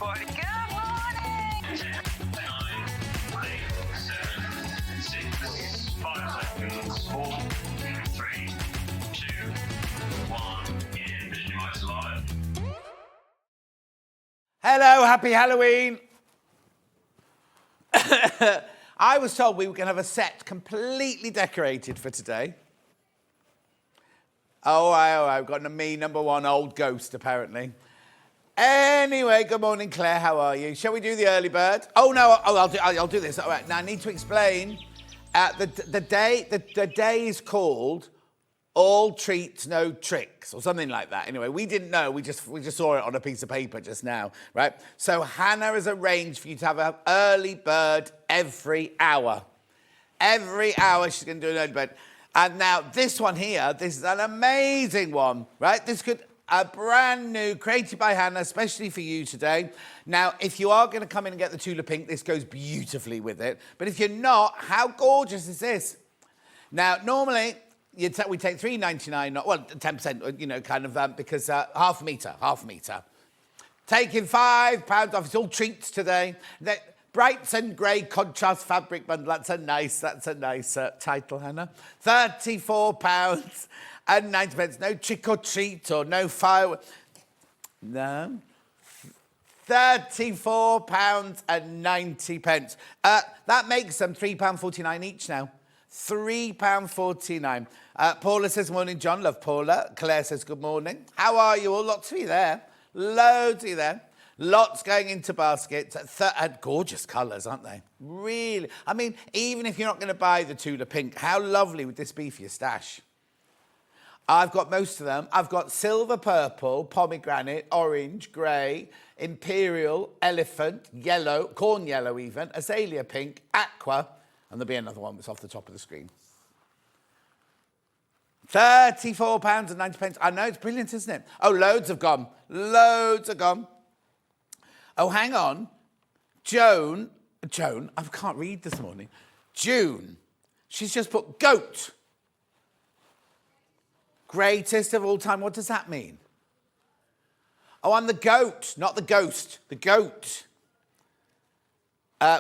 everybody. Good morning. 10, 9, 8, 7, 6, 5 seconds, 4, 3, 2, 1. Envision your eyes alive. Hello, happy Halloween. I was told we were going to have a set completely decorated for today. Oh, I've got me number one old ghost, apparently. Anyway, good morning, Claire. How are you? Shall we do the early bird? Oh, no, I'll do this. All right, now I need to explain. The day is called All Treats, No Tricks, or something like that. Anyway, we didn't know. We just saw it on a piece of paper just now, right? So Hannah has arranged for you to have an early bird every hour. Every hour she's going to do an early bird. And now this one here, this is an amazing one, right? This could a brand new, created by Hannah, especially for you today. Now, if you are going to come in and get the Tula Pink, this goes beautifully with it. But if you're not, how gorgeous is this? Now, normally we take $3.99, well, 10%, you know, kind of, because half a metre. Taking £5 off. It's all treats today. Brights and grey contrast fabric bundle. That's a nice title, Hannah. £34 and 90p. No trick or treat or no fireworks. No. £34 and 90p. That makes them £3.49 each now. £3.49. Paula says, morning, John. Love Paula. Claire says, good morning. How are you all? Lots of you there. Loads of you there. Lots going into baskets. Gorgeous colours, aren't they? Really. I mean, even if you're not going to buy the Tula Pink, how lovely would this be for your stash? I've got most of them. I've got silver purple, pomegranate, orange, grey, imperial, elephant, yellow, corn yellow even, azalea pink, aqua, and there'll be another one that's off the top of the screen. £34 and 90p. I know, it's brilliant, isn't it? Oh, loads have gone. Loads have gone. Oh, hang on. Joan, I can't read this morning. June, she's just put goat. Greatest of all time. What does that mean? Oh, I'm the goat, not the ghost. The goat.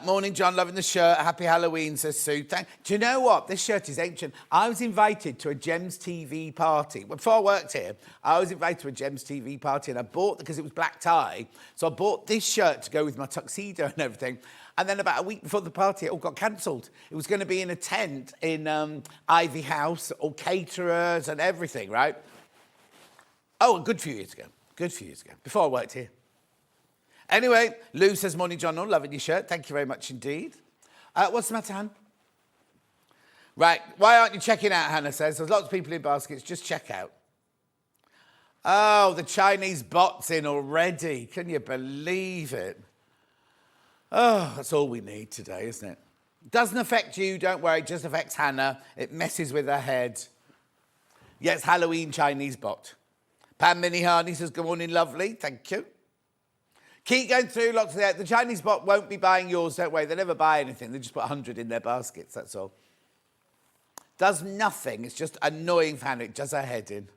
Morning, John. Loving the shirt. Happy Halloween, says Sue. Do you know what? This shirt is ancient. I was invited to a Gems TV party. Before I worked here, I was invited to a Gems TV party, and I bought, because it was black tie, so I bought this shirt to go with my tuxedo and everything. And then about a week before the party, it all got cancelled. It was going to be in a tent in Ivy House, all caterers and everything, right? Oh, a good few years ago. Before I worked here. Anyway, Lou says, morning, John. Oh, loving your shirt. Thank you very much indeed. What's the matter, Han? Right. Why aren't you checking out, Hannah says. There's lots of people in baskets. Just check out. Oh, the Chinese bot's in already. Can you believe it? Oh, that's all we need today, isn't it? Doesn't affect you. Don't worry. It just affects Hannah. It messes with her head. Yes, Halloween Chinese bot. Pam Minnie Harney says, good morning, lovely. Thank you. Keep going through lots of that. The Chinese bot won't be buying yours, don't worry. They never buy anything. They just put 100 in their baskets, that's all. Does nothing. It's just annoying for Hannah. It does her head in.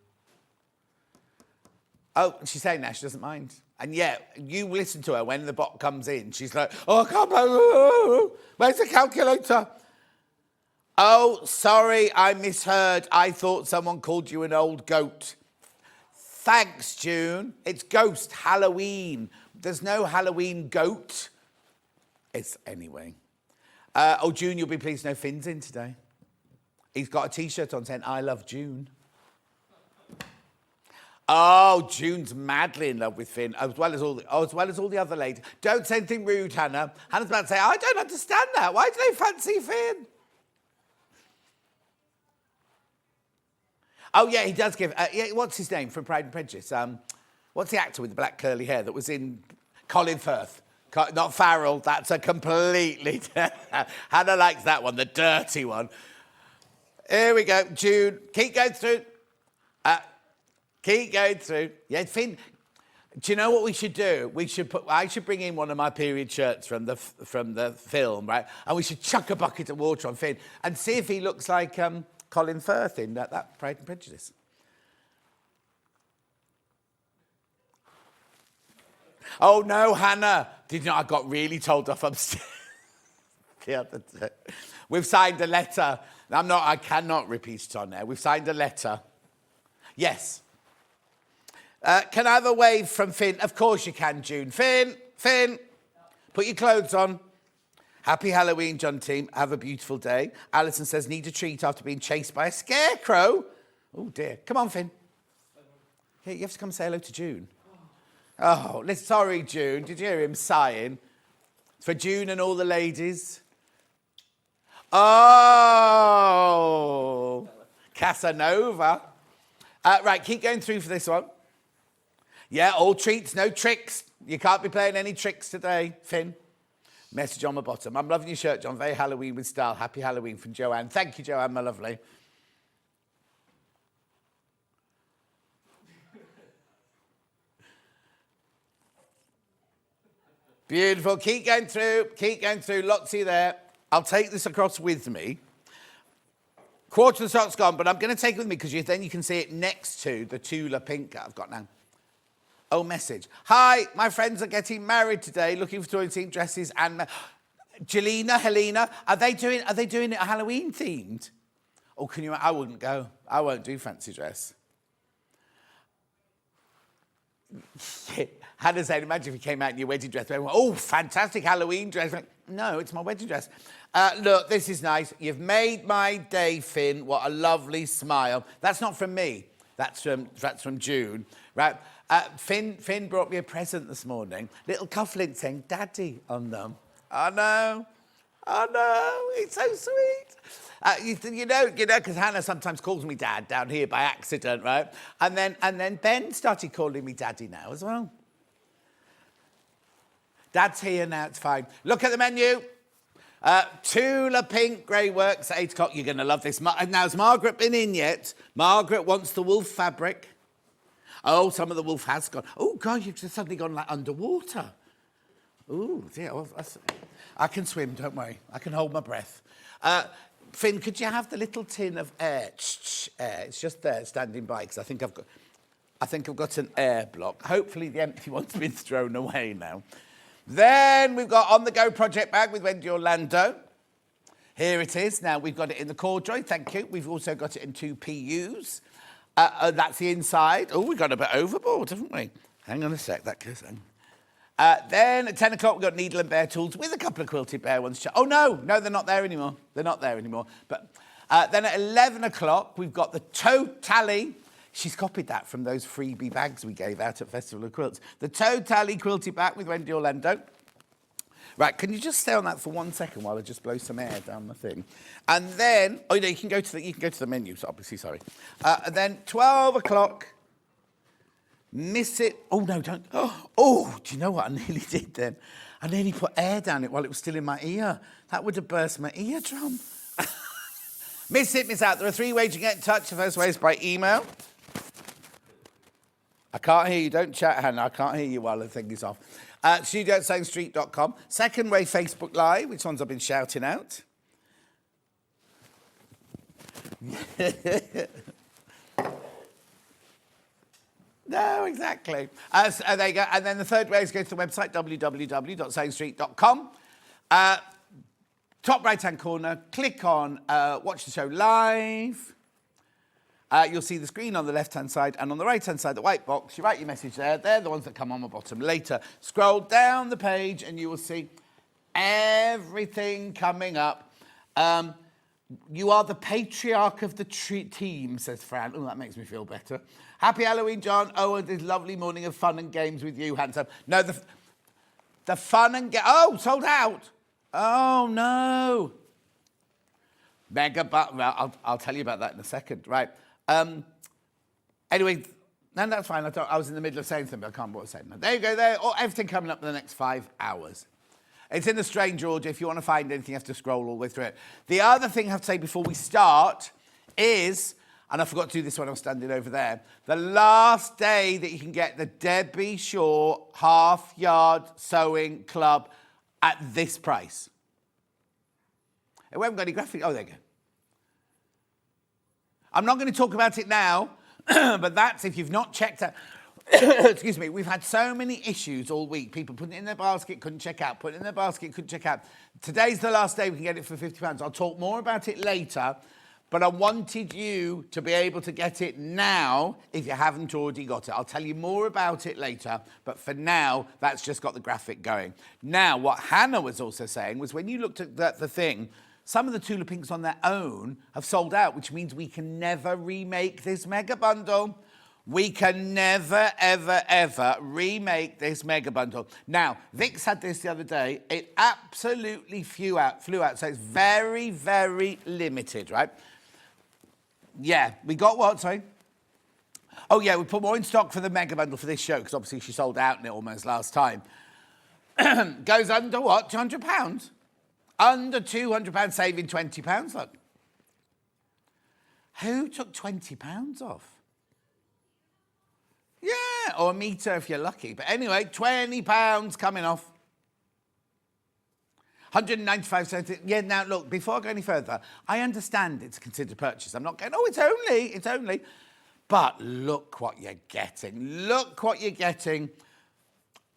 Oh, she's saying now she doesn't mind. And yet, you listen to her when the bot comes in. She's like, oh, I can't believe. Where's the calculator? Oh, sorry, I misheard. I thought someone called you an old goat. Thanks, June. It's Ghost Halloween. There's no Halloween goat. It's anyway. Oh, June, you'll be pleased no Finn's in today. He's got a T-shirt on saying, I love June. Oh, June's madly in love with Finn, as well as all the other ladies. Don't say anything rude, Hannah. Hannah's about to say, I don't understand that. Why do they fancy Finn? Oh, yeah, he does give... what's his name from Pride and Prejudice? What's the actor with the black curly hair that was in Colin Firth? Not Farrell. That's a completely... Hannah likes that one, the dirty one. Here we go. June. Keep going through. Keep going through. Yeah, Finn... Do you know what we should do? I should bring in one of my period shirts from the film, right? And we should chuck a bucket of water on Finn and see if he looks like Colin Firth in that Pride and Prejudice. Oh, no, Hannah. I got really told off upstairs the other day. We've signed a letter. I cannot repeat it on there. We've signed a letter. Yes. Can I have a wave from Finn? Of course you can, June. Finn, put your clothes on. Happy Halloween, John team. Have a beautiful day. Alison says, need a treat after being chased by a scarecrow. Oh, dear. Come on, Finn. Hey, you have to come say hello to June. Oh, sorry, June. Did you hear him sighing? For June and all the ladies. Oh, Casanova. Right, keep going through for this one. Yeah, all treats, no tricks. You can't be playing any tricks today, Finn. Message on the bottom. I'm loving your shirt, John. Very Halloween with style. Happy Halloween from Joanne. Thank you, Joanne, my lovely. Beautiful. Keep going through. Lots of you there. I'll take this across with me. Quarter of the stock's gone, but I'm going to take it with me because then you can see it next to the Tula Pink I've got now. Oh, message. Hi, my friends are getting married today. Looking for touring team dresses and... Jelena, Helena, are they doing it Halloween themed? Oh, I wouldn't go. I won't do fancy dress. Hannah said, imagine if you came out in your wedding dress. Oh, fantastic Halloween dress. Like, no, it's my wedding dress. Look, this is nice. You've made my day, Finn. What a lovely smile. That's not from me. That's from June. Right. Finn brought me a present this morning. Little cufflinks saying Daddy on them. I know. It's so sweet. You know, because Hannah sometimes calls me Dad down here by accident, right? And then Ben started calling me Daddy now as well. Dad's here now, it's fine. Look at the menu. Tula Pink Greyworks at 8 o'clock. You're going to love this. Now, has Margaret been in yet? Margaret wants the wolf fabric. Oh, some of the wolf has gone. Oh, God, you've just suddenly gone like underwater. Ooh, dear. Well, I can swim, don't worry. I can hold my breath. Finn, could you have the little tin of air? It's just there, standing by, because I think I've got an air block. Hopefully the empty one's been thrown away now. Then we've got On The Go project bag with Wendy Orlando. Here it is. Now, we've got it in the corduroy, thank you. We've also got it in 2 PUs. That's the inside. Oh, we got a bit overboard, haven't we? Hang on a sec, that goes on. Then at 10 o'clock, we've got needle and bear tools with a couple of quilted bear ones. Oh, no, they're not there anymore. But then at 11 o'clock, we've got the Tote-ally. She's copied that from those freebie bags we gave out at Festival of Quilts. The Tote-ally Quilted Bag with Wendy Orlando. Right, can you just stay on that for 1 second while I just blow some air down the thing? And then, oh, no, you can go to the menu, so obviously, sorry. And then 12 o'clock, miss it. Oh, no, don't. Oh, do you know what I nearly did then? I nearly put air down it while it was still in my ear. That would have burst my eardrum. Miss it, miss out. There are 3 ways you get in touch. The first way is by email. I can't hear you. Don't chat, Hannah. I can't hear you while the thing is off. studio@SewingStreet.com. Second way, Facebook Live, which ones I've byou been shouting out. No, exactly. There you go. And then the third way is go to the website, www.SewingStreet.com. Top right-hand corner, click on Watch the Show Live. You'll see the screen on the left-hand side, and on the right-hand side, the white box. You write your message there. They're the ones that come on the bottom later. Scroll down the page, and you will see everything coming up. You are the patriarch of the team, says Fran. Oh, that makes me feel better. Happy Halloween, John. Oh, and this lovely morning of fun and games with you, handsome. No, the fun and oh, sold out. Oh, no. Well, I'll tell you about that in a second, right? Anyway, no, that's fine. I was in the middle of saying something, but I can't bother saying that. There you go, there. Oh, everything coming up in the next 5 hours. It's in the strange order. If you want to find anything, you have to scroll all the way through it. The other thing I have to say before we start is, and I forgot to do this when I was standing over there, the last day that you can get the Debbie Shaw half-yard sewing club at this price. We haven't got any graphic. Oh, there you go. I'm not going to talk about it now, but that's if you've not checked out. excuse me, we've had so many issues all week. People putting it in their basket, couldn't check out, putting it in their basket, couldn't check out. Today's the last day we can get it for £50. I'll talk more about it later, but I wanted you to be able to get it now if you haven't already got it. I'll tell you more about it later, but for now, that's just got the graphic going. Now, what Hannah was also saying was when you looked at the thing, some of the Tula Pinks on their own have sold out, which means we can never remake this mega bundle. We can never, ever, ever remake this mega bundle. Now, Vix had this the other day. It absolutely flew out. So it's very, very limited, right? Yeah, we got what, sorry? Oh, yeah, we put more in stock for the mega bundle for this show, because obviously she sold out in it almost last time. Goes under what, £200? Under £200, saving £20, look. Who took £20 off? Yeah, or a metre if you're lucky. But anyway, £20 coming off. 195 cents. Yeah, now look, before I go any further, I understand it's considered purchase. I'm not going, oh, it's only. But look what you're getting. Look what you're getting.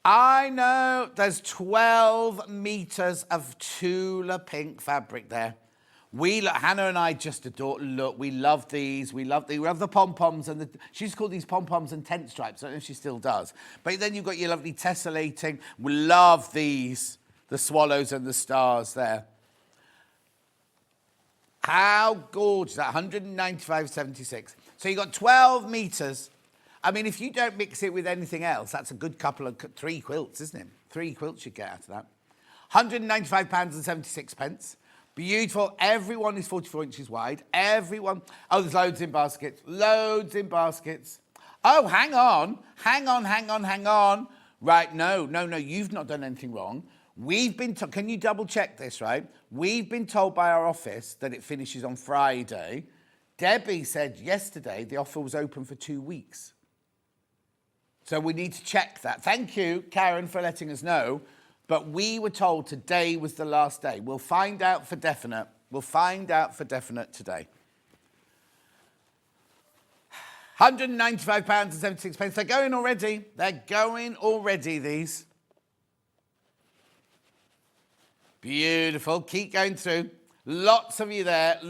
I know there's 12 metres of Tula Pink fabric there. Hannah and I just adore, look, we love these. We love the pom-poms and she used to call these pom-poms and tent stripes. I don't know if she still does. But then you've got your lovely tessellating. We love these, the swallows and the stars there. How gorgeous, that 195.76. So you've got 12 metres. I mean, if you don't mix it with anything else, that's a good couple of 3 quilts, isn't it? 3 quilts you get out of that. £195.76. Beautiful. Everyone is 44 inches wide. Everyone. Oh, there's loads in baskets. Loads in baskets. Oh, hang on. Right, no. You've not done anything wrong. We've been told, can you double check this, right? We've been told by our office that it finishes on Friday. Debbie said yesterday the offer was open for 2 weeks. So we need to check that. Thank you, Karen, for letting us know. But we were told today was the last day. We'll find out for definite. Today. £195.76. They're going already. These. Beautiful. Keep going through. Lots of you there.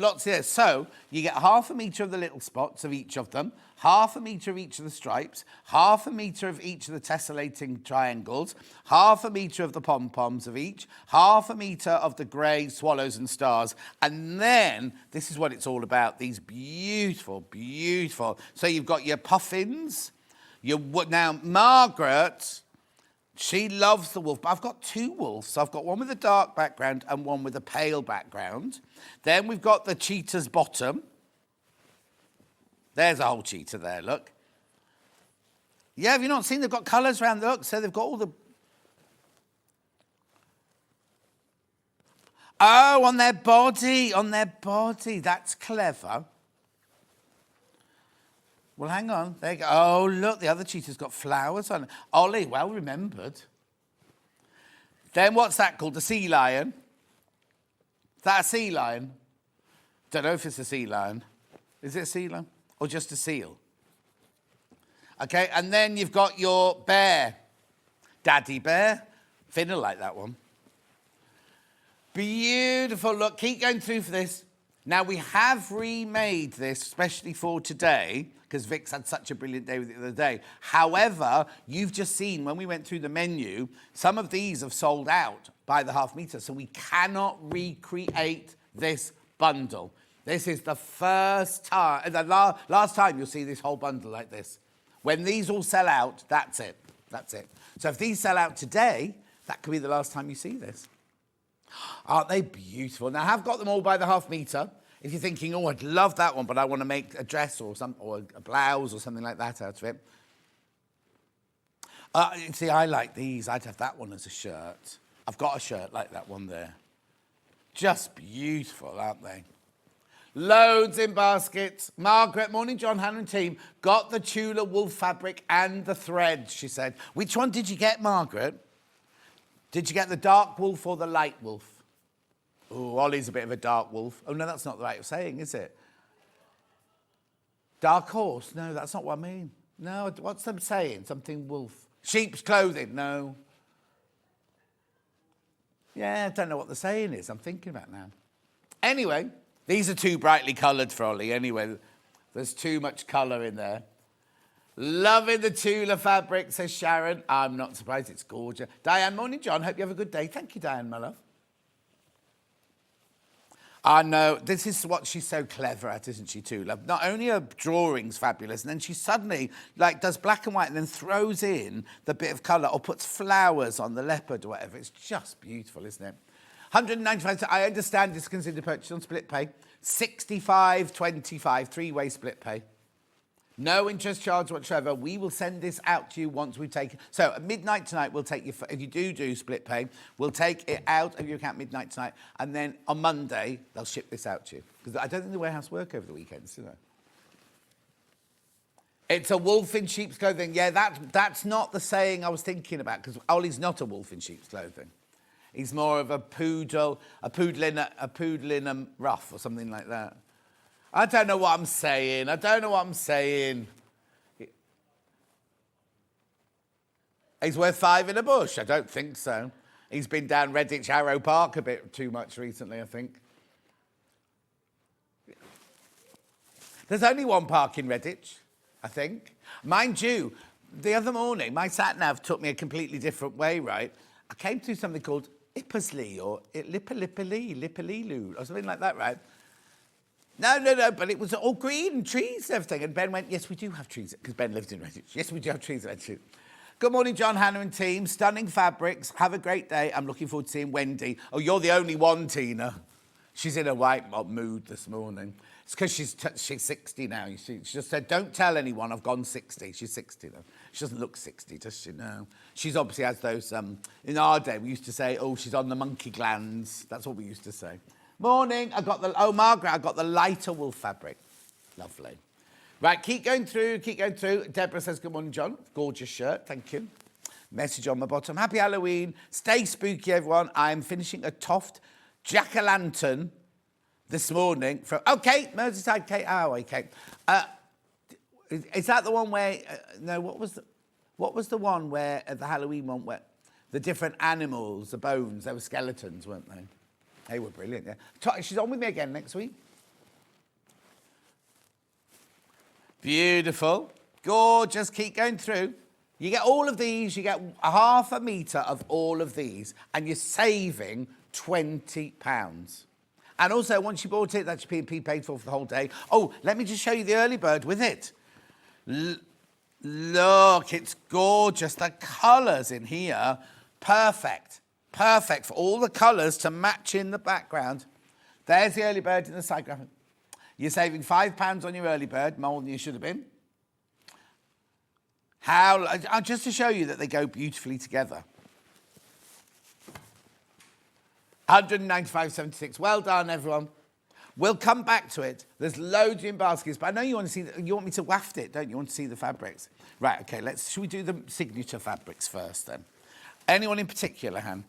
So you get half a metre of the little spots of each of them, half a metre of each of the stripes, half a metre of each of the tessellating triangles, half a metre of the pom-poms of each, half a metre of the grey swallows and stars. And then, this is what it's all about, these beautiful. So you've got your puffins. Now, Margaret, she loves the wolf, but I've got 2 wolves. So I've got one with a dark background and one with a pale background. Then we've got the cheetah's bottom. There's a whole cheetah there, look. Yeah, have you not seen? They've got colours around, look. So they've got all the... Oh, on their body. That's clever. Well, hang on. There you go. Oh, look, the other cheetah's got flowers on it. Ollie, well remembered. Then what's that called? The sea lion. Is that a sea lion? Don't know if it's a sea lion. Is it a sea lion? Or just a seal? Okay, and then you've got your bear. Daddy bear. Finn will like that one. Beautiful. Look, keep going through for this. Now, we have remade this, especially for today, because Vix had such a brilliant day with it the other day. However, you've just seen, when we went through the menu, some of these have sold out by the half metre, so we cannot recreate this bundle. This is the first time, the last time you'll see this whole bundle like this. When these all sell out, that's it. So if these sell out today, that could be the last time you see this. Aren't they beautiful? Now, I have got them all by the half metre. If you're thinking, oh, I'd love that one, but I want to make a dress or a blouse or something like that out of it. See, I like these. I'd have that one as a shirt. I've got a shirt like that one there. Just beautiful, aren't they? Loads in baskets. Margaret, morning, John, Hannah and team, got the Tula wool fabric and the thread, she said. Which one did you get, Margaret? Did you get the dark wolf or the light wolf? Oh, Ollie's a bit of a dark wolf. Oh, no, that's not the right saying, is it? Dark horse? No, that's not what I mean. No, what's them saying? Something wolf. Sheep's clothing, no. Yeah, I don't know what the saying is. I'm thinking about now. Anyway, these are too brightly coloured for Ollie. Anyway, there's too much colour in there. Loving the Tula fabric, says Sharon. I'm not surprised, it's gorgeous. Diane, morning, John. Hope you have a good day. Thank you, Diane, my love. I know, this is what she's so clever at, isn't she, Tula? Not only are drawings fabulous, and then she suddenly, like, does black and white and then throws in the bit of colour or puts flowers on the leopard or whatever. It's just beautiful, isn't it? 195, I understand it's considered purchase on split pay. 65.25, three-way split pay. No interest charge whatsoever. We will send this out to you once we've taken... So at midnight tonight, we'll take you... If you do split pay, we'll take it out of your account midnight tonight. And then on Monday, they'll ship this out to you. Because I don't think the warehouse work over the weekends, do they? It's a wolf in sheep's clothing. Yeah, that's not the saying I was thinking about. Because Ollie's not a wolf in sheep's clothing. He's more of a poodle in a ruff or something like that. I don't know what I'm saying. He's worth 5 in a bush. I don't think so. He's been down Redditch Harrow Park a bit too much recently, I think. There's only one park in Redditch, I think. Mind you, the other morning, my sat-nav took me a completely different way, right? I came to something called Ippersley or Lippaloo or something like that, right? No, but it was all green and trees and everything. And Ben went, yes, we do have trees, because Ben lived in Redditch. Yes, we do have trees in Redditch. Good morning, John, Hannah and team. Stunning fabrics. Have a great day. I'm looking forward to seeing Wendy. Oh, you're the only one, Tina. She's in a white mood this morning. It's because she's 60 now. She just said, don't tell anyone I've gone 60. She's 60 though. She doesn't look 60, does she? No. She's obviously has those, in our day, we used to say, oh, she's on the monkey glands. That's what we used to say. Morning, Margaret, I got the lighter wool fabric. Lovely. Right, keep going through. Deborah says, good morning, John. Gorgeous shirt, thank you. Message on my bottom. Happy Halloween. Stay spooky, everyone. I'm finishing a Toft jack-o'-lantern this morning. Kate, Merseyside Kate. Oh, okay. Is that the one where, no, what was the one where, the Halloween one, where the different animals, the bones, they were skeletons, weren't they? They were brilliant, yeah. She's on with me again next week. Beautiful. Gorgeous. Keep going through. You get all of these. You get a half a metre of all of these. And you're saving £20. And also, once you bought it, that's your P&P paid for the whole day. Oh, let me just show you the early bird with it. Look, it's gorgeous. The colours in here, perfect. Perfect for all the colours to match in the background. There's the early bird in the side graphic. You're saving £5 on your early bird, more than you should have been. Just to show you that they go beautifully together. 195.76. Well done, everyone. We'll come back to it. There's loads in baskets, but I know you want to see. You want me to waft it, don't you? You want to see the fabrics, right? Okay. Should we do the signature fabrics first, then? Anyone in particular, Han?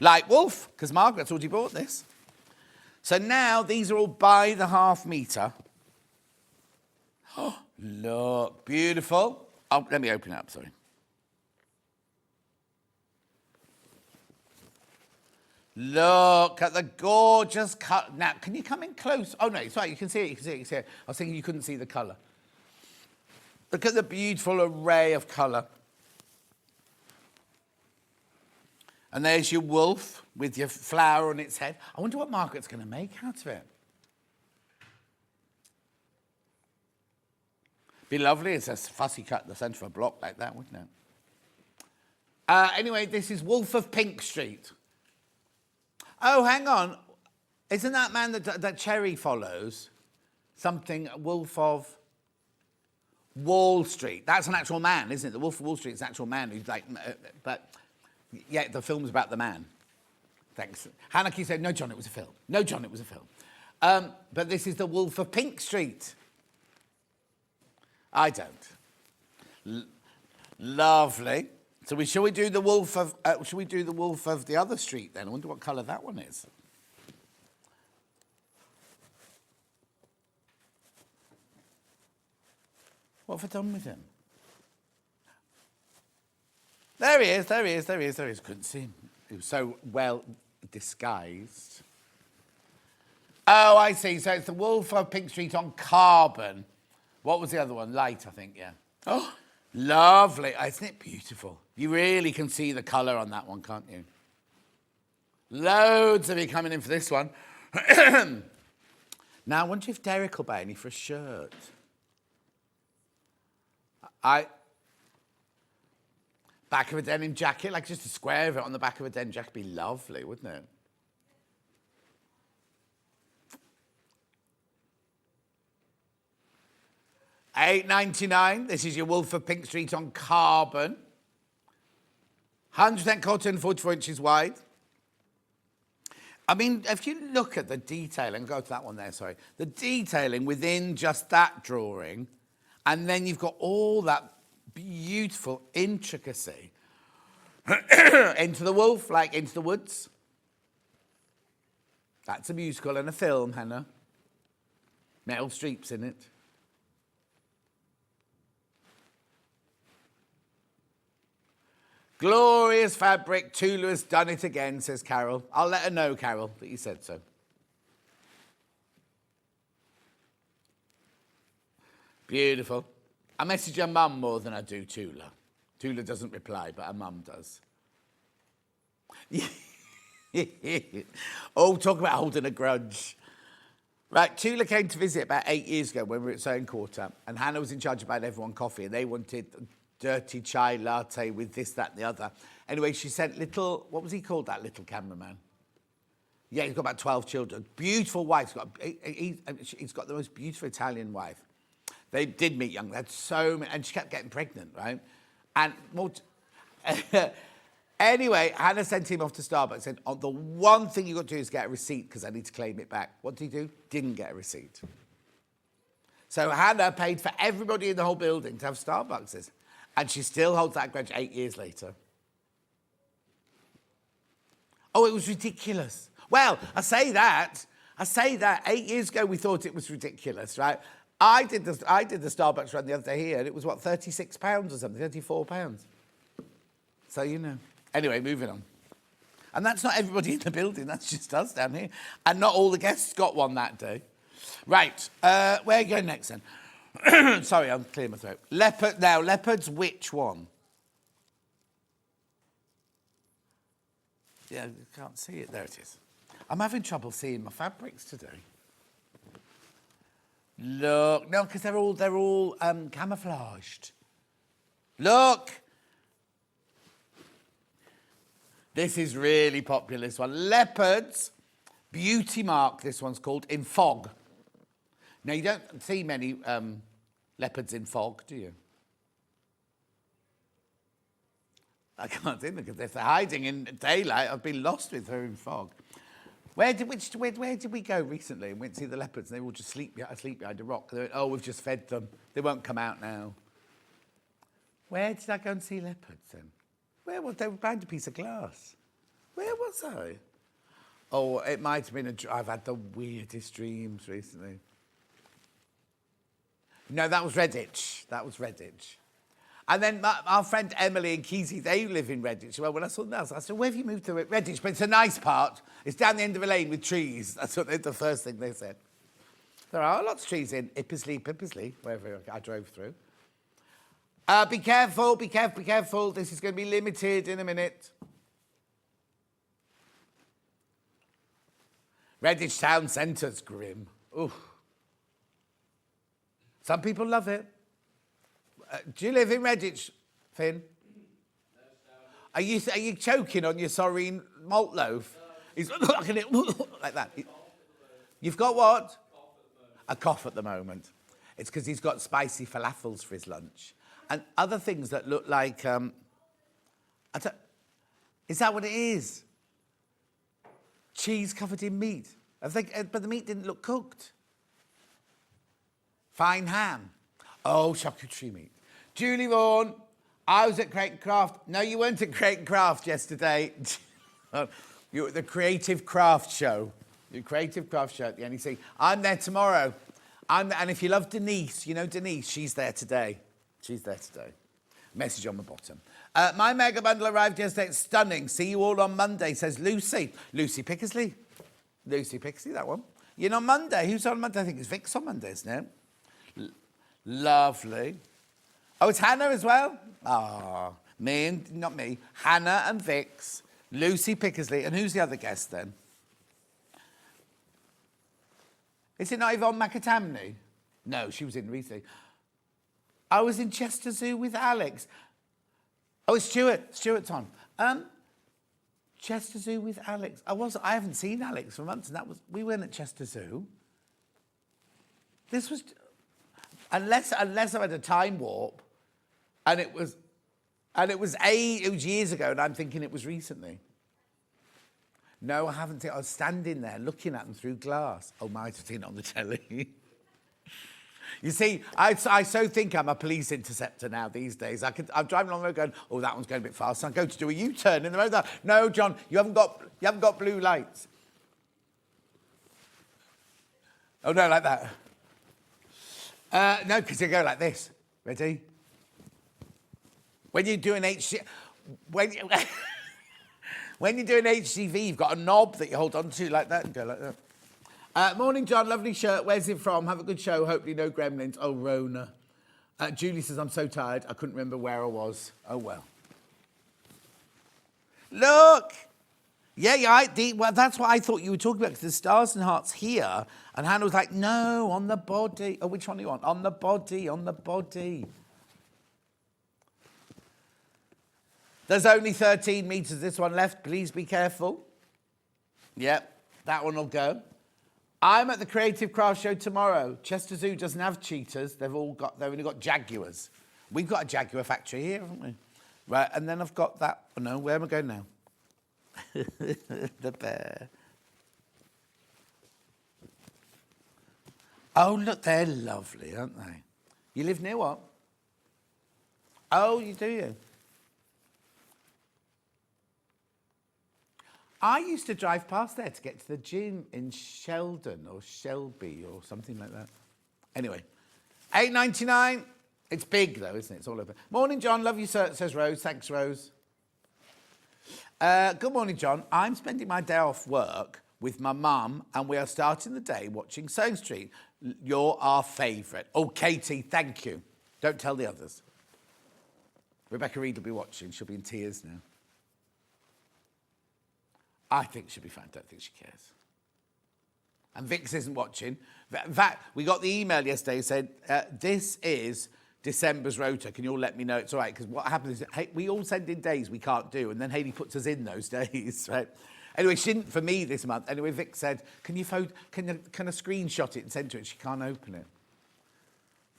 Like Wolf, because Margaret's already bought this. So now these are all by the half metre. Oh, look, beautiful. Oh, let me open it up, sorry. Look at the gorgeous cut. Now, can you come in close? Oh, no, it's right, you can see it, you can see it. I was thinking you couldn't see the colour. Look at the beautiful array of colour. And there's your wolf with your flower on its head. I wonder what Margaret's going to make out of it. Be lovely. It's a fussy cut in the centre of a block like that, wouldn't it? Anyway, this is Wolf of Pink Street. Oh, hang on. Isn't that man that Cherry follows something, Wolf of Wall Street? That's an actual man, isn't it? The Wolf of Wall Street is an actual man who's like, but yeah, the film's about the man. Thanks. Haneke said, no, John, it was a film. No, John, it was a film. But this is the Wolf of Pink Street. I don't. Lovely. So shall we do the wolf of? Shall we do the wolf of the other street then? I wonder what colour that one is. What have I done with him? There he is, there he is, there he is, there he is. Couldn't see him. He was so well disguised. Oh, I see. So it's the Wolf of Pink Street on carbon. What was the other one? Light, I think, yeah. Oh, lovely. Isn't it beautiful? You really can see the colour on that one, can't you? Loads of you coming in for this one. Now, I wonder if Derek will buy any for a shirt. Back of a denim jacket, like just a square of it on the back of a denim jacket would be lovely, wouldn't it? $8.99. This is your Wolf of Pink Street on carbon. 100% cotton, 44 inches wide. I mean, if you look at the detailing, go to that one there, sorry. The detailing within just that drawing, and then you've got all that beautiful intricacy into the wolf, like Into the Woods. That's a musical and a film, Hannah. Meryl Streep's in it. Glorious fabric. Tula has done it again, says Carol. I'll let her know, Carol, that you said so. Beautiful. I message her mum more than I do Tula. Tula doesn't reply, but her mum does. Oh, talk about holding a grudge. Right, Tula came to visit about 8 years ago when we were at Sewing Quarter, and Hannah was in charge of buying everyone coffee, and they wanted dirty chai latte with this, that, and the other. Anyway, she sent little, what was he called, that little cameraman? Yeah, he's got about 12 children. Beautiful wife. He's got the most beautiful Italian wife. They did meet young. They had so many, and she kept getting pregnant, right? And more anyway, Hannah sent him off to Starbucks and said, oh, the one thing you've got to do is get a receipt because I need to claim it back. What did he do? Didn't get a receipt. So Hannah paid for everybody in the whole building to have Starbucks. And she still holds that grudge 8 years later. Oh, it was ridiculous. Well, I say that 8 years ago we thought it was ridiculous, right? I did the Starbucks run the other day here, and it was, what, £36 or something, £34. So, you know. Anyway, moving on. And that's not everybody in the building, that's just us down here. And not all the guests got one that day. Right, where are you going next then? Sorry, I'm clearing my throat. Leopard, now, leopards, which one? Yeah, you can't see it. There it is. I'm having trouble seeing my fabrics today. Look, no, because they're all camouflaged. Look. This is really popular, this one. Leopards, Beauty Mark, this one's called, in fog. Now, you don't see many leopards in fog, do you? I can't see them because if they're hiding in daylight, I've been lost with her in fog. Where did we go recently and went to see the leopards? And they were all just asleep behind a rock. They went, oh, we've just fed them. They won't come out now. Where did I go and see leopards then? Where was they? Were behind a piece of glass. Where was I? Oh, it might have been I've had the weirdest dreams recently. No, that was Redditch. And then our friend Emily and Keezy, they live in Redditch. Well, when I saw that, I said, where have you moved to Redditch? But it's a nice part. It's down the end of a lane with trees. That's the first thing they said. There are lots of trees in Pippersley, wherever I drove through. Be careful. This is going to be limited in a minute. Redditch Town Centre's grim. Ooh. Some people love it. Do you live in Redditch, Finn? Are you choking on your sorrine malt loaf? He's looking at it like that. You've got what? A cough at the moment. It's because he's got spicy falafels for his lunch. And other things that look like... is that what it is? Cheese covered in meat. But the meat didn't look cooked. Fine ham. Oh, charcuterie meat. Julie Vaughan, I was at Crate & Craft. No, you weren't at Crate & Craft yesterday. You were at the Creative Craft Show. The Creative Craft Show at the NEC. I'm there tomorrow. And if you love Denise, you know Denise, she's there today. She's there today. Message on the bottom. My mega bundle arrived yesterday. It's stunning. See you all on Monday, says Lucy. Lucy Pickersley. Lucy Pickersley, that one. You know, Monday. Who's on Monday? I think it's Vic's on Monday, isn't it? Lovely. Oh, it's Hannah as well? Ah, me and, not me, Hannah and Vix, Lucy Pickersley, and who's the other guest then? Is it not Yvonne McAtamney? No, she was in recently. I was in Chester Zoo with Alex. Oh, it's Stuart. Stuart's on. Chester Zoo with Alex. I haven't seen Alex for months, and we weren't at Chester Zoo. This was, unless I had a time warp, and it was years ago, and I'm thinking it was recently. No, I haven't seen. I was standing there looking at them through glass. Oh, might have seen it on the telly. You see, I so think I'm a police interceptor now these days. I'm driving along the road going, oh, that one's going a bit fast. So I go to do a U-turn in the road. No, John, you haven't got blue lights. Oh no, like that. No, because you go like this. Ready? When you're doing when you're doing HCV, you've got a knob that you hold on to like that and go like that. Morning, John. Lovely shirt. Where's it from? Have a good show. Hopefully no gremlins. Oh, Rona. Julie says, I'm so tired. I couldn't remember where I was. Oh, well. Look. Yeah, well, that's what I thought you were talking about, because the stars and hearts here. And Hannah was like, no, on the body. Oh, which one do you want? On the body, on the body. There's only 13 metres, this one left. Please be careful. Yep, that one will go. I'm at the Creative Craft Show tomorrow. Chester Zoo doesn't have cheetahs. They've only got jaguars. We've got a jaguar factory here, haven't we? Right, and then I've got that. Oh, no, where am I going now? The bear. Oh, look, they're lovely, aren't they? You live near what? Oh, you do. I used to drive past there to get to the gym in Sheldon or Shelby or something like that. Anyway, $8.99. It's big though, isn't it? It's all over. Morning, John. Love you, sir, says Rose. Thanks, Rose. Good morning, John. I'm spending my day off work with my mum, and we are starting the day watching SewingStreet. You're our favourite. Oh, Katie, thank you. Don't tell the others. Rebecca Reed will be watching. She'll be in tears now. I think she'll be fine. Don't think she cares. And Vix isn't watching. In fact, we got the email yesterday said, this is December's rota. Can you all let me know it's all right? Because what happens is we all send in days we can't do, and then Hayley puts us in those days, right? Anyway, she didn't for me this month. Anyway, Vic said, can I screenshot it and send to her? She can't open it.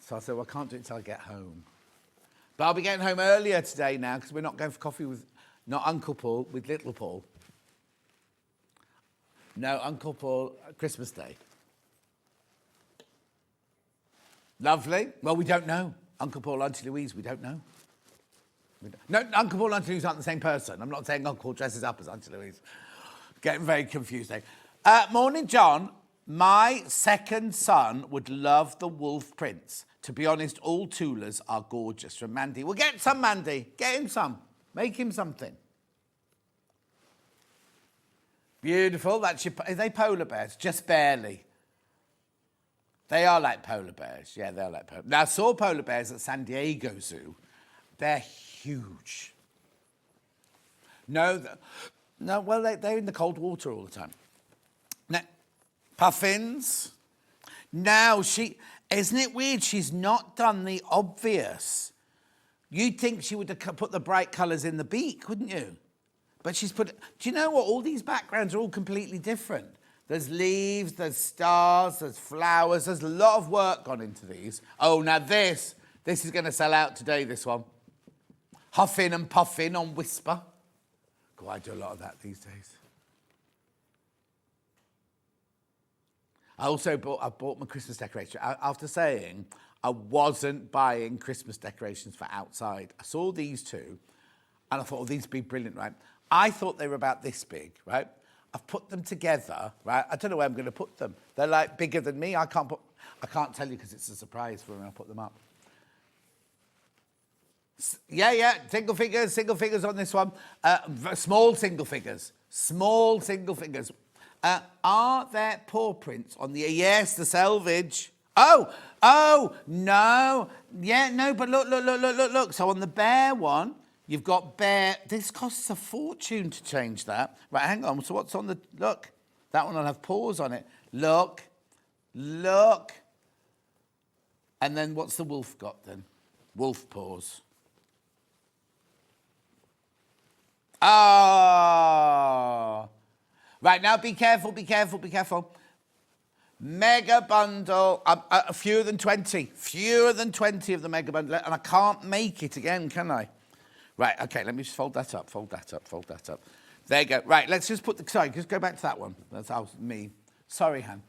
So I said, well, I can't do it until I get home. But I'll be getting home earlier today now, because we're not going for coffee with, not Uncle Paul, with Little Paul. No, Uncle Paul, Christmas Day. Lovely. Well, we don't know. Uncle Paul, Auntie Louise, we don't know. No, Uncle Paul and Auntie Louise aren't the same person. I'm not saying Uncle Paul dresses up as Auntie Louise. Getting very confused there. Morning, John. My second son would love the Wolf Prince. To be honest, all Tulas are gorgeous. From Mandy. Well, get some, Mandy. Get him some. Make him something. Beautiful. That's your. Are they polar bears? Just barely. They are like polar bears. Yeah, they're like polar. Now, I saw polar bears at San Diego Zoo. They're huge. No, well, they're in the cold water all the time. Now, puffins. Now, isn't it weird? She's not done the obvious. You'd think she would have put the bright colours in the beak, wouldn't you? But she's put, do you know what? All these backgrounds are all completely different. There's leaves, there's stars, there's flowers. There's a lot of work gone into these. Oh, now this is going to sell out today, this one. Huffing and puffing on Whisper. God, I do a lot of that these days. I bought my Christmas decoration. After saying I wasn't buying Christmas decorations for outside, I saw these two, and I thought, oh, these would be brilliant, right? I thought they were about this big, right? I've put them together, right? I don't know where I'm going to put them. They're like bigger than me. I can't put... I can't tell you because it's a surprise for when I put them up. Yeah, single figures on this one. Small single figures. Are there paw prints on the... Yes, the selvage. Oh, no. Yeah, no, but look. So on the bear one, you've got bear... This costs a fortune to change that. Right, hang on. So what's on the... Look, that one will have paws on it. Look. And then what's the wolf got then? Wolf paws. Oh. Right, now be careful. Mega bundle, fewer than 20 of the mega bundle, and I can't make it again, can I? Right, okay, let me just fold that up. There you go. Right, let's just just go back to that one. That's me. Sorry, Han.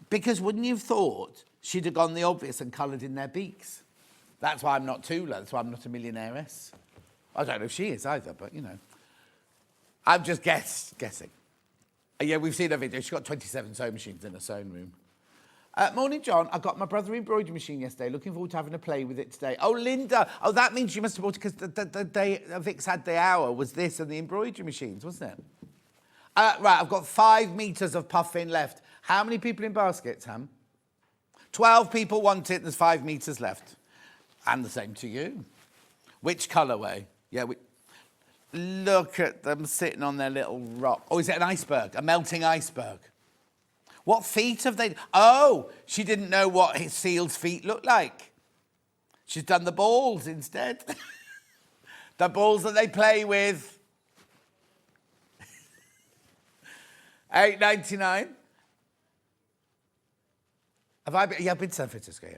Because wouldn't you have thought she'd have gone the obvious and coloured in their beaks? That's why I'm not Tula, that's why I'm not a millionairess. I don't know if she is either, but, you know. I'm just guessing. Yeah, we've seen her video. She's got 27 sewing machines in her sewing room. Morning, John. I got my brother embroidery machine yesterday. Looking forward to having a play with it today. Oh, Linda. Oh, that means you must have bought it because the day Vix had the hour was this and the embroidery machines, wasn't it? Right, I've got 5 metres of puffin left. How many people in baskets, Ham? 12 people want it. There's 5 metres left. And the same to you. Which colourway? Yeah, look at them sitting on their little rock. Oh, is it an iceberg? A melting iceberg? What feet have they... Oh, she didn't know what his seal's feet looked like. She's done the balls instead. The balls that they play with. $8.99. Have I been... Yeah, I've been to San Francisco, yeah.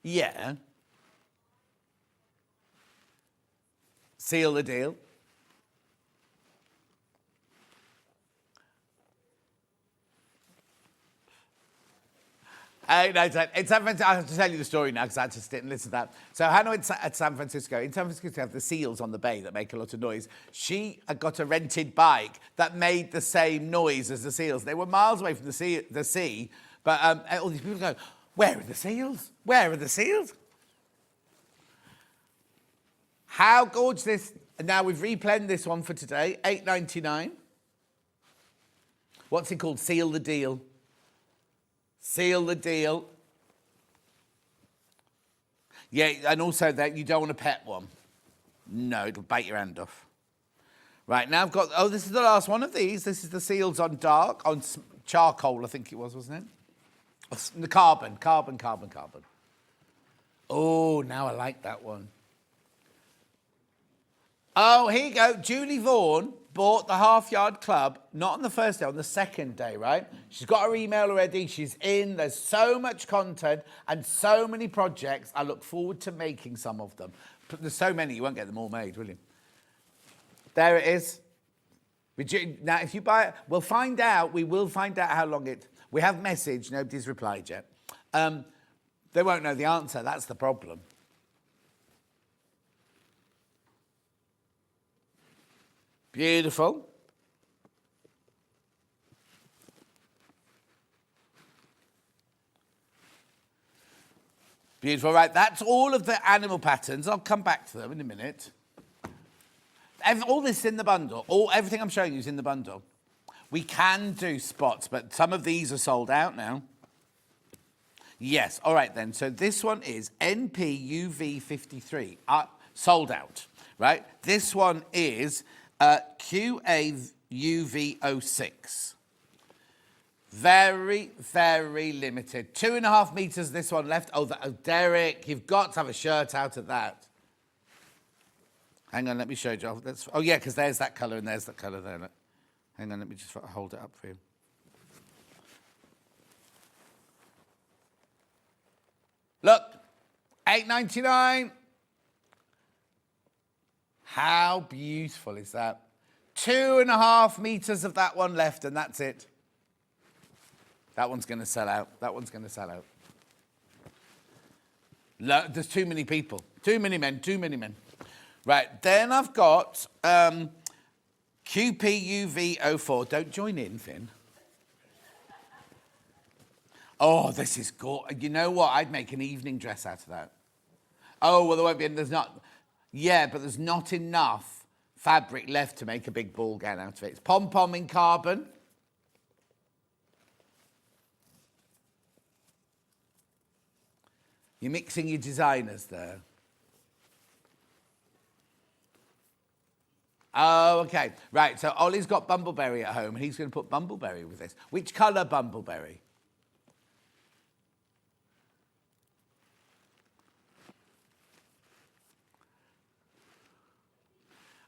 Yeah. Seal the deal. I have to tell you the story now because I had to sit and listen to that. So Hannah at San Francisco. In San Francisco, they have the seals on the bay that make a lot of noise. She had got a rented bike that made the same noise as the seals. They were miles away from the sea, but all these people go, where are the seals? Where are the seals? How gorgeous this... Now, we've replanned this one for today, $8.99. What's it called? Seal the deal. Seal the deal. Yeah, and also that you don't want a pet one. No, it'll bite your hand off. Right, now I've got... Oh, this is the last one of these. This is the seals on dark, on charcoal, I think it was, wasn't it? The carbon. Oh, now I like that one. Oh, here you go. Julie Vaughan bought the Half Yard Club, not on the first day, on the second day, right? She's got her email already. She's in. There's so much content and so many projects. I look forward to making some of them. There's so many, you won't get them all made, will you? There it is. Now, if you buy it, we'll find out. We will find out how long it... We have messaged. Nobody's replied yet. They won't know the answer. That's the problem. Beautiful. Beautiful, right, that's all of the animal patterns. I'll come back to them in a minute. All this is in the bundle. Everything I'm showing you is in the bundle. We can do spots, but some of these are sold out now. Yes, all right then. So this one is NPUV53, sold out, right? This one is... QAUV06. Very, very limited. 2.5 meters, this one left. Oh, Derek, you've got to have a shirt out of that. Hang on, let me show you. Oh, yeah, because there's that colour and there's that colour there. Look. Hang on, let me just hold it up for you. Look, $8.99. How beautiful is that? 2.5 meters of that one left, and that's it. That one's going to sell out. Look, there's too many people. Too many men. Right, then I've got QPUV04. Don't join in, Finn. Oh, this is cool. You know what? I'd make an evening dress out of that. Oh, well, there won't be, there's not, yeah, but there's not enough fabric left to make a big ball gown out of it. It's pom-pom in carbon. You're mixing your designers there. Oh, okay. Right, so Ollie's got Bumbleberry at home, and he's going to put Bumbleberry with this. Which colour Bumbleberry?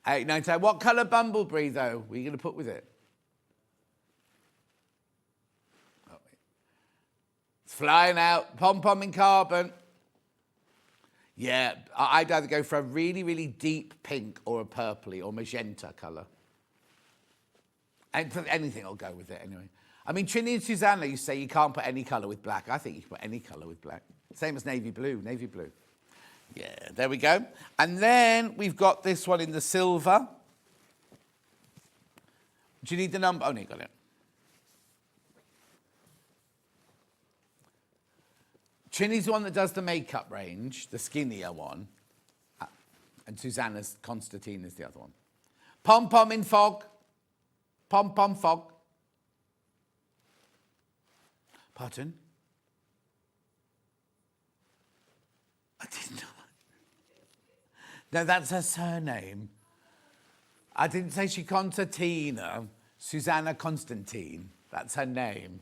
$8.99. What colour Bumblebee, though, were you going to put with it? Oh, it's flying out. Pom-pom in carbon. Yeah, I'd either go for a really, really deep pink or a purpley or magenta colour. And anything will go with it anyway. I mean, Trinny and Susanna, you say you can't put any colour with black. I think you can put any colour with black. Same as navy blue, navy blue. Yeah, there we go. And then we've got this one in the silver. Do you need the number? Oh, no, you got it. Trinny's the one that does the makeup range, the skinnier one. And Susanna's Constantine is the other one. Pom-pom in fog. Pom-pom fog. Pardon? I didn't know. No, that's her surname. I didn't say she Constantina. Susanna Constantine. That's her name.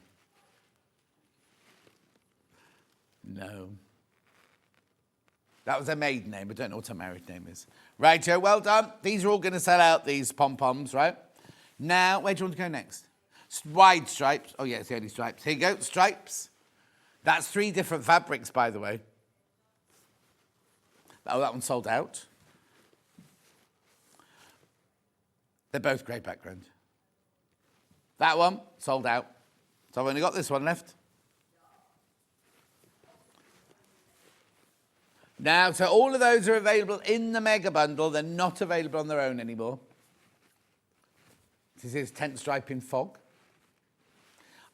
No. That was her maiden name. I don't know what her married name is. Right, Joe, well done. These are all going to sell out, these pom-poms, right? Now, where do you want to go next? Wide stripes. Oh, yeah, it's the only stripes. Here you go, stripes. That's 3 different fabrics, by the way. Oh, that one's sold out. They're both grey background. That one, sold out. So I've only got this one left. Now, so all of those are available in the mega bundle. They're not available on their own anymore. This is tent stripe in fog.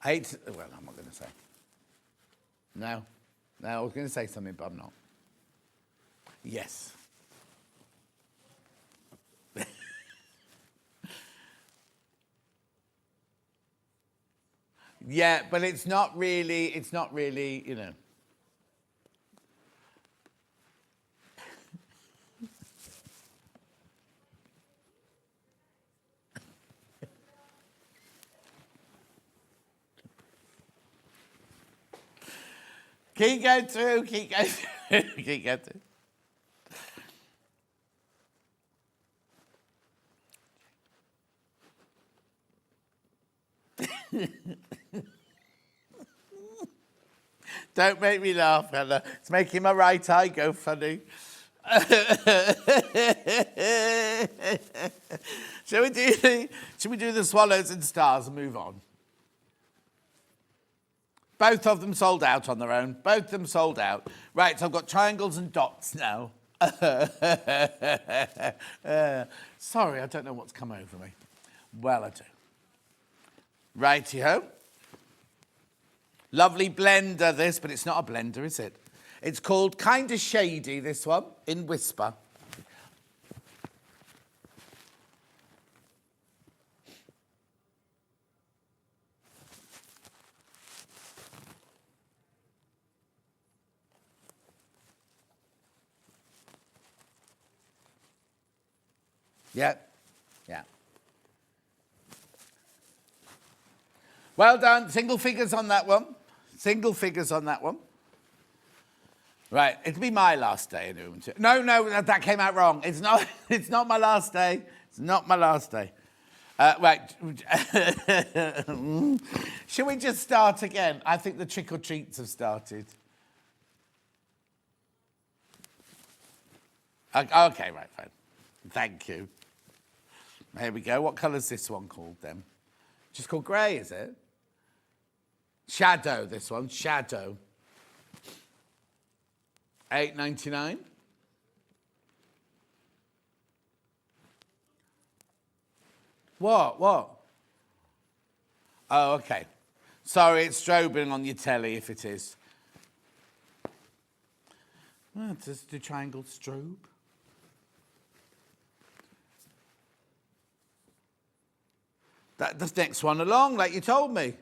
Well, I'm not going to say. No, I was going to say something, but I'm not. Yes. Yeah, but it's not really, you know. Keep going through, keep going through, keep going through. Don't make me laugh, Hannah. It's making my right eye go funny. Shall we do the swallows and stars and move on? Both of them sold out on their own. Both of them sold out. Right, so I've got triangles and dots now. Sorry, I don't know what's come over me. Well, I do. Righty-ho. Lovely blender, this, but it's not a blender, is it? It's called Kinda Shady, this one, in Whisper. Yeah. Well done. Single figures on that one. Single figures on that one. Right, it'll be my last day. No, that came out wrong. It's not my last day. It's not my last day. Right. Shall we just start again? I think the trick-or-treats have started. Okay, right, fine. Thank you. Here we go. What colour's this one called then? Just called grey, is it? Shadow, this one. Shadow. $8.99. What? Oh, okay. Sorry, it's strobing on your telly if it is. Oh, does the triangle strobe? That's the next one along, like you told me.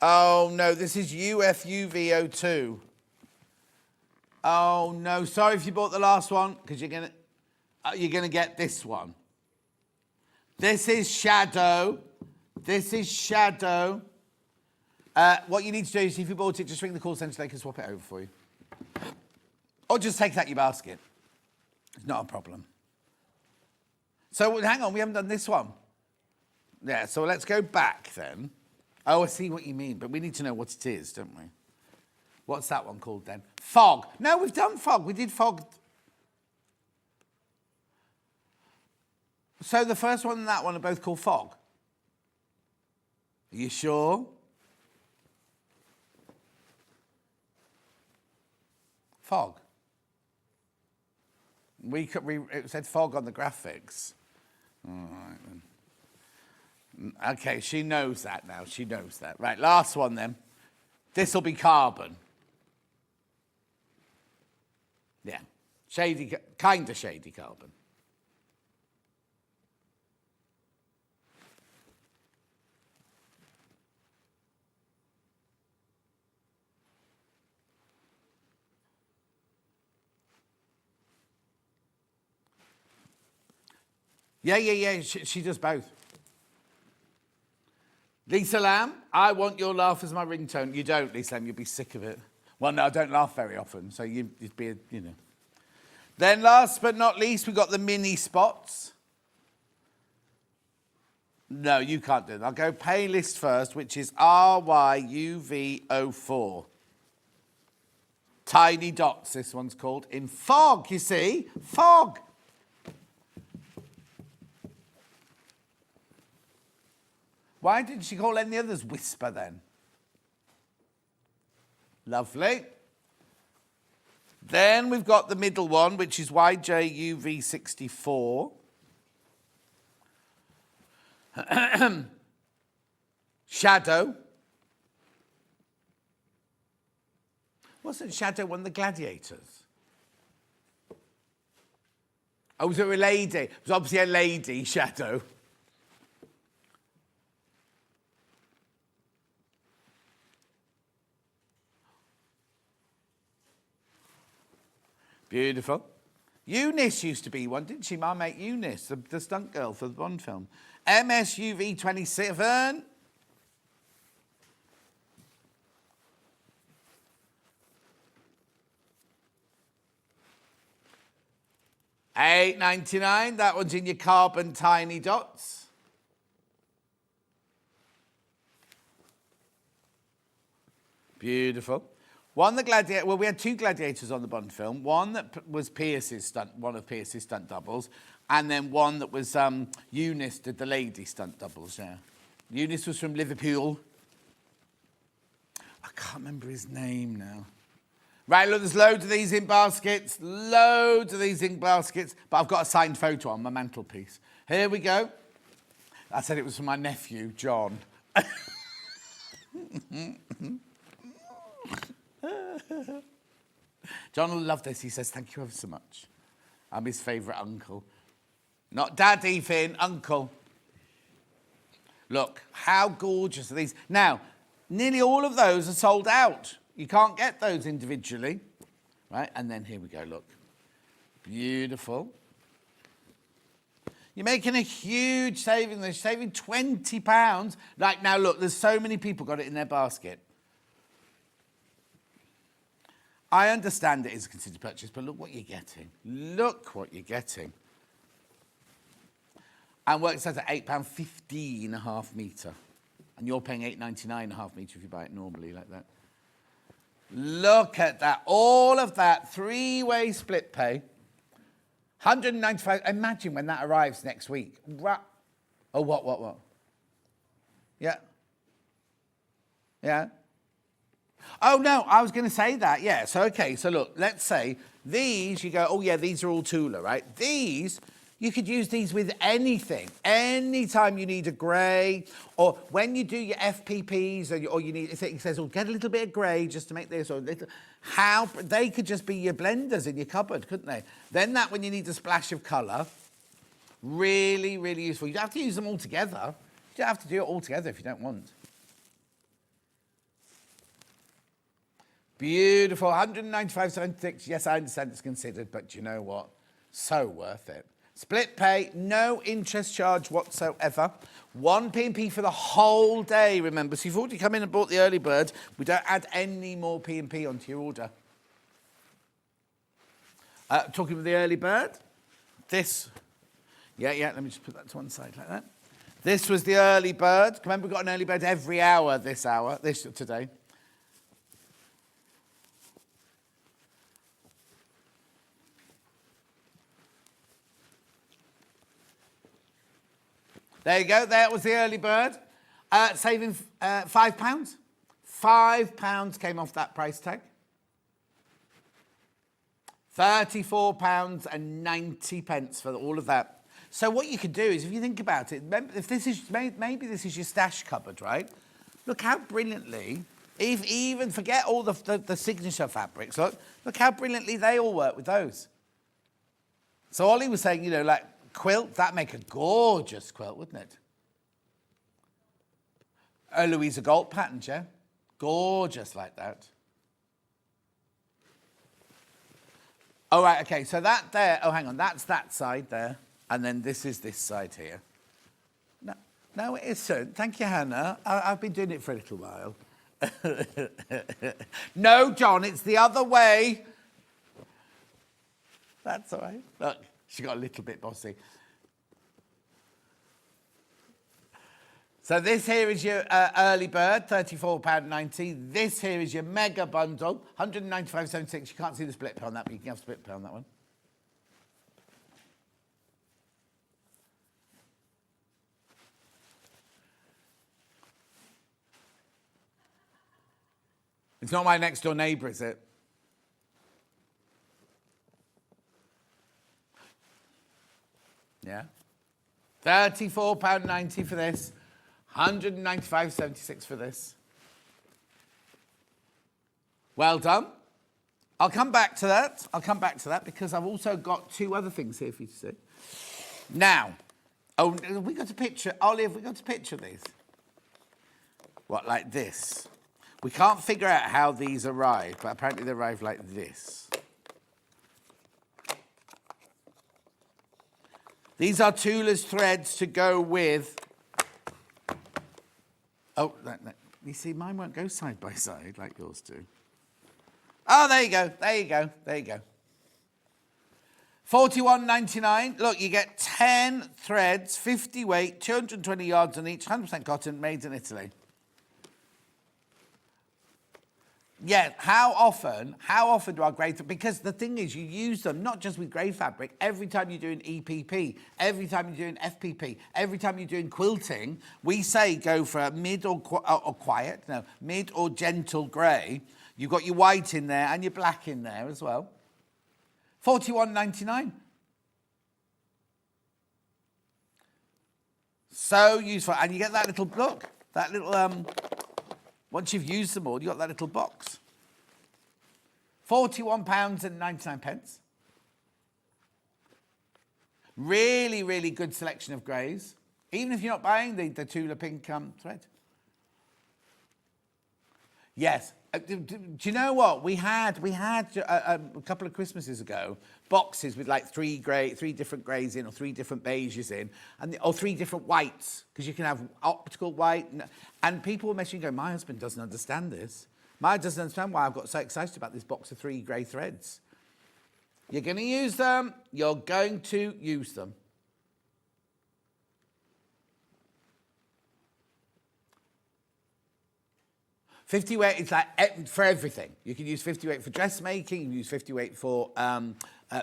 Oh, no, this is UFUV02. Oh, no, sorry if you bought the last one, because you're gonna get this one. This is shadow. This is shadow. What you need to do is, if you bought it, just ring the call centre, they can swap it over for you. Or just take it out your basket. It's not a problem. So hang on, we haven't done this one. Yeah, so let's go back then. Oh, I see what you mean, but we need to know what it is, don't we? What's that one called then? Fog. No, we've done fog. We did fog. So the first one and that one are both called fog. Are you sure? Fog. It said fog on the graphics. All right then. Okay, she knows that now. She knows that. Right, last one then. This will be carbon. Yeah, shady, kind of shady carbon. Yeah. She does both. Lisa Lamb, I want your laugh as my ringtone. You don't, Lisa Lamb, you'll be sick of it. Well, no, I don't laugh very often, so you'd be, you know. Then last but not least, we've got the mini spots. No, you can't do that. I'll go playlist first, which is RYUV04. Tiny dots, this one's called. In fog, you see? Fog. Why didn't she call any others Whisper then? Lovely. Then we've got the middle one, which is YJUV64. Shadow. Wasn't Shadow one of the gladiators? Oh, was it a lady? It was obviously a lady, Shadow. Beautiful. Eunice used to be one, didn't she? My mate Eunice, the stunt girl for the Bond film. MSUV27. $8.99. That one's in your carbon tiny dots. Beautiful. One, the gladiator. Well, we had two gladiators on the Bond film. One that was Pierce's stunt, one of Pierce's stunt doubles, and then one that was Eunice did the lady stunt doubles. Yeah, Eunice was from Liverpool. I can't remember his name now. Right, look, there's loads of these in baskets. Loads of these in baskets. But I've got a signed photo on my mantelpiece. Here we go. I said it was for my nephew, John. John will love this. He says, thank you ever so much. I'm his favourite uncle. Not daddy, Finn, uncle. Look, how gorgeous are these. Now, nearly all of those are sold out. You can't get those individually. Right, and then here we go, look. Beautiful. You're making a huge saving. They're saving £20. Like, now, look, there's so many people got it in their basket. I understand it is a considered purchase, but look what you're getting. Look what you're getting. And works out at £8.50 a half metre. And you're paying £8.99 a half metre if you buy it normally like that. Look at that. All of that three-way split pay. $195. Imagine when that arrives next week. Oh, what? Yeah. Yeah. Oh, no, I was going to say that, yeah. So, okay, so look, let's say these, you go, oh, yeah, these are all Tula, right? These, You could use these with anything. Anytime you need a grey, or when you do your FPPs, or you need, it says, oh, get a little bit of grey just to make this, or little, they could just be your blenders in your cupboard, couldn't they? Then that, when you need a splash of colour, really, really useful. You don't have to use them all together. You don't have to do it all together if you don't want. Beautiful, 195.76. Yes, I understand it's considered, but you know what? So worth it. Split pay, no interest charge whatsoever. 1 P&P for the whole day, remember. So you've already come in and bought the early bird. We don't add any more P&P onto your order. Talking with the early bird, this, yeah, let me just put that to one side like that. This was the early bird. Remember, we've got an early bird every hour today. There you go, that was the early bird. Saving £5. £5 came off that price tag. £34.90 for all of that. So what you could do is, if you think about it, if this is, maybe this is your stash cupboard, right? Look how brilliantly, even forget all the signature fabrics, look how brilliantly they all work with those. So Ollie was saying, you know, like, quilt, that'd make a gorgeous quilt, wouldn't it? A Louisa Gold pattern, yeah? Gorgeous like that. All right, okay, so that there, oh, hang on, that's that side there, and then this is this side here. No, it isn't. Thank you, Hannah. I've been doing it for a little while. No, John, it's the other way. That's all right. Look. She got a little bit bossy. So this here is your early bird, £34.90. This here is your mega bundle, £195.76. You can't see the split pay on that, but you can have split pay on that one. It's not my next door neighbour, is it? Yeah. £34.90 for this. £195.76 for this. Well done. I'll come back to that. Because I've also got 2 other things here for you to see. Now, oh, have we got a picture? Ollie, have we got a picture of these? What, like this? We can't figure out how these arrive, but apparently they arrive like this. These are Tula's threads to go with... Oh, you see, mine won't go side by side like yours do. Oh, there you go. £41.99. Look, you get 10 threads, 50 weight, 220 yards on each, 100% cotton, made in Italy. Yeah, how often do our grey... Because the thing is, you use them not just with grey fabric. Every time you're doing EPP, every time you're doing FPP, every time you're doing quilting, we say go for a mid or mid or gentle grey. You've got your white in there and your black in there as well. £41.99. So useful. And you get that little, look, that little... once you've used them all, you've got that little box. £41.99. Really, really good selection of greys. Even if you're not buying the Tula Pink thread. Yes. Do you know what? We had a couple of Christmases ago boxes with like 3 different greys in, or 3 different beiges in, or 3 different whites, because you can have optical white. And people were messaging going, my husband doesn't understand this. Maya doesn't understand why I've got so excited about this box of 3 grey threads. You're going to use them. You're going to use them. $50 weight is like for everything. You can use $50 weight for dressmaking, you can use $50 weight for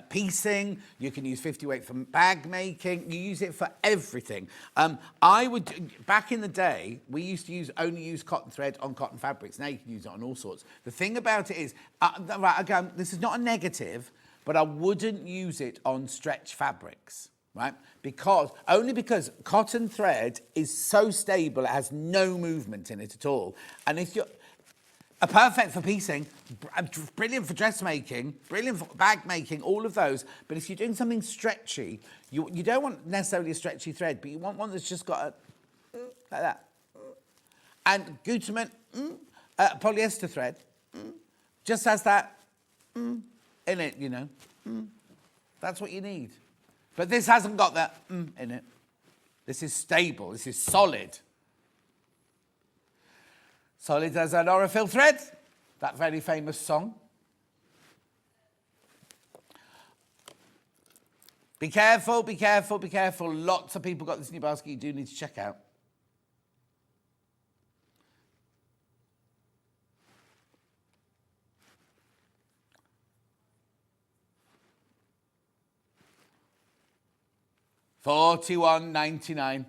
piecing, you can use $50 weight for bag making, you use it for everything. Back in the day, we used to only use cotton thread on cotton fabrics. Now you can use it on all sorts. The thing about it is, right, again, this is not a negative, but I wouldn't use it on stretch fabrics. right? Only because cotton thread is so stable, it has no movement in it at all. And if you're perfect for piecing, brilliant for dressmaking, brilliant for bag making, all of those. But if you're doing something stretchy, you don't want necessarily a stretchy thread, but you want one that's just got a like that. And Gutermann, polyester thread, just has that in it, you know. That's what you need. But this hasn't got that in it. This is stable. This is solid. Solid as an Orifil thread. That very famous song. Be careful, be careful, be careful. Lots of people got this in your basket you do need to check out. $41.99.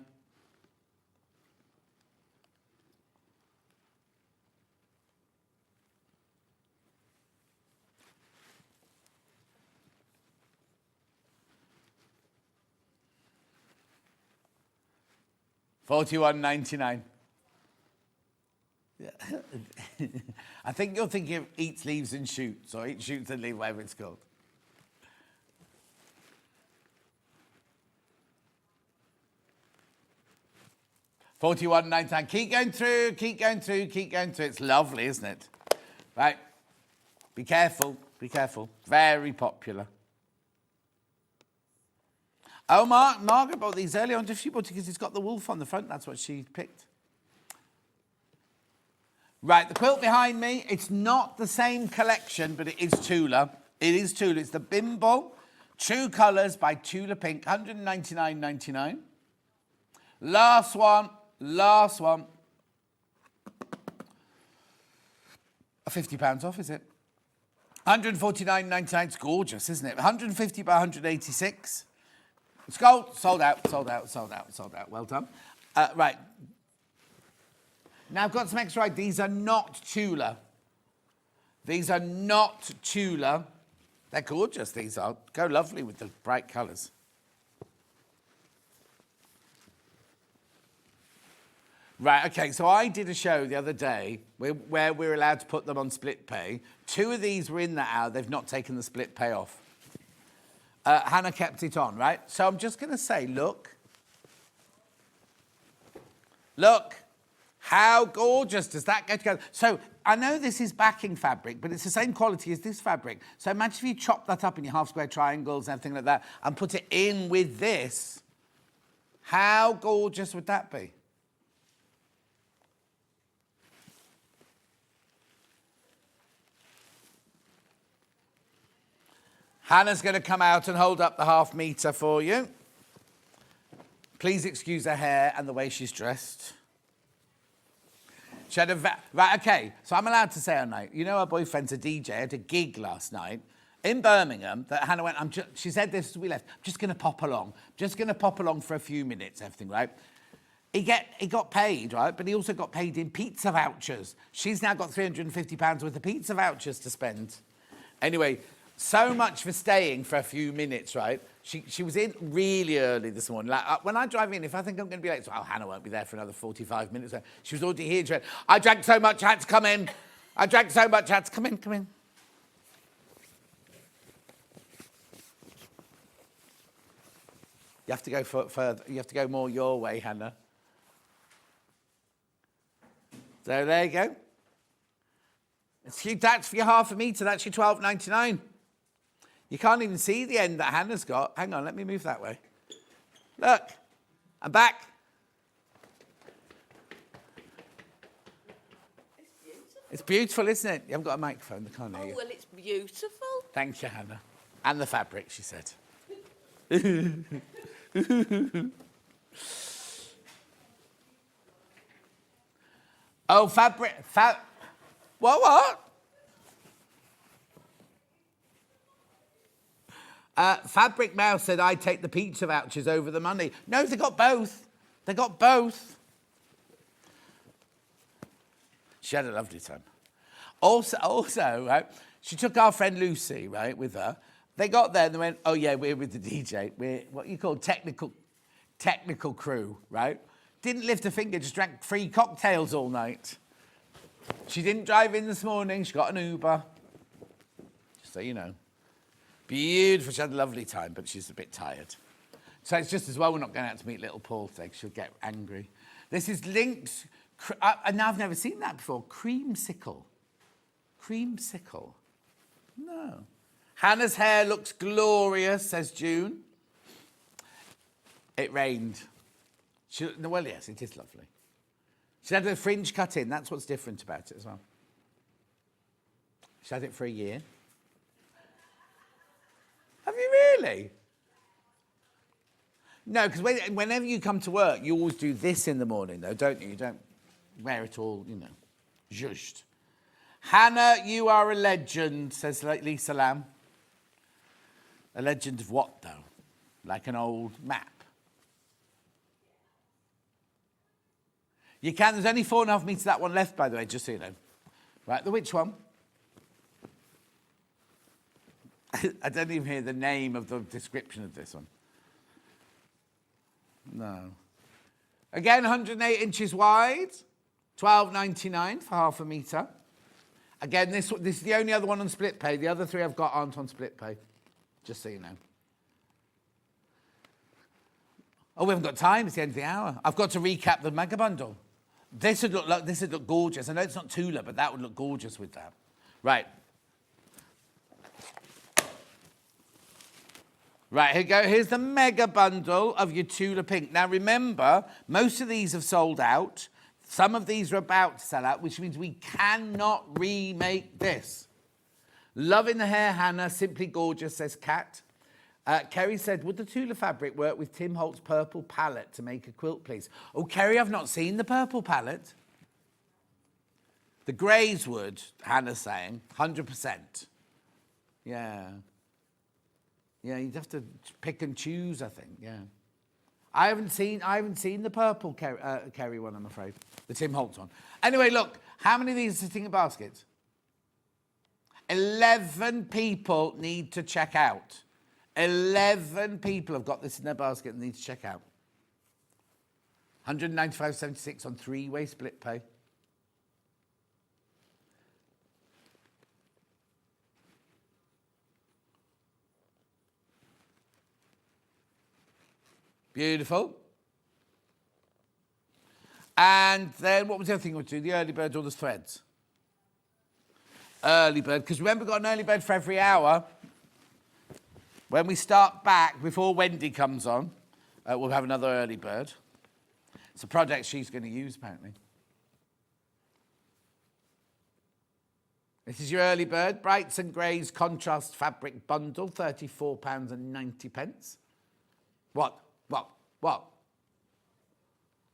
$41.99. I think you're thinking of Eats, Leaves and Shoots, or Eat, Shoots and Leave, whatever it's called. $41.99. Keep going through, keep going through, keep going through. It's lovely, isn't it? Right. Be careful, be careful. Very popular. Oh, Margaret bought these earlier on. She bought it because it's got the wolf on the front. That's what she picked. Right, the quilt behind me, it's not the same collection, but it is Tula. It is Tula. It's the Bimbo True Colours by Tula Pink, $199.99. Last one. £50 off, is it? $149.99. It's gorgeous, isn't it? 150 by 186. It's gold. Sold out. Well done. Right. Now I've got some extra. These are not Tula. They're gorgeous, these are. Go lovely with the bright colours. Right, okay, so I did a show the other day where we were allowed to put them on split pay. 2 of these were in that hour. They've not taken the split pay off. Hannah kept it on, right? So I'm just going to say, look. Look. How gorgeous does that go together? So I know this is backing fabric, but it's the same quality as this fabric. So imagine if you chop that up in your half-square triangles and everything like that and put it in with this. How gorgeous would that be? Hannah's going to come out and hold up the half metre for you. Please excuse her hair and the way she's dressed. She had right, okay, so I'm allowed to say all night. You know her boyfriend's a DJ. I had a gig last night in Birmingham that Hannah went, she said this as we left, I'm just going to pop along. Just going to pop along for a few minutes, everything, right? He got paid, right? But he also got paid in pizza vouchers. She's now got £350 worth of pizza vouchers to spend. Anyway, so much for staying for a few minutes, right? She was in really early this morning. Like, when I drive in, if I think I'm going to be late, Hannah won't be there for another 45 minutes. She was already here. She went, I drank so much, I had to come in. Come in. You have to go further. You have to go more your way, Hannah. So there you go. That's for your half a metre. That's your $12.99. You can't even see the end that Hannah's got. Hang on, let me move that way. Look, I'm back. It's beautiful, isn't it? You haven't got a microphone, they can't hear you. Oh, well, it's beautiful. Thank you, Hannah. And the fabric, she said. Oh, fabric. What? Fabric Mouse said, I'd take the pizza vouchers over the money. No, they got both. She had a lovely time. Also, right, she took our friend Lucy, right, with her, They got there and they went, oh yeah, we're with the DJ. We're what you call technical crew, right? Didn't lift a finger, just drank free cocktails all night. She didn't drive in this morning. She got an Uber. Just so you know. Beautiful. She had a lovely time, but she's a bit tired. So it's just as well we're not going out to meet little Paul today. She'll get angry. This is linked. And I've never seen that before. Creamsicle. Creamsicle. No. Hannah's hair looks glorious, says June. It rained. Well, yes, it is lovely. She had a fringe cut in. That's what's different about it as well. She had it for a year. Have you really? No, because whenever you come to work, you always do this in the morning, though, don't you? You don't wear it all, you know, zhuzhed. Hannah, you are a legend, says Lisa Lamb. A legend of what, though? Like an old map. You can, there's only 4.5 meters that one left, by the way, just so you know. Right, the which one? I don't even hear the name of the description of this one. No. Again, 108 inches wide, $12.99 for half a metre. Again, this is the only other one on split pay. The other three I've got aren't on split pay, just so you know. Oh, we haven't got time. It's the end of the hour. I've got to recap the mega bundle. This would look gorgeous. I know it's not Tula, but that would look gorgeous with that. Right. Right, here you go. Here's the mega bundle of your Tula Pink. Now, remember, most of these have sold out. Some of these are about to sell out, which means we cannot remake this. Loving the hair, Hannah. Simply gorgeous, says Kat. Kerry said, would the Tula fabric work with Tim Holt's purple palette to make a quilt, please? Oh, Kerry, I've not seen the purple palette. The greys would, Hannah's saying, 100%. Yeah. Yeah, you'd have to pick and choose, I think, yeah. I haven't seen the purple Kerry one, I'm afraid. The Tim Holtz one. Anyway, look, how many of these are sitting in baskets? 11 people need to check out. 11 people have got this in their basket and need to check out. 195.76 on three-way split pay. Beautiful. And then what was the other thing we would do? The early bird or the threads? Early bird, because remember, we've got an early bird for every hour. When we start back, before Wendy comes on, we'll have another early bird. It's a project she's going to use, apparently. This is your early bird, Brights and Greys contrast fabric bundle, £34.90. What?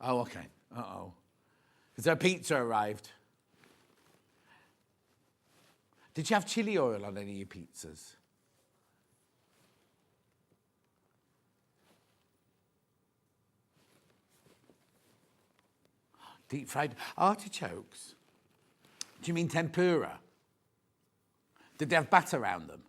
Oh, okay. Uh-oh. Is there a pizza arrived? Did you have chili oil on any of your pizzas? Deep fried artichokes. Do you mean tempura? Did they have batter around them?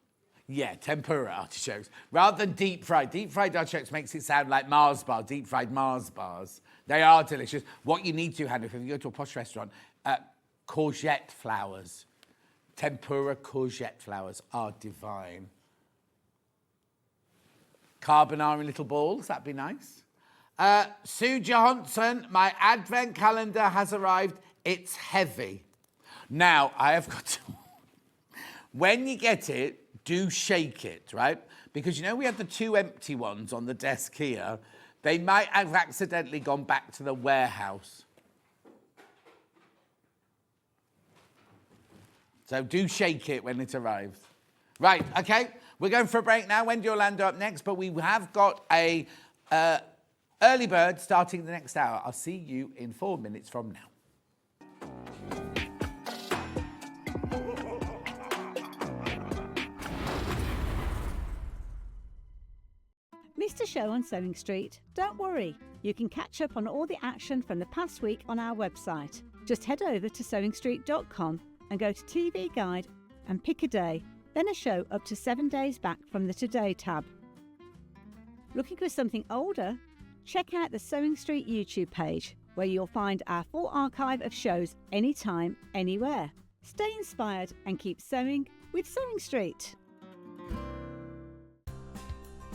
Yeah, tempura artichokes. Rather than deep fried artichokes makes it sound like Mars bar, deep fried Mars bars. They are delicious. What you need to, Hannah, if you go to a posh restaurant, courgette flowers. Tempura courgette flowers are divine. Carbonara in little balls, that'd be nice. Sue Johansson, my advent calendar has arrived. It's heavy. Now, I have got to... When you get it, do shake it, right? Because, you know, we had the 2 empty ones on the desk here. They might have accidentally gone back to the warehouse. So do shake it when it arrives. Right, okay. We're going for a break now. Wendy Orlando up next, but we have got a early bird starting the next hour. I'll see you in 4 minutes from now. Missed a show on Sewing Street? Don't worry, you can catch up on all the action from the past week on our website. Just head over to SewingStreet.com and go to TV Guide and pick a day. then a show up to 7 days back from the Today tab. Looking for something older? Check out the Sewing Street YouTube page, where you'll find our full archive of shows anytime, anywhere. Stay inspired and keep sewing with Sewing Street.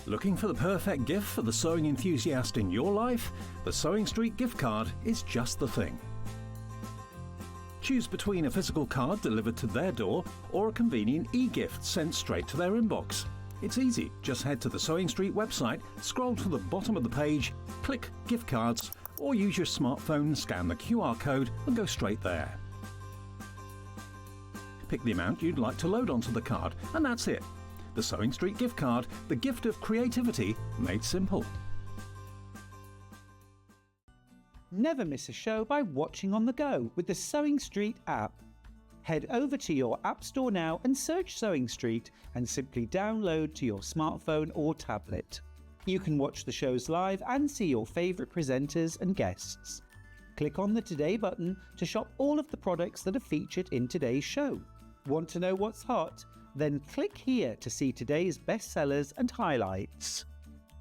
Looking for the perfect gift for the sewing enthusiast in your life? The Sewing Street gift card is just the thing. Choose between a physical card delivered to their door or a convenient e-gift sent straight to their inbox. It's easy. Just head to the Sewing Street website, scroll to the bottom of the page, click Gift Cards, or use your smartphone, scan the QR code and go straight there. Pick the amount you'd like to load onto the card, and that's it. The Sewing Street gift card, the gift of creativity made simple. Never miss a show by watching on the go with the Sewing Street app. Head over to your App Store now and search Sewing Street and simply download to your smartphone or tablet. You can watch the shows live and see your favourite presenters and guests. Click on the Today button to shop all of the products that are featured in today's show. Want to know what's hot? Then click here to see today's bestsellers and highlights.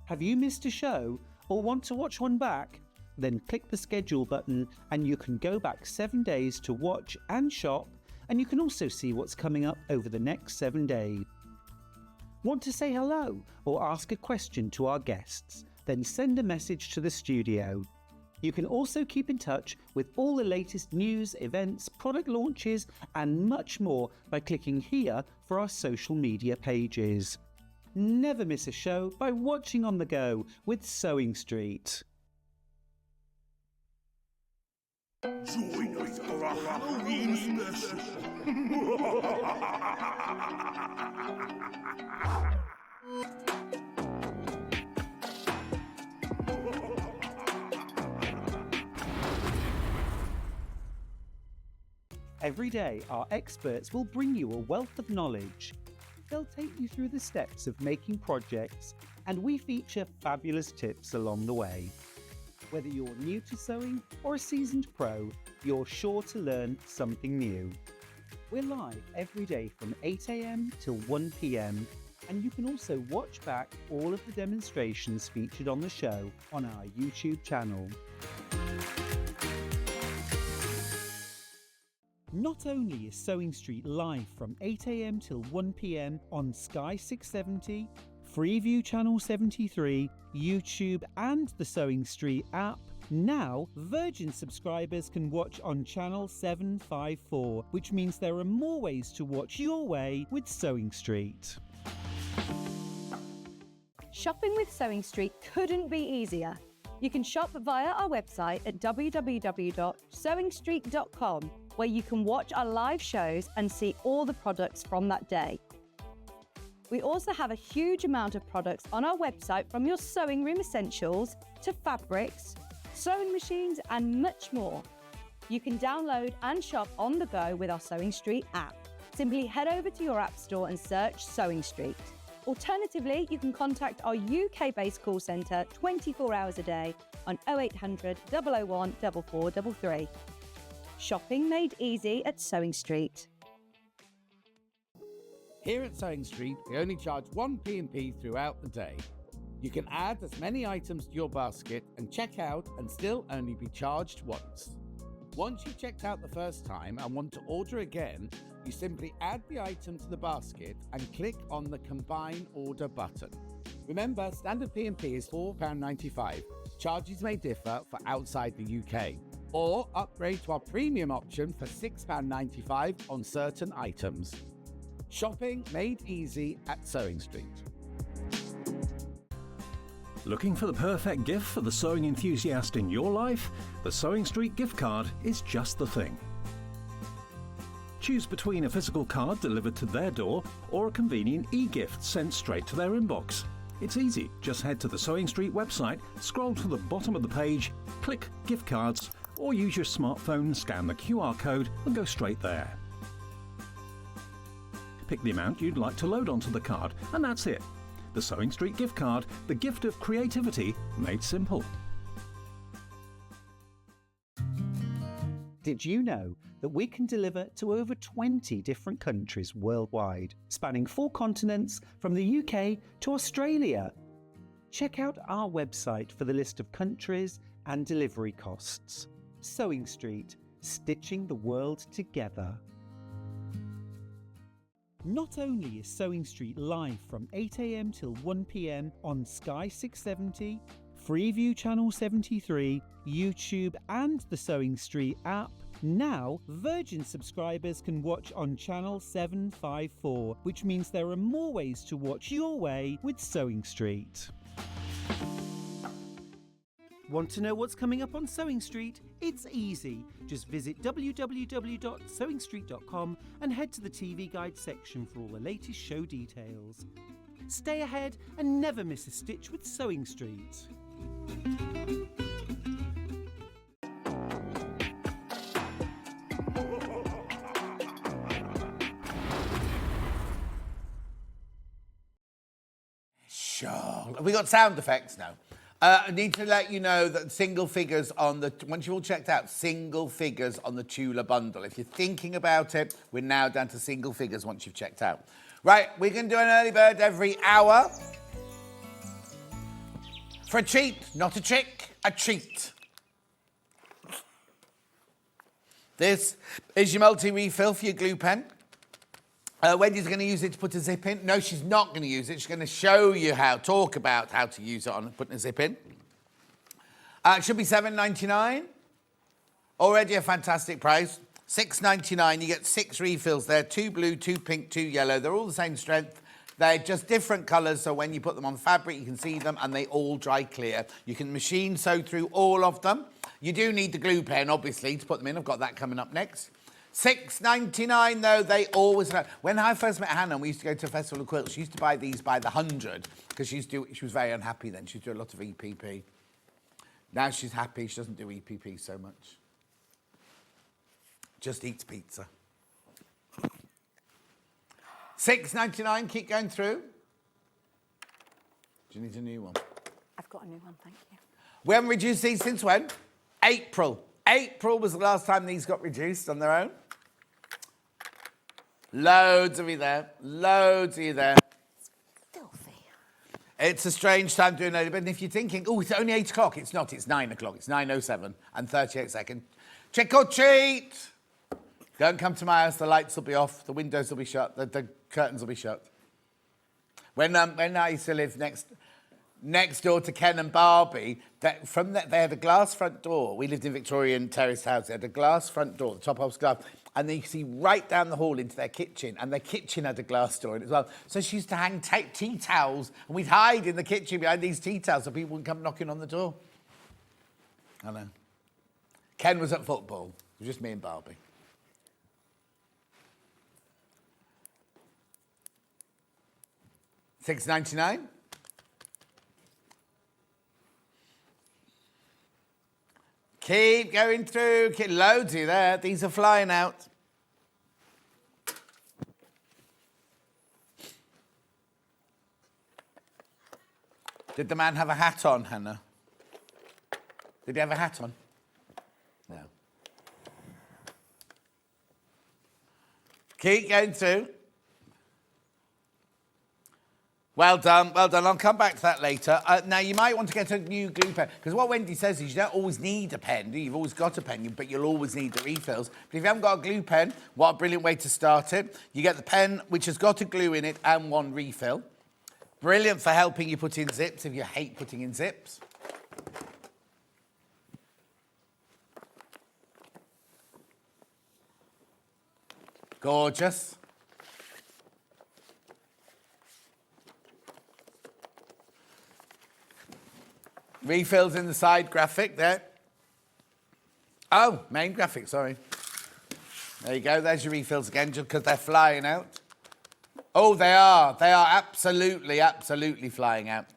Have you missed a show or want to watch one back? Then click the schedule button and you can go back 7 days to watch and shop, and you can also see what's coming up over the next 7 days. Want to say hello or ask a question to our guests? Then send a message to the studio. You can also keep in touch with all the latest news, events, product launches, and much more by clicking here for our social media pages. Never miss a show by watching on the go with Sewing Street. Join us for a Halloween special. Every day, our experts will bring you a wealth of knowledge. They'll take you through the steps of making projects, and we feature fabulous tips along the way. Whether you're new to sewing or a seasoned pro, you're sure to learn something new. We're live every day from 8 a.m. till 1 p.m, and you can also watch back all of the demonstrations featured on the show on our YouTube channel. Not only is Sewing Street live from 8 a.m. till 1 p.m. on Sky 670, Freeview Channel 73, YouTube and the Sewing Street app, now Virgin subscribers can watch on Channel 754, which means there are more ways to watch your way with Sewing Street. Shopping with Sewing Street couldn't be easier. You can shop via our website at www.sewingstreet.com, where you can watch our live shows and see all the products from that day. We also have a huge amount of products on our website, from your sewing room essentials to fabrics, sewing machines and much more. You can download and shop on the go with our Sewing Street app. Simply head over to your app store and search Sewing Street. Alternatively, you can contact our UK-based call centre 24 hours a day on 0800 001 4433. Shopping made easy at Sewing Street. Here at Sewing Street, we only charge one P&P throughout the day. You can add as many items to your basket and check out and still only be charged once. Once you've checked out the first time and want to order again, you simply add the item to the basket and click on the Combine Order button. Remember, standard P&P is £4.95. Charges may differ for outside the UK. Or upgrade to our premium option for £6.95 on certain items. Shopping made easy at Sewing Street. Looking for the perfect gift for the sewing enthusiast in your life? The Sewing Street gift card is just the thing. Choose between a physical card delivered to their door or a convenient e-gift sent straight to their inbox. It's easy. Just head to the Sewing Street website, scroll to the bottom of the page, click Gift Cards, or use your smartphone, scan the QR code and go straight there. Pick the amount you'd like to load onto the card, and that's it. The Sewing Street gift card, the gift of creativity made simple. did you know that we can deliver to over 20 different countries worldwide, spanning 4 continents from the UK to Australia? Check out our website for the list of countries and delivery costs. Sewing Street, stitching the world together. Not only is Sewing Street live from 8 a.m. till 1 p.m. on Sky 670, Freeview Channel 73, YouTube and the Sewing Street app, now Virgin subscribers can watch on Channel 754, which means there are more ways to watch your way with Sewing Street. Want to know what's coming up on Sewing Street? It's easy. Just visit www.sewingstreet.com and head to the TV Guide section for all the latest show details. Stay ahead and never miss a stitch with Sewing Street. Sure. Have we got sound effects now? I need to let you know that single figures on the, once you've all checked out, single figures on the Tula bundle. If you're thinking about it, we're now down to single figures once you've checked out. Right, we can do an early bird every hour. For a treat, not a trick, a treat. This is your multi-refill for your glue pen. Wendy's going to use it to put a zip in. No, she's not going to use it. She's going to show you talk about how to use it on putting a zip in. It should be $7.99. Already a fantastic price. $6.99. You get 6 refills there. 2 blue, 2 pink, 2 yellow. They're all the same strength. They're just different colours, so when you put them on fabric, you can see them, and they all dry clear. You can machine sew through all of them. You do need the glue pen, obviously, to put them in. I've got that coming up next. $6.99 though, they always have. When I first met Hannah and we used to go to a festival of quilts, she used to buy these by the 100 because she was very unhappy then. She used to do a lot of EPP. Now she's happy, she doesn't do EPP so much. Just eats pizza. $6.99, keep going through. Do you need a new one? I've got a new one, thank you. We haven't reduced these since when? April. April was the last time these got reduced on their own. Loads of you there. Loads of you there. Filthy. It's a strange time doing early, but if you're thinking, oh, it's only 8 o'clock, it's not, it's 9 o'clock. It's 9:07 and 38 seconds. Trick or treat! Don't come to my house, the lights will be off, the windows will be shut, the curtains will be shut. When I used to live next door to Ken and Barbie, they had a glass front door. We lived in Victorian terraced house. They had a glass front door, the top house glass, and then you see right down the hall into their kitchen, and their kitchen had a glass door in it as well. So she used to hang tea towels, and we'd hide in the kitchen behind these tea towels so people wouldn't come knocking on the door. I know. Ken was at football. It was just me and Barbie. $6.99. Keep going through. Keep loads of you there. These are flying out. Did the man have a hat on, Hannah? Did he have a hat on? No. Keep going through. Well done, well done. I'll come back to that later. Now, you might want to get a new glue pen, because what Wendy says is you don't always need a pen, do you? You've always got a pen, but you'll always need the refills. But if you haven't got a glue pen, what a brilliant way to start it. You get the pen, which has got a glue in it and 1 refill. Brilliant for helping you put in zips if you hate putting in zips. Gorgeous. Refills in the side graphic there. Oh, main graphic, sorry. There you go, there's your refills again, just because they're flying out. Oh, they are. They are absolutely, absolutely flying out.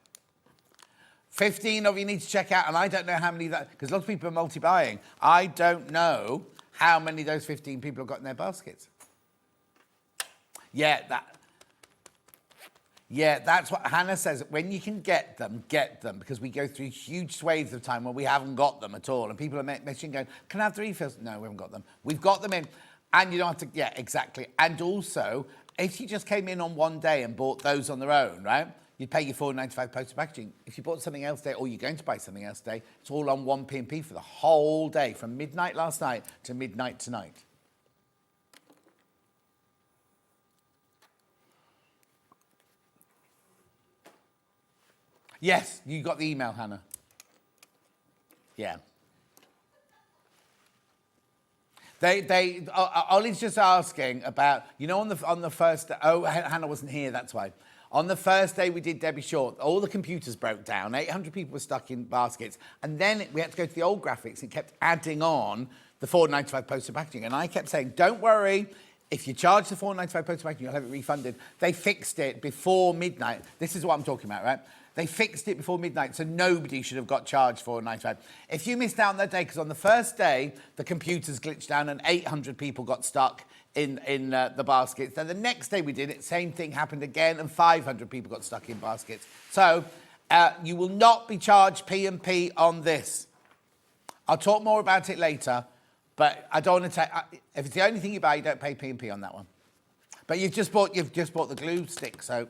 15 of you need to check out, and I don't know how many that, because lots of people are multi-buying. I don't know how many of those 15 people have got in their baskets. Yeah, Yeah, that's what Hannah says. When you can get them, because we go through huge swathes of time where we haven't got them at all. And people are messaging going, can I have the refills? No, we haven't got them. We've got them in. And you don't have to, yeah, exactly. And also, if you just came in on one day and bought those on their own, right, you'd pay your £4.95 postage packaging. If you bought something else today, or you're going to buy something else today, it's all on one P&P for the whole day, from midnight last night to midnight tonight. Yes, you got the email, Hannah. Yeah. Ollie's just asking about, you know, on the first, Hannah wasn't here, that's why. On the first day we did Debbie Short, all the computers broke down, 800 people were stuck in baskets, and then we had to go to the old graphics and kept adding on the £4.95 postage packaging. And I kept saying, don't worry, if you charge the £4.95 postage packaging, you'll have it refunded. They fixed it before midnight. This is what I'm talking about, right? They fixed it before midnight, so nobody should have got charged £4.95. If you missed out on that day, because on the first day, the computers glitched down and 800 people got stuck in the baskets. Then the next day we did it, same thing happened again, and 500 people got stuck in baskets. So you will not be charged P&P on this. I'll talk more about it later, but I don't want to take... if it's the only thing you buy, you don't pay P&P on that one. But you've just bought the glue stick, so...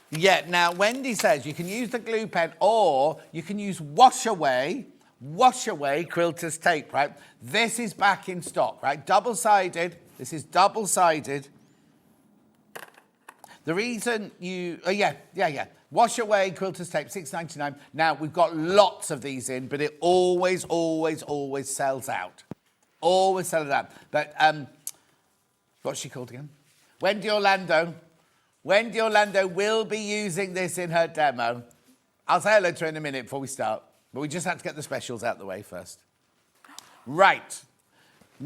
Yeah, now Wendy says you can use the glue pen or you can use wash away quilter's tape, right? This is back in stock, right? Double-sided. This is double-sided. The reason you... Wash away quilter's tape, $6.99. Now, we've got lots of these in, but it always sells out. Always sells out. But, what's she called again? Wendy Orlando. Wendy Orlando will be using this in her demo. I'll say hello to her in a minute before we start. But we just have to get the specials out the way first. Right.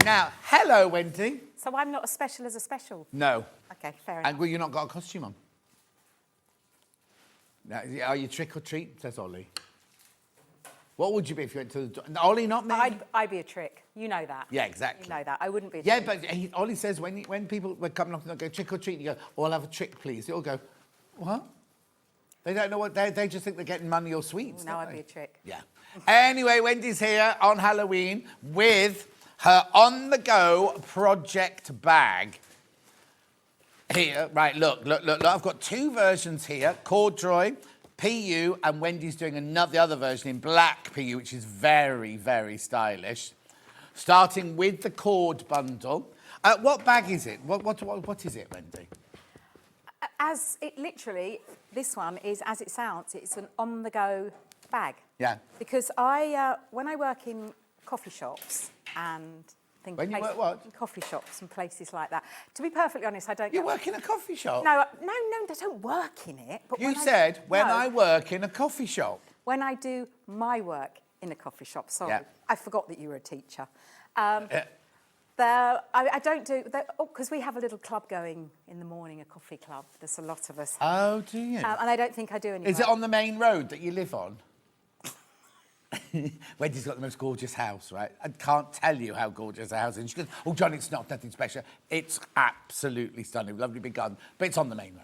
Now, hello, Wendy. So I'm not as special as a special? No. Okay, fair enough. And well, you've not got a costume on. Now, are you trick or treat, says Ollie? What would you be if you went to the... Ollie, not me. I'd be a trick. You know that. Yeah, exactly. You know that. I wouldn't be a trick. Yeah, but Ollie says when people were coming up and go trick or treat, you go, oh, I'll have a trick, please. They all go, what? They don't know what... They just think they're getting money or sweets. No, I'd be a trick. Yeah. Anyway, Wendy's here on Halloween with her on-the-go project bag. Here, right, look. I've got two versions here, corduroy, PU, and Wendy's doing the other version in black PU, which is very, very stylish. Starting with the cord bundle. What bag is it? What is it, Wendy? As it literally, this one is as it sounds. It's an on-the-go bag. Yeah. Because when I work in coffee shops and things... When you work what? In coffee shops and places like that. To be perfectly honest, I don't... You work in a coffee shop? No, I don't work in it. But you said, when I work in a coffee shop. When I do my work in a coffee shop, sorry. Yeah. I forgot that you were a teacher. I don't do... because we have a little club going in the morning, a coffee club. There's a lot of us. Oh, do you? And I don't think I do any Is work. it on the main road that you live on? Wendy's got the most gorgeous house, right? I can't tell you how gorgeous the house is. And she goes, oh, John, it's nothing special. It's absolutely stunning, lovely big garden, but it's on the main road.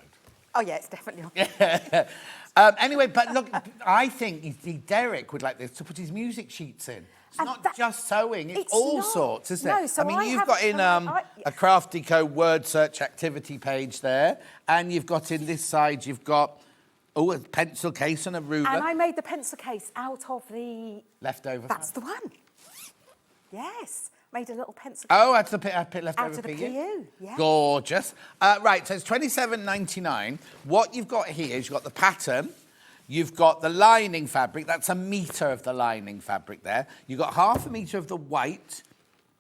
Oh, yeah, it's definitely on. Anyway, but look, I think Derek would like this to put his music sheets in. It's not just sewing, it's all sorts, isn't it? No, so I mean, you've got in a Crafty Co word search activity page there, and you've got in this side, you've got... oh, a pencil case and a ruler. And I made the pencil case out of the... leftover. That's the one. Yes. Made a little pencil case. Oh, that's the leftover out of the PU. Yeah. Gorgeous. Right, so it's $27.99. What you've got here is you've got the pattern. You've got the lining fabric. That's 1 metre of the lining fabric there. You've got 1/2 metre of the white.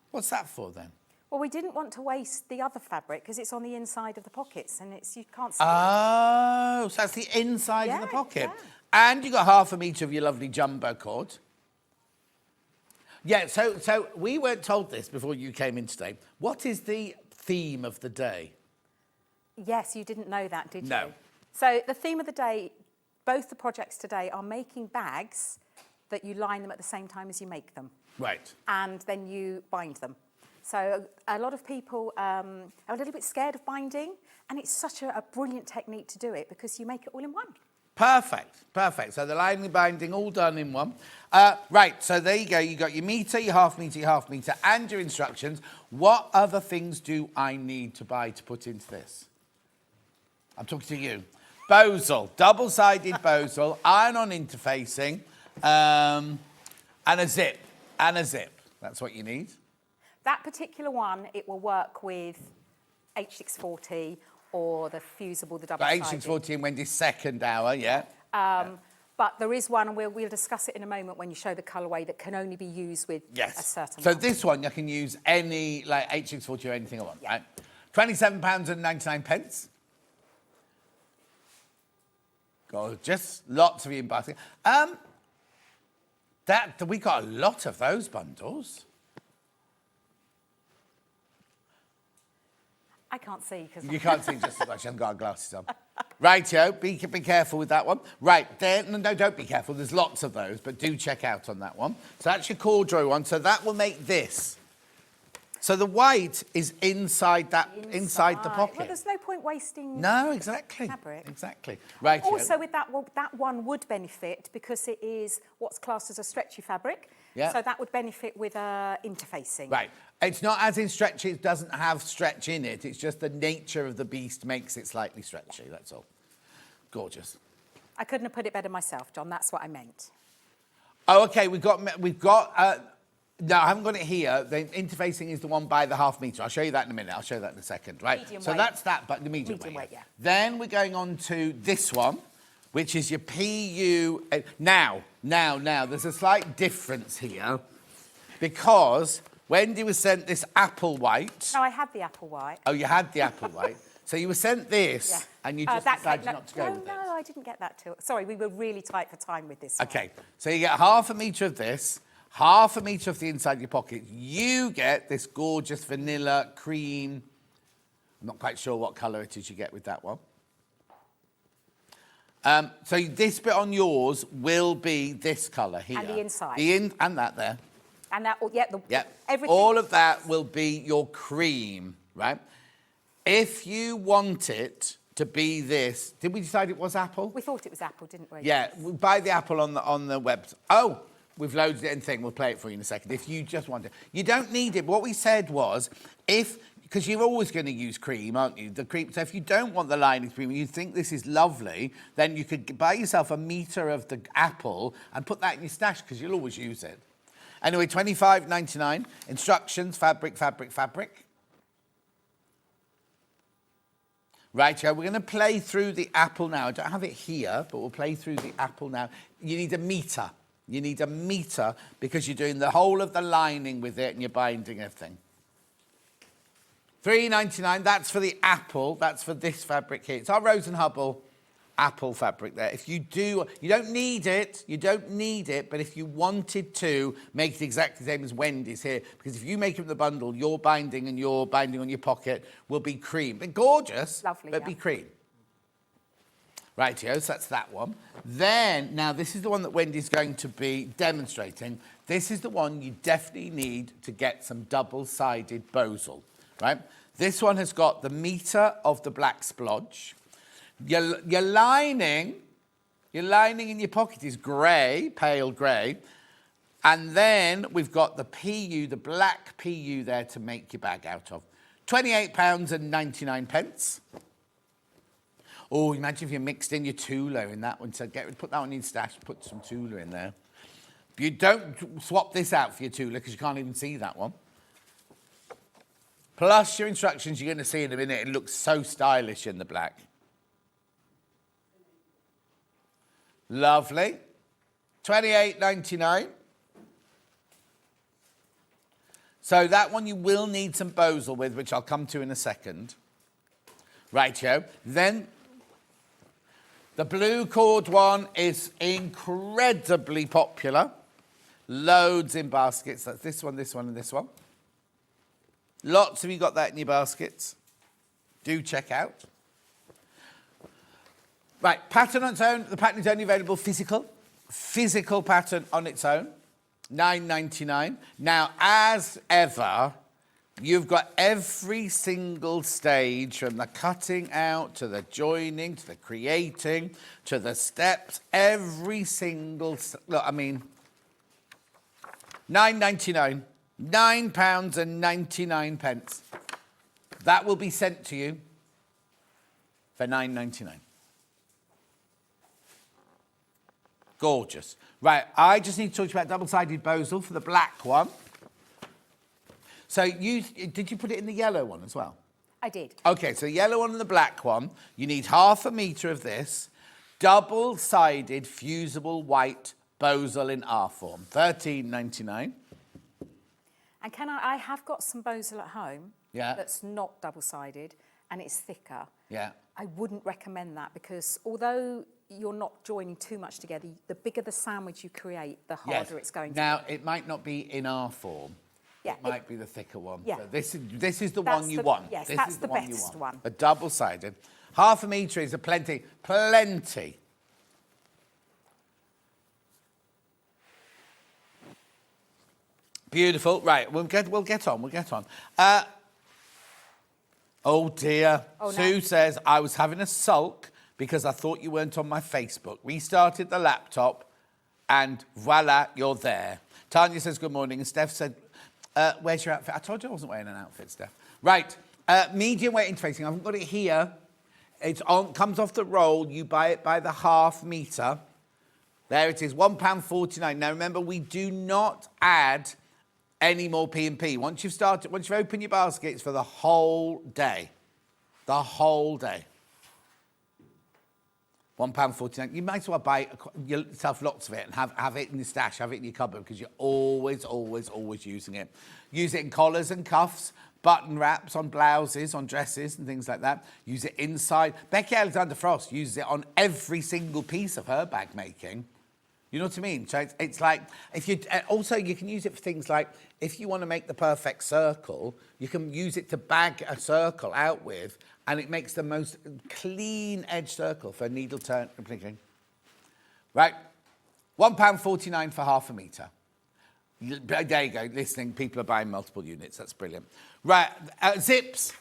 What's that for, then? Well, we didn't want to waste the other fabric because it's on the inside of the pockets and you can't see it. Oh, so that's the inside of the pocket. Yeah. And you've got 1/2 metre of your lovely jumbo cord. Yeah, so we weren't told this before you came in today. What is the theme of the day? Yes, you didn't know that, did you? No. So the theme of the day, both the projects today are making bags that you line them at the same time as you make them. Right. And then you bind them. So a lot of people are a little bit scared of binding, and it's such a brilliant technique to do it because you make it all in one. Perfect, perfect. So the lining binding all done in one. Right, so there you go. You got your metre, your half metre, and your instructions. What other things do I need to buy to put into this? I'm talking to you. Bosal, double-sided bosal, iron-on interfacing, and a zip, That's what you need. That particular one, it will work with H640 or the fusible, the double-sided. H640 in Wendy's second hour, yeah. But there is one, and we'll discuss it in a moment when you show the colourway, that can only be used with a certain So one. this one, you can use any, like H640 or anything I want, right? £27.99. Gorgeous. Lots of you in basket. We got a lot of those bundles. I can't see because You can't see just as much. I haven't got our glasses on. Rightio, be careful with that one. Right, there, no, don't be careful. There's lots of those, but do check out on that one. So that's your corduroy one. So that will make this. So the white is inside the pocket. Well, there's no point wasting fabric. Exactly. Right. Also, with that, that one would benefit because it is what's classed as a stretchy fabric. Yeah. So that would benefit with interfacing. Right. It's not as in stretchy. It doesn't have stretch in it. It's just the nature of the beast makes it slightly stretchy. That's all. Gorgeous. I couldn't have put it better myself, John. That's what I meant. Oh, okay. We've got. No, I haven't got it here. The interfacing is the one by the half metre. I'll show you that in a minute. I'll show you that in a second, right? Medium so weight. that's that, but the medium weight, yeah. Then we're going on to this one, which is your PU. Now, there's a slight difference here because Wendy was sent this apple white. No, I had the apple white. Oh, you had the apple white. So you were sent this, and you just decided not to go with it. No, I didn't get that too. Sorry, we were really tight for time with this one. Okay, so you get half a metre of this, half a metre of the inside of your pocket. You get this gorgeous vanilla cream. I'm not quite sure what colour it is you get with that one. So this bit on yours will be this colour here. And the inside. And that there. And that, everything. All of that will be your cream, right? If you want it to be this, did we decide it was apple? We thought it was apple, didn't we? Yeah, we'll buy the apple on the web. Oh, we've loaded it in thing. We'll play it for you in a second. If you just want it. You don't need it. What we said was, because you're always going to use cream, aren't you? The cream. So if you don't want the lining cream, you think this is lovely, then you could buy yourself a metre of the apple and put that in your stash because you'll always use it. Anyway, $25.99. Instructions, fabric. Right, we're going to play through the apple now. I don't have it here, but we'll play through the apple now. You need a metre. You need a metre because you're doing the whole of the lining with it and you're binding everything. $3.99, that's for the apple. That's for this fabric here. It's our Rose and Hubble apple fabric there. If you do, you don't need it, but if you wanted to, make it exactly the same as Wendy's here, because if you make it in the bundle, your binding and your binding on your pocket will be cream. They're gorgeous, lovely, but be cream. Rightio, so that's that one. Then, now this is the one that Wendy's going to be demonstrating. This is the one you definitely need to get some double-sided bosal, right? This one has got the metre of the black splodge. Your lining in your pocket is grey, pale grey. And then we've got the PU, the black PU there to make your bag out of. £28.99. Oh, imagine if you mixed in your Tula in that one. So put that one in stash, put some Tula in there. You don't swap this out for your Tula because you can't even see that one. Plus your instructions you're going to see in a minute. It looks so stylish in the black. Lovely. $28.99. So that one you will need some bosal with, which I'll come to in a second. Rightio. Then the blue cord one is incredibly popular. Loads in baskets. That's this one, and this one. Lots of you got that in your baskets. Do check out. Right, pattern on its own. The pattern is only available physical. Physical pattern on its own. $9.99. Now, as ever, You've got every single stage, from the cutting out to the joining to the creating to the steps. Every single look. I mean, £9.99, £9.99. That will be sent to you for £9.99. Gorgeous. Right, I just need to talk to you about double-sided Bosal for the black one. So did you put it in the yellow one as well? I did. Okay, so the yellow one and the black one, you need 1/2 metre of this double-sided fusible white Bosal in R form, £13.99. And I have got some Bosal at home that's not double-sided and it's thicker. Yeah. I wouldn't recommend that because although you're not joining too much together, the bigger the sandwich you create, the harder it's going to be. Now, it might not be in R form. Yeah, it might be the thicker one. Yeah. So this is the one you want. Yes, this that's is the one you best want. one. A double-sided. 1/2 metre is a plenty. Plenty. Beautiful. Right, we'll get on. Oh dear. Oh, Sue no. says, I was having a sulk because I thought you weren't on my Facebook. Restarted the laptop and voila, you're there. Tanya says, good morning. And Steph said, where's your outfit? I told you I wasn't wearing an outfit, Steph. Right, medium weight interfacing. I haven't got it here. It's on, comes off the roll. You buy it by the 1/2 metre. There it is, £1.49. Now remember, we do not add any more P&P. Once you've opened your basket, it's for the whole day. The whole day. £1.49. You might as well buy yourself lots of it and have it in your stash, have it in your cupboard, because you're always, always, always using it. Use it in collars and cuffs, button wraps on blouses, on dresses and things like that. Use it inside. Becky Alexander Frost uses it on every single piece of her bag making. You know what I mean? So it's like, if you also you can use it for things like, if you want to make the perfect circle, you can use it to bag a circle out with, and it makes the most clean edge circle for needle turn and picking. Right, £1.49 for 1/2 metre. There you go, listening, people are buying multiple units, that's brilliant. Right, zips.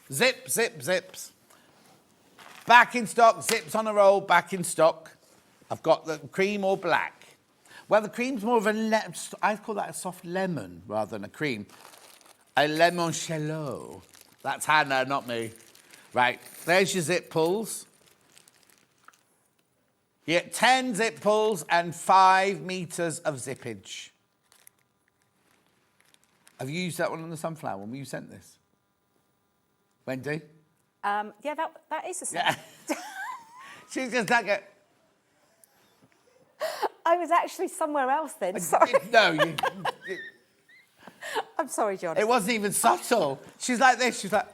Back in stock, zips on a roll, back in stock. I've got the cream or black. Well, the cream's more of I call that a soft lemon rather than a cream. A limoncello. That's Hannah, not me. Right, there's your zip pulls. You get 10 zip pulls and 5 metres of zippage. Have you used that one on the sunflower when you sent this? Wendy? Yeah, that is a Yeah. She's just like a... I was actually somewhere else then, sorry. No, I'm sorry, John. it wasn't even subtle. She's like this, she's like...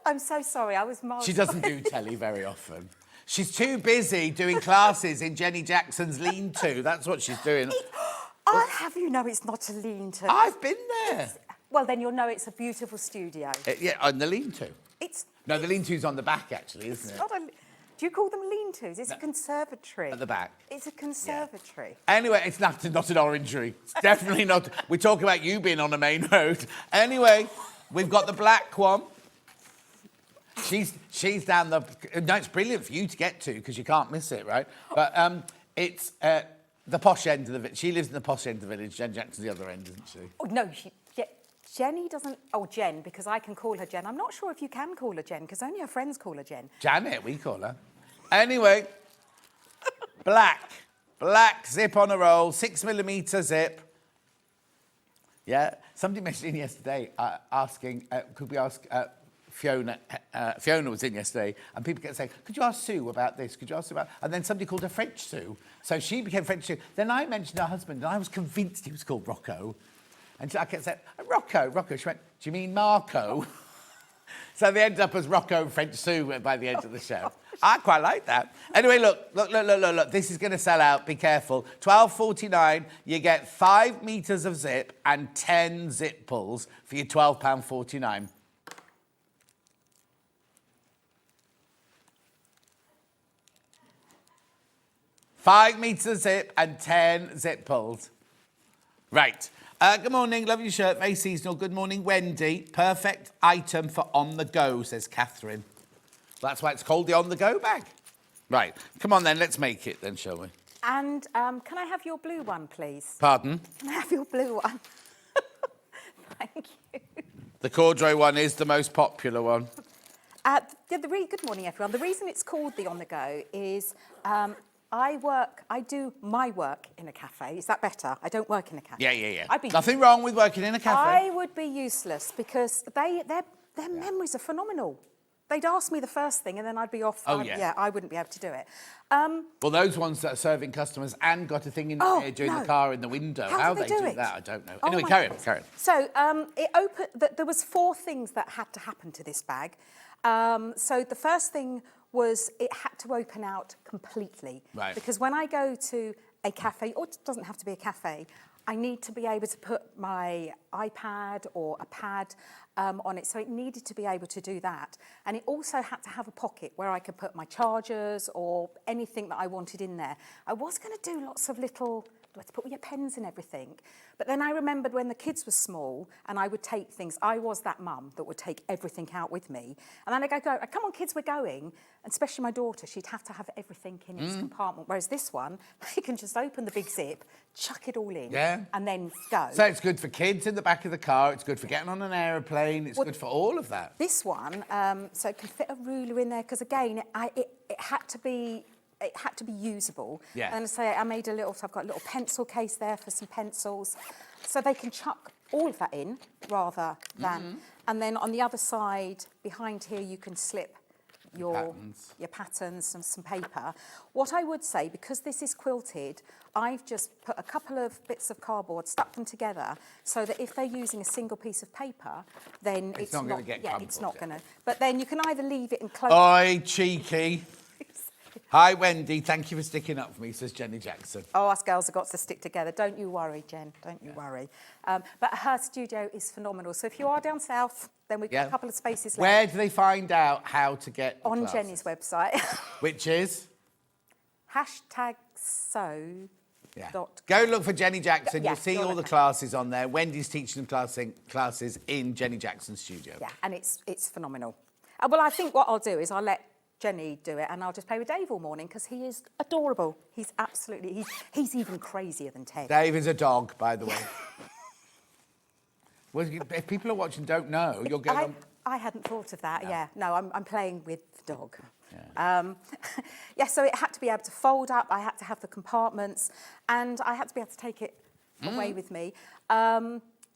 I'm so sorry, I was miles She doesn't do telly very often. She's too busy doing classes in Jenny Jackson's lean-to. That's what she's doing. I'll have you know it's not a lean-to. I've been there. Well, then you'll know it's a beautiful studio. Yeah, on the lean-to. It's... No, the lean-to's on the back, actually, isn't it? Not a... Do you call them lean-tos? It's a conservatory. At the back. It's a conservatory. Yeah. Anyway, it's not an orangery. It's definitely not. We're talking about you being on the main road. Anyway, we've got the black one. She's down the... No, it's brilliant for you to get to because you can't miss it, right? But it's the posh end of the village. She lives in the posh end of the village. Jen Jackson's the other end, isn't she? Oh, no, Jenny doesn't... Oh, Jen, because I can call her Jen. I'm not sure if you can call her Jen, because only her friends call her Jen. Janet, we call her. Anyway, black zip on a roll, 6mm zip. Yeah, somebody messaged in yesterday asking, could we ask Fiona? Fiona was in yesterday, and people kept saying, could you ask Sue about this? Could you ask about... And then somebody called her French Sue, so she became French Sue. Then I mentioned her husband, and I was convinced he was called Rocco. And I kept saying, Rocco. She went, do you mean Marco? So they ended up as Rocco and French Sue by the end of the show. I quite like that. Anyway, look. This is going to sell out. Be careful. £12.49. You get 5 metres of zip and 10 zip pulls for your £12.49. £5 metres of zip and 10 zip pulls. Right. Good morning, love your shirt, very seasonal. Good morning, Wendy. Perfect item for on the go, says Catherine. That's why it's called the on the go bag. Right, come on then, let's make it then, shall we? And can I have your blue one, please? Pardon? Can I have your blue one? Thank you. The corduroy one is the most popular one. Good morning, everyone. The reason it's called the On The Go is I do my work in a cafe. Is that better? I don't work in a cafe. Yeah. Nothing wrong with working in a cafe. I would be useless because their memories are phenomenal. They'd ask me the first thing and then I'd be off. I wouldn't be able to do it. Well, those ones that are serving customers and got a thing in there during the car in the window. How do they do that, I don't know. Oh, Anyway, carry on. So there was 4 things that had to happen to this bag. So the first thing was it had to open out completely. Right. Because when I go to a cafe, or it doesn't have to be a cafe, I need to be able to put my iPad or a pad on it. So it needed to be able to do that. And it also had to have a pocket where I could put my chargers or anything that I wanted in there. I was going to do lots of little, to put your pens and everything. But then I remembered when the kids were small and I would take things, I was that mum that would take everything out with me. And then I'd go, come on kids, we're going. And especially my daughter, she'd have to have everything in its compartment. Whereas this one, they can just open the big zip, chuck it all in, and then go. So it's good for kids in the back of the car, it's good for getting on an aeroplane, it's good for all of that. This one, so it can fit a ruler in there, because again, it had to be usable. Yeah. And so I made so I've got a little pencil case there for some pencils. So they can chuck all of that in rather than... And then on the other side, behind here, you can slip your patterns and some paper. What I would say, because this is quilted, I've just put a couple of bits of cardboard, stuck them together, so that if they're using a single piece of paper, then it's not going to get crumpled. It's not going to. But then you can either leave it and close... Oi, cheeky. Hi, Wendy. Thank you for sticking up for me, says Jenny Jackson. Oh, us girls have got to stick together. Don't you worry, Jen. Don't you worry. But her studio is phenomenal. So if you are down south, then we've got a couple of spaces left. Where do they find out how to get the On classes? Jenny's website. Which is? #sew. Yeah. Go look for Jenny Jackson. You'll see all the classes on there. Wendy's teaching them classes in Jenny Jackson's studio. Yeah, and it's phenomenal. Well, I think what I'll do is I'll let Jenny do it, and I'll just play with Dave all morning because he is adorable. He's absolutely... He's even crazier than Ted. Dave is a dog, by the way. Well, if people are watching don't know, you're going on... I hadn't thought of that, No, I'm playing with the dog. Yeah. So it had to be able to fold up, I had to have the compartments, and I had to be able to take it away with me.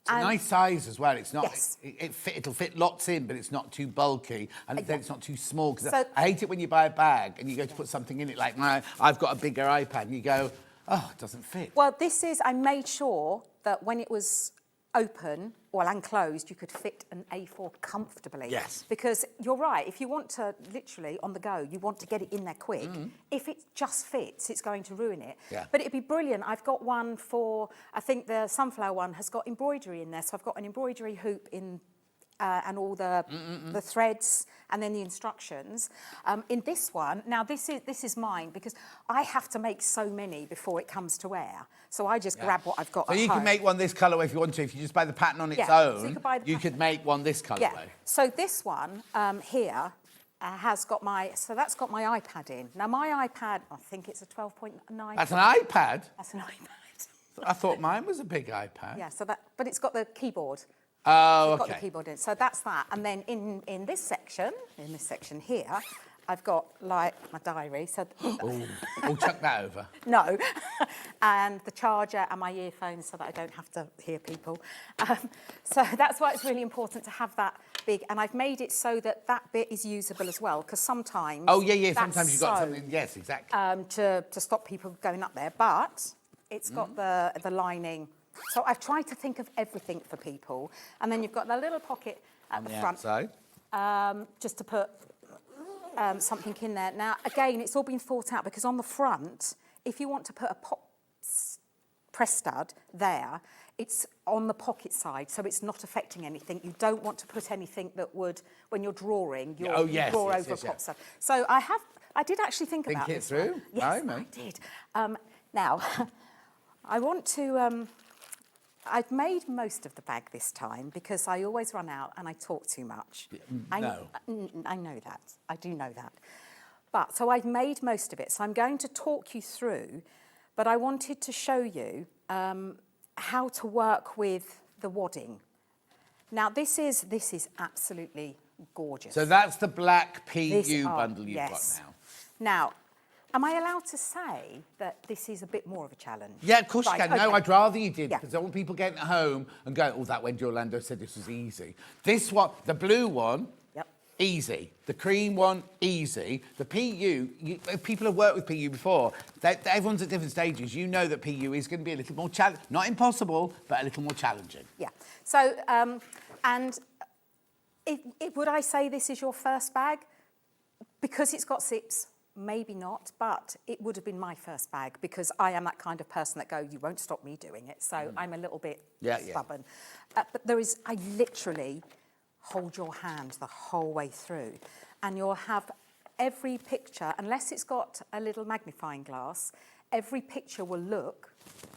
It's a nice size as well. It's not. It'll fit lots in, but it's not too bulky, and then it's not too small. Because I hate it when you buy a bag and you go to put something in it. Like I've got a bigger iPad, and you go, oh, it doesn't fit. Well, I made sure that when it was open and closed, you could fit an A4 comfortably. Yes. Because you're right, if you want to literally on the go, you want to get it in there quick. If it just fits, it's going to ruin it. Yeah. But it'd be brilliant. I've got one for, I think the sunflower one has got embroidery in there. So I've got an embroidery hoop in and all the threads and then the instructions. In this one, now this is mine because I have to make so many before it comes to wear. So I just grab what I've got So at you home. can make one this colour if you want to. If you just buy the pattern on its own, you could make one this colourway. Yeah. So this one here has got so that's got my iPad in. Now my iPad, I think it's a 12.9. That's an iPad? That's an iPad. I thought mine was a big iPad. Yeah, but it's got the keyboard. Oh, It's got the keyboard in. So that's that. And then in this section here, I've got like my diary. So oh, chuck that over. No, and the charger and my earphones so that I don't have to hear people. So that's why it's really important to have that big. And I've made it so that bit is usable as well because sometimes. Oh yeah. Sometimes you've got something. Yes, exactly. To stop people going up there, but it's got the lining. So I've tried to think of everything for people. And then you've got the little pocket at the front. Outside. Just to put something in there. Now, again, it's all been thought out because on the front, if you want to put a press stud there, it's on the pocket side, so it's not affecting anything. You don't want to put anything that would, when you're drawing, draw over a pop stud. So I did actually think about this. Think it through? Yes, I did. Now, I want to... I've made most of the bag this time because I always run out and I talk too much. I know that. I do know that. But so I've made most of it. So I'm going to talk you through, but I wanted to show you how to work with the wadding. Now this is absolutely gorgeous. So that's the black PU bundle you've got now. Now, am I allowed to say that this is a bit more of a challenge? Yeah, of course you can. Okay. No, I'd rather you did, Yeah. because I want people getting at home and going, oh, that Wendy Orlando said this was easy. This one, the blue one, easy. The cream one, easy. The PU, people have worked with PU before. Everyone's at different stages. You know that PU is going to be a little more challenging. Not impossible, but a little more challenging. Yeah. So, and would I say this is your first bag? Because it's got zips, maybe not, but it would have been my first bag because I am that kind of person that you won't stop me doing it. So I'm a little bit stubborn. But I literally hold your hand the whole way through, and you'll have every picture, unless it's got a little magnifying glass, every picture will look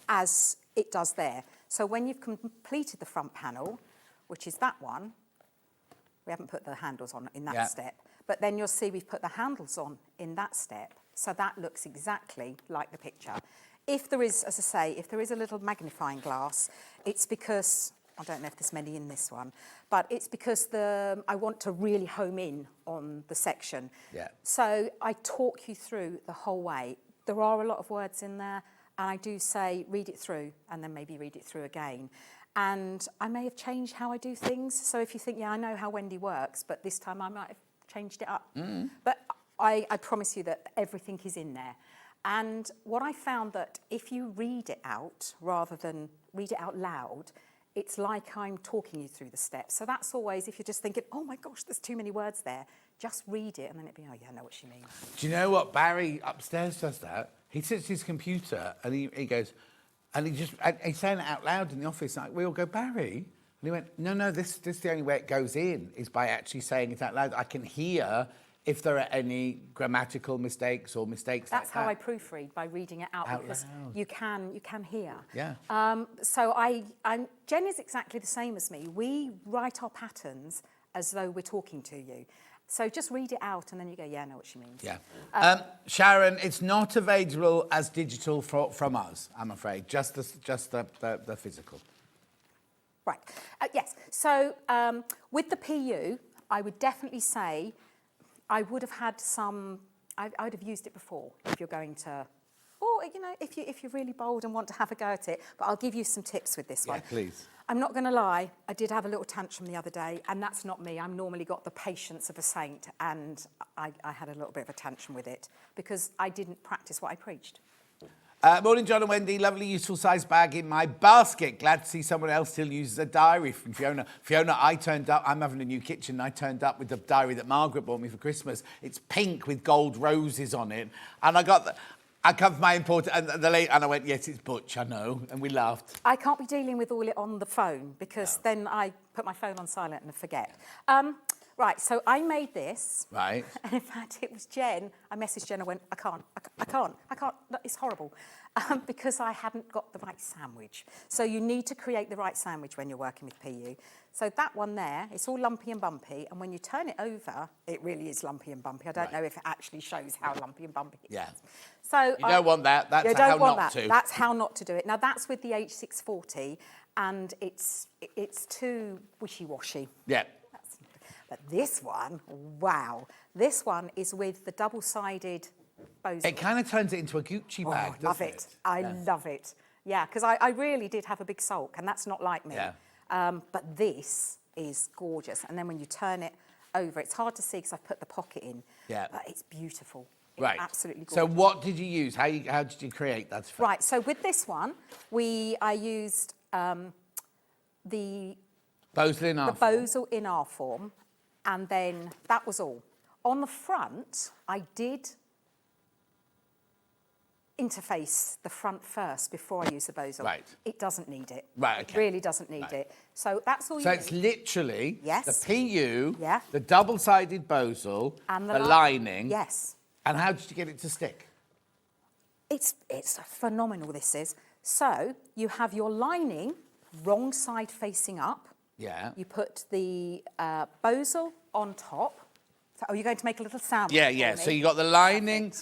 as it does there. So when you've completed the front panel, which is that one, we haven't put the handles on in that step, but then you'll see we've put the handles on in that step, so that looks exactly like the picture. If there is, as I say, if there is a little magnifying glass, it's because, I don't know if there's many in this one, but it's because I want to really home in on the section. Yeah. So I talk you through the whole way. There are a lot of words in there, and I do say read it through and then maybe read it through again. And I may have changed how I do things. So if you think, yeah, I know how Wendy works, but this time I might have changed it up. But I promise you that everything is in there. And what I found that if you read it out rather than read it out loud, it's like I'm talking you through the steps. So that's always, if you're just thinking, oh my gosh, there's too many words there, just read it and then it'd be, oh yeah, I know what she means. Do you know what? Barry upstairs does that. He sits at his computer and he goes, and he's saying it out loud in the office. Like, we all go, Barry? And he went, no, this is the only way it goes in, is by actually saying it out loud. I can hear if there are any grammatical mistakes or mistakes That's like that. how I proofread, by reading it out because loud. you can hear. Yeah. So Jen is exactly the same as me. We write our patterns as though we're talking to you. So just read it out and then you go, yeah, I know what she means. Yeah. Sharon, it's not available as digital from us, I'm afraid. Just the physical. Right. Yes. So with the PU, I would definitely say I would have had some. I would have used it before if you're going to, or if you're really bold and want to have a go at it. But I'll give you some tips with this one. Yeah, please. I'm not going to lie, I did have a little tantrum the other day, and that's not me. I'm normally got the patience of a saint, and I had a little bit of a tantrum with it because I didn't practice what I preached. Morning, John and Wendy. Lovely, useful size bag in my basket. Glad to see someone else still uses a diary from Fiona. Fiona, I turned up. I'm having a new kitchen. I turned up with the diary that Margaret bought me for Christmas. It's pink with gold roses on it. And I covered my important, and I went, yes, it's Butch, I know, and we laughed. I can't be dealing with all it on the phone because then I put my phone on silent and forget. Right, so I made this. Right. And in fact, it was Jen. I messaged Jen, I went, I can't, it's horrible. Because I hadn't got the right sandwich. So you need to create the right sandwich when you're working with PU. So that one there, it's all lumpy and bumpy, and when you turn it over, it really is lumpy and bumpy. I don't know if it actually shows how lumpy and bumpy it is. So you don't want that. That's how not to. That's how not to do it. Now that's with the H640, and it's too wishy-washy. Yeah. But this one, wow. This one is with the double-sided bows. It kind of turns it into a Gucci bag, I love it. I love it. Yeah, because I really did have a big sulk, and that's not like me. Yeah. But this is gorgeous. And then when you turn it over, it's hard to see because I've put the pocket in. Yeah. But it's beautiful. It's Right. absolutely gorgeous. So what did you use? How did you create that? Right, so with this one, I used the Bosel in R form. Bosel in R form, and then that was all. On the front, I did interface the front first before I use the Bosel. Right. It doesn't need it. Right, okay. It really doesn't need it. So that's all you So need. it's literally Yes. the PU, Yeah. the double-sided Bosel, And the lining. Yes. And how did you get it to stick? It's phenomenal, this is. So you have your lining wrong side facing up. Yeah. You put the bosal on top. So, are you going to make a little sandwich? Yeah, for yeah. me? So you got the lining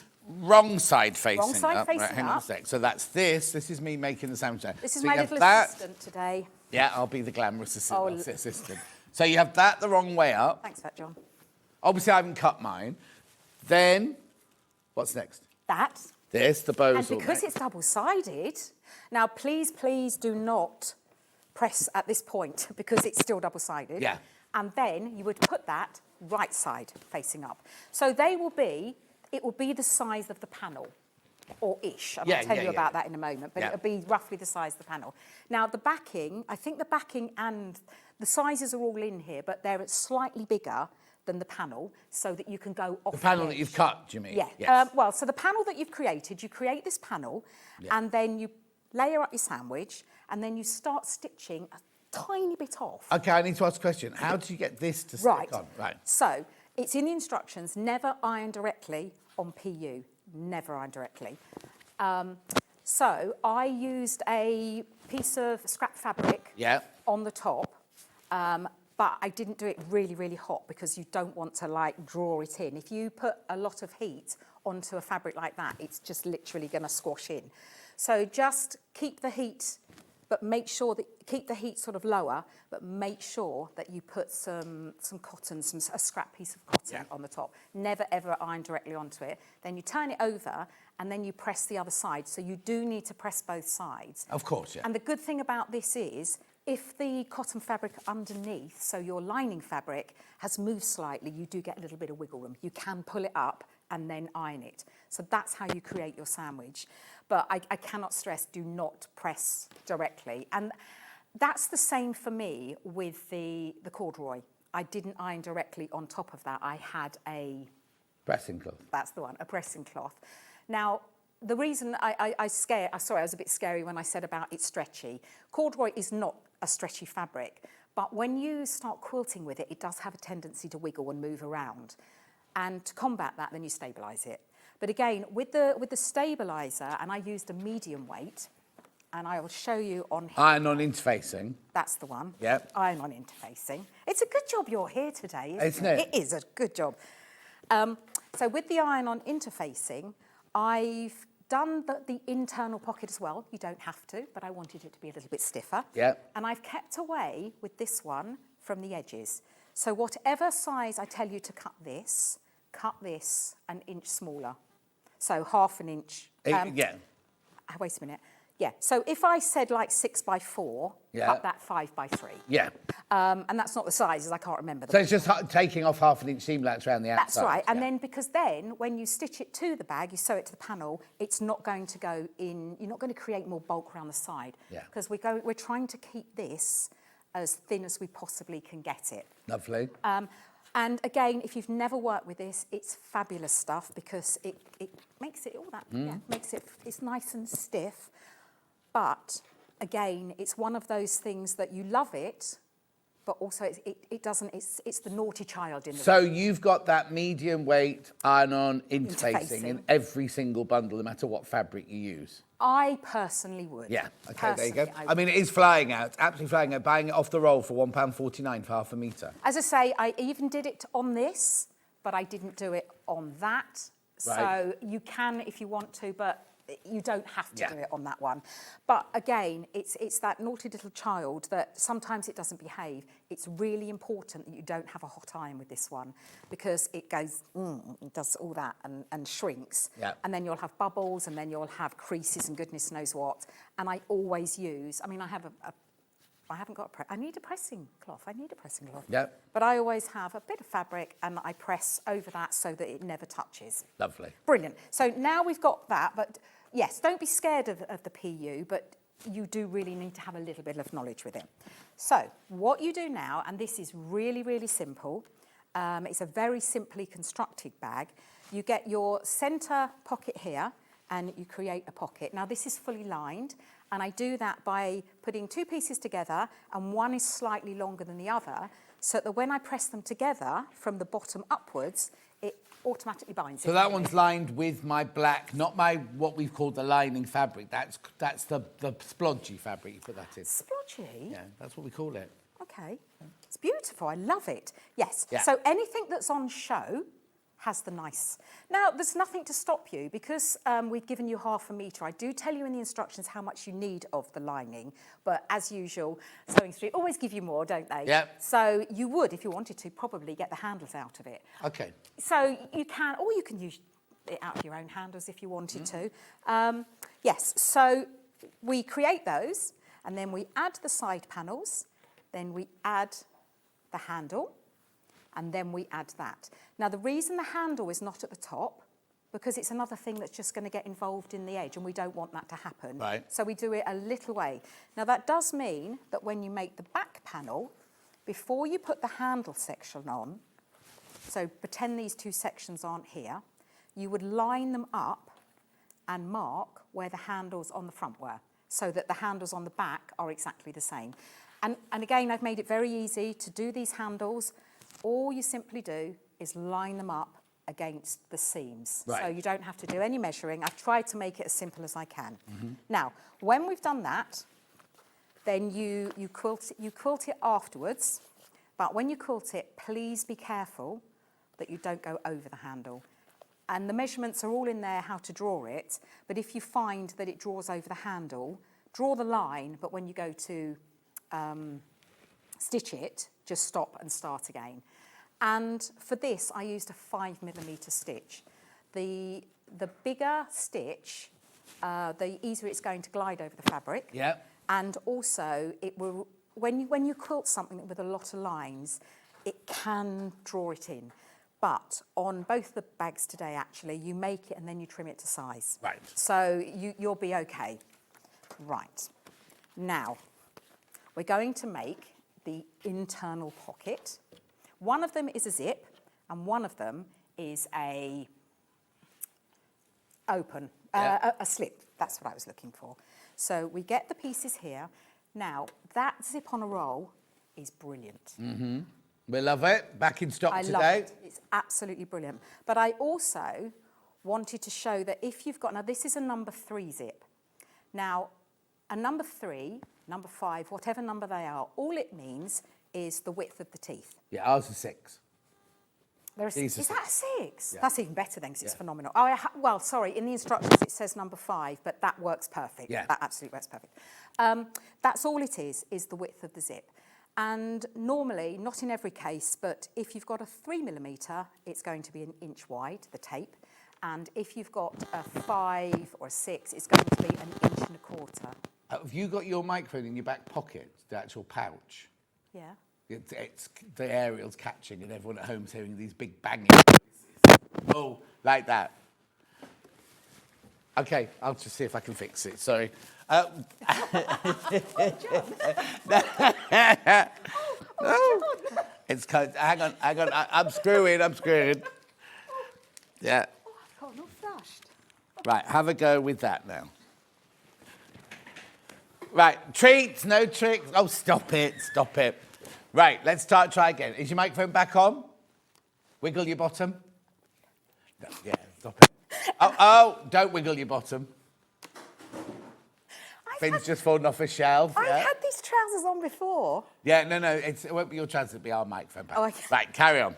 wrong side facing Wrong side up. facing right, hang on a up. sec. So that's this. This is me making the sandwich. This is so my you have little that. assistant today. Yeah, I'll be the glamorous Oh, assistant. So you have that the wrong way up. Thanks for that, John. Obviously, I haven't cut mine. Then, what's next? That. This, the bosal. And because it's double-sided, now please do not press at this point because it's still double-sided. Yeah. And then you would put that right side facing up. So it will be the size of the panel, or ish. And I'll tell you about that in a moment, but it'll be roughly the size of the panel. Now, the backing, I think the backing and the sizes are all in here, but they're slightly bigger than the panel so that you can go off The panel edge. that you've cut, do you mean? Yeah. Yes. Well, so the panel that you've created, you create this panel and then you layer up your sandwich and then you start stitching a tiny bit off. Okay, I need to ask a question. How do you get this to stick on? Right. So it's in the instructions, never iron directly on PU. Never iron directly. So I used a piece of scrap fabric on the top, but I didn't do it really, really hot because you don't want to like draw it in. If you put a lot of heat onto a fabric like that, it's just literally going to squash in. So just keep the heat, but make sure that keep the heat sort of lower, but make sure that you put some cotton, a scrap piece of cotton on the top. Never ever iron directly onto it. Then you turn it over and then you press the other side. So you do need to press both sides. Of course, yeah. And the good thing about this is if the cotton fabric underneath, so your lining fabric, has moved slightly, you do get a little bit of wiggle room. You can pull it up and then iron it. So that's how you create your sandwich. But I cannot stress, do not press directly. And that's the same for me with the corduroy. I didn't iron directly on top of that. I had a... Pressing cloth. That's the one, a pressing cloth. Now, the reason I was a bit scary when I said about it's stretchy. Corduroy is not a stretchy fabric, but when you start quilting with it, it does have a tendency to wiggle and move around. And to combat that, then you stabilise it. But again, with the stabiliser, and I used a medium weight, and I will show you on here. Iron on interfacing. That's the one. Yep. Iron on interfacing. It's a good job you're here today, isn't it? It is a good job. So with the iron on interfacing, I've done the internal pocket as well. You don't have to, but I wanted it to be a little bit stiffer. Yep. And I've kept away with this one from the edges. So whatever size I tell you to cut this an inch smaller. So half an inch. Wait a minute. Yeah, so if I said like 6 by 4, cut that 5 by 3. Yeah. And that's not the sizes, I can't remember them. So it's just taking off half an inch seam allowance around the outside. That's right, and then because then when you stitch it to the bag, you sew it to the panel, it's not going to go in, you're not going to create more bulk around the side. Yeah. Because we're trying to keep this as thin as we possibly can get it. Lovely. And again, if you've never worked with this, it's fabulous stuff because it makes it all that, it's nice and stiff. But again, it's one of those things that you love it, but also it doesn't, it's the naughty child in the So room. you've got that medium weight iron-on interfacing in every single bundle, no matter what fabric you use. I personally would. Yeah, okay, there you go. Personally, I mean, it is flying out, absolutely flying out, buying it off the roll for £1.49 for half a metre. As I say, I even did it on this, but I didn't do it on that. Right. So you can if you want to, but you don't have to do it on that one. But again, it's that naughty little child that sometimes it doesn't behave. It's really important that you don't have a hot iron with this one because it goes, it does all that and shrinks. Yeah. And then you'll have bubbles and then you'll have creases and goodness knows what. And I always use, I mean, I haven't got I need a pressing cloth. Yeah. But I always have a bit of fabric and I press over that so that it never touches. Lovely. Brilliant. So now we've got that, but yes, don't be scared of the PU, but you do really need to have a little bit of knowledge with it. So what you do now, and this is really, really simple, it's a very simply constructed bag. You get your centre pocket here and you create a pocket. Now this is fully lined, and I do that by putting 2 pieces together and one is slightly longer than the other, so that when I press them together from the bottom upwards, it automatically binds. So that one's lined with my black, not my what we've called the lining fabric. That's the splodgy fabric. You put that in. Splodgy? Yeah, that's what we call it. Okay. It's beautiful. I love it. Yes. Yeah. So anything that's on show has the nice. Now, there's nothing to stop you because we've given you 1/2 metre. I do tell you in the instructions how much you need of the lining, but as usual, SewingStreet always give you more, don't they? Yeah. So you would, if you wanted to, probably get the handles out of it. Okay. So you can, or you can use it out of your own handles if you wanted to. Yes, so we create those, and then we add the side panels, then we add the handle, and then we add that. Now, the reason the handle is not at the top, because it's another thing that's just going to get involved in the edge, and we don't want that to happen. Right. So we do it a little way. Now, that does mean that when you make the back panel, before you put the handle section on, so pretend these two sections aren't here, you would line them up and mark where the handles on the front were, so that the handles on the back are exactly the same. And again, I've made it very easy to do these handles. All you simply do is line them up against the seams. Right. So you don't have to do any measuring. I've tried to make it as simple as I can. Now, when we've done that, then you quilt it afterwards. But when you quilt it, please be careful that you don't go over the handle. And the measurements are all in there how to draw it. But if you find that it draws over the handle, draw the line, but when you go to stitch it, just stop and start again. And for this, I used a 5mm stitch. The bigger stitch, the easier it's going to glide over the fabric. Yeah. And also, it will when you quilt something with a lot of lines, it can draw it in. But on both the bags today, actually, you make it and then you trim it to size. Right. So you'll be okay. Right. Now, we're going to make the internal pocket. One of them is a zip, and one of them is a open, a slip. That's what I was looking for. So we get the pieces here. Now, that zip on a roll is brilliant. Mm-hmm. We love it. Back in stock today. I love it. It's absolutely brilliant. But I also wanted to show that if you've got, now this is a number 3 zip. Now, a number 3, number 5, whatever number they are, all it means is the width of the teeth. Yeah, ours is 6. Is that 6? Yeah. That's even better then, because it's phenomenal. Oh, well, sorry, in the instructions it says number 5, but that works perfect. Yeah. That absolutely works perfect. That's all it is the width of the zip. And normally, not in every case, but if you've got a 3mm, it's going to be an inch wide, the tape. And if you've got a 5 or a 6, it's going to be an 1.25 inches. Have you got your microphone in your back pocket, the actual pouch? Yeah. It's the aerial's catching and everyone at home's hearing these big banging noises. Oh, like that. Okay, I'll just see if I can fix it. Sorry. It's hang on. I'm screwing. Yeah. Oh, I've got not flushed. Right, have a go with that now. Right, treats, no tricks. Oh, stop it. Right, let's try again. Is your microphone back on? Wiggle your bottom. No, yeah, stop it. Oh, don't wiggle your bottom. Finn's just fallen off a shelf. I've had these trousers on before. Yeah, no, it won't be your trousers, it'll be our microphone back. Oh, okay. Right, carry on.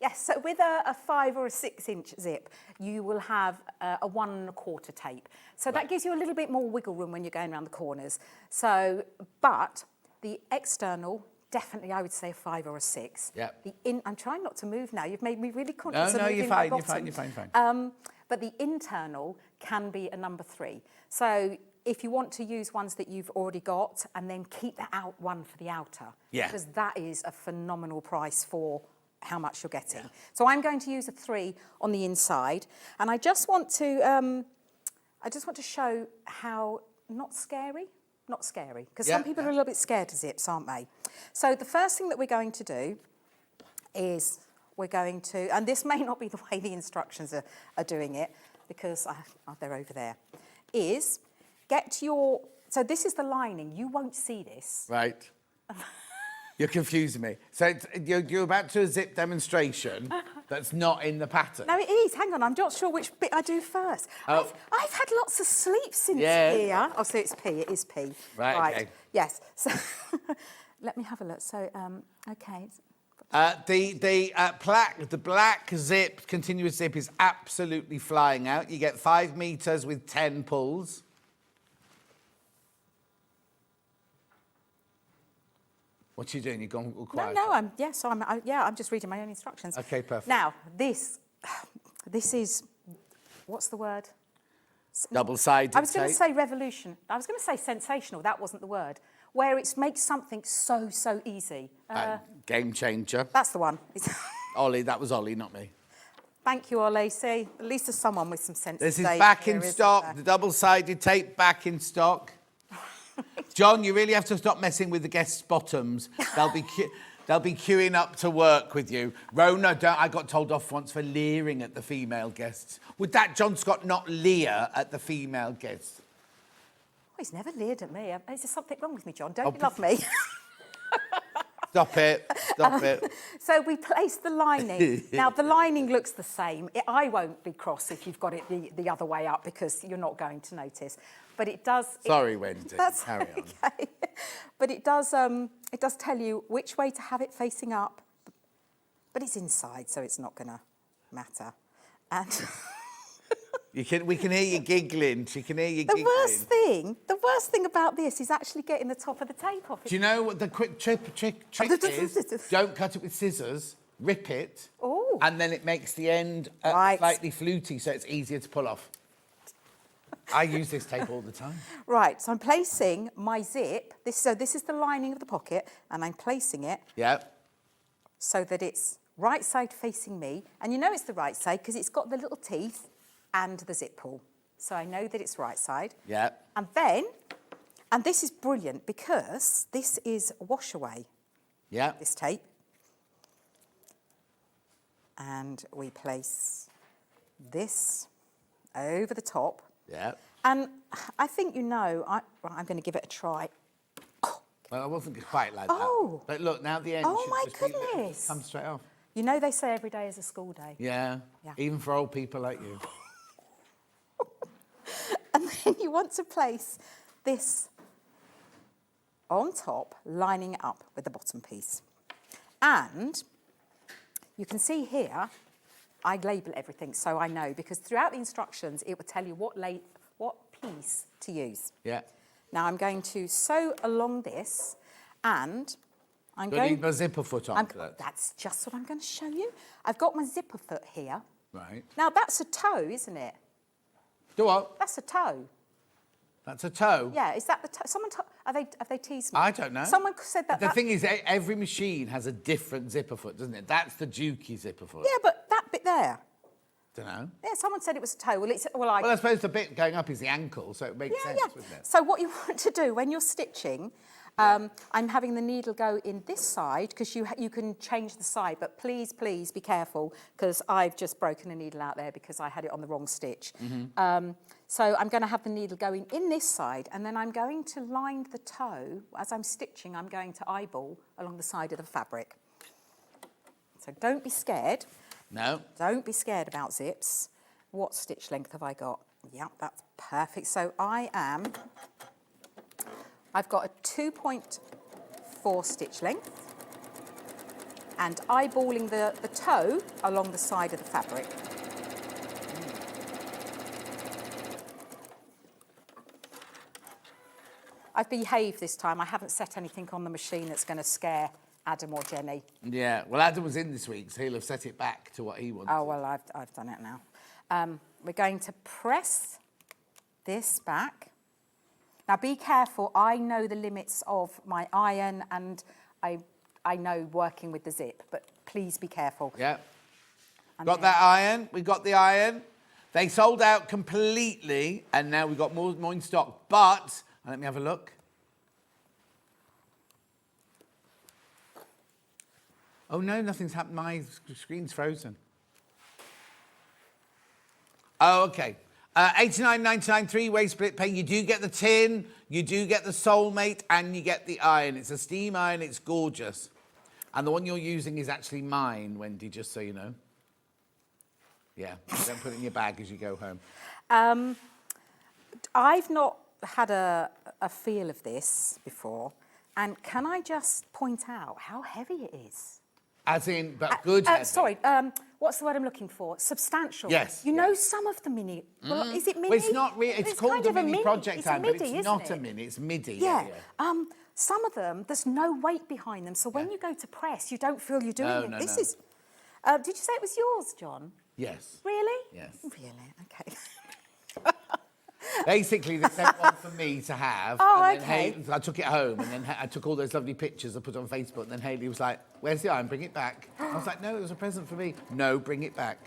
Yes, so with a 5 or a 6 inch zip, you will have a 1.25 tape. So that gives you a little bit more wiggle room when you're going around the corners. So, but the external, definitely I would say a 5 or a 6. Yeah. I'm trying not to move now. You've made me really conscious of No, moving you're my fine, bottom. you're fine. But the internal can be a number 3. So if you want to use ones that you've already got and then keep the one for the outer. Yeah. Because that is a phenomenal price for how much you're getting. Yeah. So I'm going to use a 3 on the inside, and I just want to show how not scary, because some people are a little bit scared of zips, aren't they? So the first thing that we're going to do is and this may not be the way the instructions are doing it, because they're over there, is so this is the lining. You won't see this. Right. You're confusing me. So you're about to do a zip demonstration, that's not in the pattern. No, it is. Hang on, I'm not sure which bit I do first. Oh. I've had lots of sleep since Yeah. here. Oh, so it's P. It is P. Right, okay. Yes. So let me have a look. So, okay. The black zip, continuous zip, is absolutely flying out. You get 5 meters with 10 pulls. What are you doing? You've gone all quiet. No, I'm just reading my own instructions. Okay, perfect. Now, this is, what's the word? Double-sided I was going to tape. say revolution. I was going to say sensational. That wasn't the word. Where it makes something so easy. Game changer. That's the one. Ollie, that was Ollie, not me. Thank you, Ollie. See, at least there's someone with some sense. This is today back here, in isn't stock. there? The double-sided tape back in stock. John, you really have to stop messing with the guests' bottoms. They'll be queuing up to work with you. Rona, I got told off once for leering at the female guests. Would that John Scott not leer at the female guests? Oh, he's never leered at me. Is there something wrong with me, John? Don't you love me? Stop it. Stop it. So we placed the lining. Now, the lining looks the same. I won't be cross if you've got it the other way up because you're not going to notice. But it does... Sorry, Wendy. That's Carry on. okay. But it does tell you which way to have it facing up. But it's inside, so it's not going to matter. And... We can hear you giggling. She can hear you The giggling. worst thing about this is actually getting the top of the tape off. Do you know what the quick trick is? Don't cut it with scissors. Rip it. Ooh. And then it makes the end Right. slightly fluty, so it's easier to pull off. I use this tape all the time. Right, so I'm placing my zip. This is the lining of the pocket, and I'm placing it Yeah. so that it's right side facing me. And you know it's the right side because it's got the little teeth and the zip pull. So I know that it's right side. Yeah. And then, and this is brilliant because this is wash away, Yeah. this tape. And we place this over the top. Yeah. And I think you know, I'm going to give it a try. Well, I wasn't quite like Oh. that. But look, now the end Oh, should my just be goodness. come straight off. You know they say every day is a school day. Yeah. Yeah. Even for old people like you. And then you want to place this on top, lining it up with the bottom piece. And you can see here, I label everything so I know, because throughout the instructions, it will tell you what piece to use. Yeah. Now I'm going to sew along this, and I'm Do you going... need my zipper foot on for that? That's just what I'm going to show you. I've got my zipper foot here. Right. Now that's a toe, isn't it? Do what? That's a toe. That's a toe? Yeah, is that the toe? Have they teased me? I don't know. Someone said that. The thing is, every machine has a different zipper foot, doesn't it? That's the Dukey zipper foot. Yeah, but that bit there. Don't know. Yeah, someone said it was a toe. Well, I suppose the bit going up is the ankle, so it makes sense, wouldn't it? So what you want to do when you're stitching, I'm having the needle go in this side because you can change the side, but please be careful because I've just broken a needle out there because I had it on the wrong stitch. So I'm going to have the needle going in this side, and then I'm going to line the toe. As I'm stitching, I'm going to eyeball along the side of the fabric. So don't be scared. No. Don't be scared about zips. What stitch length have I got? Yep, that's perfect. So I've got a 2.4 stitch length and eyeballing the toe along the side of the fabric. I've behaved this time. I haven't set anything on the machine that's going to scare Adam or Jenny. Yeah, well, Adam was in this week, so he'll have set it back to what he wanted. Oh, well, I've done it now. We're going to press this back. Now, be careful. I know the limits of my iron, and I know working with the zip, but please be careful. Yeah. And Got then- that iron? We got the iron. They sold out completely, and now we've got more in stock. But, let me have a look. Oh, no, nothing's happened. My screen's frozen. Oh, OK. 89.99 three-way split pay. You do get the tin, you do get the Soulmate, and you get the iron. It's a steam iron. It's gorgeous. And the one you're using is actually mine, Wendy, just so you know. Yeah, don't put it in your bag as you go home. I've not had a feel of this before, and can I just point out how heavy it is? As in, but good heavy. Sorry, what's the word I'm looking for? Substantial. Yes, You know some of the mini... Well, is it mini? Well, it's not really. It's called kind a of mini project It's time, a midi, but it's isn't not it? a mini. It's midi. Yeah. Some of them, there's no weight behind them, so when you go to press, you don't feel you're doing it. No, This no. is... did you say it was yours, John? Yes. Really? Yes. Really? Okay. Basically, they sent one for me to have. Oh, and then okay. I took it home, and then I took all those lovely pictures I put on Facebook, and then Hayley was like, where's the iron? Bring it back. I was like, no, it was a present for me. No, bring it back.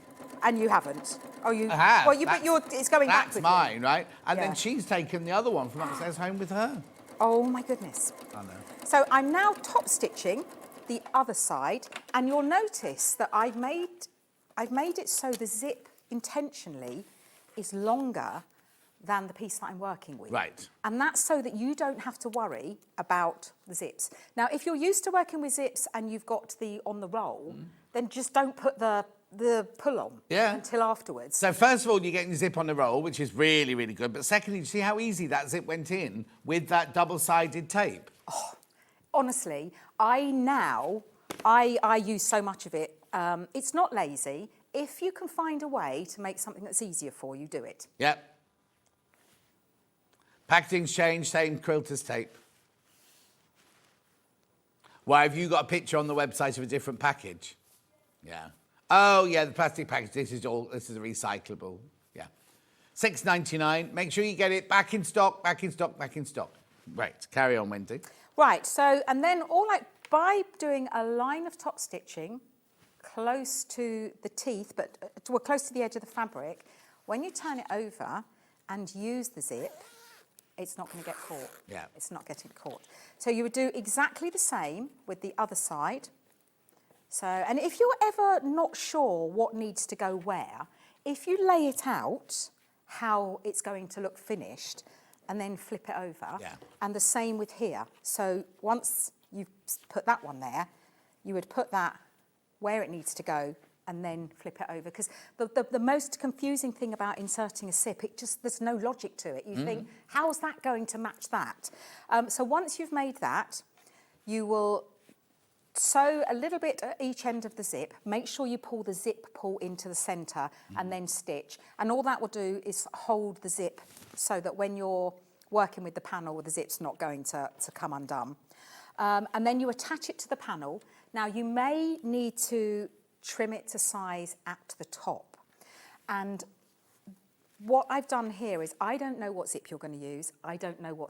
And you haven't? Oh, you... I have. Well, it's going back with That's mine, right? And Yeah. then she's taken the other one from upstairs home with her. Oh, my goodness. I know. So I'm now top stitching the other side, and you'll notice that I've made it so the zip intentionally is longer than the piece that I'm working with. Right. And that's so that you don't have to worry about the zips. Now, if you're used to working with zips and you've got the on the roll, then just don't put the pull on until afterwards. So first of all, you're getting the zip on the roll, which is really, really good. But secondly, you see how easy that zip went in with that double-sided tape? Oh, honestly, I use so much of it. It's not lazy. If you can find a way to make something that's easier for you, do it. Yep. Packaging's changed, same quilter's tape. Why, have you got a picture on the website of a different package? Yeah. Oh, yeah, the plastic package. This is a recyclable. Yeah. $6.99. Make sure you get it back in stock, back in stock, back in stock. Right, carry on, Wendy. Right, so, and then by doing a line of top stitching close to the teeth, but close to the edge of the fabric, when you turn it over and use the zip, it's not going to get caught. Yeah. It's not getting caught. So you would do exactly the same with the other side. So, and if you're ever not sure what needs to go where, if you lay it out how it's going to look finished and then flip it over, and the same with here. So once you've put that one there, you would put that where it needs to go and then flip it over. Because the most confusing thing about inserting a zip, there's no logic to it. You think, how's that going to match that? So once you've made that, you will sew a little bit at each end of the zip. Make sure you pull the zip pull into the centre and then stitch. And all that will do is hold the zip so that when you're working with the panel, the zip's not going to come undone. And then you attach it to the panel. Now, you may need to trim it to size at the top. And what I've done here is I don't know what zip you're going to use. I don't know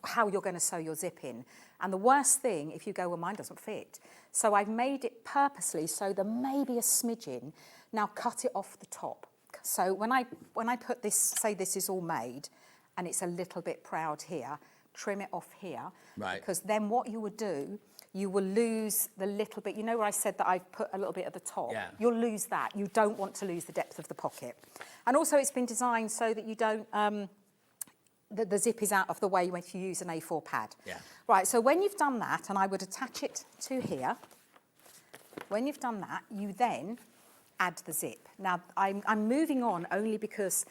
how you're going to sew your zip in. And the worst thing, if you go, well, mine doesn't fit. So I've made it purposely so there may be a smidgen. Now cut it off the top. So when I put this, say this is all made, and it's a little bit proud here, trim it off here. Right. Because then what you would do, you will lose the little bit. You know where I said that I've put a little bit at the top? Yeah. You'll lose that. You don't want to lose the depth of the pocket. And also it's been designed so that you don't, the zip is out of the way when you use an A4 pad. Yeah. Right, so when you've done that, and I would attach it to here, when you've done that, you then add the zip. Now, I'm moving on only because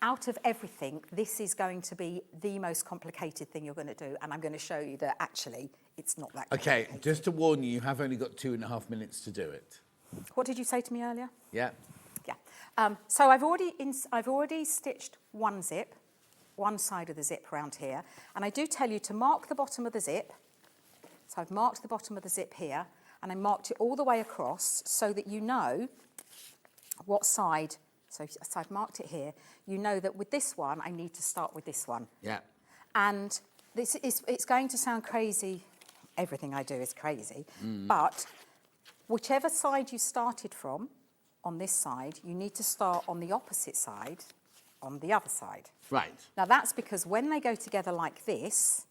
out of everything, this is going to be the most complicated thing you're going to do, and I'm going to show you that actually it's not that complicated. Okay, just to warn you, you have only got 2.5 minutes to do it. What did you say to me earlier? Yeah. Yeah. So I've already stitched one zip, one side of the zip around here, and I do tell you to mark the bottom of the zip. So I've marked the bottom of the zip here, and I marked it all the way across so that you know what side. So I've marked it here. You know that with this one, I need to start with this one. Yeah. And it's going to sound crazy. Everything I do is crazy. But whichever side you started from, on this side, you need to start on the opposite side, on the other side. Right. Now that's because when they go together like this,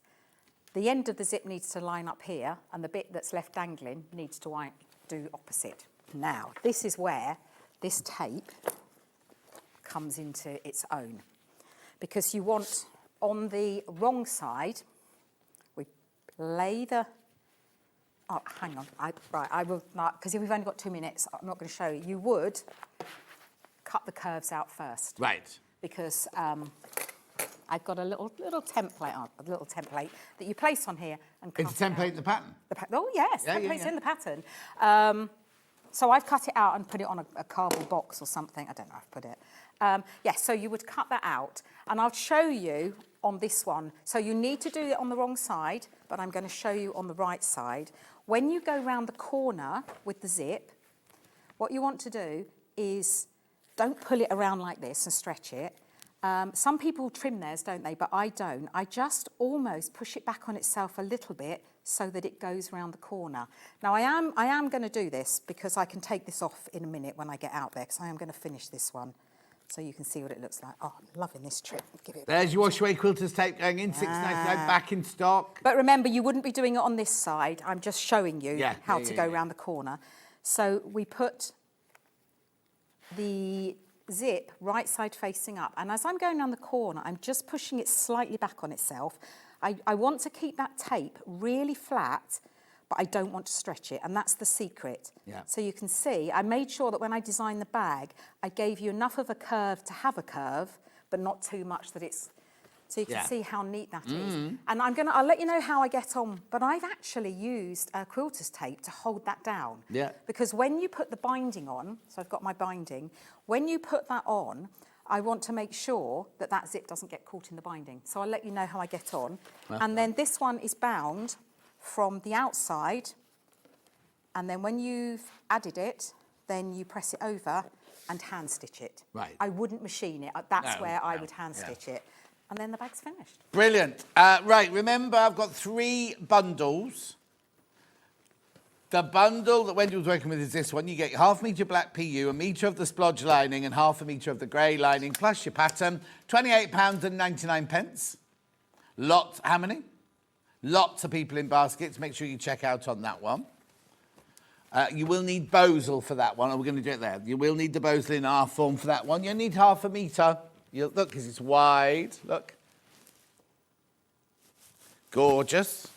the end of the zip needs to line up here, and the bit that's left dangling needs to do opposite. Now, this is where this tape comes into its own. Because you want, on the wrong side, we lay the... Oh, hang on. I will not, because we've only got 2 minutes, I'm not going to show you. You would cut the curves out first. Right. Because I've got a little template that you place on here and cut It's a template in the pattern. Oh yes, Yeah, template's yeah. in the pattern. So I've cut it out and put it on a cardboard box or something. I don't know how I've put it. Yes, so you would cut that out, and I'll show you on this one. So you need to do it on the wrong side, but I'm going to show you on the right side. When you go round the corner with the zip, what you want to do is don't pull it around like this and stretch it. Some people trim theirs, don't they? But I don't. I just almost push it back on itself a little bit so that it goes round the corner. Now, I am going to do this because I can take this off in a minute when I get out there, because I am going to finish this one so you can see what it looks like. Oh, I'm loving this trick. Give it There's your Washaway Quilters tape going in, £6.99, back in stock. But remember, you wouldn't be doing it on this side. I'm just showing you how to go round the corner. So we put the zip right side facing up, and as I'm going around the corner, I'm just pushing it slightly back on itself. I want to keep that tape really flat, but I don't want to stretch it, and that's the secret. Yeah. So you can see, I made sure that when I designed the bag, I gave you enough of a curve to have a curve, but not too much that it's... So you can see how neat that is. And I'll let you know how I get on, but I've actually used quilter's tape to hold that down. Yeah. Because when you put the binding on, so I've got my binding, when you put that on, I want to make sure that that zip doesn't get caught in the binding. So I'll let you know how I get on. And then this one is bound from the outside, and then when you've added it, then you press it over and hand stitch it. Right. I wouldn't machine it. That's where I would hand stitch it. And then the bag's finished. Brilliant. Right, remember, I've got 3 bundles. The bundle that Wendy was working with is this one. You get half metre black PU, a metre of the splodge lining and half a metre of the grey lining, plus your pattern. £28.99. Lots, how many? Lots of people in baskets. Make sure you check out on that one. You will need bosal for that one. We're going to do it there. You will need the bosal in R form for that one. You'll need half a metre. Look, because it's wide. Look. Gorgeous.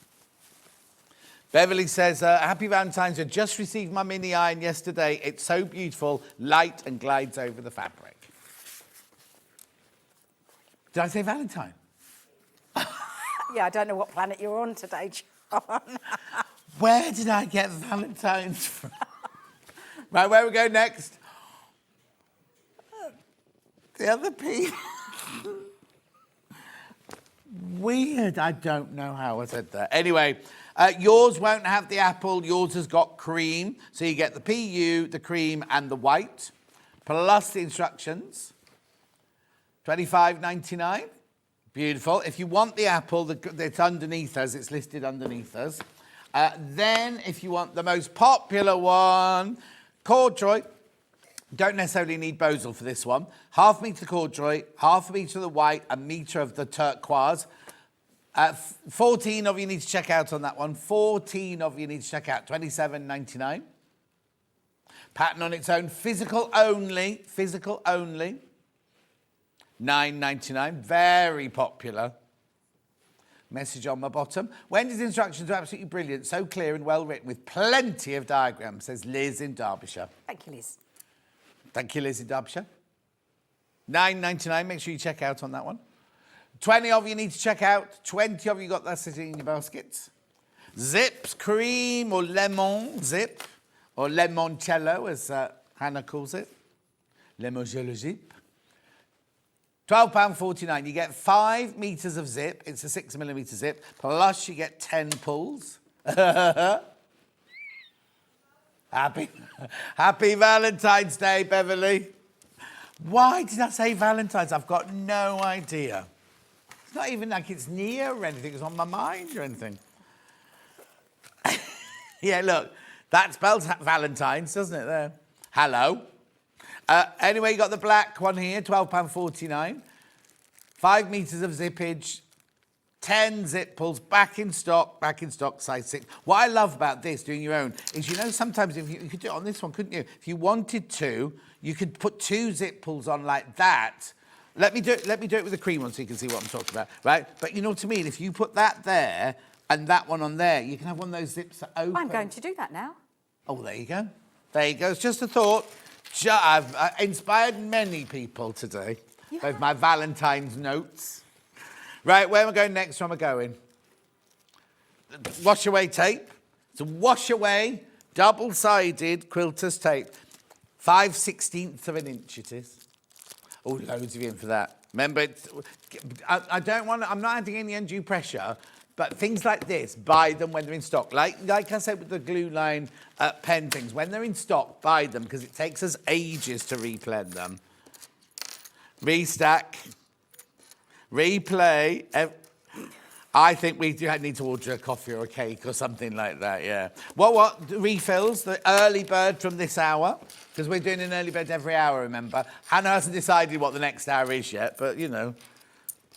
Beverly says, happy Valentine's Day. Just received my mini iron yesterday. It's so beautiful, light and glides over the fabric. Did I say Valentine? Yeah, I don't know what planet you're on today, John. Where did I get Valentine's from? Right, where we go next? The other piece. Weird. I don't know how I said that. Anyway, yours won't have the apple. Yours has got cream. So you get the PU, the cream, and the white, plus the instructions. $25.99. Beautiful. If you want the apple, it's underneath us. It's listed underneath us. Then, if you want the most popular one, corduroy. Don't necessarily need bosal for this one. Half metre corduroy, half a metre of the white, a metre of the turquoise. 14 of you need to check out on that one. 14 of you need to check out. $27.99. Pattern on its own. Physical only. Physical only. $9.99. Very popular. Message on my bottom. Wendy's instructions are absolutely brilliant. So clear and well written with plenty of diagrams, says Liz in Derbyshire. Thank you, Liz. Thank you, Liz in Derbyshire. $9.99. Make sure you check out on that one. 20 of you need to check out. 20 of you got that sitting in your baskets. Zips, cream or lemon zip, or limoncello, as Hannah calls it. Limoncello zip. £12.49. You get 5 metres of zip. It's a 6mm zip. Plus, you get 10 pulls. Happy Valentine's Day, Beverly. Why did I say Valentine's? I've got no idea. It's not even like it's near or anything. It's on my mind or anything. Yeah, look. That spells Valentine's, doesn't it, there? Hello. Anyway, you got the black one here, £12.49. 5 metres of zippage. 10 zip pulls, back in stock, size 6. What I love about this, doing your own, is, you know, sometimes if you could do it on this one, couldn't you? If you wanted to, you could put 2 zip pulls on like that. Let me do it with the cream one so you can see what I'm talking about, right? But you know what I mean? If you put that there and that one on there, you can have one of those zips that open. I'm going to do that now. Oh, there you go. There you go. It's just a thought. I've inspired many people today with my Valentine's notes. Right, where am I going next? Where am I going? Wash away tape. It's a wash away double-sided quilter's tape. 5/16 of an inch it is. Oh, loads of you in for that. Remember, I don't want. I'm not adding any undue pressure, but things like this, buy them when they're in stock. Like I said with the glue line pen things, when they're in stock, buy them because it takes us ages to reblend them. Restack, replay. I think we do need to order a coffee or a cake or something like that, yeah. What? Refills, the early bird from this hour, because we're doing an early bird every hour, remember. Hannah hasn't decided what the next hour is yet, but, you know,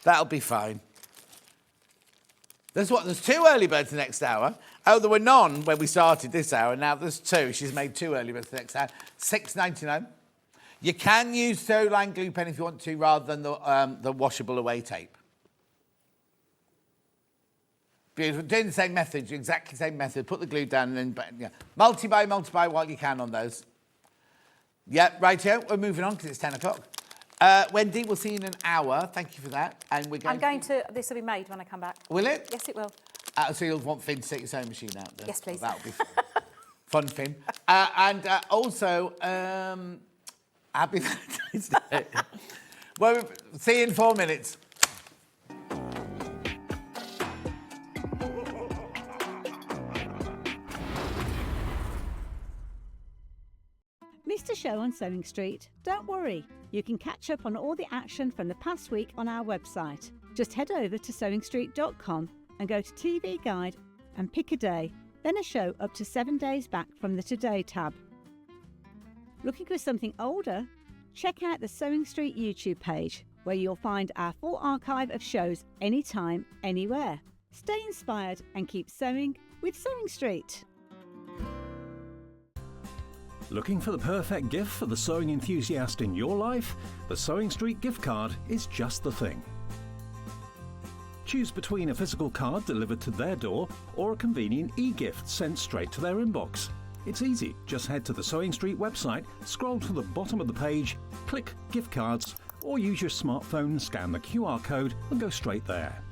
that'll be fine. There's 2 early birds the next hour. Oh, there were none when we started this hour, now there's 2. She's made 2 early birds the next hour. $6.99. You can use Tote-ally glue pen if you want to, rather than the washable away tape. Beautiful. Doing the same method, exactly the same method. Put the glue down and then, yeah. Multi-buy while you can on those. Yep, right here. We're moving on because it's 10 o'clock. Wendy, we'll see you in an hour. Thank you for that. And we're going this will be made when I come back. Will it? Yes, it will. So you'll want Finn to take your sewing machine out there? Yes, please. Well, that'll be fun, Finn. And also, happy Valentine's Day. Well, see you in 4 minutes. Missed a show on Sewing Street? Don't worry, you can catch up on all the action from the past week on our website. Just head over to SewingStreet.com and go to TV Guide and pick a day, then a show up to 7 days back from the Today tab. Looking for something older? Check out the Sewing Street YouTube page, where you'll find our full archive of shows anytime, anywhere. Stay inspired and keep sewing with Sewing Street. Looking for the perfect gift for the sewing enthusiast in your life? The Sewing Street gift card is just the thing. Choose between a physical card delivered to their door or a convenient e-gift sent straight to their inbox. It's easy, just head to the Sewing Street website, scroll to the bottom of the page, click gift cards, or use your smartphone, scan the QR code and go straight there.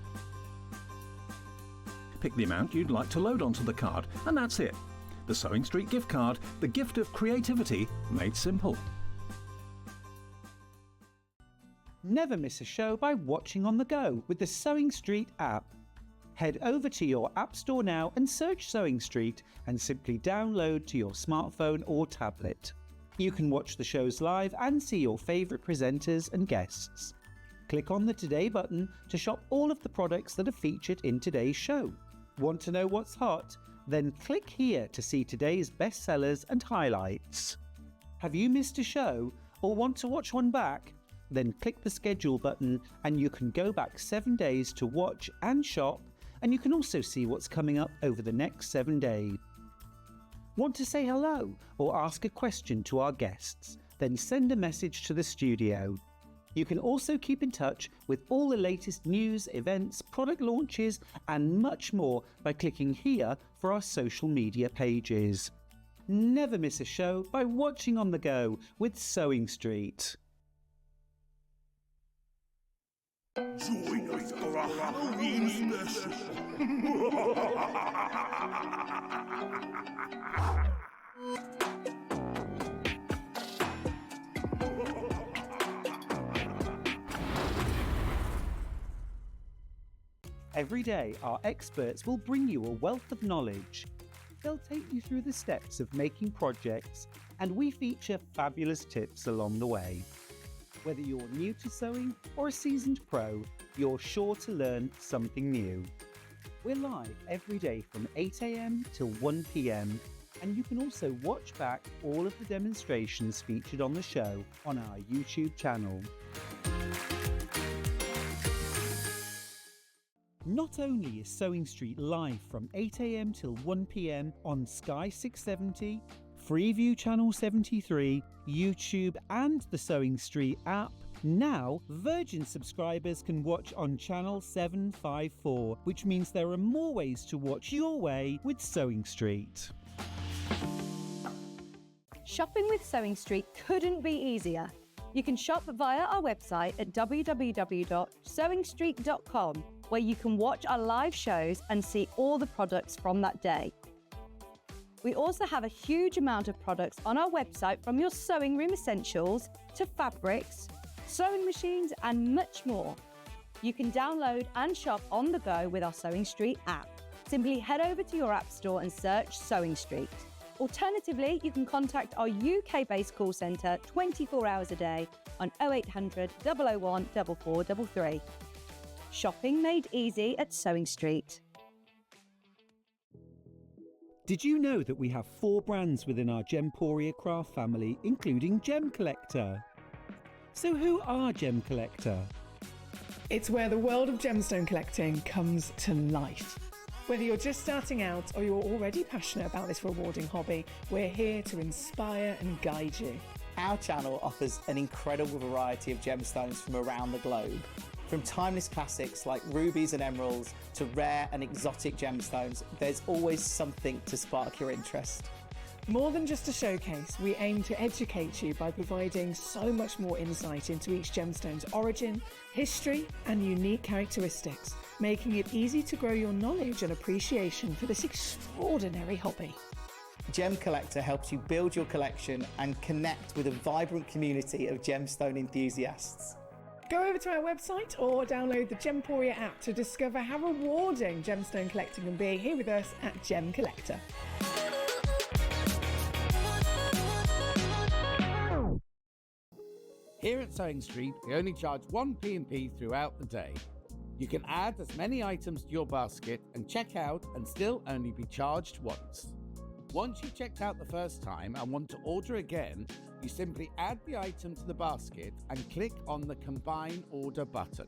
Pick the amount you'd like to load onto the card and that's it. The Sewing Street gift card, the gift of creativity made simple. Never miss a show by watching on the go with the Sewing Street app. Head over to your App Store now and search Sewing Street and simply download to your smartphone or tablet. You can watch the shows live and see your favourite presenters and guests. Click on the Today button to shop all of the products that are featured in today's show. Want to know what's hot? Then click here to see today's bestsellers and highlights. Have you missed a show or want to watch one back? Then click the schedule button and you can go back 7 days to watch and shop, and you can also see what's coming up over the next 7 days. Want to say hello or ask a question to our guests? Then send a message to the studio. You can also keep in touch with all the latest news, events, product launches and much more by clicking here for our social media pages. Never miss a show by watching on the go with Sewing Street. Join us for a Halloween special. Every day, our experts will bring you a wealth of knowledge. They'll take you through the steps of making projects, and we feature fabulous tips along the way. Whether you're new to sewing or a seasoned pro, you're sure to learn something new. We're live every day from 8 AM till 1 PM, and you can also watch back all of the demonstrations featured on the show on our YouTube channel. Not only is Sewing Street live from 8 AM till 1 PM on Sky 670, Freeview Channel 73, YouTube and the Sewing Street app, now Virgin subscribers can watch on Channel 754, which means there are more ways to watch your way with Sewing Street. Shopping with SewingStreet couldn't be easier. You can shop via our website at www.sewingstreet.com, where you can watch our live shows and see all the products from that day. We also have a huge amount of products on our website, from your sewing room essentials to fabrics, sewing machines, and much more. You can download and shop on the go with our SewingStreet app. Simply head over to your app store and search SewingStreet. Alternatively, you can contact our UK-based call centre 24 hours a day on 0800 001 4433. Shopping made easy at SewingStreet. Did you know that we have 4 brands within our Gemporia craft family, including Gem Collector? So who are Gem Collector? It's where the world of gemstone collecting comes to life. Whether you're just starting out or you're already passionate about this rewarding hobby, we're here to inspire and guide you. Our channel offers an incredible variety of gemstones from around the globe. From timeless classics like rubies and emeralds to rare and exotic gemstones, there's always something to spark your interest. More than just a showcase, we aim to educate you by providing so much more insight into each gemstone's origin, history, and unique characteristics, making it easy to grow your knowledge and appreciation for this extraordinary hobby. Gem Collector helps you build your collection and connect with a vibrant community of gemstone enthusiasts. Go over to our website or download the Gemporia app to discover how rewarding gemstone collecting can be here with us at Gem Collector. Here at SewingStreet, we only charge one P&P throughout the day. You can add as many items to your basket and check out and still only be charged once. Once you've checked out the first time and want to order again, you simply add the item to the basket and click on the Combine Order button.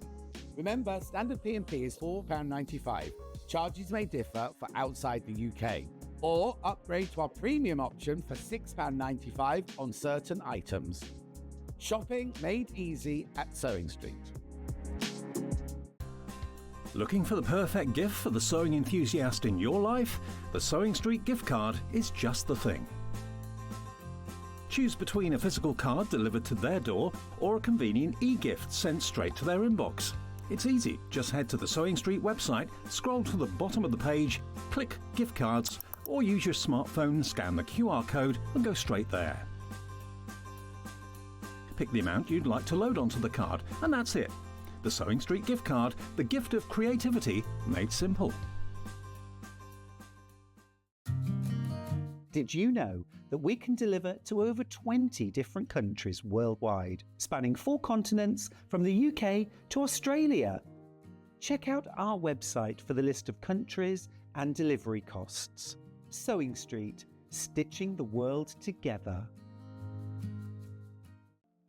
Remember, standard P&P is £4.95. Charges may differ for outside the UK. Or upgrade to our premium option for £6.95 on certain items. Shopping made easy at SewingStreet. Looking for the perfect gift for the sewing enthusiast in your life? The SewingStreet gift card is just the thing. Choose between a physical card delivered to their door or a convenient e-gift sent straight to their inbox. It's easy. Just head to the SewingStreet website, scroll to the bottom of the page, click Gift Cards, or use your smartphone, scan the QR code and go straight there. Pick the amount you'd like to load onto the card, and that's it. The SewingStreet gift card, the gift of creativity made simple. Did you know that we can deliver to over 20 different countries worldwide, spanning 4 continents from the UK to Australia? Check out our website for the list of countries and delivery costs. SewingStreet, stitching the world together.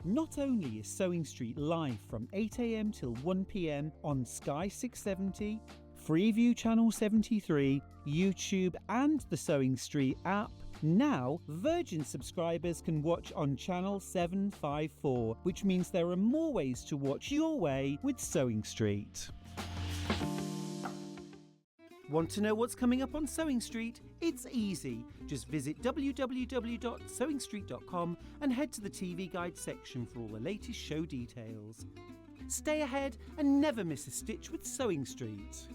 Not only is SewingStreet live from 8 AM till 1 PM on Sky 670, Freeview Channel 73, YouTube and the SewingStreet app, now Virgin subscribers can watch on Channel 754, which means there are more ways to watch your way with SewingStreet. Want to know what's coming up on SewingStreet? It's easy. Just visit www.sewingstreet.com and head to the TV Guide section for all the latest show details. Stay ahead and never miss a stitch with SewingStreet.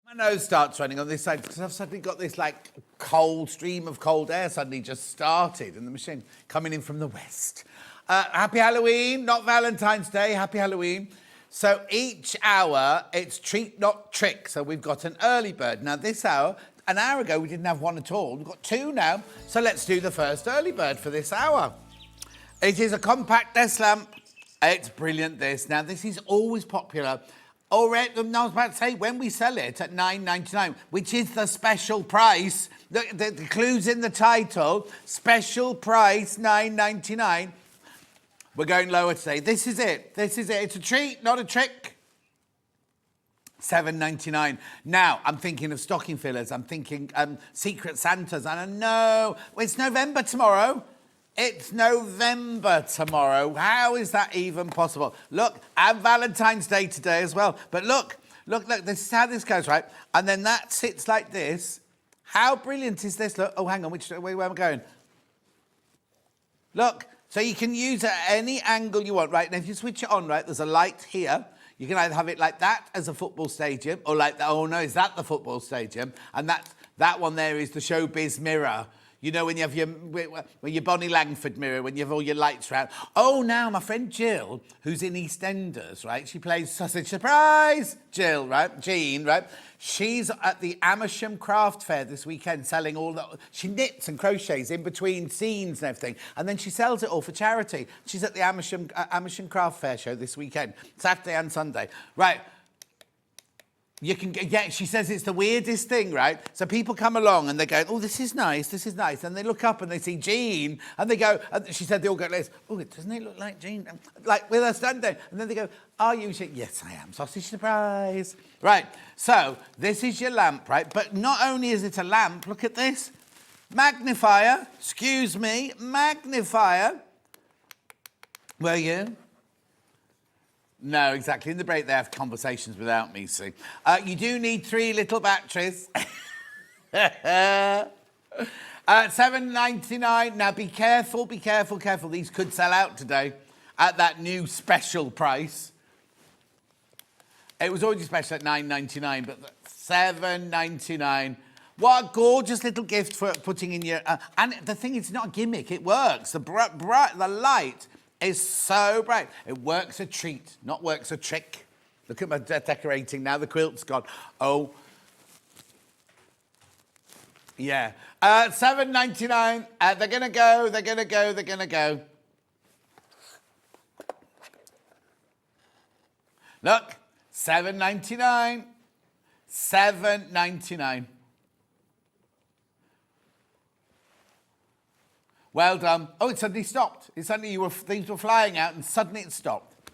My nose starts running on this side because I've suddenly got this like cold stream of cold air suddenly just started in the machine coming in from the west. Happy Halloween, not Valentine's Day, happy Halloween. So each hour it's treat, not trick. So we've got an early bird. Now this hour, an hour ago we didn't have one at all. We've got 2 now. So let's do the first early bird for this hour. It is a compact desk lamp. It's brilliant this. Now this is always popular. Already, I was about to say, when we sell it at £9.99, which is the special price, the clue's in the title, special price, £9.99. We're going lower today. This is it. This is it. It's a treat, not a trick. £7.99. Now, I'm thinking of stocking fillers. I'm thinking Secret Santas. And I know, it's November tomorrow. It's November tomorrow. How is that even possible? Look, and Valentine's Day today as well. But look, this is how this goes, right? And then that sits like this. How brilliant is this? Look, oh, hang on, where am I going? Look, so you can use it at any angle you want, right? And if you switch it on, right, there's a light here. You can either have it like that as a football stadium, or like that, oh no, is that the football stadium? And that one there is the showbiz mirror. You know, when you have your Bonnie Langford mirror, when you have all your lights around. Oh, now, my friend Jill, who's in EastEnders, right? She plays Sausage Surprise, Jill, right? Jean, right? She's at the Amersham Craft Fair this weekend selling all that. She knits and crochets in between scenes and everything. And then she sells it all for charity. She's at the Amersham Craft Fair show this weekend, Saturday and Sunday. Right. You can get, yeah, she says it's the weirdest thing, right? So people come along and they go, oh, this is nice. And they look up and they see Jean and they go, and she said they all go like this, oh, doesn't it look like Jean? Like with her stand there. And then they go, are you? She, yes, I am. Sausage Surprise. Right, so this is your lamp, right? But not only is it a lamp, look at this. Magnifier, excuse me, magnifier. Were you? No, exactly. In the break, they have conversations without me, see. You do need 3 little batteries. $7.99. Now, be careful. These could sell out today at that new special price. It was already special at $9.99, but $7.99. What a gorgeous little gift for putting in your... and the thing is, it's not a gimmick. It works. The light is so bright. It works a treat, not works a trick. Look at my decorating now. The quilt's gone. Oh. Yeah. $7.99. They're going to go. Look. $7.99. $7.99. Well done. Oh, it suddenly stopped. It suddenly, things were flying out and suddenly it stopped.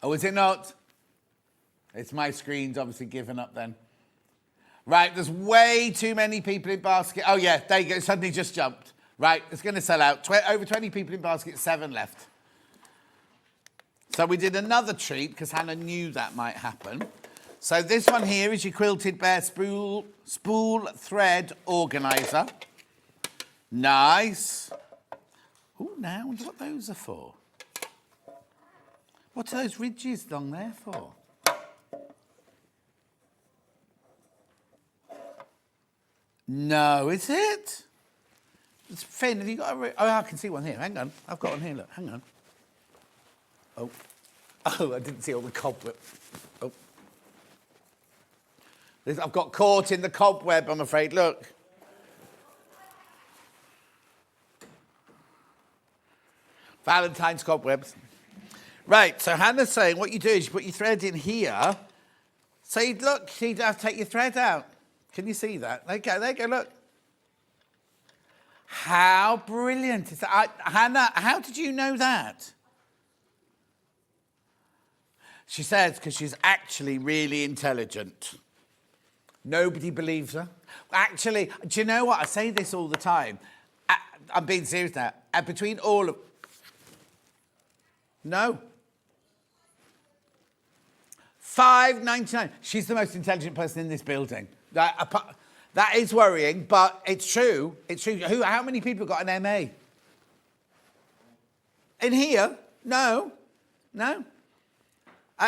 Oh, is it not? It's my screen's obviously given up then. Right, there's way too many people in basket. Oh, yeah, there you go. It suddenly just jumped. Right, it's going to sell out. Over 20 people in basket, 7 left. So we did another treat because Hannah knew that might happen. So this one here is your Quilted Bear spool thread organiser. Nice. Oh, now I wonder what those are for. What are those ridges along there for? No, is it? It's Finn, have you got a... Oh, I can see one here. Hang on. I've got one here, look. Hang on. Oh. Oh, I didn't see all the cobweb. Oh. I've got caught in the cobweb, I'm afraid. Look. Valentine's cobwebs. Right, so Hannah's saying what you do is you put your thread in here. So you look, you have to take your thread out. Can you see that? There you go, look. How brilliant is that? Hannah, how did you know that? She says because she's actually really intelligent. Nobody believes her. Actually, do you know what? I say this all the time. I'm being serious now. Between all of... No. $5.99. She's the most intelligent person in this building. That is worrying, but it's true. It's true. How many people got an MA? In here? No.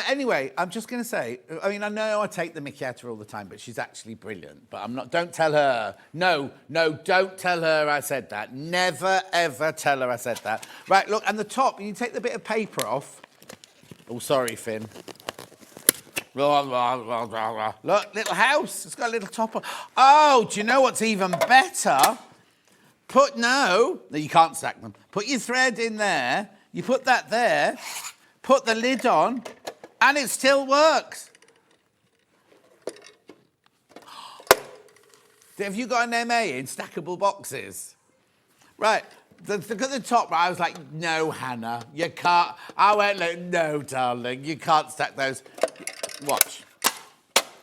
Anyway, I'm just going to say, I mean, I know I take the mickey out of her all the time, but she's actually brilliant. But I'm not, don't tell her. No, don't tell her I said that. Never, ever tell her I said that. Right, look, and the top, you take the bit of paper off. Oh, sorry, Finn. Look, little house. It's got a little top on. Oh, do you know what's even better? No, you can't stack them. Put your thread in there. You put that there. Put the lid on. And it still works. Have you got an MA in stackable boxes? Right. Look at the top. I was like, no, Hannah, you can't. I went like, no, darling, you can't stack those. Watch.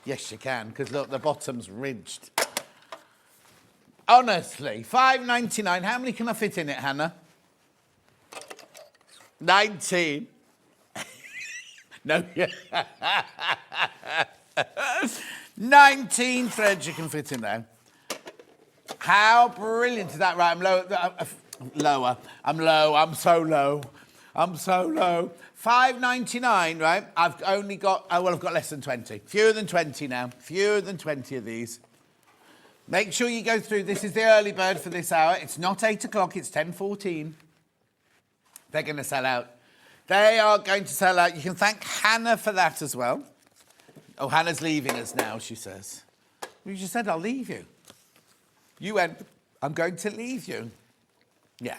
Yes, you can, because look, the bottom's ridged. Honestly, $5.99. How many can I fit in it, Hannah? 19. No, yeah. 19 threads you can fit in there. How brilliant is that? Right, I'm low. Lower. I'm low. I'm so low. I'm so low. $5.99, right? I've only got, oh, well, I've got less than 20. Fewer than 20 now. Fewer than 20 of these. Make sure you go through. This is the early bird for this hour. It's not 8 o'clock. It's 10:14. They're going to sell out. They are going to sell out. You can thank Hannah for that as well. Oh, Hannah's leaving us now, she says. You just said, I'll leave you. You went, I'm going to leave you. Yeah.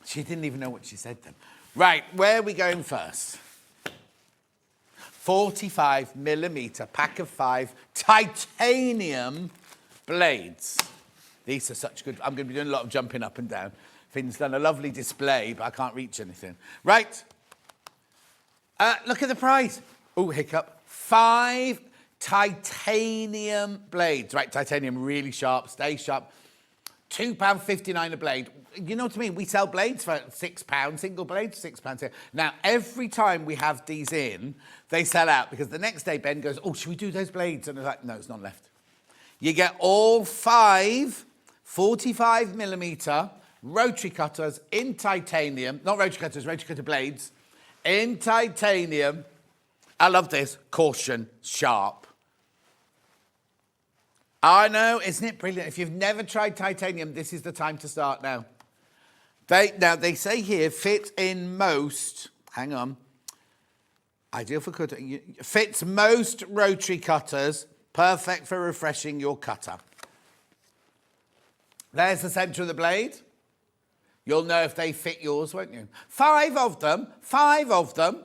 She didn't even know what she said then. Right, where are we going first? 45mm pack of 5 titanium blades. These are such good. I'm going to be doing a lot of jumping up and down. Finn's done a lovely display, but I can't reach anything. Right. Look at the price. Oh, hiccup. 5 titanium blades. Right, titanium, really sharp, stay sharp. £2.59 a blade. You know what I mean? We sell blades for £6, single blades, £6. Now, every time we have these in, they sell out because the next day Ben goes, oh, should we do those blades? And they're like, no, it's not left. You get all 5 45mm rotary cutters in titanium, not rotary cutters, rotary cutter blades, in titanium. I love this. Caution, sharp. I know, isn't it brilliant? If you've never tried titanium, this is the time to start now. They say here, fit in most, hang on, ideal for cutting, fits most rotary cutters, perfect for refreshing your cutter. There's the centre of the blade. You'll know if they fit yours, won't you? 5 of them, 5 of them.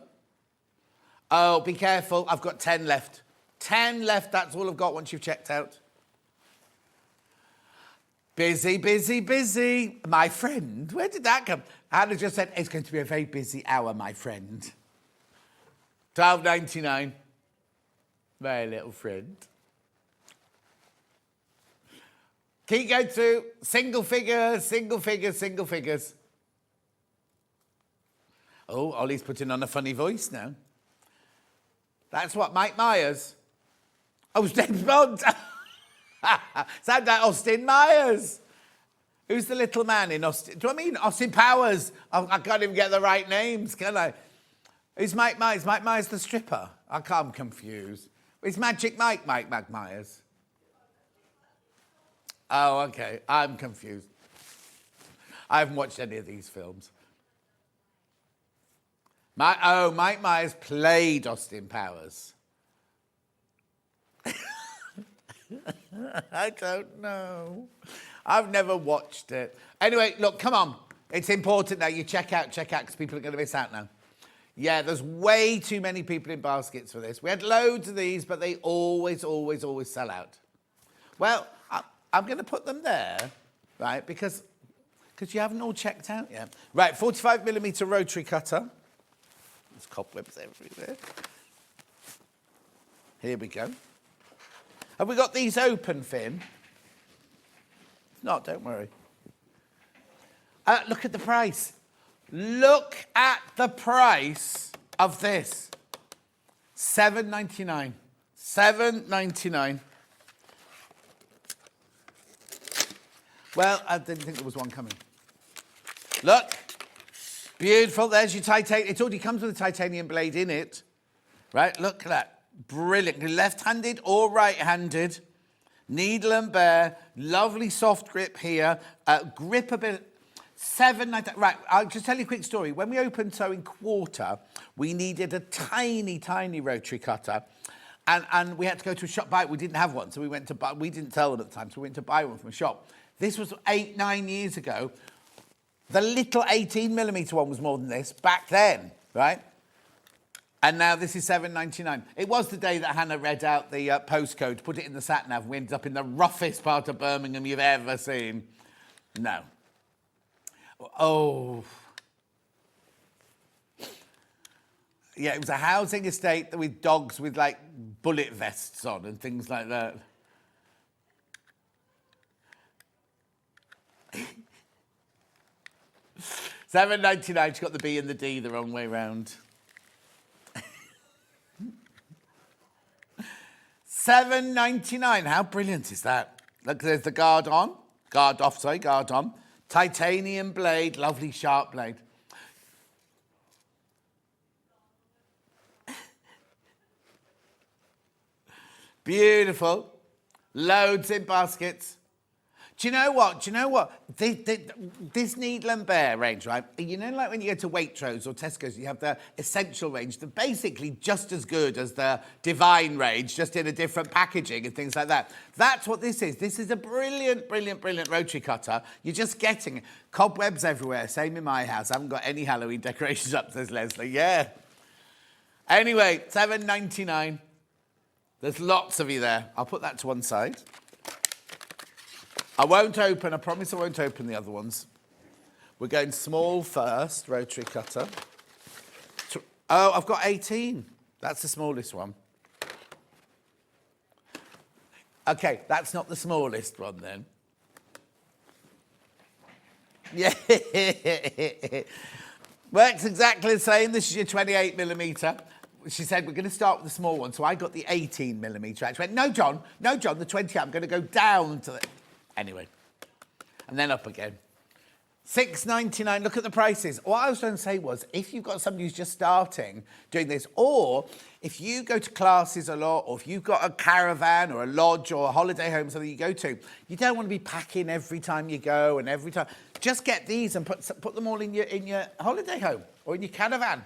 Oh, be careful, I've got 10 left. 10 left, that's all I've got once you've checked out. Busy, busy, busy. My friend, where did that come? Hannah just said, it's going to be a very busy hour, my friend. $12.99. My little friend. Keep going through. Single figures, single figures, single figures. Oh, Ollie's putting on a funny voice now. That's what, Mike Myers? Oh, James Bond. Sound like Austin Myers. Who's the little man in Austin? Do I mean Austin Powers? I can't even get the right names, can I? Who's Mike Myers? Mike Myers the stripper? I'm confused. Is Magic Mike Myers? Oh, okay. I'm confused. I haven't watched any of these films. Mike Myers played Austin Powers. I don't know. I've never watched it. Anyway, look, come on. It's important now. You check out, because people are going to miss out now. Yeah, there's way too many people in baskets for this. We had loads of these, but they always sell out. Well, I'm going to put them there, right, because you haven't all checked out yet. Right, 45mm rotary cutter. There's cobwebs everywhere. Here we go. Have we got these open, Finn? No, don't worry. Look at the price. Look at the price of this. $7.99. $7.99. Well, I didn't think there was one coming. Look. Beautiful. There's your titanium. It already comes with a titanium blade in it. Right? Look at that. Brilliant. Left-handed or right-handed. Needle and bare. Lovely soft grip here. Grip a bit. $7.99. Right, I'll just tell you a quick story. When we opened Sewing Quarter, we needed a tiny, tiny rotary cutter. And we had to go to a shop buy it. We didn't have one, so we went to buy. We didn't sell them at the time, so we went to buy one from a shop. This was 8-9 years ago. The little 18mm one was more than this back then, right? And now this is $7.99. It was the day that Hannah read out the postcode, put it in the sat-nav, and we ended up in the roughest part of Birmingham you've ever seen. No. Oh. Yeah, it was a housing estate with dogs with, like, bullet vests on and things like that. $7.99. She's got the B and the D the wrong way round. $7.99. How brilliant is that? Look, there's the guard on. Guard on. Titanium blade, lovely sharp blade. Beautiful. Loads in baskets. Do you know what? This Needle and Bear range, right? You know, like when you go to Waitrose or Tesco's, you have the essential range. They're basically just as good as the Divine range, just in a different packaging and things like that. That's what this is. This is a brilliant, brilliant, brilliant rotary cutter. You're just getting it. Cobwebs everywhere. Same in my house. I haven't got any Halloween decorations up, says Leslie. Yeah. Anyway, $7.99. There's lots of you there. I'll put that to one side. I promise I won't open the other ones. We're going small first, rotary cutter. Oh, I've got 18. That's the smallest one. Okay, that's not the smallest one then. Yeah. Works exactly the same. This is your 28mm. She said, we're going to start with the small one. So I got the 18mm. I went, no, John, the 20. I'm going to go down to the... Anyway, and then up again. $6.99. Look at the prices. What I was trying to say was, if you've got somebody who's just starting doing this, or if you go to classes a lot, or if you've got a caravan or a lodge or a holiday home, something you go to, you don't want to be packing every time you go and every time. Just get these and put them all in your holiday home or in your caravan.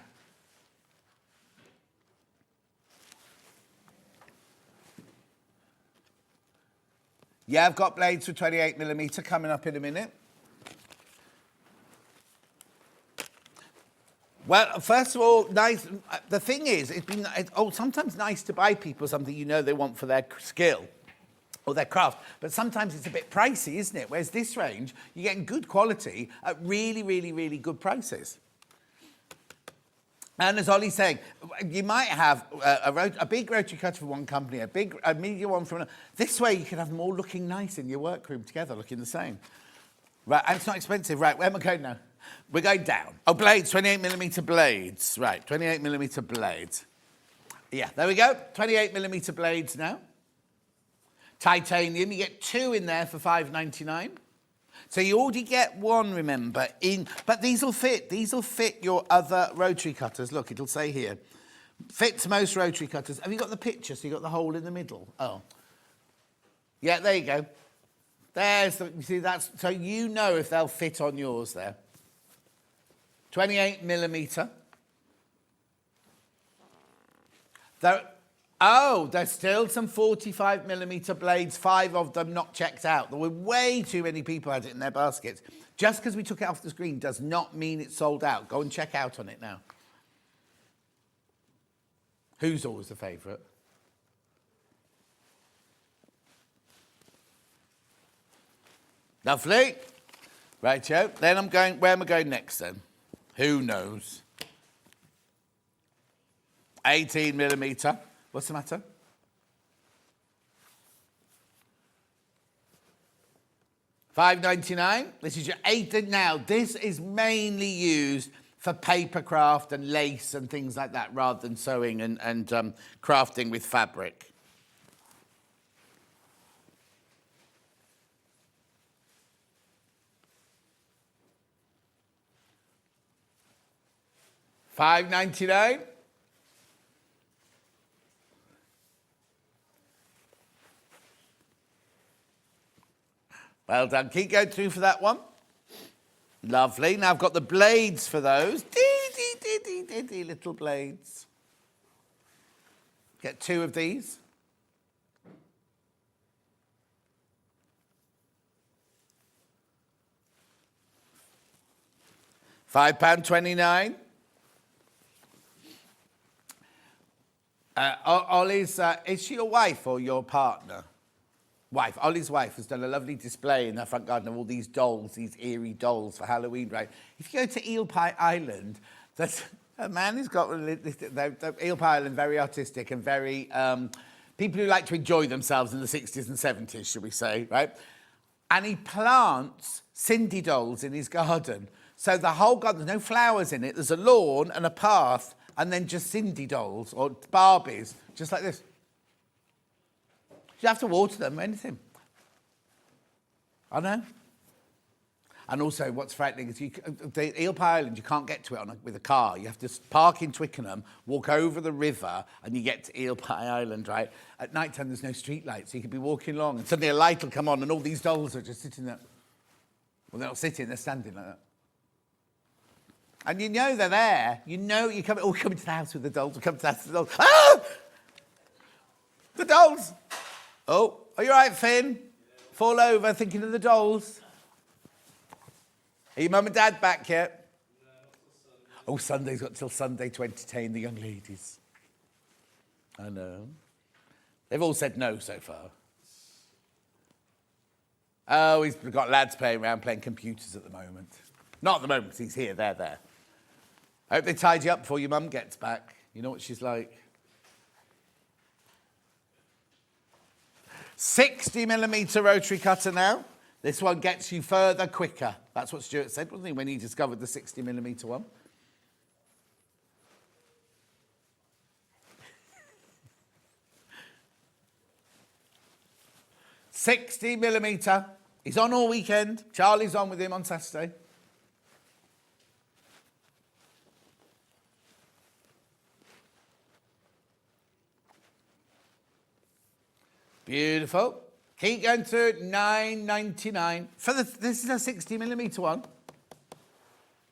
Yeah, I've got blades for 28mm coming up in a minute. Well, first of all, nice. The thing is, it's sometimes nice to buy people something you know they want for their skill or their craft, but sometimes it's a bit pricey, isn't it? Whereas this range, you're getting good quality at really, really, really good prices. And as Ollie's saying, you might have a big rotary cutter from one company, a medium one from another. This way you can have them all looking nice in your workroom together, looking the same. Right, and it's not expensive. Right, where am I going now? We're going down. Oh, blades, 28mm blades. Right, 28mm blades. Yeah, there we go. 28mm blades now. Titanium, you get 2 in there for $5.99. So you already get 1, remember, but these will fit. These will fit your other rotary cutters. Look, it'll say here. Fits most rotary cutters. Have you got the picture? So you got the hole in the middle? Oh. Yeah, there you go. You see, so you know if they'll fit on yours there. 28mm. There's still some 45mm blades, 5 of them not checked out. There were way too many people had it in their baskets. Just because we took it off the screen does not mean it's sold out. Go and check out on it now. Who's always the favourite? Lovely. Right, Joe. Then where am I going next then? Who knows? 18mm. What's the matter? $5.99. This is your 8. Now, this is mainly used for paper craft and lace and things like that, rather than sewing and crafting with fabric. $5.99. Well done. Keep going through for that one. Lovely. Now I've got the blades for those. Dee, little blades. Get 2 of these. £5.29. Ollie's, is she your wife or your partner? Wife. Ollie's wife has done a lovely display in her front garden of all these dolls, these eerie dolls for Halloween, right? If you go to Eel Pie Island, a man who's got Eel Pie Island, very artistic and very people who like to enjoy themselves in the 60s and 70s, should we say, right? And he plants Cindy dolls in his garden. So the whole garden, there's no flowers in it. There's a lawn and a path and then just Cindy dolls or Barbies, just like this. You have to water them or anything. I know. And also, what's frightening is the Eel Pie Island, you can't get to it with a car. You have to park in Twickenham, walk over the river, and you get to Eel Pie Island, right? At night time, there's no street lights, so you could be walking along, and suddenly a light will come on, and all these dolls are just sitting there. Well, they're not sitting, they're standing like that. And you know they're there. You know you're coming to the house with the dolls. We come to the house with the dolls. Ah! The dolls! Oh, are you all right, Finn? Fall over thinking of the dolls? Are your mum and dad back yet? No, Sunday's got till Sunday to entertain the young ladies. I know. They've all said no so far. Oh, he's got lads playing around playing computers at the moment. Not at the moment, because he's here, they're there. I hope they tidy up before your mum gets back. You know what she's like. 60mm rotary cutter now. This one gets you further quicker. That's what Stuart said, wasn't he, when he discovered the 60mm one? $60mm. He's on all weekend. Charlie's on with him on Saturday. Beautiful. Keep going through $9.99. This is a 60mm one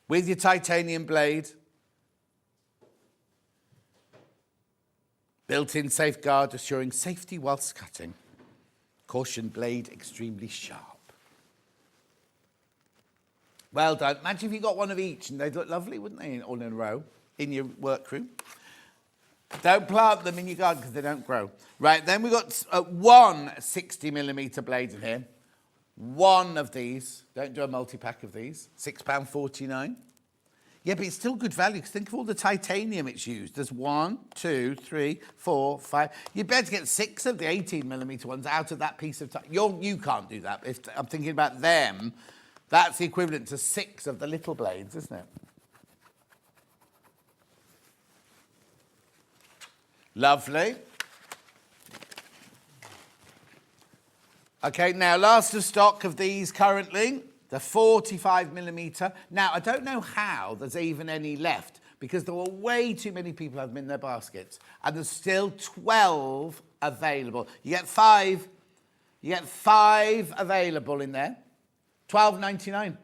with your titanium blade. Built-in safeguard assuring safety whilst cutting. Caution blade extremely sharp. Well done. Imagine if you got one of each and they'd look lovely, wouldn't they, all in a row in your workroom? Don't plant them in your garden because they don't grow. Right, then we've got one 60mm blade in here. One of these. Don't do a multi-pack of these. £6.49. Yeah, but it's still good value because think of all the titanium it's used. There's 1, 2, 3, 4, 5. You better get 6 of the 18mm ones out of that piece of you can't do that. If I'm thinking about them, that's the equivalent to 6 of the little blades, isn't it? Lovely. Okay, now last of stock of these currently, the 45mm. Now, I don't know how there's even any left because there were way too many people having them in their baskets. And there's still 12 available. You get 5 available in there. $12.99.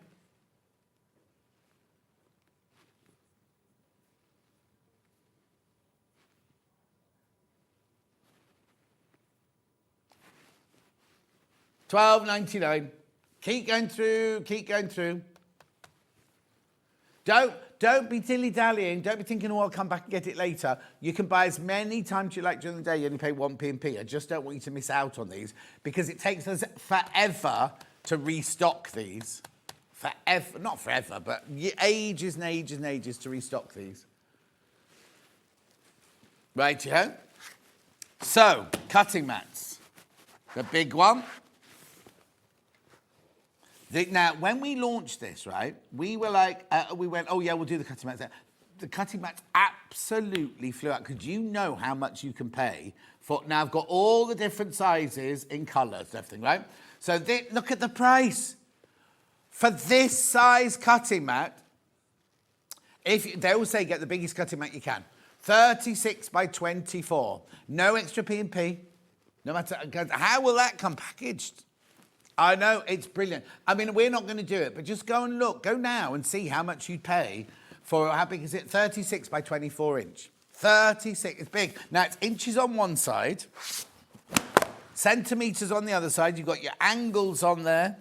$12.99. Keep going through, keep going through. Don't be dilly-dallying. Don't be thinking, oh, I'll come back and get it later. You can buy as many times you like during the day. You only pay 1p&p. I just don't want you to miss out on these because it takes us forever to restock these. Forever. Not forever, but ages and ages and ages to restock these. Right, yeah? So, cutting mats. The big one. Now, when we launched this, right, we were like, we went, oh, yeah, we'll do the cutting mats. The cutting mats absolutely flew out because you know how much you can pay for. Now, I've got all the different sizes in colours and everything, right? So look at the price. For this size cutting mat, they always say get the biggest cutting mat you can. 36 by 24. No extra P&P. No matter, how will that come packaged? I know, it's brilliant. I mean, we're not going to do it, but just go and look. Go now and see how much you'd pay for, how big is it? 36 by 24 inch. 36, it's big. Now, it's inches on one side, centimetres on the other side. You've got your angles on there.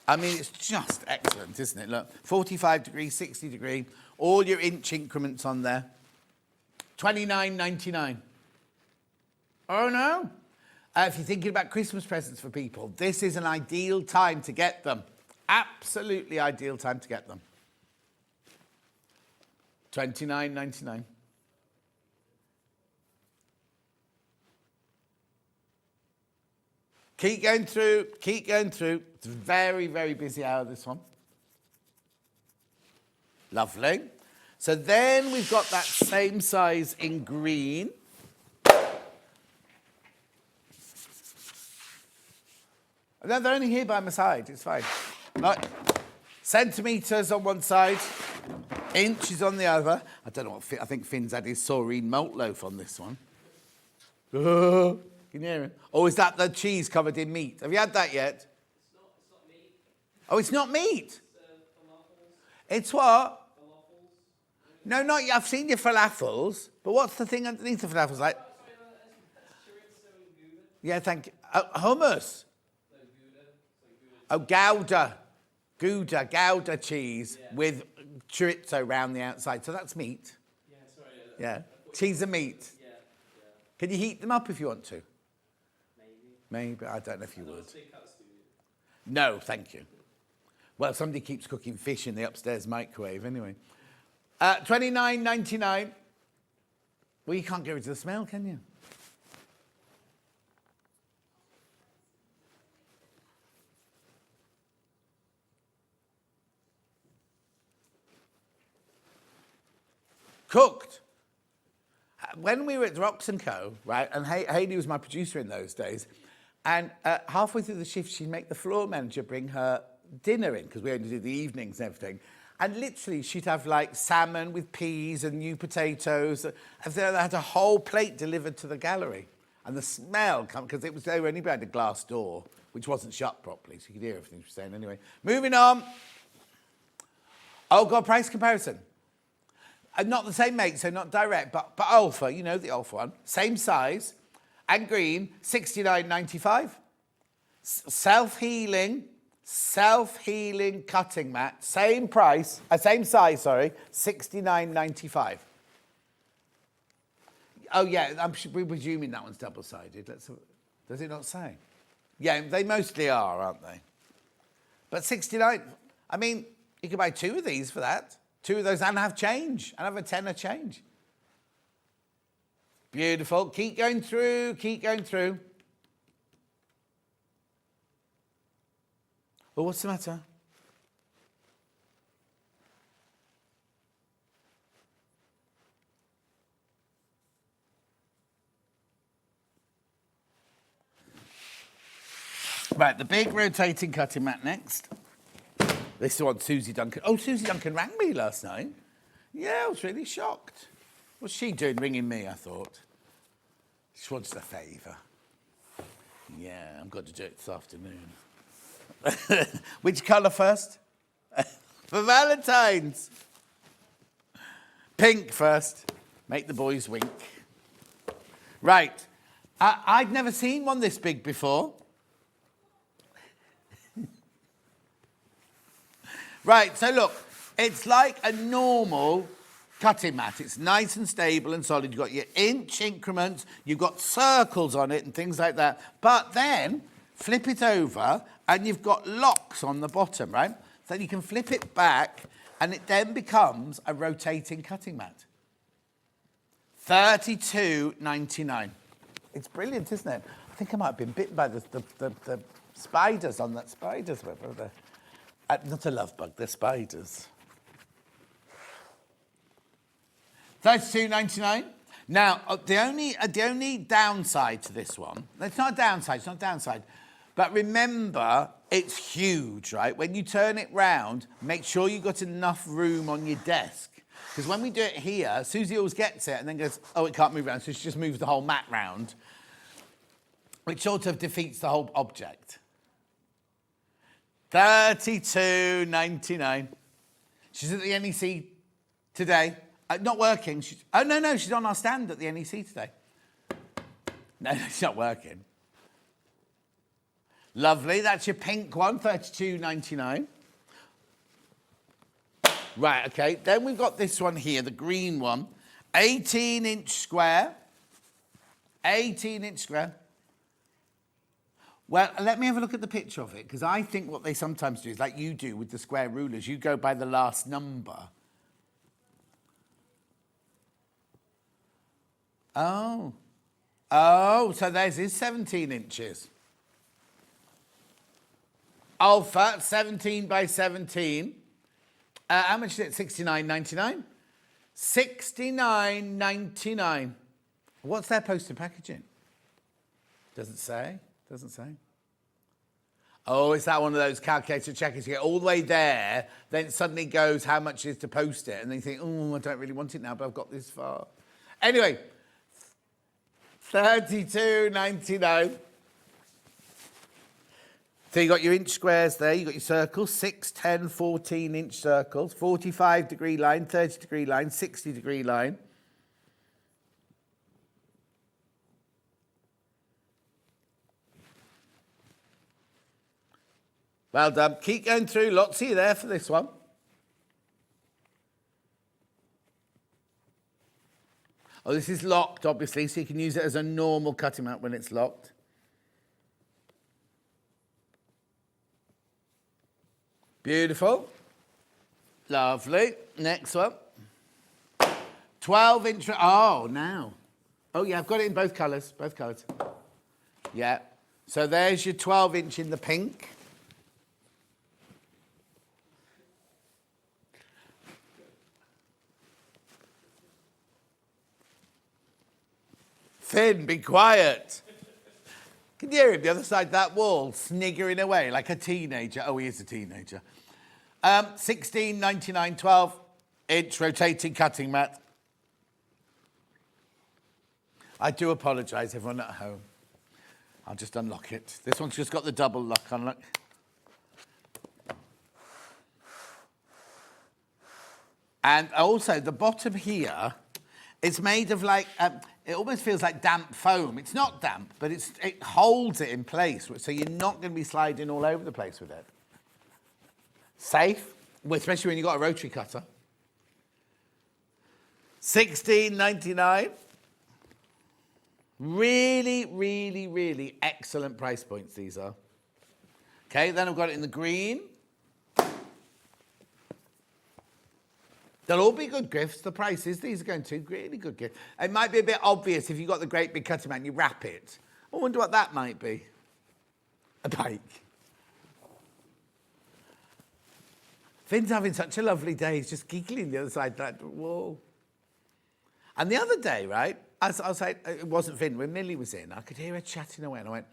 I mean, it's just excellent, isn't it? Look, 45 degree, 60 degree, all your inch increments on there. $29.99. Oh, no. If you're thinking about Christmas presents for people, this is an ideal time to get them. Absolutely ideal time to get them. $29.99. Keep going through, keep going through. It's a very, very busy hour, this one. Lovely. So then we've got that same size in green. No, they're only here by my side. It's fine. Right. Centimetres on one side, inches on the other. I don't know what I think Finn's had his saurine malt loaf on this one. Can you hear him? Oh, is that the cheese covered in meat? Have you had that yet? It's not meat. Oh, it's not meat? It's what? No, not yet. I've seen your falafels, but what's the thing underneath the falafels like? Yeah, thank you. Hummus. Oh, Gouda cheese with chorizo around the outside. So that's meat. Yeah, sorry. Yeah. Cheese and meat. Yeah. Can you heat them up if you want to? Maybe. I don't know if you would. No, thank you. Well, somebody keeps cooking fish in the upstairs microwave anyway. $29.99. Well, you can't get rid of the smell, can you? Cooked. When we were at Rocks & Co., right, and Hayley was my producer in those days, and halfway through the shift, she'd make the floor manager bring her dinner in, because we only did the evenings and everything, and literally she'd have, like, salmon with peas and new potatoes, and they had a whole plate delivered to the gallery, and the smell, because they were only behind a glass door, which wasn't shut properly, so you could hear everything she was saying anyway. Moving on. Oh, God, price comparison. Not the same make, so not direct, but Alpha, you know the Alpha one. Same size, and green, $69.95. Self-healing cutting mat, same price, same size, sorry, $69.95. Oh yeah, we're presuming that one's double-sided. Does it not say? Yeah, they mostly are, aren't they? But 69, I mean, you could buy 2 of these for that. 2 of those and have change, and have a tenner change. Beautiful. Keep going through, keep going through. Well, what's the matter? Right, the big rotating cutting mat next. This is the one Susie Duncan... Oh, Susie Duncan rang me last night. Yeah, I was really shocked. What's she doing ringing me, I thought? She wants a favour. Yeah, I've got to do it this afternoon. Which colour first? For Valentine's. Pink first. Make the boys wink. Right. I'd never seen one this big before. Right, so look, it's like a normal cutting mat. It's nice and stable and solid. You've got your inch increments, you've got circles on it and things like that. But then, flip it over and you've got locks on the bottom, right? So you can flip it back and it then becomes a rotating cutting mat. $32.99. It's brilliant, isn't it? I think I might have been bitten by the spiders on that spider's web over there. Not a love bug, they're spiders. $32.99. Now, the only downside to this one, it's not a downside, but remember, it's huge, right? When you turn it round, make sure you've got enough room on your desk. Because when we do it here, Susie always gets it and then goes, oh, it can't move around, so she just moves the whole mat round, which sort of defeats the whole object. $32.99. She's at the NEC today. Not working. She's on our stand at the NEC today. No, she's not working. Lovely. That's your pink one, $32.99. Right, okay. Then we've got this one here, the green one. 18-inch square. 18-inch square. Well, let me have a look at the picture of it, because I think what they sometimes do is, like you do with the square rulers, you go by the last number. Oh. Oh, so theirs is 17 inches. Alpha, 17 by 17. How much is it? $69.99? $69.99. What's their posted packaging? Doesn't say. Doesn't say. Oh, is that one of those calculator checkers? You get all the way there, then it suddenly goes how much it is to post it, and then you think, oh, I don't really want it now, but I've got this far. Anyway, $32.99. So you got your inch squares there, you got your circles, 6, 10, 14-inch circles, 45-degree line, 30-degree line, 60-degree line. Well done. Keep going through. Lots of you there for this one. Oh, this is locked, obviously, so you can use it as a normal cutting mat when it's locked. Beautiful. Lovely. Next one. 12-inch. Oh, now. Oh, yeah, I've got it in both colours. Both colours. Yeah. So there's your 12-inch in the pink. Finn, be quiet. Can you hear him the other side of that wall, sniggering away like a teenager? Oh, he is a teenager. $16.99, 12-inch rotating cutting mat. I do apologise, everyone at home. I'll just unlock it. This one's just got the double lock unlock. And also, the bottom here is made of like, it almost feels like damp foam. It's not damp, but it holds it in place, so you're not going to be sliding all over the place with it. Safe, especially when you've got a rotary cutter. $16.99. Really, really, really excellent price points, these are. Okay, then I've got it in the green. They'll all be good gifts. The prices, these are going to really good gifts. It might be a bit obvious if you've got the great big cutting mat and you wrap it. I wonder what that might be. A bike. Finn's having such a lovely day. He's just giggling the other side of that wall. And the other day, right, I was like, it wasn't Finn, when Millie was in, I could hear her chatting away, and I went,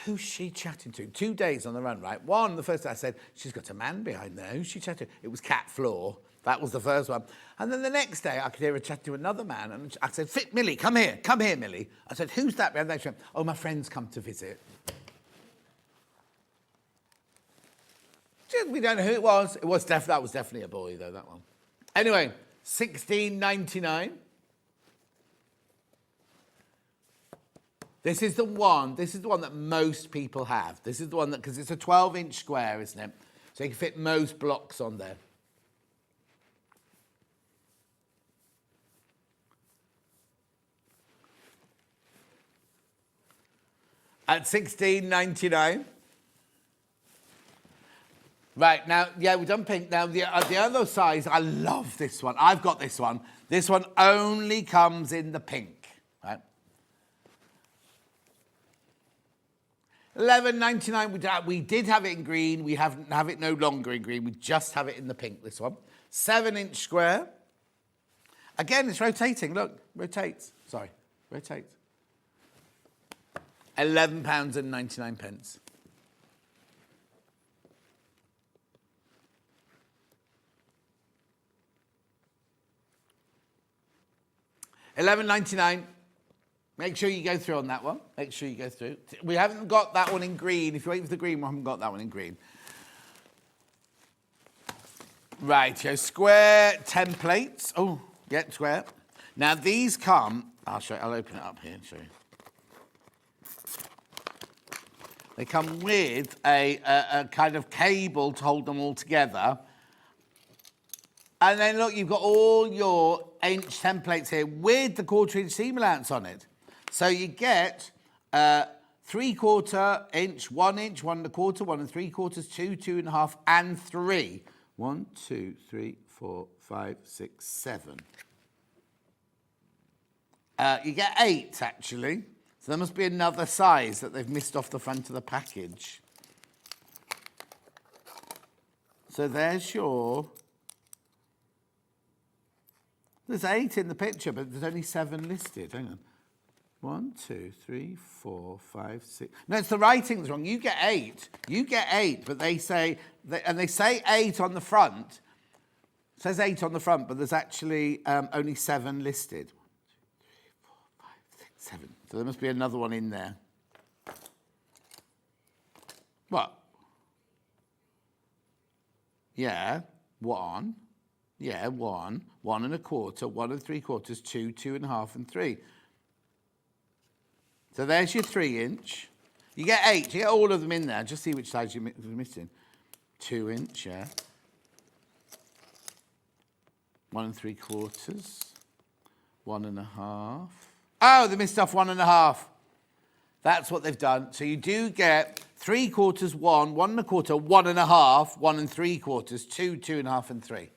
who's she chatting to? 2 days on the run, right? One, the first day I said, she's got a man behind there. Who's she chatting to? It was Cat Floor. That was the first one. And then the next day, I could hear her chatting to another man, and I said, Millie, come here, Millie. I said, who's that? And she went, oh, my friend's come to visit. We don't know who it was. That was definitely a boy, though, that one. Anyway, $16.99. This is the one that most people have. This is the one that, because it's a 12-inch square, isn't it? So you can fit most blocks on there. At $16.99. Right, now, yeah, we've done pink. Now, the other size, I love this one. I've got this one. This one only comes in the pink, right? $11.99. We did have it in green. We have it no longer in green. We just have it in the pink, this one. 7-inch square. Again, it's rotating. Look, rotates. Sorry, rotates. £11.99. $11.99. Make sure you go through on that one. Make sure you go through. We haven't got that one in green. If you wait for the green, we haven't got that one in green. Right, so square templates. Oh, yeah, square. Now these come. I'll show you. I'll open it up here and show you. They come with a kind of cable to hold them all together. And then look, you've got all your inch templates here with the 1/4 inch seam allowance on it. So you get 3/4 inch, 1 inch, 1 1/4, 1 3/4, 2, 2 1/2, and 3. 1, 2, 3, 4, 5, 6, 7. You get 8 actually. So there must be another size that they've missed off the front of the package. So there's your There's 8 in the picture, but there's only 7 listed. Hang on. 1, 2, 3, 4, 5, 6. No, it's the writing's wrong. You get 8. You get 8, but they say, and they say 8 on the front. It says 8 on the front, but there's actually only 7 listed. 1, 2, 3, 4, 5, 6, 7. So there must be another one in there. What? Yeah, 1. Yeah, 1, 1 1/4, 1 3/4, 2, 2 1/2, and 3. So there's your 3-inch. You get 8. You get all of them in there. Just see which size you're missing. 2-inch, yeah. 1 3/4. 1 1/2. Oh, they missed off 1 1/2. That's what they've done. So you do get 3/4, 1, 1 1/4, 1 1/2, 1 3/4, 2, 2 1/2, and 3.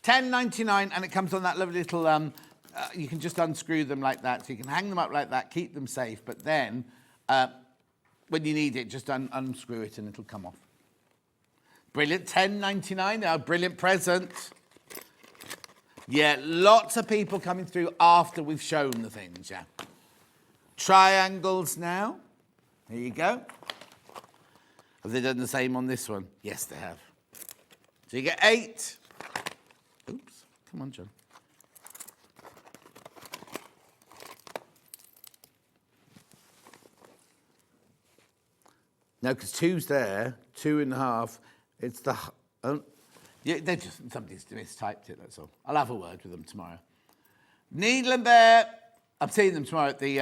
$10.99, and it comes on that lovely little, you can just unscrew them like that. So you can hang them up like that, keep them safe, but then when you need it, just unscrew it and it'll come off. Brilliant, $10.99, a brilliant present. Yeah, lots of people coming through after we've shown the things, yeah. Triangles now. Here you go. Have they done the same on this one? Yes, they have. So you get 8. Oops, come on, John. No, because 2's there, 2 1/2. It's the... yeah, somebody's mistyped it, that's all. I'll have a word with them tomorrow. Needle and Bear. I'm seeing them tomorrow at the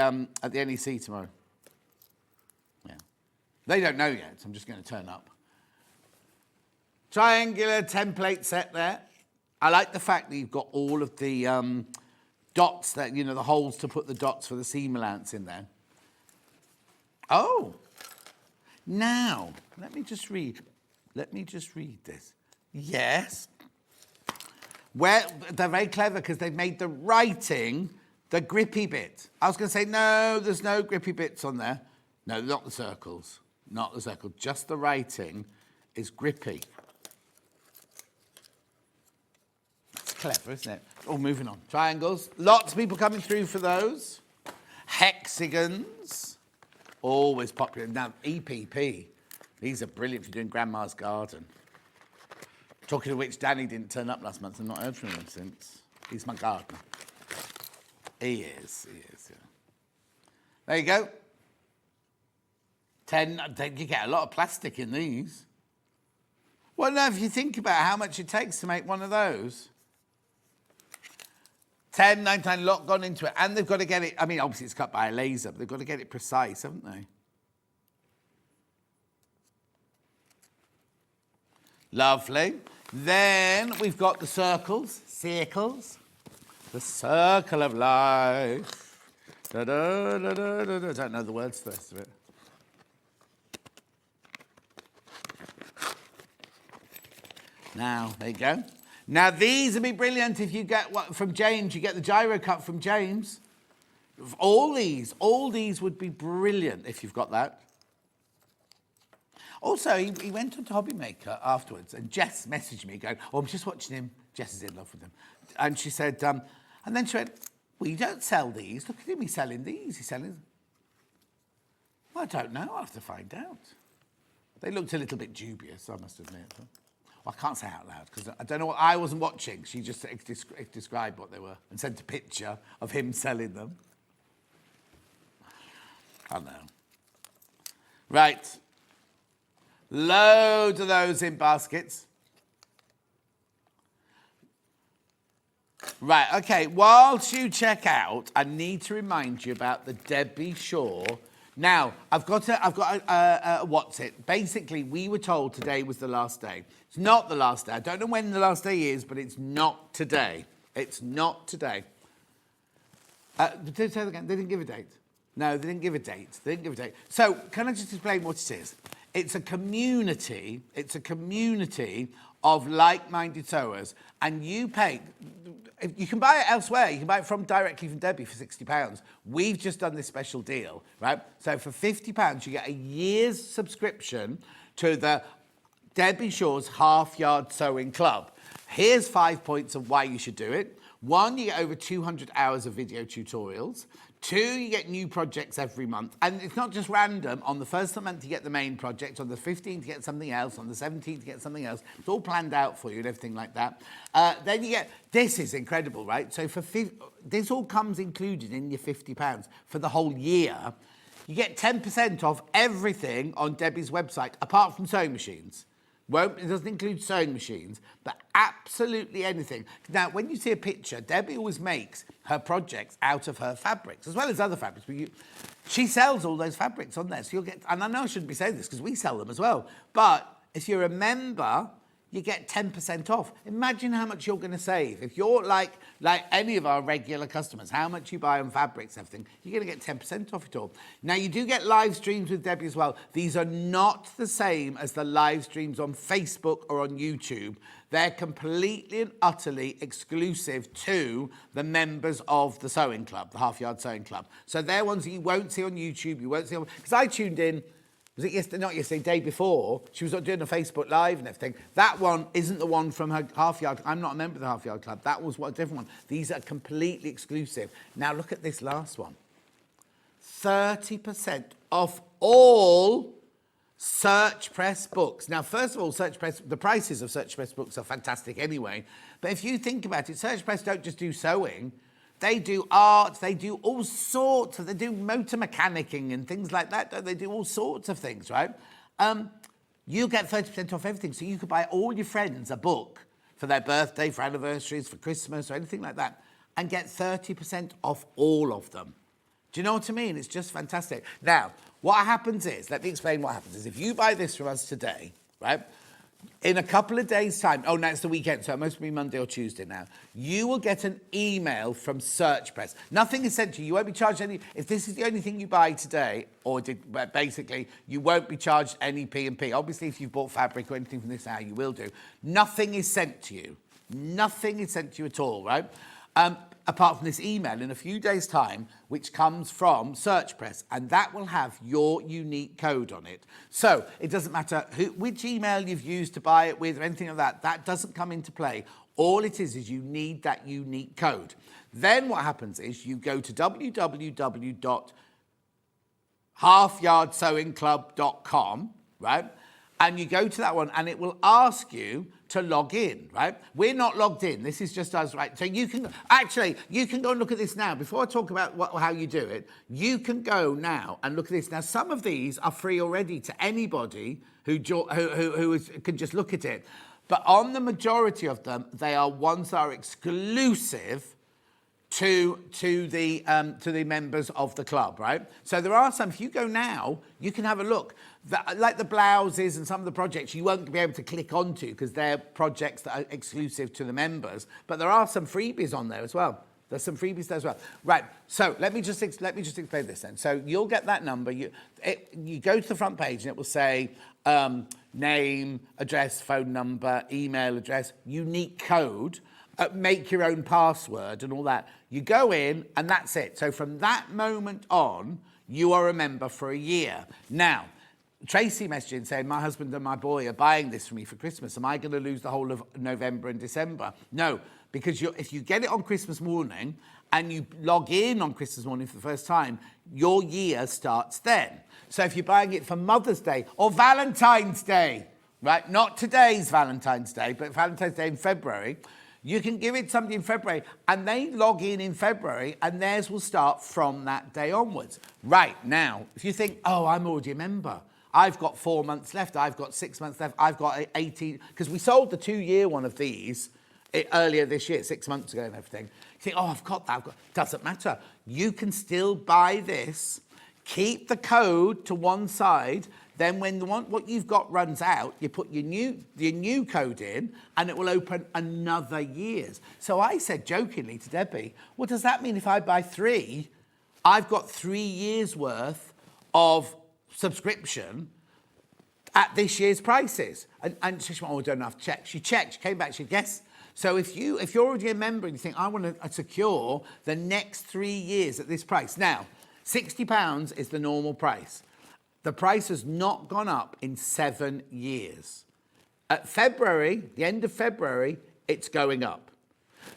NEC tomorrow. Yeah. They don't know yet, so I'm just going to turn up. Triangular template set there. I like the fact that you've got all of the dots, that you know, the holes to put the dots for the seam allowance in there. Oh. Now, let me just read this. Yes. Well, they're very clever because they've made the writing the grippy bit. I was going to say, no, there's no grippy bits on there. No, not the circles. Not the circle. Just the writing is grippy. That's clever, isn't it? Oh, moving on. Triangles. Lots of people coming through for those. Hexagons. Always popular. Now, EPP. These are brilliant for doing Grandma's Garden. Talking of which, Danny didn't turn up last month. I've not heard from him since. He's my gardener. He is, yeah. There you go. 10, you get a lot of plastic in these. Well, now, if you think about how much it takes to make one of those. 10, 99, lot gone into it. And they've got to get it, I mean, obviously it's cut by a laser, but they've got to get it precise, haven't they? Lovely. Then we've got the circles. The circle of life. Da, da, da, da, da, da. I don't know the words to the rest of it. Now, there you go. Now, these would be brilliant if you get what from James. You get the gyro cut from James. All these would be brilliant if you've got that. Also, he went on to Hobby Maker afterwards, and Jess messaged me going, oh, I'm just watching him. Jess is in love with him. And she said, and then she went, well, you don't sell these. Look at him, he's selling these. He's selling them. Well, I don't know. I'll have to find out. They looked a little bit dubious, I must admit. Well, I can't say out loud, because I don't know what... I wasn't watching. She just described what they were and sent a picture of him selling them. I know. Right. Loads of those in baskets. Right, okay, whilst you check out, I need to remind you about the Debbie Shaw. Now, I've got what's it? Basically, we were told today was the last day. It's not the last day. I don't know when the last day is, but it's not today. It's not today. Say that again. They didn't give a date. No, they didn't give a date. They didn't give a date. So, can I just explain what it is? It's a community. It's a community of like-minded sewers, and you pay. You can buy it elsewhere. You can buy it directly from Debbie for £60. We've just done this special deal, right? So for £50, you get a year's subscription to the Debbie Shaw's Half Yard Sewing Club. Here's 5 points of why you should do it. 1, you get over 200 hours of video tutorials. 2, you get new projects every month. And it's not just random. On the first of the month, you get the main project. On the 15th, you get something else. On the 17th, you get something else. It's all planned out for you and everything like that. Then you get, this is incredible, right? So this all comes included in your £50 for the whole year. You get 10% off everything on Debbie's website, apart from sewing machines. It doesn't include sewing machines, but absolutely anything. Now, when you see a picture, Debbie always makes her projects out of her fabrics, as well as other fabrics. But she sells all those fabrics on there. So you'll get, and I know I shouldn't be saying this because we sell them as well, but if you're a member, you get 10% off. Imagine how much you're going to save. If you're like any of our regular customers, how much you buy on fabrics, everything, you're going to get 10% off it all. Now, you do get live streams with Debbie as well. These are not the same as the live streams on Facebook or on YouTube. They're completely and utterly exclusive to the members of the sewing club, the Half Yard Sewing Club. So they're ones that you won't see on YouTube, you won't see on... Because I tuned in... Was it yesterday? Not yesterday, day before. She was doing a Facebook Live and everything. That one isn't the one from her Half Yard. I'm not a member of the Half Yard Club. That was a different one. These are completely exclusive. Now look at this last one. 30% off all Search Press books. Now, first of all, Search Press, the prices of Search Press books are fantastic anyway. But if you think about it, Search Press don't just do sewing. They do art, they do all sorts of, they do motor mechanicking and things like that. They do all sorts of things, right? You get 30% off everything. So you could buy all your friends a book for their birthday, for anniversaries, for Christmas or anything like that, and get 30% off all of them. Do you know what I mean? It's just fantastic. Now, what happens is, let me explain what happens is, if you buy this from us today, right? In a couple of days' time, oh, no, it's the weekend, so it must be Monday or Tuesday now, you will get an email from Search Press. Nothing is sent to you. You won't be charged any... If this is the only thing you buy today, basically, you won't be charged any P&P. Obviously, if you've bought fabric or anything from this now, you will do. Nothing is sent to you. Nothing is sent to you at all, right? Apart from this email in a few days' time, which comes from Search Press, and that will have your unique code on it. So it doesn't matter which email you've used to buy it with or anything like that. That doesn't come into play. All it is you need that unique code. Then what happens is you go to www.halfyardsewingclub.com, right? And you go to that one and it will ask you to log in, right? We're not logged in. This is just us, right? So you can, actually, you can go and look at this now. Before I talk about how you do it, you can go now and look at this. Now, some of these are free already to anybody who can just look at it. But on the majority of them, they are ones that are exclusive to the members of the club, right? So there are some, if you go now, you can have a look. Like the blouses and some of the projects, you won't be able to click onto because they're projects that are exclusive to the members. But there are some freebies on there as well. There's some freebies there as well. Right, so let me just explain this then. So you'll get that number. You go to the front page and it will say name, address, phone number, email address, unique code, make your own password and all that. You go in and that's it. So from that moment on, you are a member for a year. Now, Tracy messaged in saying, my husband and my boy are buying this for me for Christmas. Am I going to lose the whole of November and December? No, because if you get it on Christmas morning and you log in on Christmas morning for the first time, your year starts then. So if you're buying it for Mother's Day or Valentine's Day, right? Not today's Valentine's Day, but Valentine's Day in February, you can give it something in February and they log in February and theirs will start from that day onwards. Right, now, if you think, oh, I'm already a member. I've got 4 months left. I've got 6 months left. I've got 18, because we sold the 2-year one of these earlier this year, 6 months ago and everything. You think, oh, I've got that. Doesn't matter. You can still buy this, keep the code to one side. Then when what you've got runs out, you put your new code in and it will open another year's. So I said jokingly to Debbie, well, does that mean if I buy 3, I've got 3 years worth of subscription at this year's prices? And she went, oh, I don't have to check. She checked, she came back, she said, yes. So if you're already a member and you think, I want to secure the next 3 years at this price. Now, £60 is the normal price. The price has not gone up in 7 years. At February, the end of February, it's going up.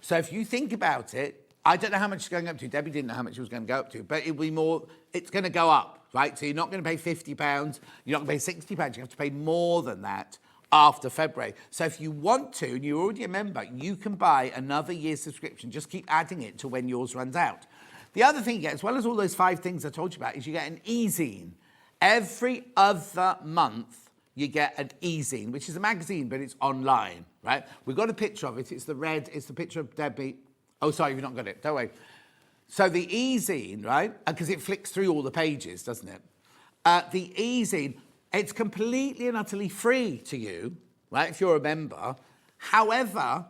So if you think about it, I don't know how much it's going up to. Debbie didn't know how much it was going to go up to, but it'll be more, it's going to go up, right? So you're not going to pay £50, you're not going to pay £60, you have to pay more than that after February. So if you want to, and you're already a member, you can buy another year's subscription. Just keep adding it to when yours runs out. The other thing you get, as well as all those 5 things I told you about, is you get an e-zine. Every other month, you get an e-zine, which is a magazine, but it's online, right? We've got a picture of it. It's the picture of Debbie. Oh, sorry, you've not got it. Don't worry. So the e-zine, right? Because it flicks through all the pages, doesn't it? The e-zine, it's completely and utterly free to you, right, if you're a member. However,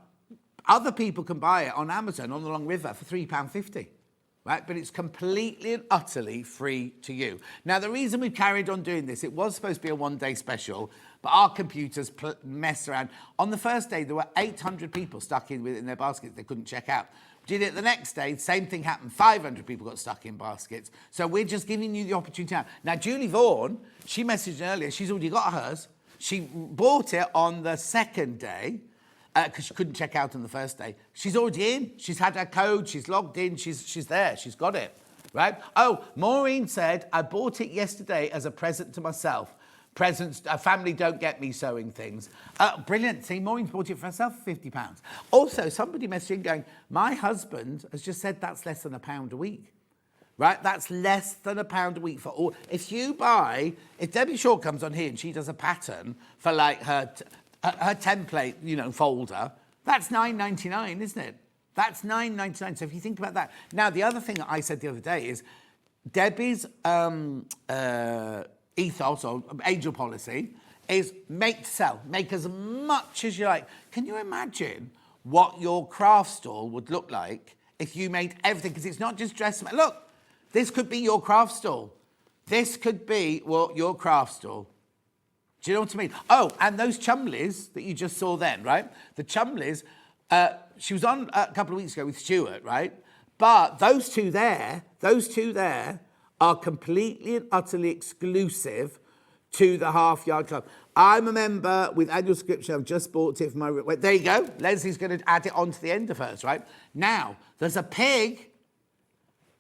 other people can buy it on Amazon on the Long River for £3.50, right? But it's completely and utterly free to you. Now, the reason we've carried on doing this, it was supposed to be a one-day special, but our computers messed around. On the first day, there were 800 people stuck in their baskets they couldn't check out. Did it the next day, same thing happened. 500 people got stuck in baskets. So we're just giving you the opportunity now. Now, Julie Vaughan, she messaged earlier, she's already got hers. She bought it on the second day because she couldn't check out on the first day. She's already in. She's had her code. She's logged in. She's there. She's got it, right? Oh, Maureen said, I bought it yesterday as a present to myself. Presents, family don't get me sewing things. Brilliant. See, Maureen's bought it for herself for £50. Also, somebody messaging going, my husband has just said that's less than £1 a week. Right? That's less than £1 a week for all. If you buy, if Debbie Shaw comes on here and she does a pattern for like her template, folder, that's £9.99, isn't it? That's £9.99. So if you think about that. Now, the other thing that I said the other day is Debbie's ethos or angel policy is make to sell. Make as much as you like. Can you imagine what your craft stall would look like if you made everything? Because it's not just dressmaking. Look, this could be your craft stall. This could be your craft stall. Do you know what I mean? Oh, and those Chumleys that you just saw then, right? The Chumleys, she was on a couple of weeks ago with Stuart, right? But those two there are completely and utterly exclusive to the Half Yard Club. I'm a member with annual subscription. I've just bought it for my... There you go. Leslie's going to add it on to the end of hers, right? Now, there's a pig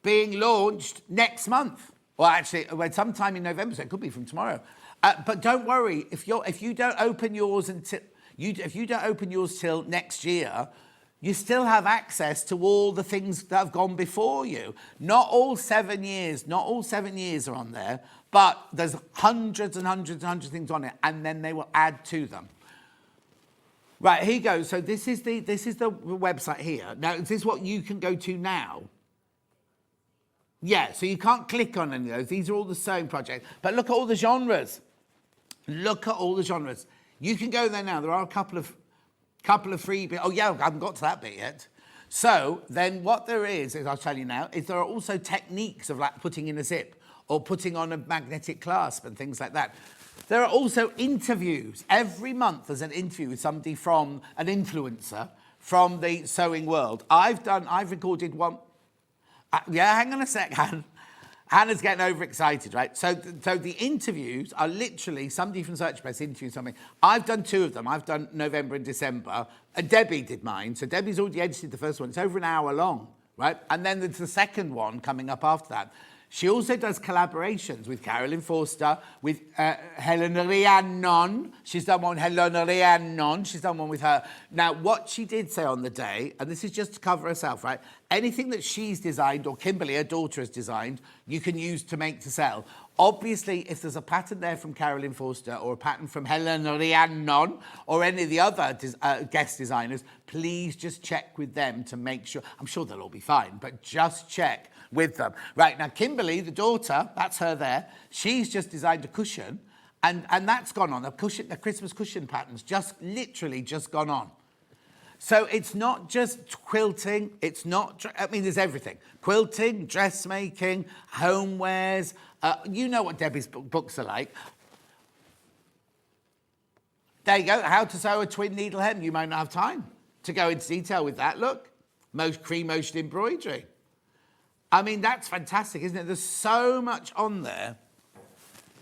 being launched next month. Well, actually, sometime in November, so it could be from tomorrow. But don't worry, if you don't open yours till next year, you still have access to all the things that have gone before you. Not all 7 years are on there, but there's hundreds and hundreds and hundreds of things on it, and then they will add to them. Right, here you go. So this is the website here. Now, is this what you can go to now? Yeah, so you can't click on any of those. These are all the sewing projects. But look at all the genres. Look at all the genres. You can go there now. There are a couple of free bits. Oh, yeah, I haven't got to that bit yet. So then what there is I'll tell you now, is there are also techniques of like putting in a zip or putting on a magnetic clasp and things like that. There are also interviews. Every month there's an interview with somebody from an influencer from the sewing world. I've recorded one. Yeah, hang on a sec, Hannah's getting overexcited, right? So the interviews are literally somebody from Search Press interviewing something. I've done 2 of them. I've done November and December. Debbie did mine. So Debbie's already edited the first one. It's over an hour long, right? And then there's the second one coming up after that. She also does collaborations with Carolyn Forster, with Helena Rhiannon. She's done one with Helena Rhiannon. She's done one with her. Now, what she did say on the day, and this is just to cover herself, right? Anything that she's designed or Kimberly, her daughter, has designed, you can use to make to sell. Obviously, if there's a pattern there from Carolyn Forster or a pattern from Helena Rhiannon or any of the other guest designers, please just check with them to make sure. I'm sure they'll all be fine, but just check with them. Right, now Kimberly, the daughter, that's her there, she's just designed a cushion and that's gone on. A Christmas cushion pattern's literally just gone on. So it's not just quilting, there's everything. Quilting, dressmaking, homewares, you know what Debbie's books are like. There you go, how to sew a twin needle hem. You might not have time to go into detail with that. Look, cream motion embroidery. I mean, that's fantastic, isn't it? There's so much on there.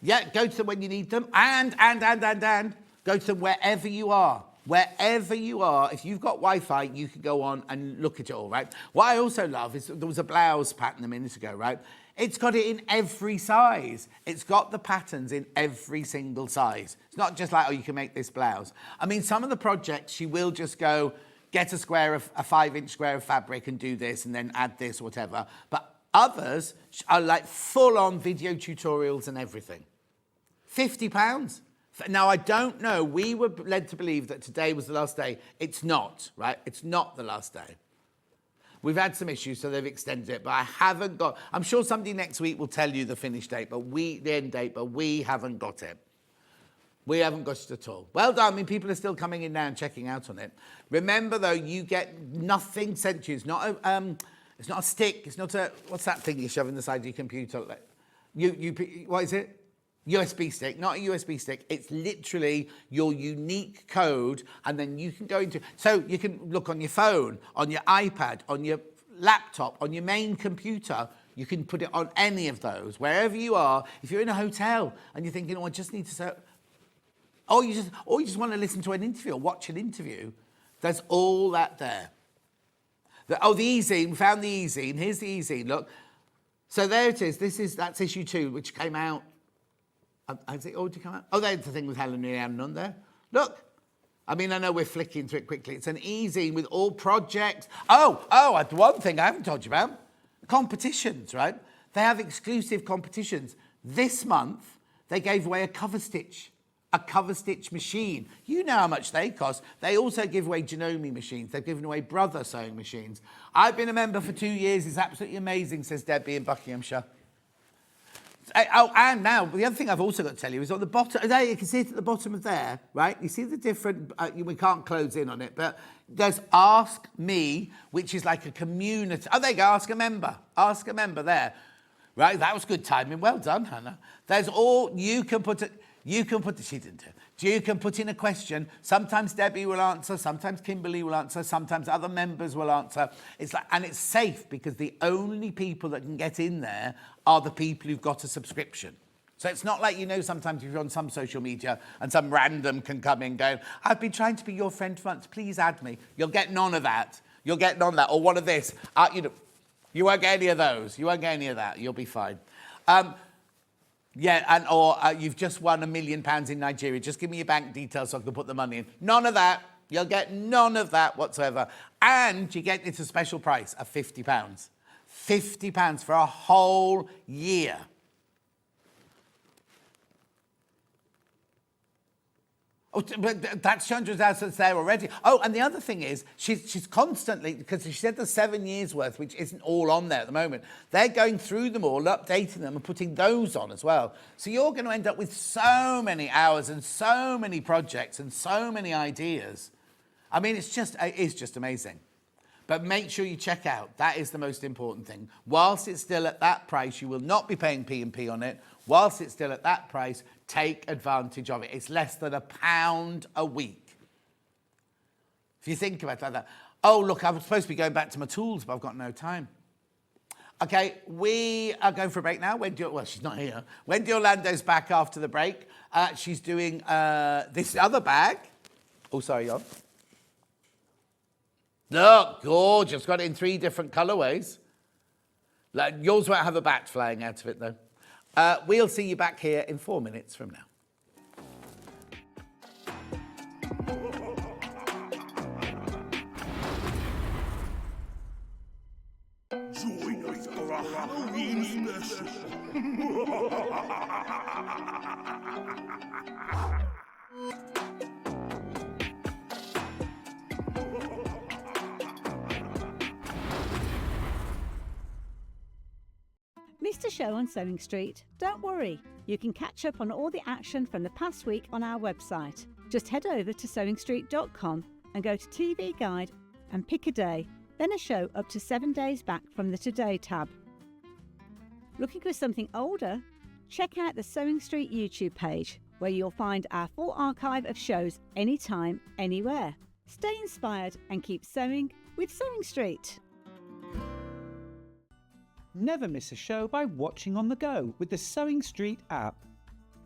Yeah, go to them when you need them and go to them wherever you are. Wherever you are, if you've got Wi-Fi, you can go on and look at it all, right? What I also love is there was a blouse pattern a minute ago, right? It's got it in every size. It's got the patterns in every single size. It's not just like, oh, you can make this blouse. I mean, some of the projects, she will just go, get a 5-inch square of fabric and do this and then add this or whatever. But others are like full-on video tutorials and everything. £50. Now, I don't know. We were led to believe that today was the last day. It's not, right? It's not the last day. We've had some issues, so they've extended it, but I haven't got... I'm sure somebody next week will tell you the finish date, the end date, but we haven't got it. We haven't got it at all. Well done. I mean, people are still coming in now and checking out on it. Remember, though, you get nothing sent to you. It's not a stick. It's not a... What's that thing you shove in the side of your computer? What is it? USB stick, not a USB stick. It's literally your unique code, and then you can go into... So you can look on your phone, on your iPad, on your laptop, on your main computer. You can put it on any of those, wherever you are. If you're in a hotel and you're thinking, oh, I just need to... Or you just want to listen to an interview or watch an interview, there's all that there. The e-zine, we found the e-zine. Here's the e-zine, look. So there it is. That's issue 2, which came out... Has it already come out? Oh, there's the thing with Helen and Rhiannon on there. Look. I mean, I know we're flicking through it quickly. It's an e-zine with all projects. One thing I haven't told you about. Competitions, right? They have exclusive competitions. This month, they gave away a cover stitch machine. You know how much they cost. They also give away Janome machines. They've given away Brother sewing machines. I've been a member for 2 years. It's absolutely amazing, says Debbie in Buckinghamshire. And now, the other thing I've also got to tell you is on the bottom, there you can see it at the bottom of there, right? You see the different, we can't close in on it, but there's Ask Me, which is like a community. Oh, there you go, Ask a Member there. Right, that was good timing. Well done, Hannah. There's all, you can put, she didn't do it. You can put in a question. Sometimes Debbie will answer, sometimes Kimberly will answer, sometimes other members will answer. And it's safe because the only people that can get in there are the people who've got a subscription. So it's not like, sometimes if you're on some social media and some random can come in going, I've been trying to be your friend for months, please add me. You'll get none of that. Or one of this. You won't get any of those. You won't get any of that. You'll be fine. Or you've just won £1 million in Nigeria. Just give me your bank details so I can put the money in. None of that. You'll get none of that whatsoever. And it's a special price of £50. £50 for a whole year. Oh, but that's 200,000 that's there already. Oh, and the other thing is, she's constantly, because she said there's 7 years worth, which isn't all on there at the moment. They're going through them all, updating them and putting those on as well. So you're going to end up with so many hours and so many projects and so many ideas. I mean, it is just amazing. But make sure you check out. That is the most important thing. Whilst it's still at that price, you will not be paying P&P on it. Whilst it's still at that price, take advantage of it. It's less than £1 a week. If you think about that. Oh, look, I was supposed to be going back to my tools, but I've got no time. Okay, we are going for a break now. She's not here. Wendy Orlando's back after the break. She's doing this other bag. Oh, sorry, on. Look, gorgeous. Got it in 3 different colourways. Yours won't have a bat flying out of it, though. We'll see you back here in 4 minutes from now. Join us for a Halloween special. Missed a show on Sewing Street? Don't worry, you can catch up on all the action from the past week on our website. Just head over to SewingStreet.com and go to TV Guide and pick a day, then a show up to 7 days back from the Today tab. Looking for something older? Check out the Sewing Street YouTube page, where you'll find our full archive of shows anytime, anywhere. Stay inspired and keep sewing with Sewing Street. Never miss a show by watching on the go with the Sewing Street app.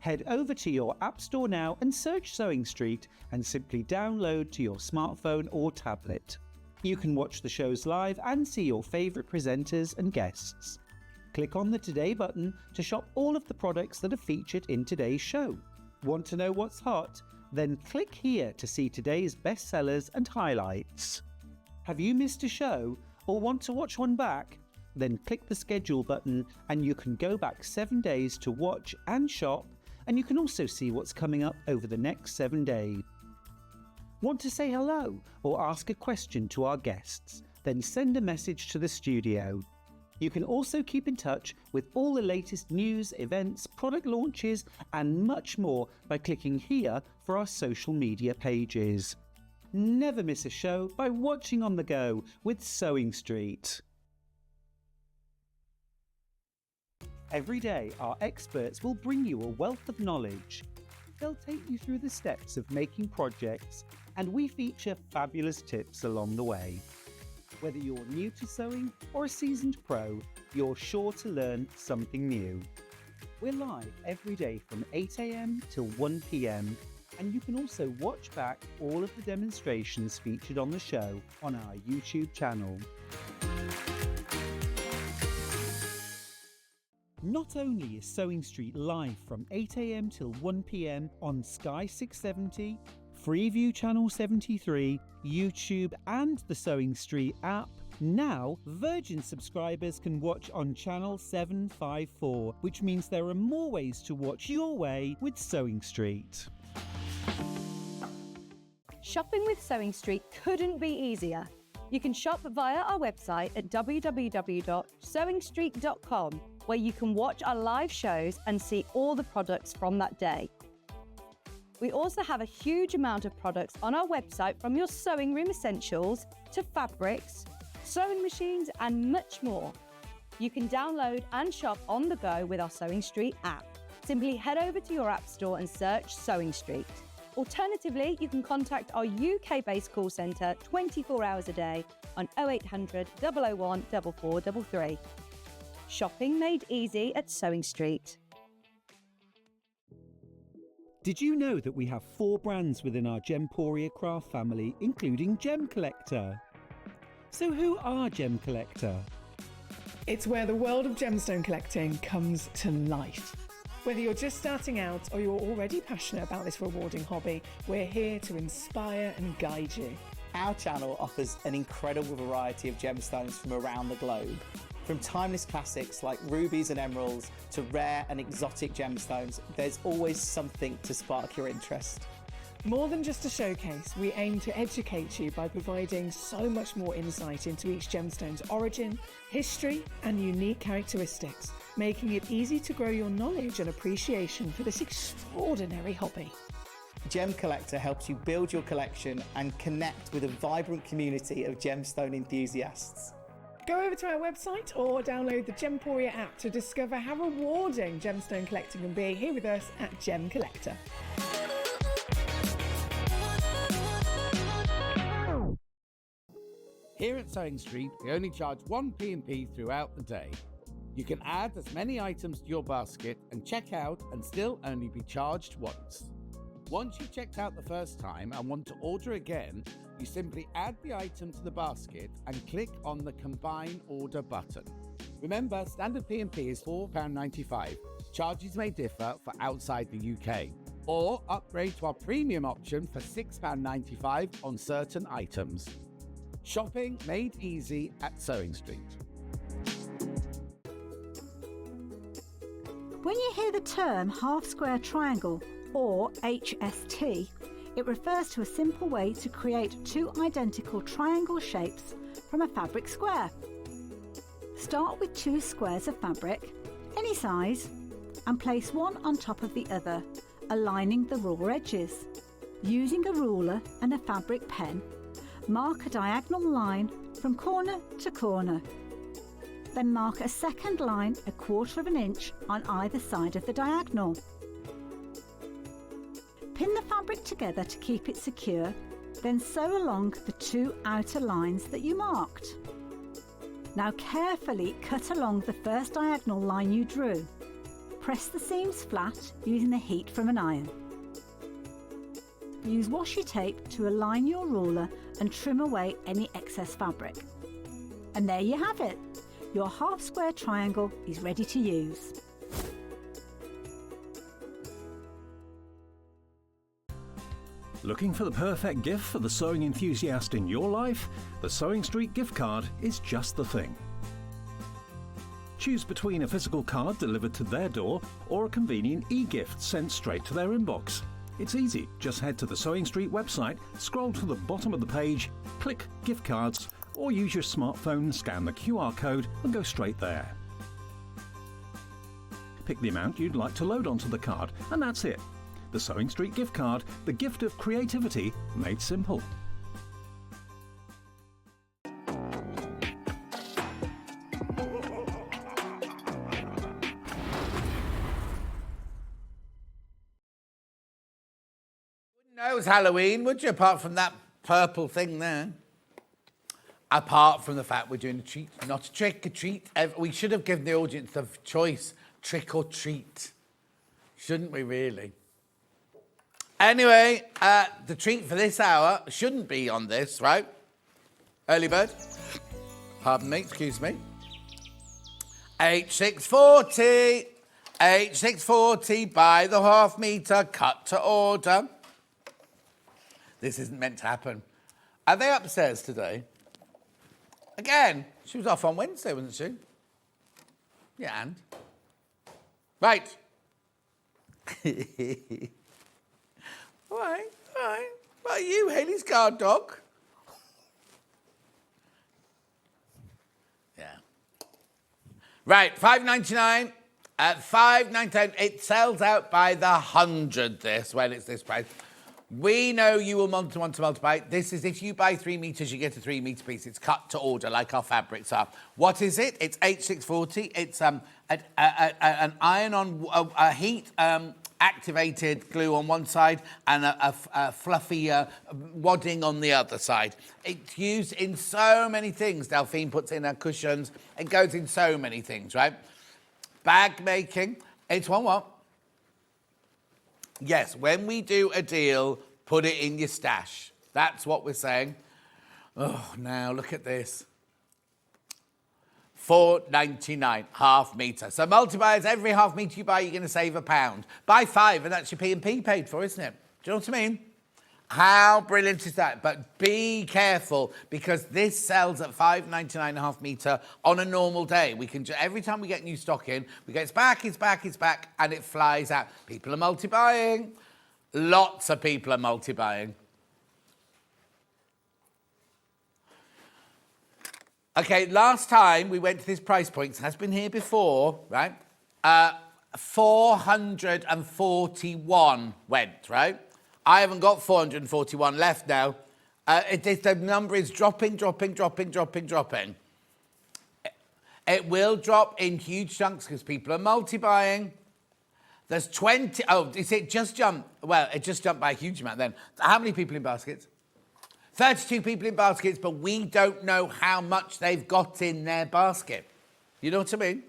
Head over to your App Store now and search SewingStreet and simply download to your smartphone or tablet. You can watch the shows live and see your favourite presenters and guests. Click on the Today button to shop all of the products that are featured in today's show. Want to know what's hot? Then click here to see today's bestsellers and highlights. Have you missed a show or want to watch one back? Then click the schedule button and you can go back 7 days to watch and shop, and you can also see what's coming up over the next 7 days. Want to say hello or ask a question to our guests? Then send a message to the studio. You can also keep in touch with all the latest news, events, product launches and much more by clicking here for our social media pages. Never miss a show by watching on the go with SewingStreet. Every day, our experts will bring you a wealth of knowledge. They'll take you through the steps of making projects, and we feature fabulous tips along the way. Whether you're new to sewing or a seasoned pro, you're sure to learn something new. We're live every day from 8 AM till 1 PM, and you can also watch back all of the demonstrations featured on the show on our YouTube channel. Not only is SewingStreet live from 8 AM till 1 PM on Sky 670, Freeview Channel 73, YouTube and the SewingStreet app, now Virgin subscribers can watch on Channel 754, which means there are more ways to watch your way with SewingStreet. Shopping with SewingStreet couldn't be easier. You can shop via our website at www.sewingstreet.com, where you can watch our live shows and see all the products from that day. We also have a huge amount of products on our website, from your sewing room essentials to fabrics, sewing machines and much more. You can download and shop on the go with our SewingStreet app. Simply head over to your app store and search SewingStreet. Alternatively, you can contact our UK-based call centre 24 hours a day on 0800 001 4433. Shopping made easy at SewingStreet. Did you know that we have 4 brands within our Gemporia craft family, including Gem Collector? So who are Gem Collector? It's where the world of gemstone collecting comes to life. Whether you're just starting out or you're already passionate about this rewarding hobby, we're here to inspire and guide you. Our channel offers an incredible variety of gemstones from around the globe. From timeless classics like rubies and emeralds to rare and exotic gemstones, there's always something to spark your interest. More than just a showcase, we aim to educate you by providing so much more insight into each gemstone's origin, history, and unique characteristics, making it easy to grow your knowledge and appreciation for this extraordinary hobby. Gem Collector helps you build your collection and connect with a vibrant community of gemstone enthusiasts. Go over to our website or download the Gemporia app to discover how rewarding gemstone collecting can be here with us at Gem Collector. Here at SewingStreet, we only charge 1 P&P throughout the day. You can add as many items to your basket and check out and still only be charged once. Once you've checked out the first time and want to order again, you simply add the item to the basket and click on the Combine Order button. Remember, standard P&P is £4.95. Charges may differ for outside the UK. Or upgrade to our premium option for £6.95 on certain items. Shopping made easy at SewingStreet. When you hear the term half square triangle, or HST, it refers to a simple way to create 2 identical triangle shapes from a fabric square. Start with 2 squares of fabric, any size, and place one on top of the other, aligning the raw edges. Using a ruler and a fabric pen, mark a diagonal line from corner to corner. Then mark a second line 1/4 inch on either side of the diagonal. Pin the fabric together to keep it secure, then sew along the 2 outer lines that you marked. Now carefully cut along the first diagonal line you drew. press the seams flat using the heat from an iron. Use washi tape to align your ruler and trim away any excess fabric. And there you have it. Your half square triangle is ready to use. Looking for the perfect gift for the sewing enthusiast in your life? The SewingStreet gift card is just the thing. Choose between a physical card delivered to their door or a convenient e-gift sent straight to their inbox. It's easy, just head to the SewingStreet website, scroll to the bottom of the page, click gift cards, or use your smartphone, scan the QR code and go straight there. Pick the amount you'd like to load onto the card and that's it. The SewingStreet gift card, the gift of creativity made simple. Wouldn't know it was Halloween, would you, apart from that purple thing there? Apart from the fact we're doing a treat, not a trick, a treat. We should have given the audience the choice, trick or treat. Shouldn't we, really? Anyway, the treat for this hour shouldn't be on this, right? Early bird. Pardon me, excuse me. H640. H640 by the half metre, cut to order. This isn't meant to happen. Are they upstairs today? Again, she was off on Wednesday, wasn't she? Yeah, and? Right. All right. What are you, Hayley's guard dog? Yeah. Right, $5.99. At $5.99, it sells out by the 100, this, when it's this price. We know you will want to multiply. This is if you buy 3 metres, you get a 3 metre piece. It's cut to order, like our fabrics are. What is it? It's H640. It's an iron-on heat activated glue on one side and a fluffy wadding on the other side. It's used in so many things. Delphine puts in her cushions. It goes in so many things, right? Bag making. It's one what? Yes, when we do a deal, put it in your stash. That's what we're saying. Oh, now look at this. $4.99, half metre. So multipliers, every half metre you buy, you're going to save £1. Buy 5 and that's your P&P paid for, isn't it? Do you know what I mean? How brilliant is that? But be careful because this sells at $5.99 a half metre on a normal day. We can every time we get new stock in, we go, it's back, and it flies out. People are multi-buying. Lots of people are multi-buying. Okay, last time we went to this price point, it has been here before, right? 441 went, right? I haven't got 441 left now. The number is dropping. It will drop in huge chunks because people are multi-buying. There's 20... Oh, is it just jumped? Well, it just jumped by a huge amount then. How many people in baskets? 32 people in baskets, but we don't know how much they've got in their basket. You know what I mean?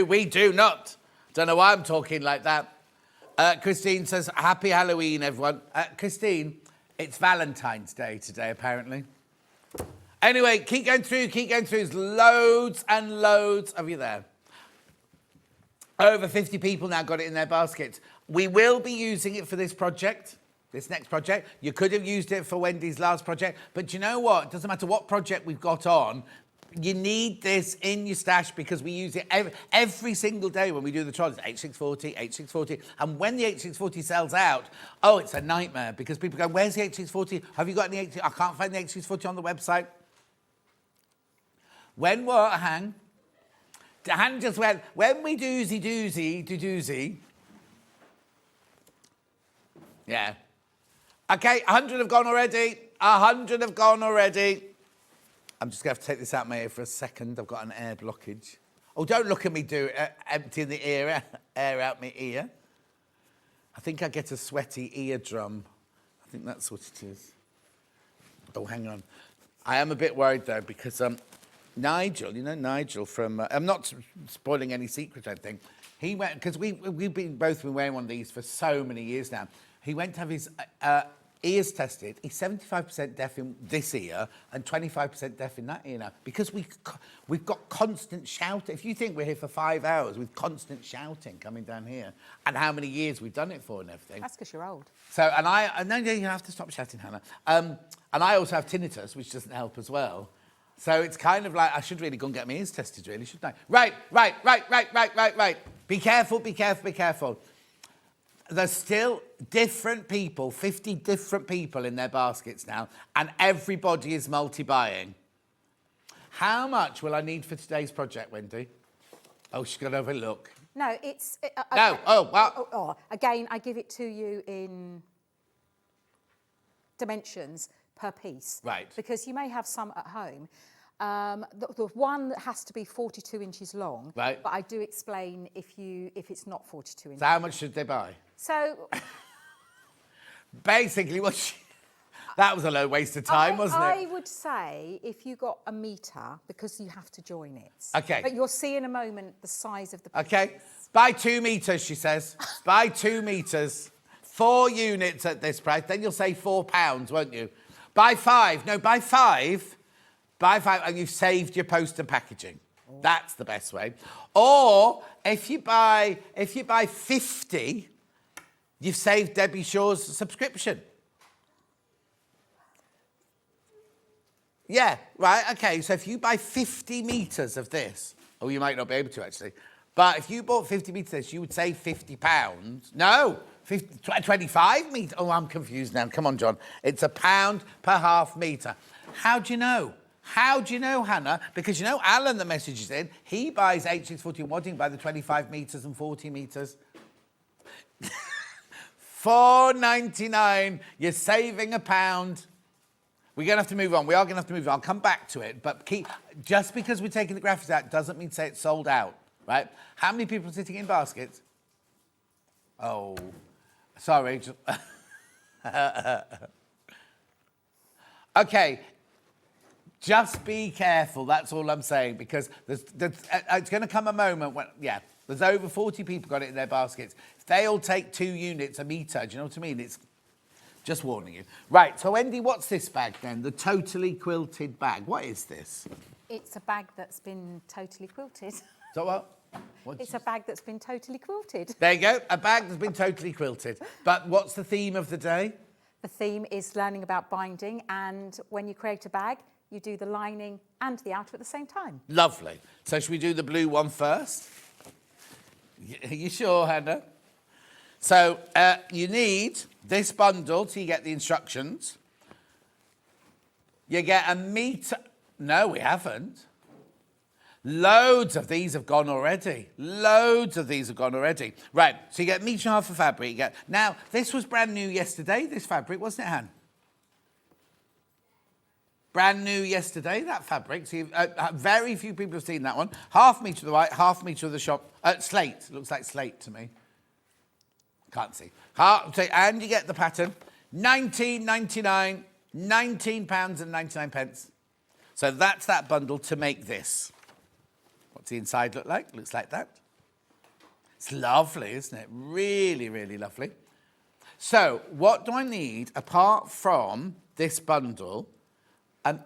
We do not. Don't know why I'm talking like that. Christine says, happy Halloween, everyone. Christine, it's Valentine's Day today, apparently. Anyway, keep going through. There's loads and loads of you there. Over 50 people now got it in their baskets. We will be using it for this project, this next project. You could have used it for Wendy's last project, but you know what? It doesn't matter what project we've got on. You need this in your stash because we use it every single day when we do the trolleys. H640. And when the H640 sells out, oh, it's a nightmare because people go, where's the H640? Have you got any H640? I can't find the H640 on the website. When what? Han just went, when we doozy. Yeah. Okay, 100 have gone already. 100 have gone already. I'm just going to have to take this out of my ear for a second. I've got an air blockage. Oh, don't look at me emptying the air out my ear. I think I get a sweaty eardrum. I think that's what it is. Oh, hang on. I am a bit worried, though, because Nigel, you know Nigel from, I'm not spoiling any secret or anything. He went, because we've both been wearing one of these for so many years now. He went to have his ears tested. He's 75% deaf in this ear and 25% deaf in that ear now. Because we've got constant shouting. If you think we're here for 5 hours with constant shouting coming down here, and how many years we've done it for and everything. That's because you're old. So, and no, you have to stop shouting, Hannah. And I also have tinnitus, which doesn't help as well. So it's kind of like, I should really go and get my ears tested, really, shouldn't I? Right. Be careful, be careful, be careful. There's still different people, 50 different people in their baskets now, and everybody is multi-buying. How much will I need for today's project, Wendy? Oh, she's got to have a look. No, it's... No, what? Again, I give it to you in dimensions per piece. Right. Because you may have some at home. The one that has to be 42 inches long. Right. But I do explain if it's not 42 inches. So how much should they buy? So... Basically, that was a low waste of time, wasn't it? I would say if you got a metre, because you have to join it. Okay. But you'll see in a moment the size of the piece. Okay. Buy 2 metres, she says. Buy 2 metres. 4 units at this price. Then you'll save £4, won't you? Buy 5. No, buy 5. Buy 5 and you've saved your post and packaging. Oh. That's the best way. Or if you buy 50, you've saved Debbie Shaw's subscription. Yeah, right, okay. So if you buy 50 metres of this, oh, you might not be able to actually, but if you bought 50 metres, you would save £50. No, 25 metres. Oh, I'm confused now. Come on, John. It's £1 per half metre. How do you know? How do you know, Hannah? Because you know Alan, the messages in, he buys H640 and wadding by the 25 metres and 40 metres. £4.99. You're saving £1. We're going to have to move on. We are going to have to move on. I'll come back to it. But just because we're taking the graphics out doesn't mean to say it's sold out, right? How many people are sitting in baskets? Oh, sorry. Okay. Just be careful. That's all I'm saying. Because it's going to come a moment when, there's over 40 people got it in their baskets. If they all take 2 units a metre, do you know what I mean? It's just warning you. Right, so Wendy, what's this bag then? The Tote-ally Quilted Bag. What is this? It's a bag that's been totally quilted. So what? It's a bag that's been totally quilted. There you go, a bag that's been totally quilted. But what's the theme of the day? The theme is learning about binding, and when you create a bag, you do the lining and the outer at the same time. Lovely. So should we do the blue one first? Are you sure, Hannah? So you need this bundle so you get the instructions. You get a metre. No, we haven't. Loads of these have gone already. Loads of these have gone already. Right, so you get a metre and a half of fabric. Now, this was brand new yesterday, this fabric, wasn't it, Han? Brand new yesterday, that fabric. So very few people have seen that one. Half metre of the white, half metre of the shop. Slate. Looks like slate to me. Can't see. And you get the pattern. £19.99. £19.99. So that's that bundle to make this. What's the inside look like? Looks like that. It's lovely, isn't it? Really, really lovely. So what do I need apart from this bundle? An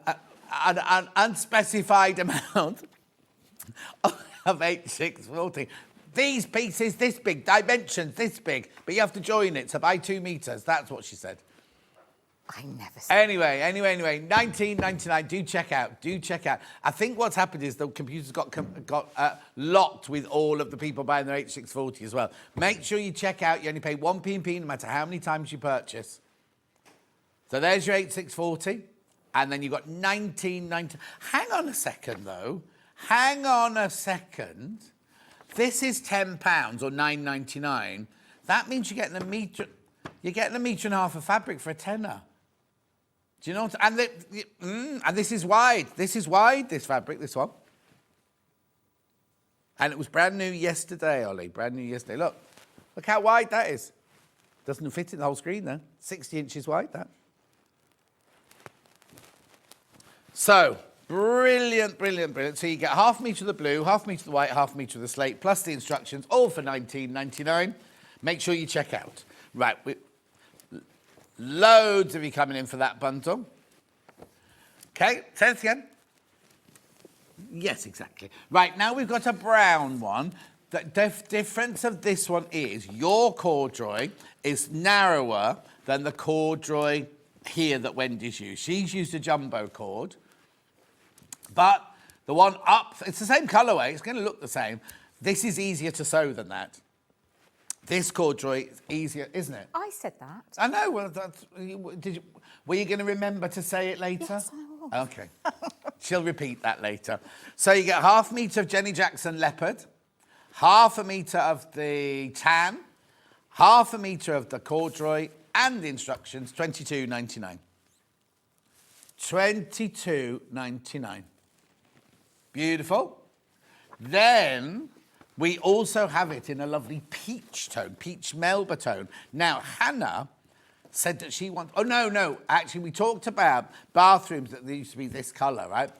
unspecified amount of H640. These pieces this big, dimensions this big, but you have to join it, so buy 2 metres. That's what she said. I never said Anyway, £19.99. Do check out. I think what's happened is the computers got locked with all of the people buying their H640 as well. Make sure you check out. You only pay 1 p&p no matter how many times you purchase. So there's your H640. And then you've got £19.99. Hang on a second, though. Hang on a second. This is £10 or £9.99. That means you're getting a metre. You're getting a metre and a half of fabric for a tenner. Do you know what? And this is wide. This is wide. This fabric. This one. And it was brand new yesterday, Ollie. Brand new yesterday. Look how wide that is. Doesn't fit in the whole screen, though. 60 inches wide. That. So Brilliant, brilliant, brilliant. So you get half metre of the blue, half metre of the white, half metre of the slate, plus the instructions, all for $19.99. Make sure you check out. Right, loads of you coming in for that bundle. Okay, say it again. Yes, exactly. Right, now we've got a brown one. The difference of this one is your corduroy is narrower than the corduroy here that Wendy's used. She's used a jumbo cord, but the one up, it's the same colourway, it's going to look the same. This is easier to sew than that. This corduroy is easier, isn't it? I said that. I know. Well, were you going to remember to say it later? Yes, I will. Okay. She'll repeat that later. So you get half metre of Jenny Jackson leopard, half a metre of the tan, half a metre of the corduroy, and the instructions, $22.99. $22.99. Beautiful. Then we also have it in a lovely peach tone, peach Melba tone. Now, Hannah said that she wants... Oh, no. Actually, we talked about bathrooms that used to be this colour, right?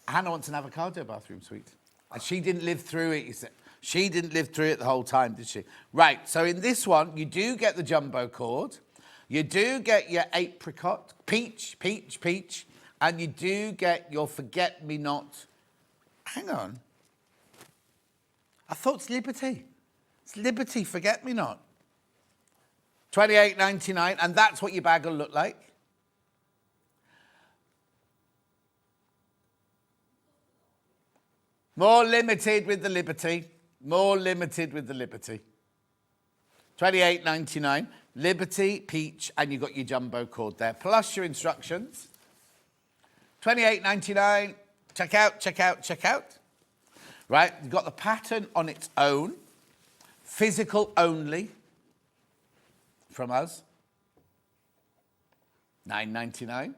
Hannah wants an avocado bathroom suite. And she didn't live through it, you said. She didn't live through it the whole time, did she? Right, so in this one, you do get the jumbo cord. You do get your apricot, peach, and you do get your forget-me-not. Hang on. I thought it's Liberty. It's Liberty, forget-me-not. $28.99, and that's what your bag will look like. More limited with the Liberty. More limited with the Liberty. $28.99. Liberty, peach, and you've got your jumbo cord there, plus your instructions. $28.99. Check out, check out, check out. Right, you've got the pattern on its own. Physical only. From us. $9.99.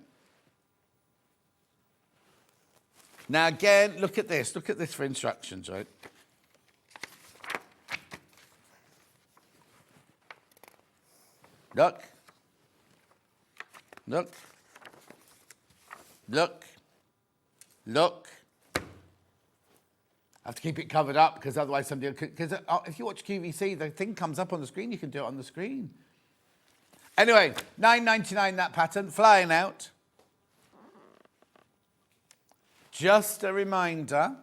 Now again, look at this. Look at this for instructions, right? Look. Look. Look. Look. I have to keep it covered up because otherwise somebody will... Because if you watch QVC, the thing comes up on the screen. You can do it on the screen. Anyway, $9.99 that pattern, flying out. Just a reminder,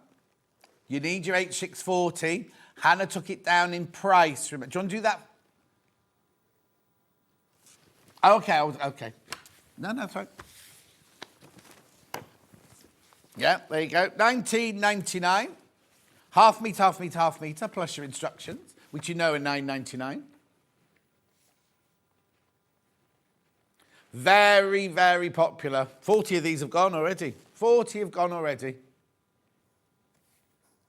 you need your H640. Hannah took it down in price. Do you want to do that? Okay, okay. No, that's right. Yeah, there you go. $19.99. Half metre, half metre, half metre, plus your instructions, which you know are $9.99. Very, very popular. 40 of these have gone already. 40 have gone already.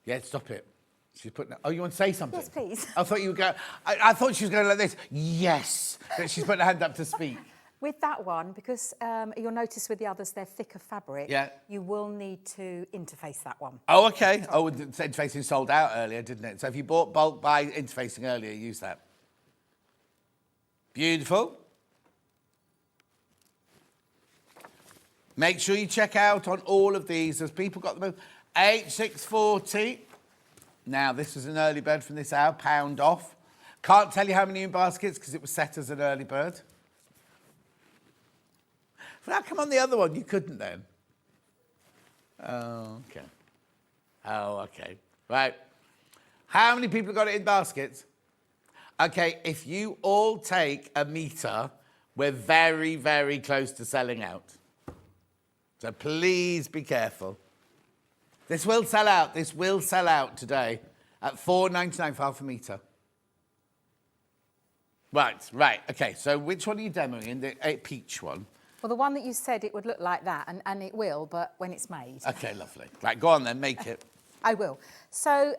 Yeah, stop it. She's putting... Oh, you want to say something? Yes, please. I thought you were going... I thought she was going like this. Yes. But she's putting her hand up to speak. With that one, because you'll notice with the others, they're thicker fabric, yeah. You will need to interface that one. Oh, OK. Oh, the interfacing sold out earlier, didn't it? So if you bought bulk by interfacing earlier, use that. Beautiful. Make sure you check out on all of these. As people got them. H640. Now, this was an early bird from this hour, £1 off. Can't tell you how many in baskets because it was set as an early bird. But how come on the other one you couldn't then? Oh, OK. Oh, OK. Right. How many people got it in baskets? OK, if you all take a metre, we're very, very close to selling out. So please be careful. This will sell out. This will sell out today at $4.99 for half a metre. Right. OK, so which one are you demoing? The peach one? Well, the one that you said it would look like that, and it will, but when it's made. OK, lovely. Right, go on then, make it. I will. So,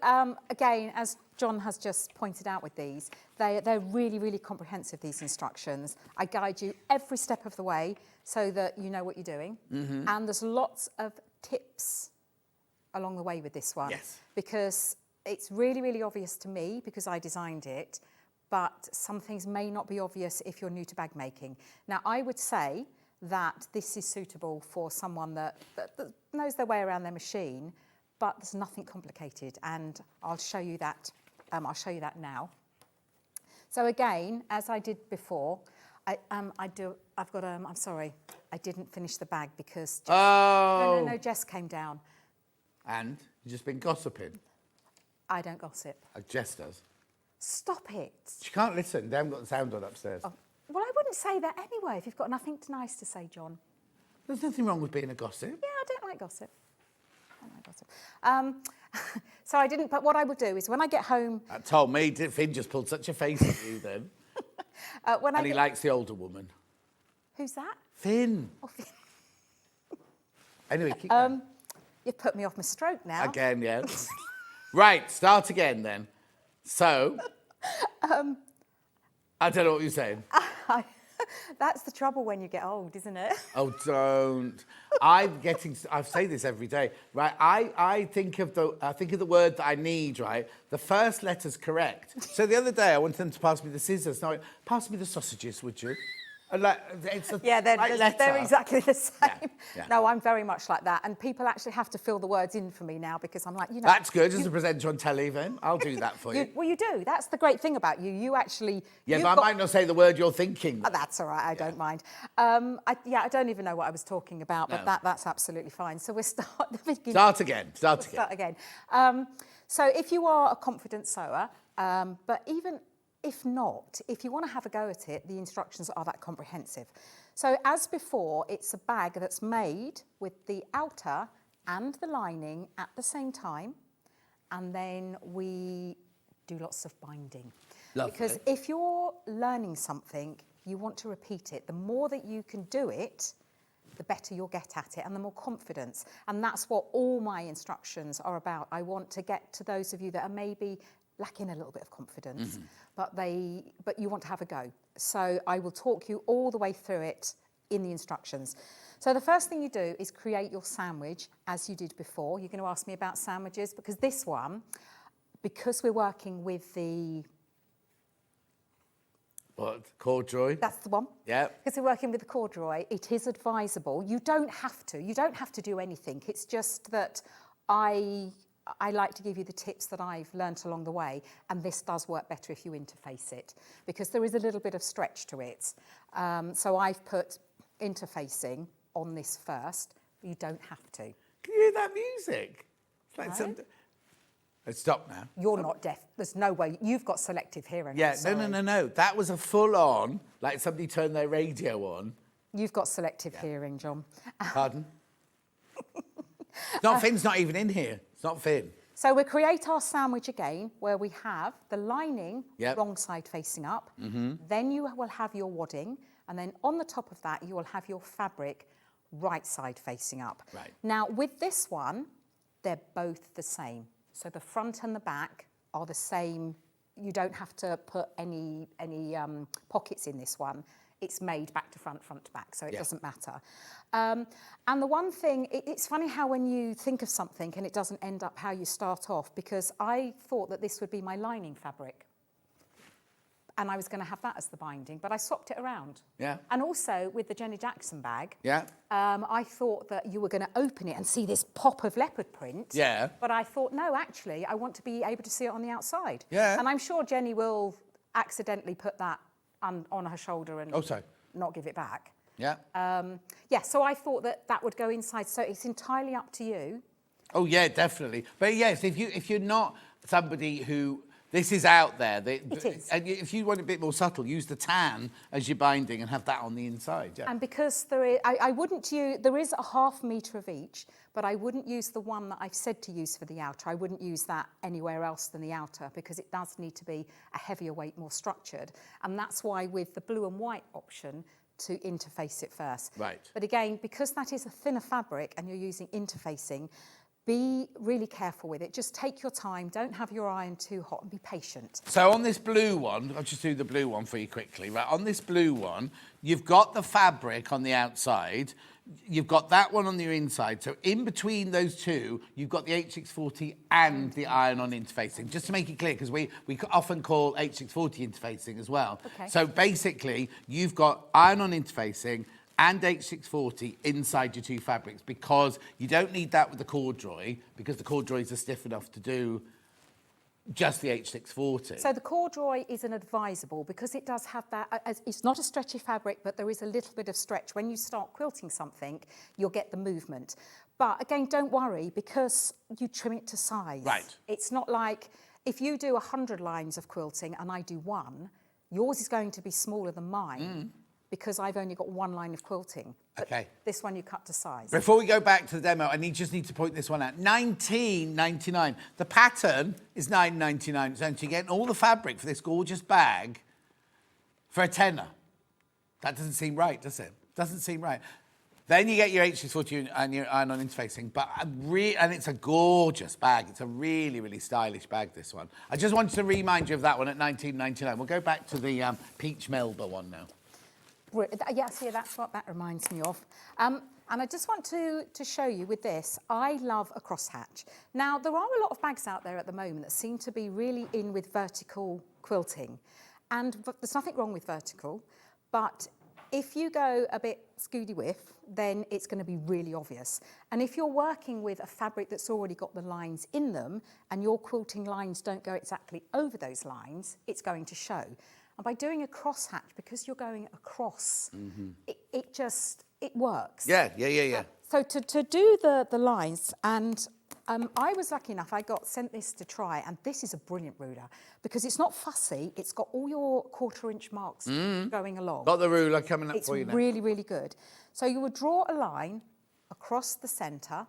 again, as John has just pointed out with these, they're really, really comprehensive, these instructions. I guide you every step of the way so that you know what you're doing. Mm-hmm. And there's lots of tips along the way with this one. Yes. Because it's really, really obvious to me because I designed it, but some things may not be obvious if you're new to bag making. Now, I would say that this is suitable for someone that knows their way around their machine, but there's nothing complicated, and I'll show you that. I'll show you that now. So again, as I did before, I'm sorry, I didn't finish the bag because Jess came down. And you've just been gossiping. I don't gossip. Jess does. Stop it. She can't listen. They haven't got the sound on upstairs. Oh. Well, I wouldn't say that anyway if you've got nothing nice to say, John. There's nothing wrong with being a gossip. Yeah, I don't like gossip. So I didn't, but what I will do is when I get home... That told me, Finn just pulled such a face at you then. He likes the older woman. Who's that? Finn. Oh, Finn. Anyway, keep going. You've put me off my stroke now. Again, yes. Right, start again then. So... I don't know what you're saying. That's the trouble when you get old, isn't it? Oh, don't. I say this every day, right? I think of the word that I need, right? The first letter's correct. So the other day I wanted them to pass me the scissors. No, pass me the sausages, would you? And They're exactly the same. Yeah. No, I'm very much like that. And people actually have to fill the words in for me now because I'm like, you know... That's good as a presenter on telly, then. I'll do that for you. Well, you do. That's the great thing about you. You actually... Yeah, but I might not say the word you're thinking. Oh, that's all right. I don't mind. I don't even know what I was talking about, but that's absolutely fine. So we'll start at the beginning. Start again. Start again. So if you are a confident sewer, but even... If not, if you want to have a go at it, the instructions are that comprehensive. So as before, it's a bag that's made with the outer and the lining at the same time. And then we do lots of binding. Lovely. Because if you're learning something, you want to repeat it. The more that you can do it, the better you'll get at it and the more confidence. And that's what all my instructions are about. I want to get to those of you that are maybe lacking a little bit of confidence, but you want to have a go. So I will talk you all the way through it in the instructions. So the first thing you do is create your sandwich as you did before. You're going to ask me about sandwiches because this one, because we're working with the... What, corduroy? That's the one. Yeah. Because we're working with the corduroy, it is advisable. You don't have to do anything. It's just that I like to give you the tips that I've learnt along the way, and this does work better if you interface it, because there is a little bit of stretch to it. So I've put interfacing on this first. You don't have to. Can you hear that music? It's like No. Let's stop now. You're not deaf. There's no way. You've got selective hearing. Yeah, sorry. no. That was a full-on, like somebody turned their radio on. You've got selective hearing, John. Pardon? No, Finn's not even in here. It's not Finn. So we create our sandwich again, where we have the lining Yep. wrong side facing up. Then you will have your wadding, and then on the top of that, you will have your fabric right side facing up. Right. Now, with this one, they're both the same. So the front and the back are the same. You don't have to put any pockets in this one. It's made back to front, front to back, so it doesn't matter. And the one thing, it's funny how when you think of something and it doesn't end up how you start off, because I thought that this would be my lining fabric. And I was going to have that as the binding, but I swapped it around. Yeah. And also with the Jenny Jackson bag, Yeah. I thought that you were going to open it and see this pop of leopard print. Yeah. But I thought, no, actually, I want to be able to see it on the outside. Yeah. And I'm sure Jenny will accidentally put that on her shoulder and not give it back. Yeah. So I thought that would go inside. So it's entirely up to you. Oh, yeah, definitely. But yes, if you're not somebody who... This is out there. It is. And if you want a bit more subtle, use the tan as your binding and have that on the inside. Yeah. And because I wouldn't use, there is a 1/2 metre of each, but I wouldn't use the one that I've said to use for the outer. I wouldn't use that anywhere else than the outer because it does need to be a heavier weight, more structured. And that's why with the blue and white option, to interface it first. Right. But again, because that is a thinner fabric and you're using interfacing, be really careful with it. Just take your time. Don't have your iron too hot and be patient. So on this blue one, I'll just do the blue one for you quickly. Right, on this blue one, you've got the fabric on the outside. You've got that one on your inside. So in between those two, you've got the H640 and the iron-on interfacing. Just to make it clear, because we often call H640 interfacing as well. Okay. So basically, you've got iron-on interfacing, and H640 inside your two fabrics, because you don't need that with the corduroy, because the corduroys are stiff enough to do just the H640. So the corduroy is an advisable because it does have that, it's not a stretchy fabric, but there is a little bit of stretch. When you start quilting something, you'll get the movement. But again, don't worry, because you trim it to size. Right. It's not like if you do 100 lines of quilting and I do one, yours is going to be smaller than mine because I've only got one line of quilting. But Okay. this one you cut to size. Before we go back to the demo, I just need to point this one out. $19.99. The pattern is $9.99. So you're getting all the fabric for this gorgeous bag for a tenner. That doesn't seem right, does it? Doesn't seem right. Then you get your H640 and your iron-on interfacing, and it's a gorgeous bag. It's a really, really stylish bag, this one. I just wanted to remind you of that one at $19.99. We'll go back to the Peach Melba one now. Yeah, see, that's what that reminds me of. And I just want to show you with this, I love a crosshatch. Now, there are a lot of bags out there at the moment that seem to be really in with vertical quilting. And there's nothing wrong with vertical, but if you go a bit scoody-whiff, then it's going to be really obvious. And if you're working with a fabric that's already got the lines in them and your quilting lines don't go exactly over those lines, it's going to show. And by doing a crosshatch, because you're going across, it works. Yeah. So to do the lines, and I was lucky enough, I got sent this to try, and this is a brilliant ruler because it's not fussy, it's got all your 1/4 inch marks going along. Got the ruler coming up for you now. It's really, really good. So you would draw a line across the centre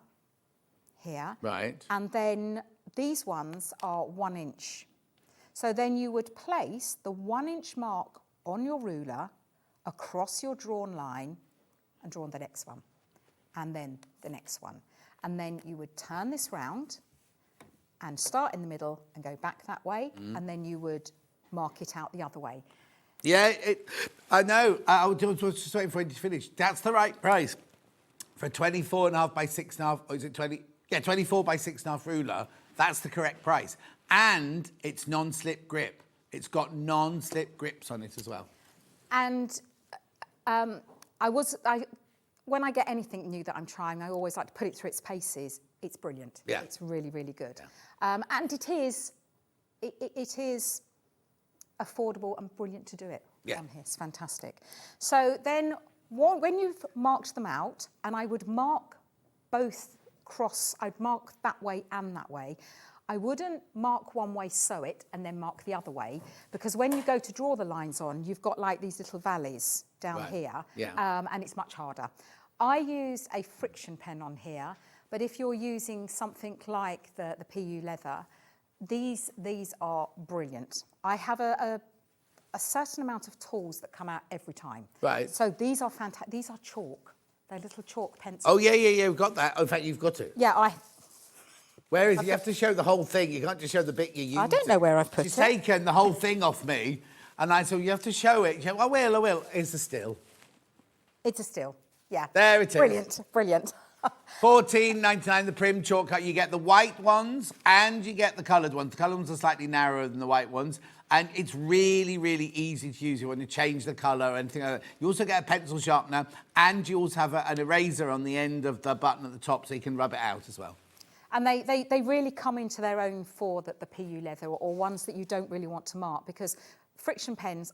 here. Right. And then these ones are 1 inch. So then you would place the 1 inch mark on your ruler across your drawn line and draw on the next one. And then the next one. And then you would turn this round and start in the middle and go back that way. And then you would mark it out the other way. Yeah, I know. I was just waiting for you to finish. That's the right price. For a 24.5 by 6.5, or is it 20? Yeah, 24 by 6.5 ruler. That's the correct price. And it's non-slip grip. It's got non-slip grips on it as well. And when I get anything new that I'm trying, I always like to put it through its paces. It's brilliant. Yeah. It's really, really good. Yeah. And it is affordable and brilliant to do it on here. It's fantastic. So then when you've marked them out, and I would mark both I'd mark that way and that way. I wouldn't mark one way, sew it, and then mark the other way, because when you go to draw the lines on, you've got like these little valleys down here, and it's much harder. I use a friction pen on here, but if you're using something like the PU leather, these are brilliant. I have a certain amount of tools that come out every time. Right. So these are fantastic. These are chalk. They're little chalk pencils. Oh, yeah, we've got that. Oh, in fact, you've got it. Yeah, Where is it? You have to show the whole thing. You can't just show the bit you use. I don't know where I've put it. She's taken the whole thing off me, and I said, you have to show it. She said, I will. It's a still. It's a still, yeah. There it is. Brilliant. $14.99, the prim chalk cut. You get the white ones and you get the coloured ones. The coloured ones are slightly narrower than the white ones. And it's really, really easy to use. You want to change the colour or anything like that. You also get a pencil sharpener, and you also have an eraser on the end of the button at the top, so you can rub it out as well. And they really come into their own for the PU leather, or ones that you don't really want to mark, because friction pens,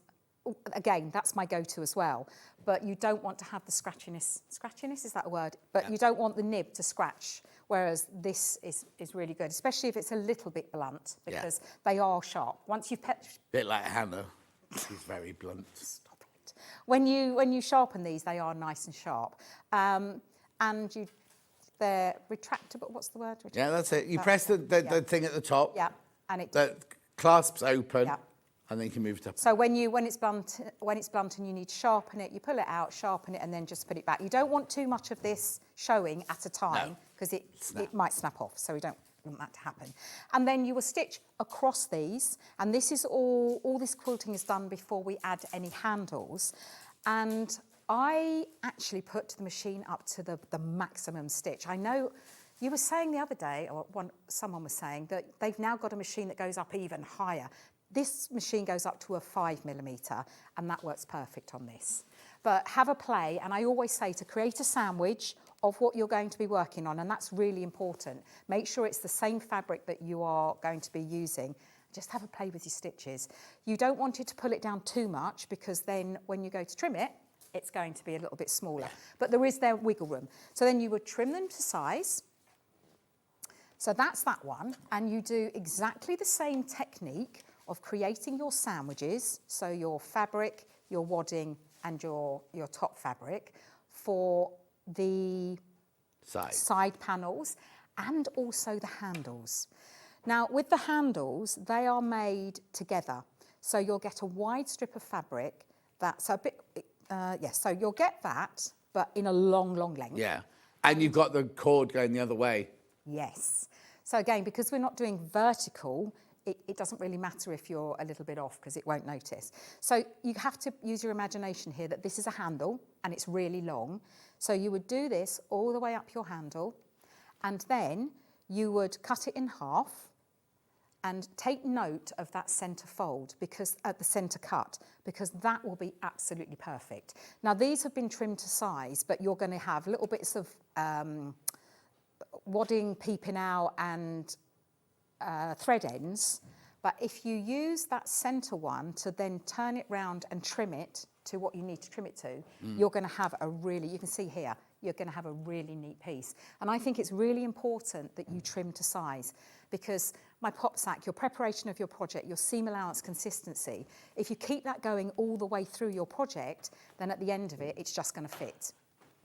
again, that's my go-to as well. But you don't want to have the scratchiness. Scratchiness, is that a word? But you don't want the nib to scratch, whereas this is really good, especially if it's a little bit blunt, because they are sharp. Once you've Bit like Hannah. She's very blunt. Stop it. When you sharpen these, they are nice and sharp. And they're retractable. What's the word? Yeah, that's it. You press the thing at the top. Yeah, and it the clasps open. Yeah. And then you can move it up. So when it's blunt and you need to sharpen it, you pull it out, sharpen it, and then just put it back. You don't want too much of this showing at a time, because it might snap off. So we don't want that to happen. And then you will stitch across these, and this is all this quilting is done before we add any handles. And I actually put the machine up to the maximum stitch. I know you were saying the other day, or someone was saying, that they've now got a machine that goes up even higher. This machine goes up to a 5mm, and that works perfect on this. But have a play, and I always say to create a sandwich of what you're going to be working on, and that's really important. Make sure it's the same fabric that you are going to be using. Just have a play with your stitches. You don't want it to pull it down too much, because then when you go to trim it, it's going to be a little bit smaller. But there is their wiggle room. So then you would trim them to size. So that's that one. And you do exactly the same technique of creating your sandwiches, so your fabric, your wadding, and your top fabric for the side panels and also the handles. Now, with the handles, they are made together. So you'll get a wide strip of fabric that's a bit, so you'll get that, but in a long, long length. Yeah. And you've got the cord going the other way. Yes. So again, because we're not doing vertical, it doesn't really matter if you're a little bit off, because it won't notice. So you have to use your imagination here that this is a handle and it's really long. So you would do this all the way up your handle, and then you would cut it in half and take note of that centre fold, because at the centre cut, because that will be absolutely perfect. Now these have been trimmed to size, but you're going to have little bits of wadding peeping out and thread ends. But if you use that centre one to then turn it round and trim it to what you need to trim it to, you're going to have a really, you can see here, you're going to have a really neat piece. And I think it's really important that you trim to size, because my pop sack, your preparation of your project, your seam allowance consistency, if you keep that going all the way through your project, then at the end of it, it's just going to fit.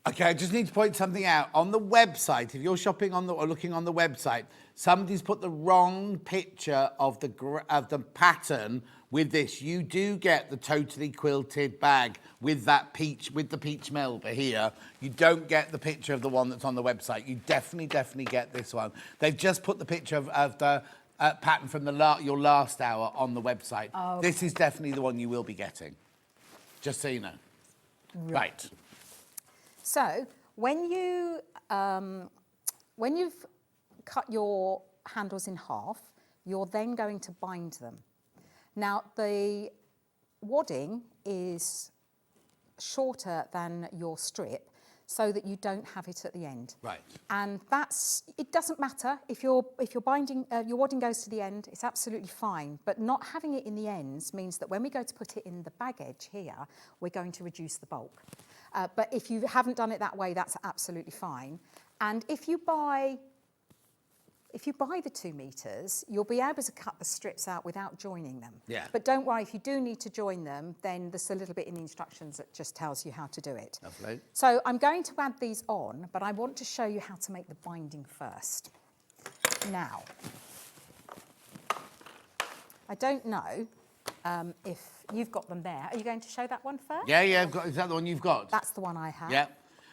Okay, I just need to point something out. On the website, if you're shopping on or looking on the website, somebody's put the wrong picture of the pattern with this. You do get the Tote-ally Quilted Bag with that peach, with the peach Melba here. You don't get the picture of the one that's on the website. You definitely get this one. They've just put the picture of the pattern from your last hour on the website. Oh, okay. This is definitely the one you will be getting, just so you know. Right. So when you've cut your handles in half, you're then going to bind them. Now the wadding is shorter than your strip, so that you don't have it at the end. Right. And it doesn't matter if your binding, your wadding goes to the end, it's absolutely fine. But not having it in the ends means that when we go to put it in the bag edge here, we're going to reduce the bulk. But if you haven't done it that way, that's absolutely fine. And if you buy the 2 meters, you'll be able to cut the strips out without joining them. Yeah. But don't worry, if you do need to join them, then there's a little bit in the instructions that just tells you how to do it. Lovely. So I'm going to add these on, but I want to show you how to make the binding first. Now, I don't know if you've got them there. Are you going to show that one first? Yeah, is that the one you've got? That's the one I have. Yeah.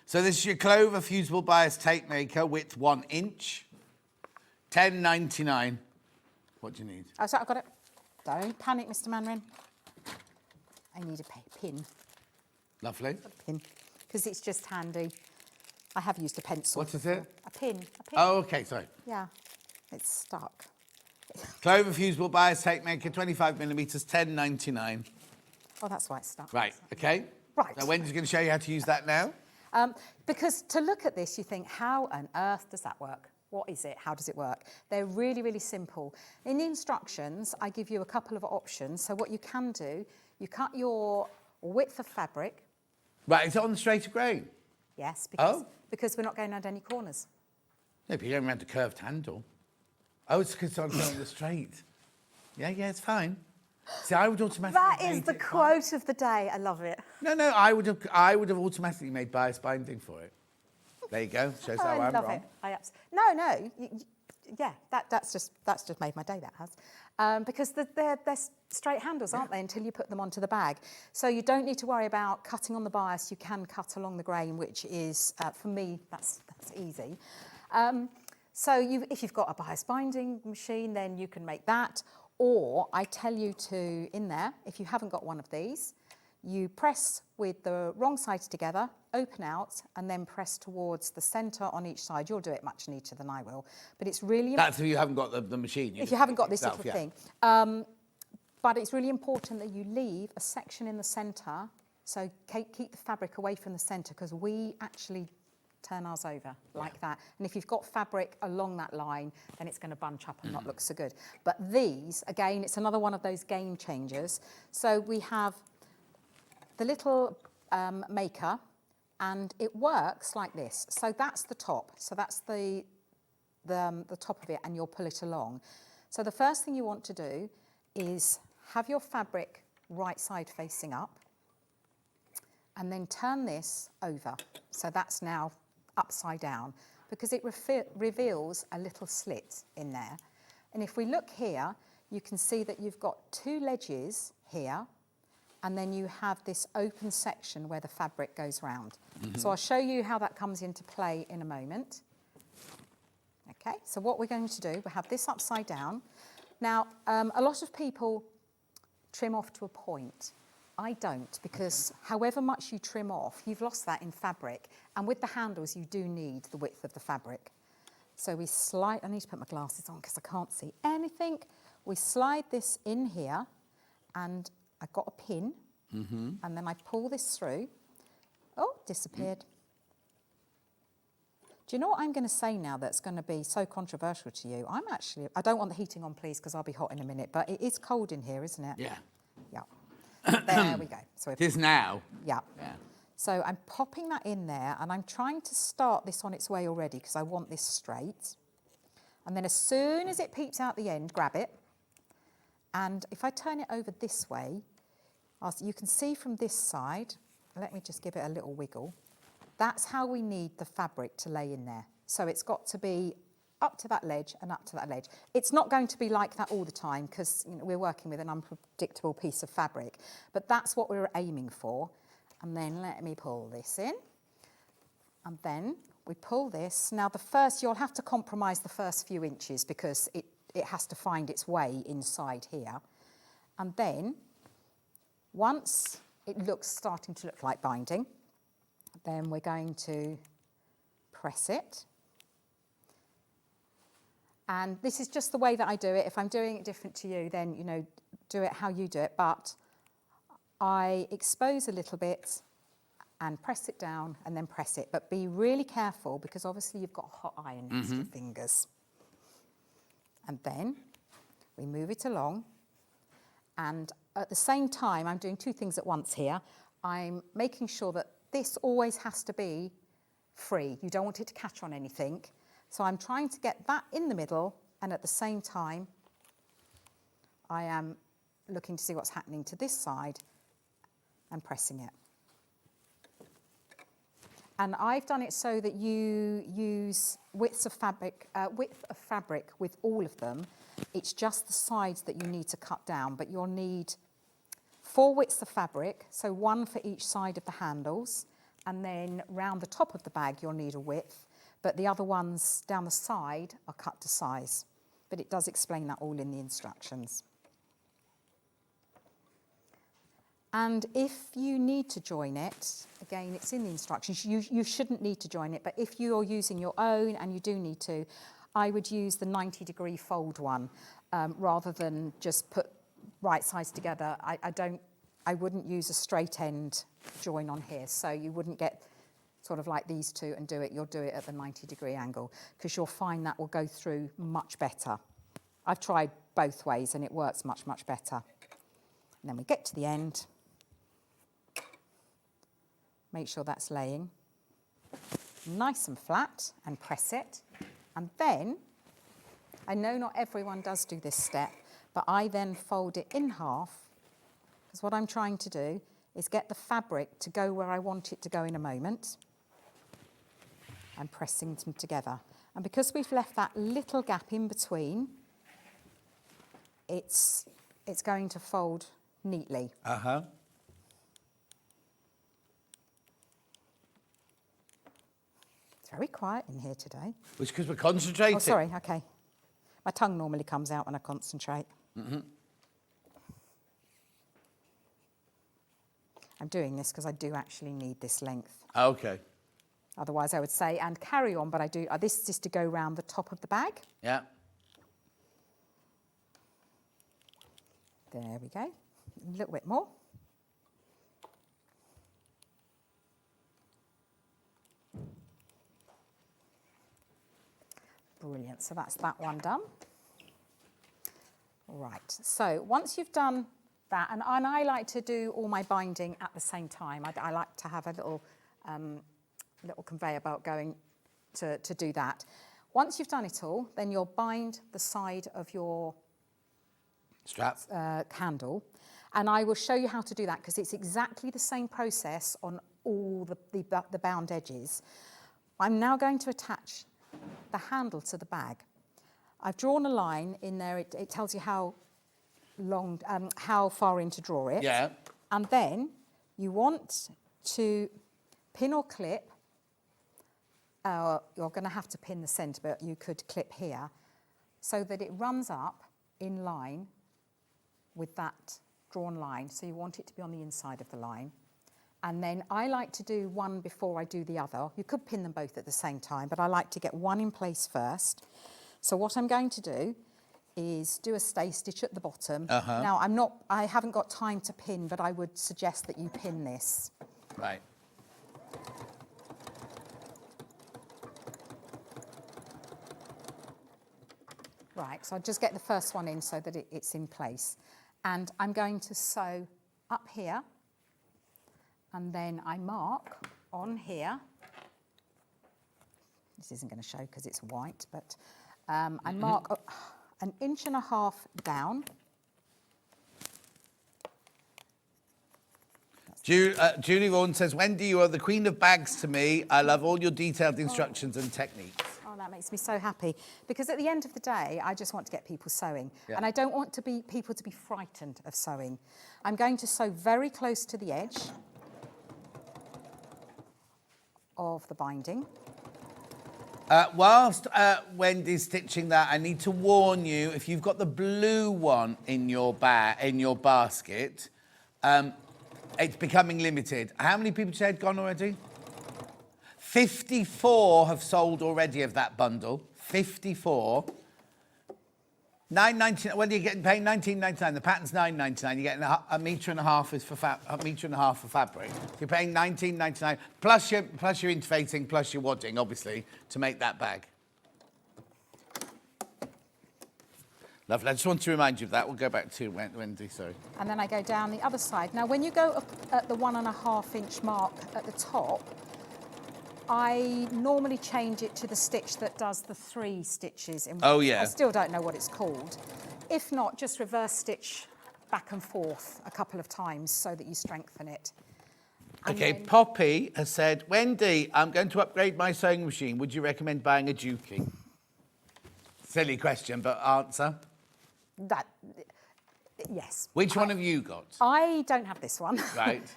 So this is your Clover Fusible Bias Tape Maker, width 1 inch, $10.99. What do you need? Oh, sorry, I've got it. Don't panic, Mr. Manrin. I need a pin. Lovely. A pin, because it's just handy. I have used a pencil. What is it? A pin. Oh, okay, sorry. Yeah, it's stuck. Clover Fusible Bias Tape Maker, 25 millimeters, $10.99. Oh, that's why it's stuck. Right, okay. Right. Now, Wendy's going to show you how to use that now. Because to look at this, you think, how on earth does that work? What is it? How does it work? They're really, really simple. In the instructions, I give you a couple of options. So what you can do, you cut your width of fabric. Right, is it on the straighter grain? Yes, because we're not going around any corners. No, but you're going around a curved handle. Oh, it's because I'm on the straight. Yeah, it's fine. See, I would automatically. That is the quote of the day. I love it. No, I would have automatically made bias binding for it. There you go. Shows how I'm love wrong. it. No. Yeah, that's just made my day. That has, because they're straight handles, aren't they? Until you put them onto the bag, so you don't need to worry about cutting on the bias. You can cut along the grain, which is for me that's easy. So if you've got a bias binding machine, then you can make that. Or I tell you to, in there, if you haven't got one of these, you press with the wrong sides together, open out, and then press towards the centre on each side. You'll do it much neater than I will. But it's really... That's if you haven't got the machine. If you haven't got this little thing. But it's really important that you leave a section in the centre So keep the fabric away from the centre because we actually turn ours over like that. And if you've got fabric along that line, then it's going to bunch up and not look so good. But these, again, it's another one of those game changers. So we have the little maker, and it works like this. So that's the top. So that's the top of it, and you'll pull it along. So the first thing you want to do is have your fabric right side facing up, and then turn this over. So that's now upside down because it reveals a little slit in there. And if we look here, you can see that you've got two ledges here, and then you have this open section where the fabric goes round. So I'll show you how that comes into play in a moment. Okay, so what we're going to do, we have this upside down. Now, a lot of people trim off to a point. I don't, because however much you trim off, you've lost that in fabric. And with the handles, you do need the width of the fabric. So we slide, I need to put my glasses on because I can't see anything. We slide this in here, and I've got a pin, and then I pull this through. Oh, disappeared. Do you know what I'm going to say now that's going to be so controversial to you? I don't want the heating on, please, because I'll be hot in a minute, but it is cold in here, isn't it? Yeah. Yeah. There we go. So It is now. Yeah. Yeah. So I'm popping that in there, and I'm trying to start this on its way already because I want this straight. And then as soon as it peeps out the end, grab it. And if I turn it over this way, you can see from this side, let me just give it a little wiggle. That's how we need the fabric to lay in there. So it's got to be up to that ledge and up to that ledge. It's not going to be like that all the time because we're working with an unpredictable piece of fabric, but that's what we're aiming for. And then let me pull this in. And then we pull this. Now you'll have to compromise the first few inches because it has to find its way inside here. And then once it starting to look like binding, then we're going to press it. And this is just the way that I do it. If I'm doing it different to you, then, do it how you do it. But I expose a little bit and press it down and then press it. But be really careful because obviously you've got a hot iron next to your fingers. And then we move it along. And at the same time, I'm doing two things at once here. I'm making sure that this always has to be free. You don't want it to catch on anything. So I'm trying to get that in the middle, and at the same time, I am looking to see what's happening to this side and pressing it. And I've done it so that you use width of fabric with all of them. It's just the sides that you need to cut down, but you'll need 4 widths of fabric, so 1 for each side of the handles, and then round the top of the bag you'll need a width, but the other ones down the side are cut to size. But it does explain that all in the instructions. And if you need to join it, again, it's in the instructions, you shouldn't need to join it, but if you're using your own and you do need to, I would use the 90-degree fold one rather than just put right sides together. I wouldn't use a straight end join on here, so you wouldn't get sort of like these two and do it. You'll do it at the 90-degree angle because you'll find that will go through much better. I've tried both ways and it works much, much better. And then we get to the end. Make sure that's laying nice and flat and press it. And then, I know not everyone does do this step, but I then fold it in half because what I'm trying to do is get the fabric to go where I want it to go in a moment. I'm pressing them together. And because we've left that little gap in between, it's going to fold neatly. Uh-huh. It's very quiet in here today. It's because we're concentrating. Oh, sorry, okay. My tongue normally comes out when I concentrate. I'm doing this because I do actually need this length. Okay. Otherwise I would say, and carry on, but I do, this is to go round the top of the bag. Yeah. There we go. A little bit more. Brilliant. So that's that one done. Right. So once you've done that, and I like to do all my binding at the same time. I like to have a little conveyor belt going to do that. Once you've done it all, then you'll bind the side of your strap candle, and I will show you how to do that because it's exactly the same process on all the bound edges. I'm now going to attach the handle to the bag. I've drawn a line in there. It tells you how long, how far in to draw it. Yeah. And then you want to pin or clip. You're going to have to pin the centre, but you could clip here so that it runs up in line with that drawn line. So you want it to be on the inside of the line. And then I like to do one before I do the other. You could pin them both at the same time, but I like to get one in place first. So what I'm going to do is do a stay stitch at the bottom. Now I haven't got time to pin, but I would suggest that you pin this. Right. Right, so I'll just get the first one in so that it's in place. And I'm going to sew up here, and then I mark on here. This isn't going to show because it's white, but I mark 1.5 inches down. Julie Vaughan says, Wendy, you are the queen of bags to me. I love all your detailed instructions and techniques. Oh, that makes me so happy because at the end of the day, I just want to get people sewing, and I don't want people to be frightened of sewing. I'm going to sew very close to the edge of the binding. Whilst Wendy's stitching that, I need to warn you: if you've got the blue one in your basket, it's becoming limited. How many people had gone already? 54 have sold already of that bundle. 54. $9.99. When are you getting paid? $19.99. The pattern's $9.99. You're getting a metre and a half for fabric. You're paying $19.99 plus your interfacing, plus your wadding, obviously, to make that bag. Lovely. I just want to remind you of that. We'll go back to Wendy. Sorry. And then I go down the other side. Now, when you go up at the 1.5 inch mark at the top, I normally change it to the stitch that does the 3 stitches. Oh, yeah. I still don't know what it's called. If not, just reverse stitch back and forth a couple of times so that you strengthen it. And okay, Poppy has said, Wendy, I'm going to upgrade my sewing machine. Would you recommend buying a Juki? Silly question, but answer. Yes. Which one have you got? I don't have this one. Right.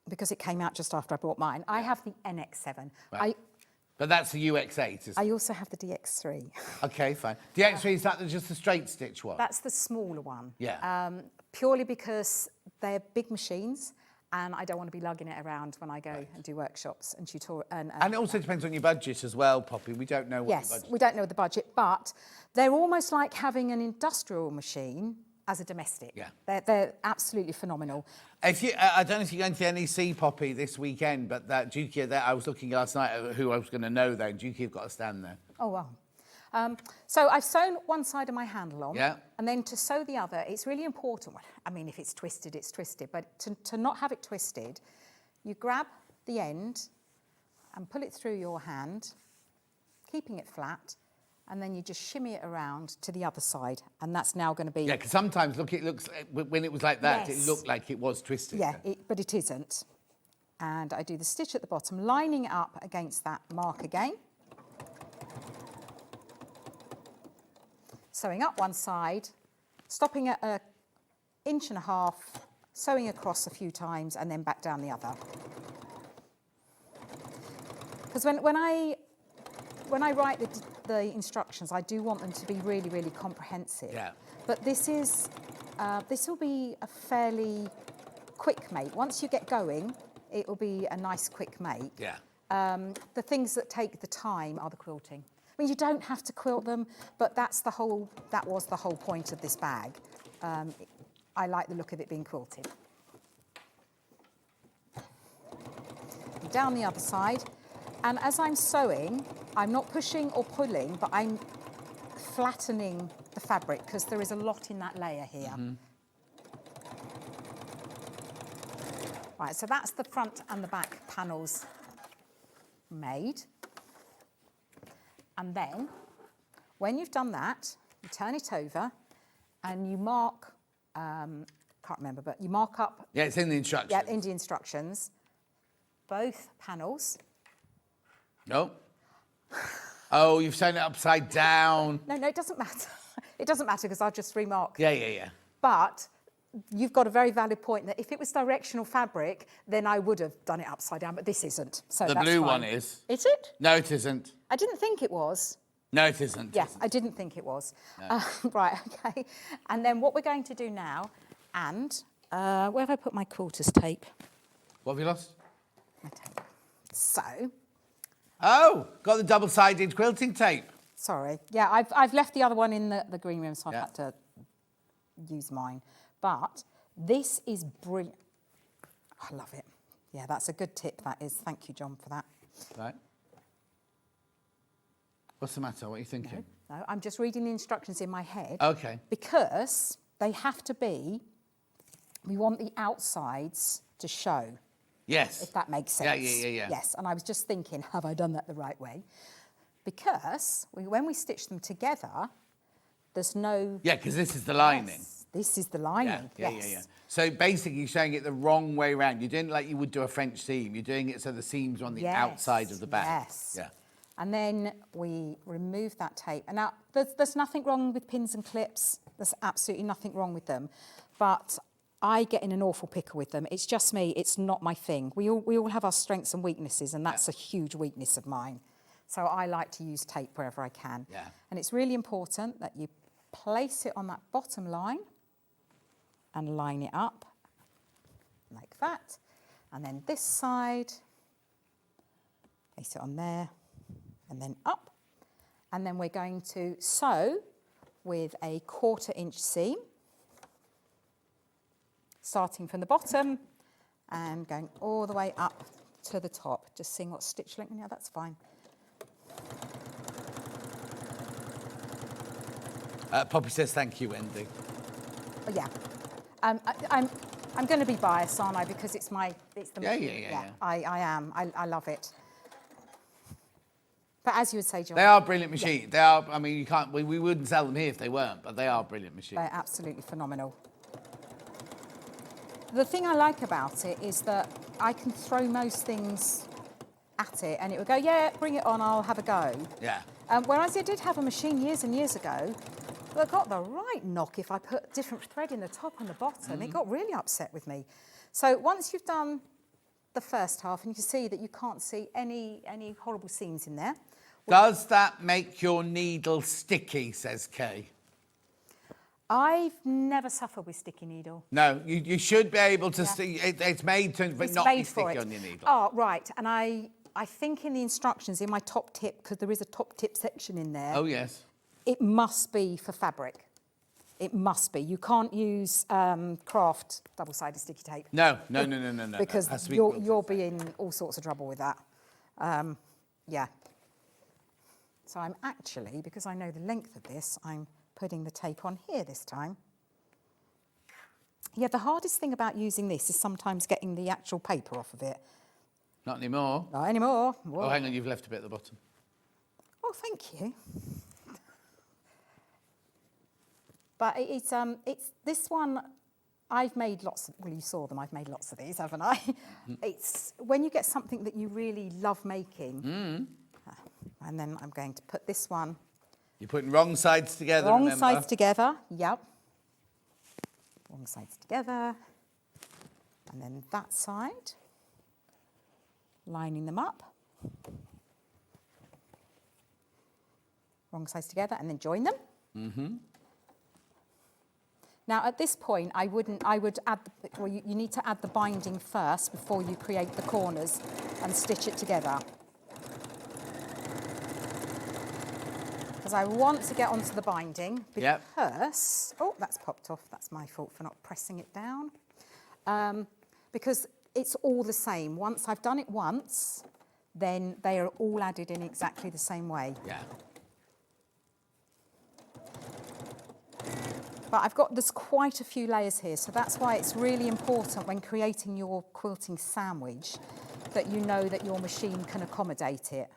Because it came out just after I bought mine. I have the NX7. Right. But that's the UX8, isn't it? I also have the DX3. Okay, fine. DX3, is that just the straight stitch one? That's the smaller one. Yeah. Purely because they're big machines and I don't want to be lugging it around when I go and do workshops and tutorials. And it also depends on your budget as well, Poppy. We don't know what the budget is. Yes, we don't know the budget, but they're almost like having an industrial machine as a domestic. Yeah. They're absolutely phenomenal. If you, I don't know if you're going to the NEC, Poppy, this weekend, but that Juki there, I was looking last night at who I was going to know there, and Juki have got a stand there. Oh, wow. So I've sewn one side of my handle on, Yeah. and then to sew the other, it's really important. Well, I mean, if it's twisted, it's twisted, but to not have it twisted, you grab the end and pull it through your hand, keeping it flat, and then you just shimmy it around to the other side, and that's now going to be... Yeah, because sometimes, look, it looks, when it was like that, Yes. it looked like it was twisted. Yeah, but it isn't. And I do the stitch at the bottom, lining it up against that mark again. Sewing up one side, stopping at 1.5 inches, sewing across a few times, and then back down the other. Because when I write the instructions, I do want them to be really, really comprehensive. Yeah. But this will be a fairly quick make. Once you get going, it will be a nice quick make. Yeah. The things that take the time are the quilting. I mean, you don't have to quilt them, but that was the whole point of this bag. I like the look of it being quilted. Down the other side, and as I'm sewing, I'm not pushing or pulling, but I'm flattening the fabric because there is a lot in that layer here. Right, so that's the front and the back panels made. And then, when you've done that, you turn it over and you mark, can't remember, but you mark up. Yeah, it's in the instructions. Yeah, in the instructions. Both panels. No. Oh, you've sewn it upside down. No, it doesn't matter. It doesn't matter because I'll just remark. Yeah. But you've got a very valid point that if it was directional fabric, then I would have done it upside down, but this isn't. So The that's blue fine. one is. Is it? No, it isn't. I didn't think it was. No, it isn't. Yes, I didn't think it was. No. Right, okay. And then what we're going to do now, and where have I put my quarters tape? What have you lost? My tape. So, Oh, got the double-sided quilting tape. sorry. Yeah, I've left the other one in the green room, so I've Yeah. had to use mine. But this is brilliant. I love it. Yeah, that's a good tip, that is. Thank you, John, for that. Right. What's the matter? What are you thinking? No, I'm just reading the instructions in my head. Okay. Because they have to be, we want the outsides to show. Yes. If that makes sense. Yeah. Yes, and I was just thinking, have I done that the right way? Because when we stitch them together, there's no... Yeah, because this is the lining. Yes, this is the lining, yes. Yeah. So basically you're showing it the wrong way around. You're doing it like you would do a French seam. You're doing it so the seams are on the Yes, outside of the bag. Yes. Yeah. And then we remove that tape. And now, there's nothing wrong with pins and clips. There's absolutely nothing wrong with them. But I get in an awful pickle with them. It's just me. It's not my thing. We all have our strengths and weaknesses, and that's a huge weakness of mine. So I like to use tape wherever I can. Yeah. And it's really important that you place it on that bottom line and line it up like that. And then this side, place it on there, and then up. And then we're going to sew with a 1/4 inch seam, starting from the bottom and going all the way up to the top. Just seeing what stitch length, yeah, that's fine. Poppy says thank you, Wendy. Oh, yeah. I'm going to be biased, aren't I? Because it's the Yeah. I am. I love it. But as you would say, John, They are brilliant machines. Yeah. They are, I mean, you can't, we wouldn't sell them here if they weren't, but they are brilliant machines. They're absolutely phenomenal. The thing I like about it is that I can throw most things at it and it would go, yeah, bring it on, I'll have a go. Yeah. Whereas I did have a machine years and years ago that got the right knock if I put different thread in the top and the bottom. It got really upset with me. So once you've done the first half, and you can see that you can't see any horrible seams in there. Does that make your needle sticky, says Kay? I've never suffered with sticky needle. No, you should be able to see, it's made to but It's not made be for sticky it. on your needle. Oh, right. And I think in the instructions, in my top tip, because there is a top tip section in there. Oh, yes. It must be for fabric. It must be. You can't use craft double-sided sticky tape. No. Because Has to be you'll be in all sorts of trouble with that. Yeah. So I'm actually, because I know the length of this, I'm putting the tape on here this time. Yeah, the hardest thing about using this is sometimes getting the actual paper off of it. Not anymore. Not anymore. Whoa. Oh, hang on, you've left a bit at the bottom. Oh, thank you. But it's this one. I've made lots of, well, you saw them, I've made lots of these, haven't I? It's when you get something that you really love making. And then I'm going to put this one. You're putting wrong sides together, Wrong remember? sides together, yep. Wrong sides together. And then that side. Lining them up. Wrong sides together and then join them. Now at this point, I would add, you need to add the binding first before you create the corners and stitch it together. Because I want to get onto the binding because, oh, that's popped off. That's my fault for not pressing it down. Because it's all the same. Once I've done it once, then they are all added in exactly the same way. Yeah. But there's quite a few layers here, so that's why it's really important when creating your quilting sandwich that you know that your machine can accommodate it.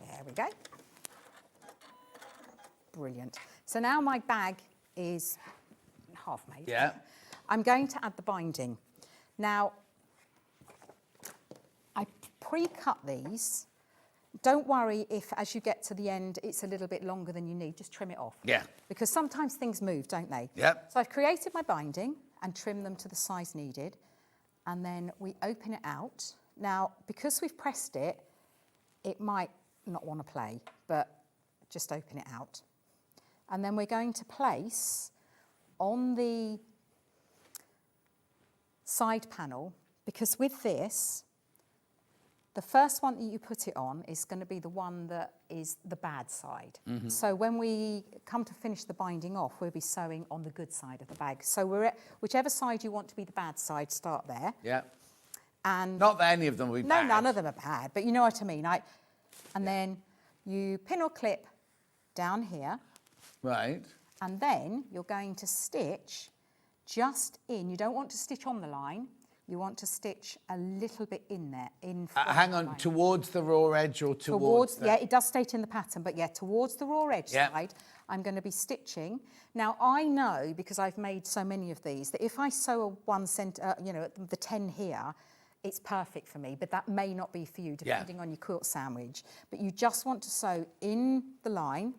There we go. Brilliant. So now my bag is half made. Yeah. I'm going to add the binding. Now, I pre-cut these. Don't worry if, as you get to the end, it's a little bit longer than you need. Just trim it off. Yeah. Because sometimes things move, don't they? Yep. So I've created my binding and trimmed them to the size needed. And then we open it out. Now, because we've pressed it, it might not want to play, but just open it out. And then we're going to place on the side panel, because with this, the first one that you put it on is going to be the one that is the bad side. Mm-hmm. So when we come to finish the binding off, we'll be sewing on the good side of the bag. So we're at whichever side you want to be the bad side, start there. Yeah. And not that any of them will be bad. No, none of them are bad, but you know what I mean. And then you pin or clip down here. Right. And then you're going to stitch just in. You don't want to stitch on the line. You want to stitch a little bit in there. Hang on, towards the raw edge or towards the... Yeah, it does state in the pattern, but yeah, towards the raw edge side, I'm going to be stitching. Now, I know, because I've made so many of these, that if I sew a 1 centimetre, the 10 here, it's perfect for me, but that may not be for you, depending on your quilt sandwich. But you just want to sew in the line.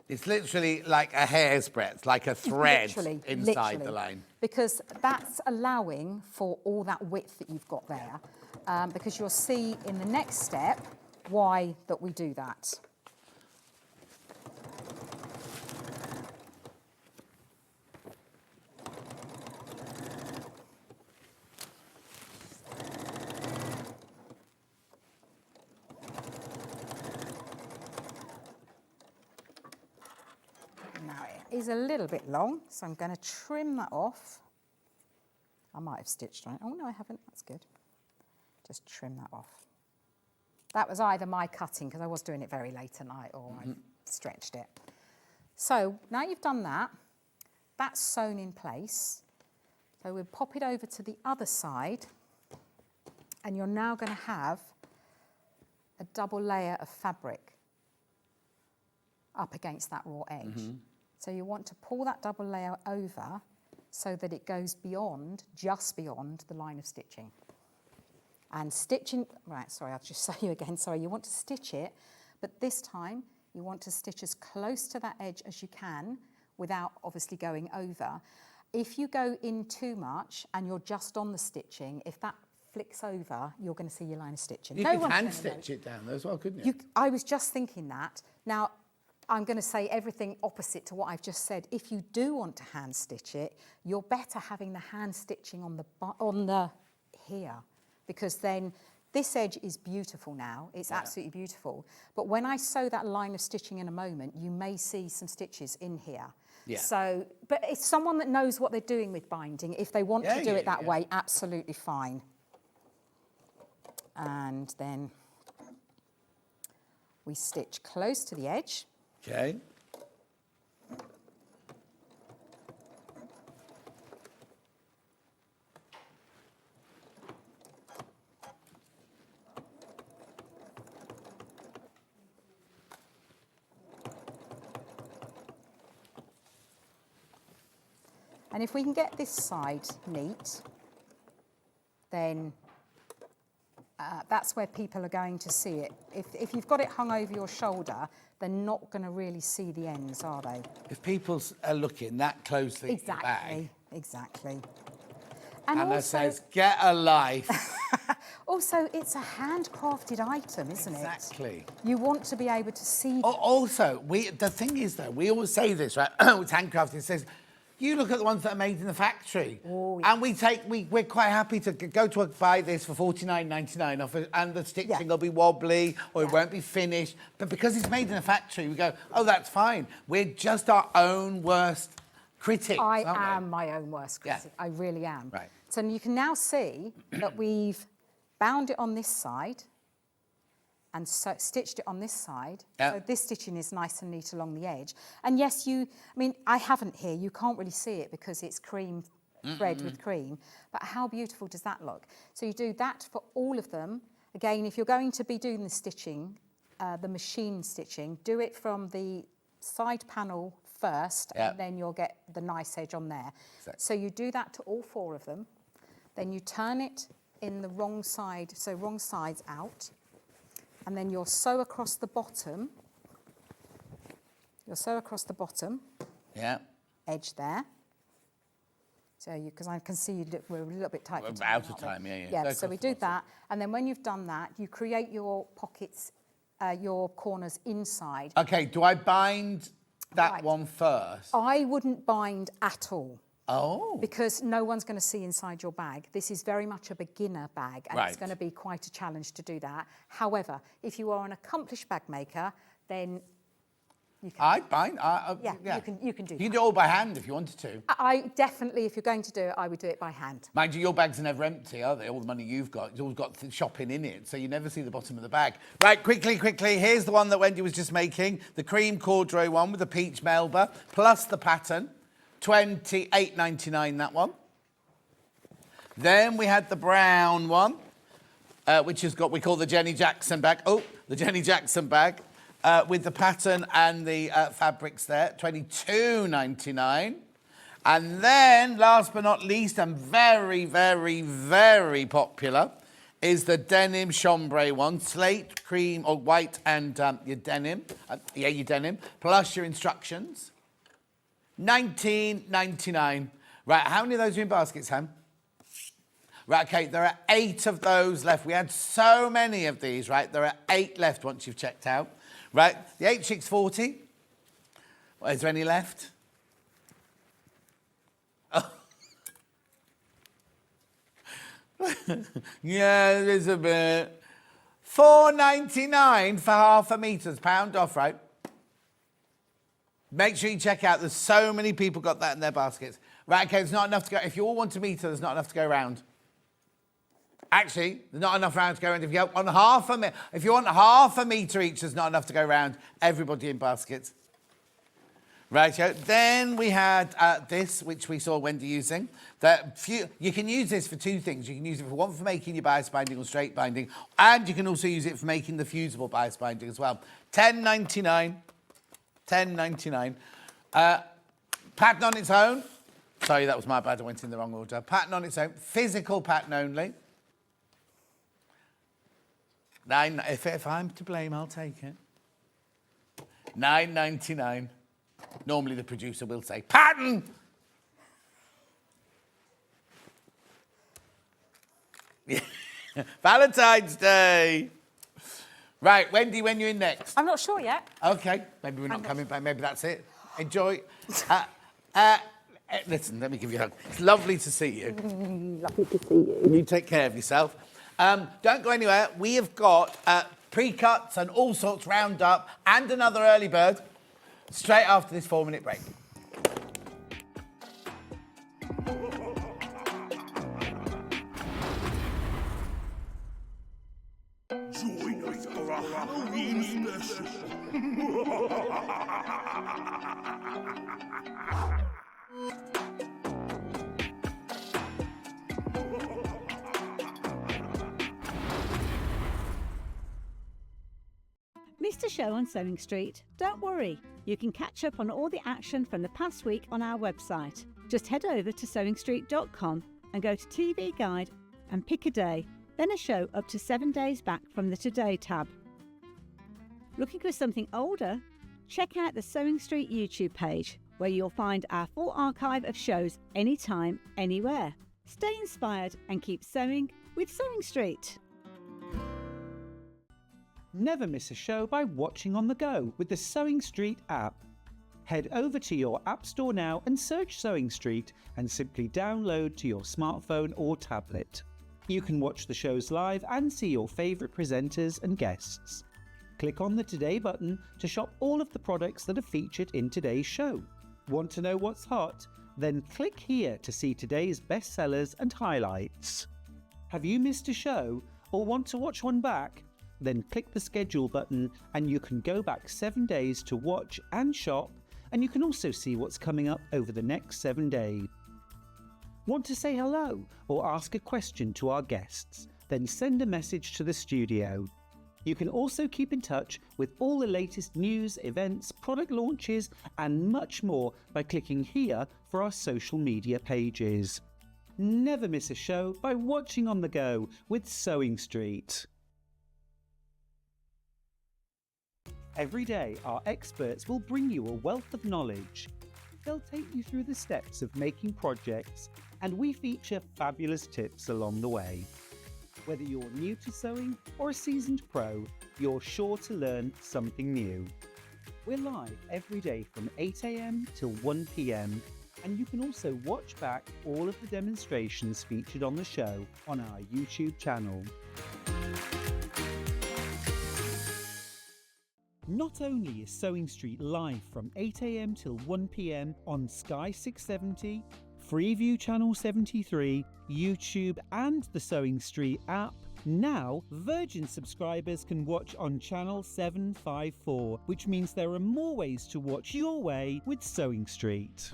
It's literally like a hair's breadth, like a thread inside the line. Because that's allowing for all that width that you've got there. Because you'll see in the next step why that we do that. Is a little bit long, so I'm going to trim that off. I might have stitched on it. Oh, no, I haven't. That's good. Just trim that off. That was either my cutting, because I was doing it very late at night, or I stretched it. So now you've done that, that's sewn in place. So we'll pop it over to the other side, and you're now going to have a double layer of fabric up against that raw edge. So you want to pull that double layer over so that it goes beyond, just beyond the line of stitching. And stitching, right, sorry, I'll just show you again. Sorry, you want to stitch it, but this time you want to stitch as close to that edge as you can without obviously going over. If you go in too much and you're just on the stitching, if that flicks over, you're going to see your line of stitching. You could hand stitch it down as well, couldn't you? I was just thinking that. Now, I'm going to say everything opposite to what I've just said. If you do want to hand stitch it, you're better having the hand stitching on the here, because then this edge is beautiful now. It's absolutely beautiful. But when I sew that line of stitching in a moment, you may see some stitches in here. Yeah. So, but it's someone that knows what they're doing with binding. If they want to do it that way, absolutely fine. And then we stitch close to the edge. Okay. And if we can get this side neat, then that's where people are going to see it. If you've got it hung over your shoulder, they're not going to really see the ends, are they? If people are looking that closely at the bag. Exactly. And Anna says, get a life. Also, it's a handcrafted item, isn't it? Exactly. You want to be able to see... Also, the thing is, though, we always say this, right? It's handcrafted. It says, you look at the ones that are made in the factory. Oh, yeah. And we're quite happy to go to buy this for $49.99 off, and the stitching will be wobbly or it won't be finished. But because it's made in a factory, we go, oh, that's fine. We're just our own worst critics, I aren't we? am my own worst critic. Yeah. I really am. Right. So you can now see that we've bound it on this side and stitched it on this side. Yeah. So this stitching is nice and neat along the edge. And yes, I haven't here. You can't really see it because it's cream thread with cream. But how beautiful does that look? So you do that for all of them. Again, if you're going to be doing the stitching, the machine stitching, do it from the side panel first, and then you'll get the nice edge on there. Exactly. So you do that to all 4 of them. Then you turn it in the wrong side, so wrong sides out. And then you'll sew across the bottom. You'll sew across the bottom. Yeah. Edge there. So because I can see we're a little bit tight. We're out of time, yeah. Yeah, so we do that. And then when you've done that, you create your pockets, your corners inside. Okay, do I bind that one first? I wouldn't bind at all. Oh. Because no one's going to see inside your bag. This is very much a beginner bag, and it's going to be quite a challenge to do that. However, if you are an accomplished bag maker, then you can. I bind. You can do that. You can do it all by hand if you wanted to. I definitely, if you're going to do it, I would do it by hand. Mind you, your bags are never empty, are they? All the money you've got, it's all got shopping in it, so you never see the bottom of the bag. Right, quickly. Here's the one that Wendy was just making, the cream corduroy one with the peach Melba, plus the pattern. $28.99, that one. Then we had the brown one, which has got, we call the Jenny Jackson bag. Oh, the Jenny Jackson bag with the pattern and the fabrics there, $22.99. And then, last but not least, and very, very, very popular, is the denim chambray one, slate, cream, or white, and your denim. Your denim, plus your instructions. $19.99. Right, how many of those are in baskets, Ham? Right, okay, there are 8 of those left. We had so many of these, right? There are 8 left once you've checked out. Right, the 8 chicks 40. Well, is there any left? Oh. Yeah, there is a bit. $4.99 for half a metre. Pound off, right? Make sure you check out. There's so many people got that in their baskets. Right, okay, there's not enough to go. If you all want a metre, there's not enough to go around. Actually, there's not enough round to go around. If you want half a metre each, there's not enough to go around. Everybody in baskets. Right, so then we had this, which we saw Wendy using. You can use this for 2 things. You can use it for one for making your bias binding or straight binding, and you can also use it for making the fusible bias binding as well. $10.99. $10.99. Pattern on its own. Sorry, that was my bad. I went in the wrong order. Pattern on its own. Physical pattern only. If I'm to blame, I'll take it. $9.99. Normally the producer will say, pattern! Valentine's Day. Right, Wendy, when you're in next? I'm not sure yet. Okay, maybe we're not coming back. Maybe that's it. Enjoy. Listen, let me give you a hug. It's lovely to see you. Lovely to see you. You take care of yourself. Don't go anywhere. We have got pre-cuts and all sorts round up and another early bird straight after this 4-minute break. Join us for a Halloween special. Missed a show on Sewing Street? Don't worry, you can catch up on all the action from the past week on our website. Just head over to SewingStreet.com and go to TV Guide and pick a day, then a show up to 7 days back from the Today tab. Looking for something older? Check out the Sewing Street YouTube page, where you'll find our full archive of shows anytime, anywhere. Stay inspired and keep sewing with Sewing Street. Never miss a show by watching on the go with the Sewing Street app. Head over to your App Store now and search Sewing Street and simply download to your smartphone or tablet. You can watch the shows live and see your favourite presenters and guests. Click on the Today button to shop all of the products that are featured in today's show. Want to know what's hot? Then click here to see today's bestsellers and highlights. Have you missed a show or want to watch one back? Then click the schedule button and you can go back 7 days to watch and shop, and you can also see what's coming up over the next 7 days. Want to say hello or ask a question to our guests? Then send a message to the studio. You can also keep in touch with all the latest news, events, product launches and much more by clicking here for our social media pages. Never miss a show by watching on the go with SewingStreet. Every day, our experts will bring you a wealth of knowledge. They'll take you through the steps of making projects, and we feature fabulous tips along the way. Whether you're new to sewing or a seasoned pro, you're sure to learn something new. We're live every day from 8 AM till 1 PM, and you can also watch back all of the demonstrations featured on the show on our YouTube channel. Not only is SewingStreet live from 8 AM till 1 PM on Sky 670, Freeview Channel 73, YouTube and the SewingStreet app, now Virgin subscribers can watch on Channel 754, which means there are more ways to watch your way with SewingStreet.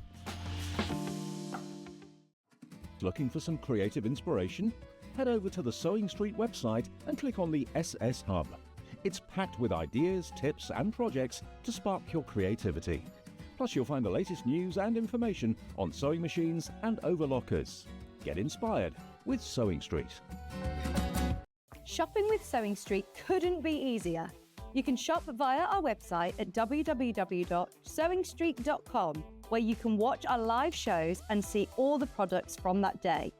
Looking for some creative inspiration? Head over to the SewingStreet website and click on the SS Hub. It's packed with ideas, tips and projects to spark your creativity. Plus you'll find the latest news and information on sewing machines and overlockers. Get inspired with SewingStreet. Shopping with SewingStreet couldn't be easier. You can shop via our website at www.sewingstreet.com, where you can watch our live shows and see all the products from that day.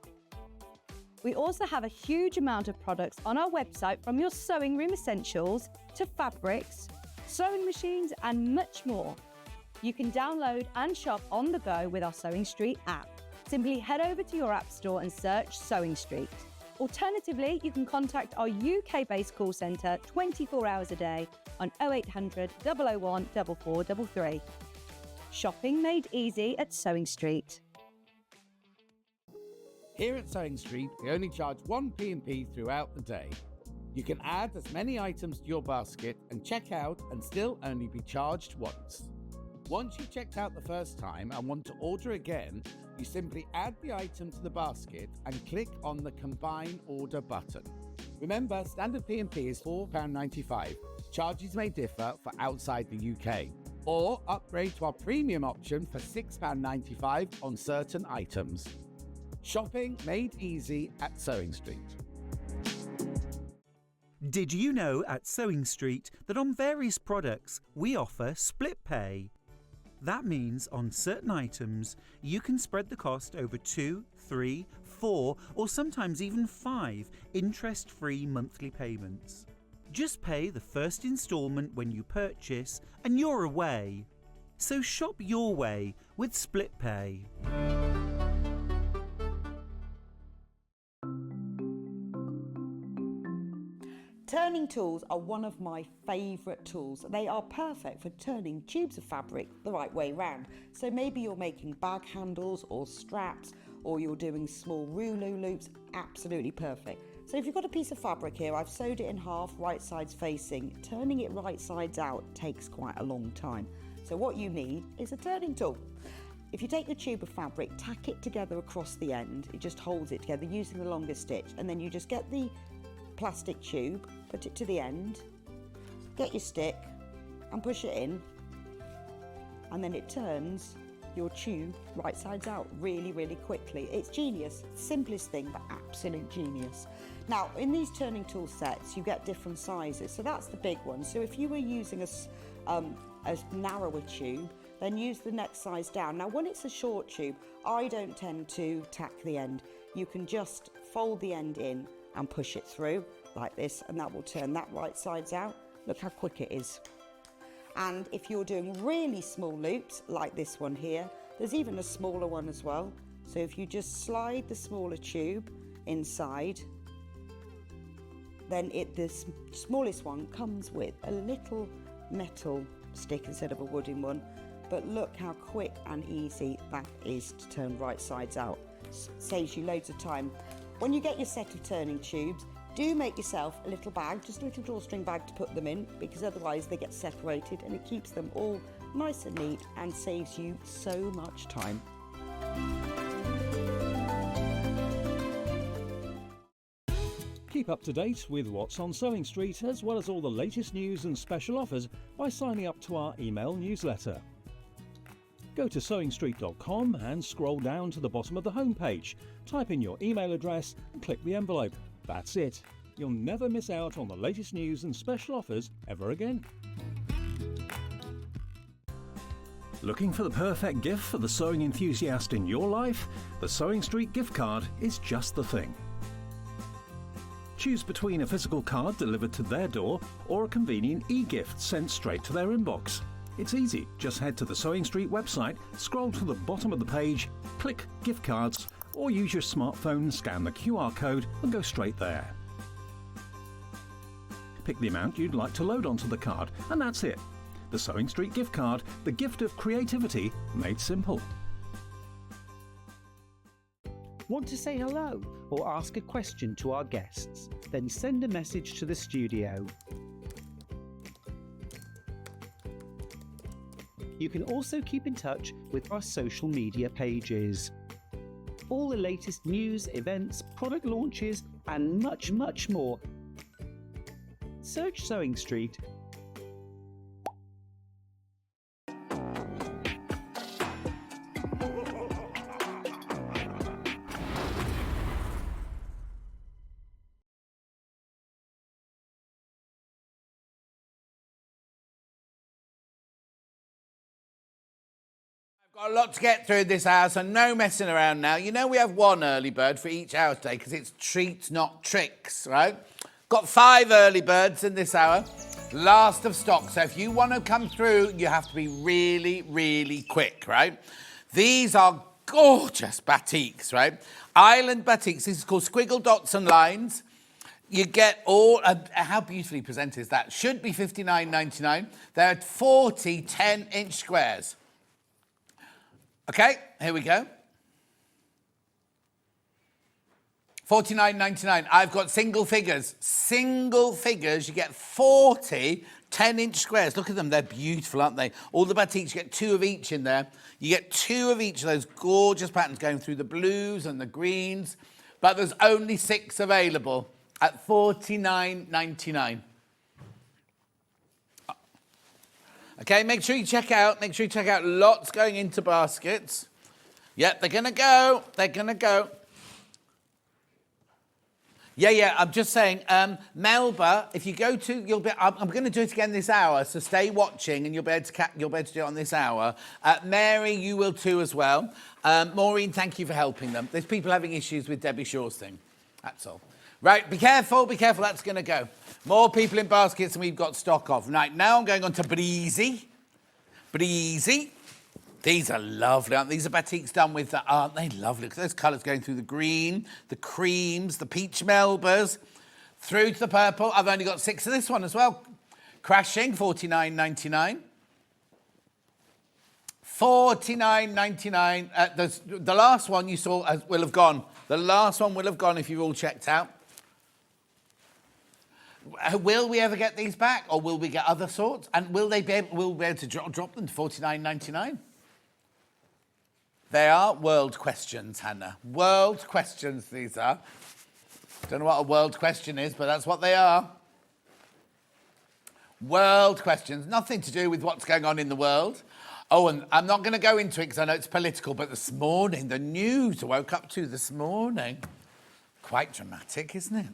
We also have a huge amount of products on our website, from your sewing room essentials to fabrics, sewing machines and much more. You can download and shop on the go with our SewingStreet app. Simply head over to your app store and search SewingStreet. Alternatively, you can contact our UK-based call centre 24 hours a day on 0800 001 4433. Shopping made easy at SewingStreet. Here at SewingStreet, we only charge 1 P&P throughout the day. You can add as many items to your basket and check out and still only be charged once. Once you've checked out the first time and want to order again, you simply add the item to the basket and click on the Combine Order button. Remember, standard P&P is £4.95. Charges may differ for outside the UK. Or upgrade to our premium option for £6.95 on certain items. Shopping made easy at SewingStreet. Did you know at SewingStreet that on various products we offer split pay? That means on certain items you can spread the cost over 2, 3, 4 or sometimes even 5 interest-free monthly payments. Just pay the first instalment when you purchase and you're away. So shop your way with split pay. Turning tools are one of my favourite tools. They are perfect for turning tubes of fabric the right way round. So maybe you're making bag handles or straps, or you're doing small rouleau loops, absolutely perfect. So if you've got a piece of fabric here, I've sewed it in half, right sides facing. Turning it right sides out takes quite a long time. So what you need is a turning tool. If you take the tube of fabric, tack it together across the end, it just holds it together using the longest stitch, and then you just get the plastic tube, put it to the end, get your stick and push it in, and then it turns your tube right sides out really, really quickly. It's genius. Simplest thing, but absolute genius. Now, in these turning tool sets, you get different sizes. So that's the big one. So if you were using a narrower tube, then use the next size down. Now, when it's a short tube, I don't tend to tack the end. You can just fold the end in and push it through like this, and that will turn that right sides out. Look how quick it is. And if you're doing really small loops like this one here, there's even a smaller one as well. So if you just slide the smaller tube inside, then the smallest one comes with a little metal stick instead of a wooden one, but look how quick and easy that is to turn right sides out. Saves you loads of time. When you get your set of turning tubes, do make yourself a little bag, just a little drawstring bag to put them in, because otherwise they get separated and it keeps them all nice and neat and saves you so much time. Keep up to date with what's on Sewing Street, as well as all the latest news and special offers by signing up to our email newsletter. Go to SewingStreet.com and scroll down to the bottom of the homepage. Type in your email address and click the envelope. That's it. You'll never miss out on the latest news and special offers ever again. Looking for the perfect gift for the sewing enthusiast in your life? The Sewing Street gift card is just the thing. Choose between a physical card delivered to their door or a convenient e-gift sent straight to their inbox. It's easy. Just head to the Sewing Street website, scroll to the bottom of the page, click Gift Cards, or use your smartphone, scan the QR code and go straight there. Pick the amount you'd like to load onto the card, and that's it. The Sewing Street gift card, the gift of creativity made simple. Want to say hello or ask a question to our guests? Then send a message to the studio. You can also keep in touch with our social media pages. All the latest news, events, product launches, and much, much more. Search Sewing Street. Got a lot to get through this hour, so no messing around now. You know we have one early bird for each hour today because it's treats, not tricks, right? Got 5 early birds in this hour. Last of stock, so if you want to come through, you have to be really, really quick, right? These are gorgeous batiks, right? Island batiks. This is called Squiggle Dots and Lines. You get all... how beautifully presented is that? Should be $59.99. They're 40 10-inch squares. Okay, here we go. $49.99. I've got single figures. Single figures, you get 40 10-inch squares. Look at them, they're beautiful, aren't they? All the batiks, you get 2 of each in there. You get 2 of each of those gorgeous patterns going through the blues and the greens. But there's only 6 available at $49.99. Okay, make sure you check out. Make sure you check out. Lots going into baskets. Yep, they're going to go. They're going to go. Yeah, I'm just saying, Melba, if you go to, you'll be, I'm going to do it again this hour, so stay watching and you'll be able to do it on this hour. Mary, you will too as well. Maureen, thank you for helping them. There's people having issues with Debbie Shaw's thing. That's all. Right, be careful, that's going to go. More people in baskets than we've got stock of. Right, now I'm going on to Breezy. Breezy. These are lovely, aren't they? These are batiks done with, aren't they lovely? Look at those colours going through the green, the creams, the peach melbas, through to the purple. I've only got 6 of this one as well. Crashing, $49.99. $49.99. The last one you saw will have gone. The last one will have gone if you've all checked out. Will we ever get these back, or will we get other sorts? And will we be able to drop them to $49.99? They are world questions, Hannah. World questions, these are. Don't know what a world question is, but that's what they are. World questions. Nothing to do with what's going on in the world. Oh, and I'm not going to go into it because I know it's political, but this morning, the news I woke up to this morning, quite dramatic, isn't it?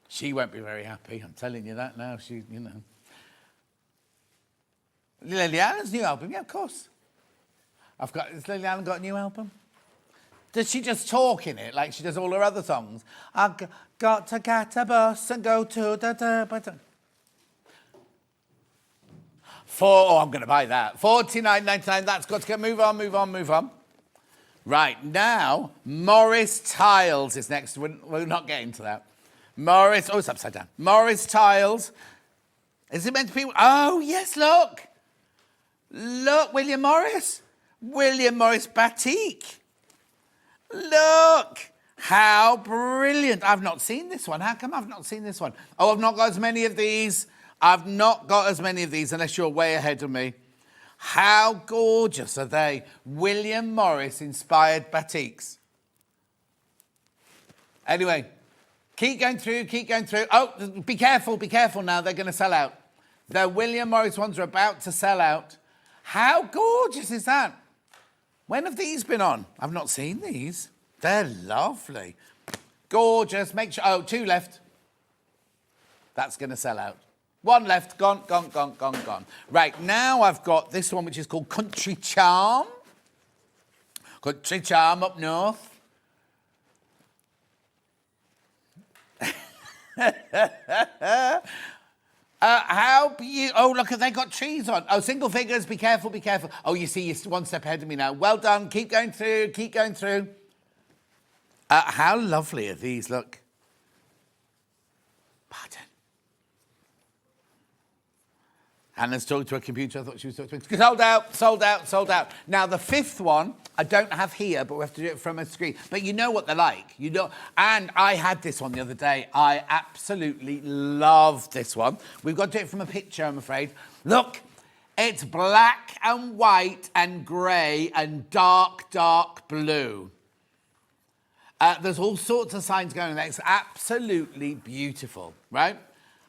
She won't be very happy, I'm telling you that now. She, you know. Liliana's new album, yeah, of course. Has Liliana got a new album? Does she just talk in it like she does all her other songs? I got to get a bus and go to the... Oh, I'm going to buy that. $49.99, that's got to go. Move on. Right, now, Morris Tiles is next. We're not getting to that. Morris, oh, it's upside down. Morris Tiles. Is it meant to be? Oh, yes, look. Look, William Morris. William Morris batik. Look. How brilliant. I've not seen this one. How come I've not seen this one? Oh, I've not got as many of these. I've not got as many of these unless you're way ahead of me. How gorgeous are they? William Morris inspired batiks. Anyway, keep going through, keep going through. Oh, be careful now. They're going to sell out. The William Morris ones are about to sell out. How gorgeous is that? When have these been on? I've not seen these. They're lovely. Gorgeous. Make sure. Oh, 2 left. That's going to sell out. 1 left. Gone. Right, now I've got this one, which is called Country Charm. Country Charm up north. How beautiful. Oh, look, they got trees on. Oh, single figures. Be careful. Oh, you see, you're 1 step ahead of me now. Well done. Keep going through. How lovely are these? Look. Pardon. Hannah's talking to a computer. I thought she was talking to me. Sold out. Now, the 5th one, I don't have here, but we have to do it from a screen. But you know what they're like. You know. And I had this one the other day. I absolutely love this one. We've got to do it from a picture, I'm afraid. Look, it's black and white and grey and dark blue. There's all sorts of signs going on there. It's absolutely beautiful, right?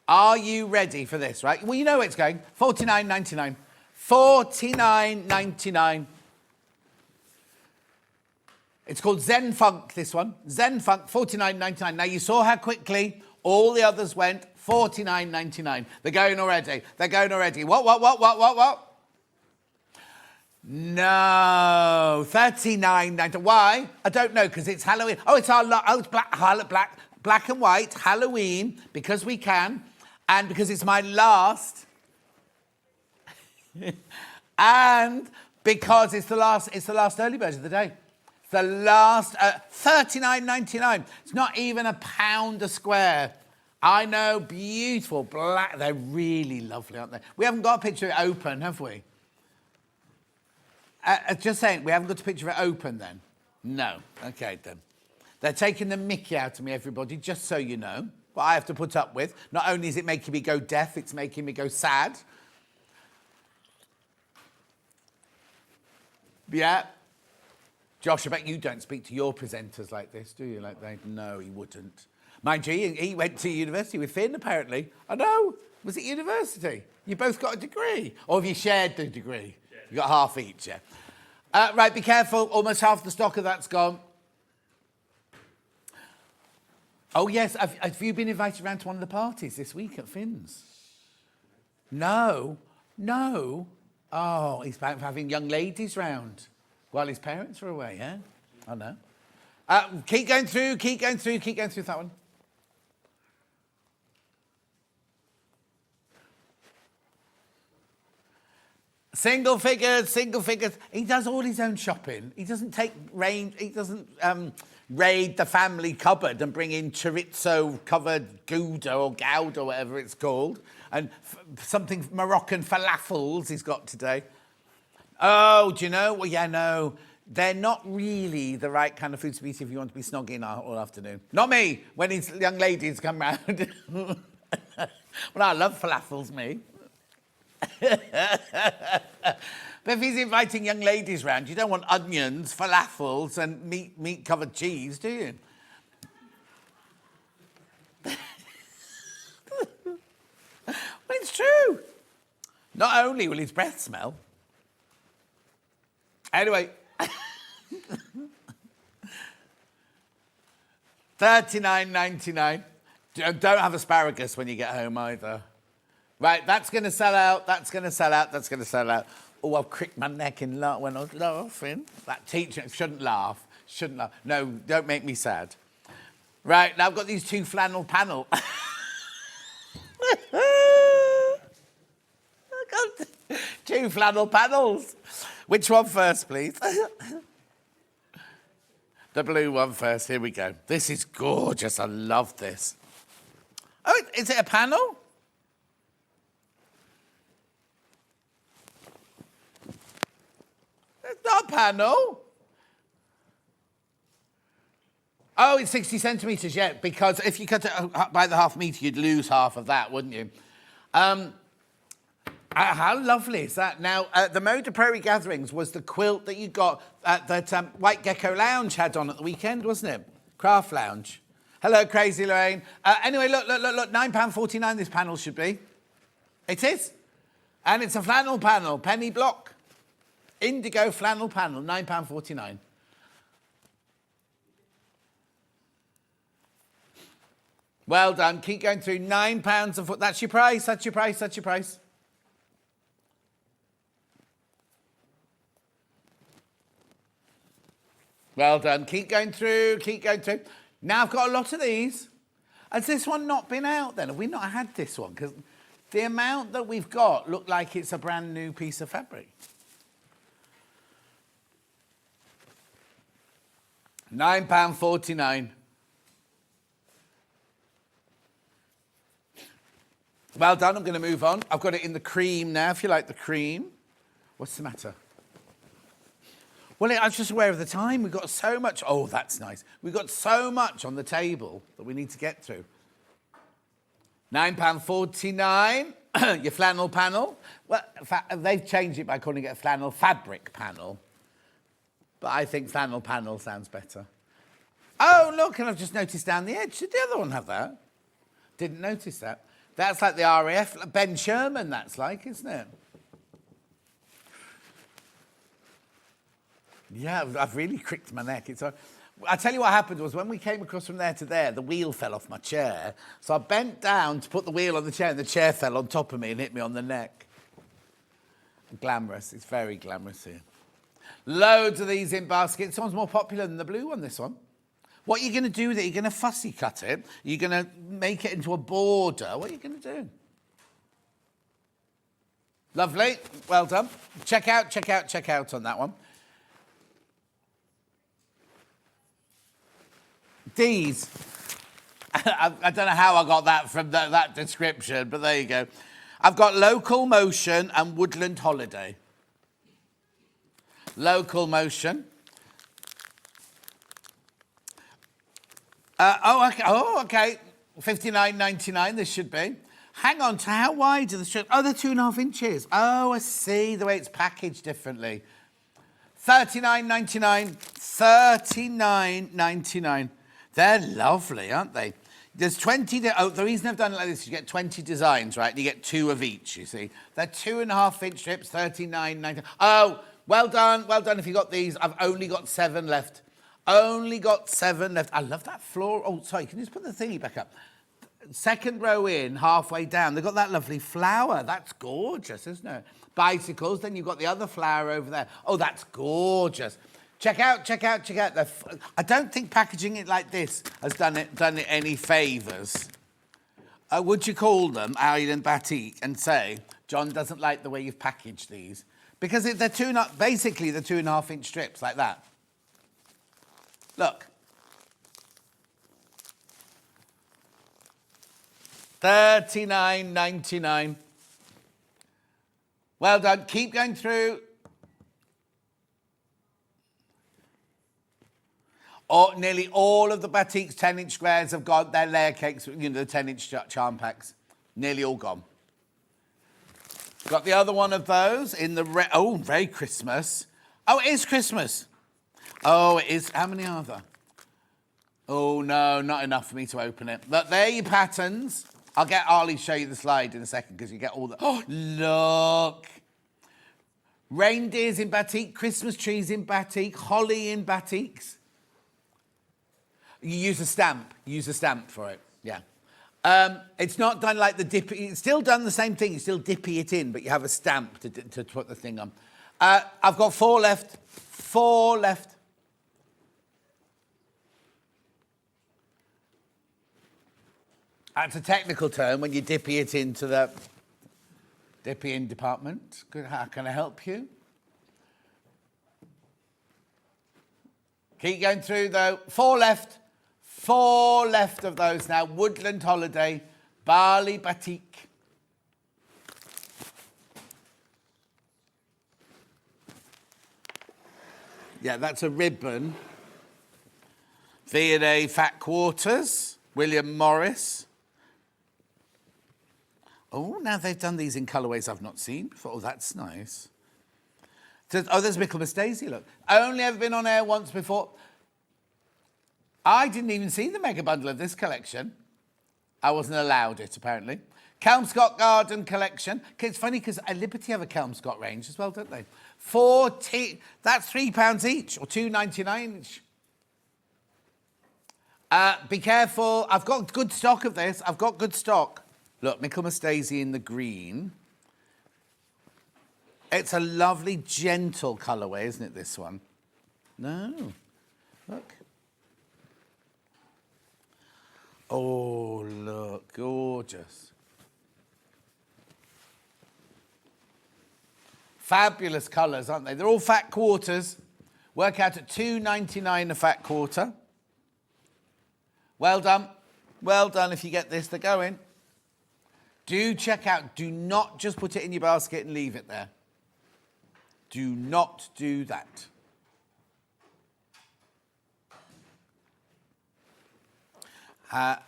Are you ready for this, right? Well, you know where it's going. $49.99. $49.99. It's called Zen Funk, this one. Zen Funk, $49.99. Now, you saw how quickly all the others went. $49.99. They're going already. What? No, $39.99. Why? I don't know, because it's Halloween. Oh, it's it's black and white, Halloween, because we can, and because it's my last, and because it's the last early bird of the day. It's the last, $39.99. It's not even £1 a square. I know, beautiful black. They're really lovely, aren't they? We haven't got a picture of it open, have we? Just saying, we haven't got a picture of it open then? No. Okay, then. They're taking the mickey out of me, everybody, just so you know. What I have to put up with. Not only is it making me go deaf, it's making me go sad. Yeah. Josh, I bet you don't speak to your presenters like this, do you? No, he wouldn't. Mind you, he went to university with Finn, apparently. I know. Was it university? You both got a degree? Or have you shared the degree? You got half each, yeah. Right, be careful. Almost half the stock of that's gone. Oh, yes. Have you been invited around to one of the parties this week at Finn's? No. Oh, he's having young ladies round while his parents are away, yeah? I know. Keep going through that one. Single figures. He does all his own shopping. He doesn't raid the family cupboard and bring in chorizo-covered Gouda or Gouda, whatever it's called, and something Moroccan falafels he's got today. Oh, do you know? Well, yeah, no. They're not really the right kind of food to eat if you want to be snogging all afternoon. Not me, when his young ladies come round. Well, I love falafels, me. But if he's inviting young ladies round, you don't want onions, falafels, and meat-covered cheese, do you? Well, it's true. Not only will his breath smell. Anyway. $39.99. Don't have asparagus when you get home either. Right, that's going to sell out. Oh, I've cricked my neck in when I was laughing. That teacher shouldn't laugh. No, don't make me sad. Right, now I've got these 2 flannel panel. I've got 2 flannel panels. Which one first, please? The blue one first. Here we go. This is gorgeous. I love this. Oh, is it a panel? It's not a panel. Oh, it's 60 centimetres, yeah, because if you cut it by the half metre, you'd lose half of that, wouldn't you? How lovely is that? Now, the Mode of Prairie Gatherings was the quilt that you got that White Gecko Lounge had on at the weekend, wasn't it? Craft Lounge. Hello, Crazy Lorraine. Anyway, look, £9.49 this panel should be. It is. And it's a flannel panel, penny block. Indigo flannel panel, £9.49. Well done. Keep going through. £9 a foot. That's your price. That's your price. That's your price. Well done. Keep going through. Keep going through. Now I've got a lot of these. Has this one not been out then? Have we not had this one? Because the amount that we've got look like it's a brand new piece of fabric. £9.49. Well done, I'm going to move on. I've got it in the cream now, if you like the cream. What's the matter? Well, I was just aware of the time. We've got so much. Oh, that's nice. We've got so much on the table that we need to get through. £9.49, your flannel panel. Well, they've changed it by calling it a flannel fabric panel. But I think flannel panel sounds better. Oh, look, and I've just noticed down the edge. Did the other one have that? Didn't notice that. That's like the RAF, Ben Sherman, that's like, isn't it? Yeah, I've really cricked my neck. I tell you what happened was when we came across from there to there, the wheel fell off my chair. So I bent down to put the wheel on the chair, and the chair fell on top of me and hit me on the neck. Glamorous. It's very glamorous here. Loads of these in baskets. This one's more popular than the blue one, this one. What are you going to do with it? You're going to fussy cut it. You're going to make it into a border. What are you going to do? Lovely. Well done. Check out on that one. These. I don't know how I got that from that description, but there you go. I've got Local Motion and Woodland Holiday. Local Motion. Okay. $59.99 this should be. Hang on, to how wide are the strips? Oh, they're 2.5 inches. Oh, I see the way it's packaged differently. $39.99. $39.99. They're lovely, aren't they? There's 20... the reason I've done it like this is you get 20 designs, right? And you get 2 of each, you see. They're 2.5 inch strips, $39.99. Oh, well done if you got these. I've only got 7 left. Only got 7 left. I love that floor. Oh, sorry, can you just put the thingy back up? Second row in, halfway down, they've got that lovely flower. That's gorgeous, isn't it? Bicycles, then you've got the other flower over there. Oh, that's gorgeous. Check out. I don't think packaging it like this has done it any favours. Would you call them Island Batik and say, John doesn't like the way you've packaged these? Because they're basically the 2.5 inch strips like that. Look. $39.99. Well done. Keep going through. Nearly all of the Batik's 10-inch squares have got their layer cakes, the 10-inch charm packs. Nearly all gone. Got the other one of those in the oh, very Christmas. Oh, it is Christmas. Oh, it is. How many are there? Oh, no, not enough for me to open it. But there are your patterns. I'll get Arlie to show you the slide in a second because you get all the... Oh, look. Reindeers in batik, Christmas trees in batik, holly in batiks. You use a stamp. You use a stamp for it, yeah. It's not done like the dippy... It's still done the same thing. You still dippy it in, but you have a stamp to put the thing on. I've got 4 left. 4 left. That's a technical term when you dippy it into the dippy in department. Good. How can I help you? Keep going through though. 4 left. 4 left of those now. Woodland Holiday, Bali Batik. Yeah, that's a ribbon. V&A Fat Quarters, William Morris. Oh, now they've done these in colourways I've not seen before. Oh, that's nice. Oh, there's Michaelmas Daisy, look. Only ever been on air once before. I didn't even see the mega bundle of this collection. I wasn't allowed it, apparently. Kelmscott Garden Collection. It's funny because Liberty have a Kelmscott range as well, don't they? That's £3 each, or $2.99 each. Be careful. I've got good stock of this. I've got good stock. Look, Michaelmas Daisy in the green. It's a lovely, gentle colourway, isn't it, this one? No. Look. Oh, look. Gorgeous. Fabulous colours, aren't they? They're all fat quarters. Work out at $2.99 a fat quarter. Well done. Well done if you get this. They're going. Do check out. Do not just put it in your basket and leave it there. Do not do that.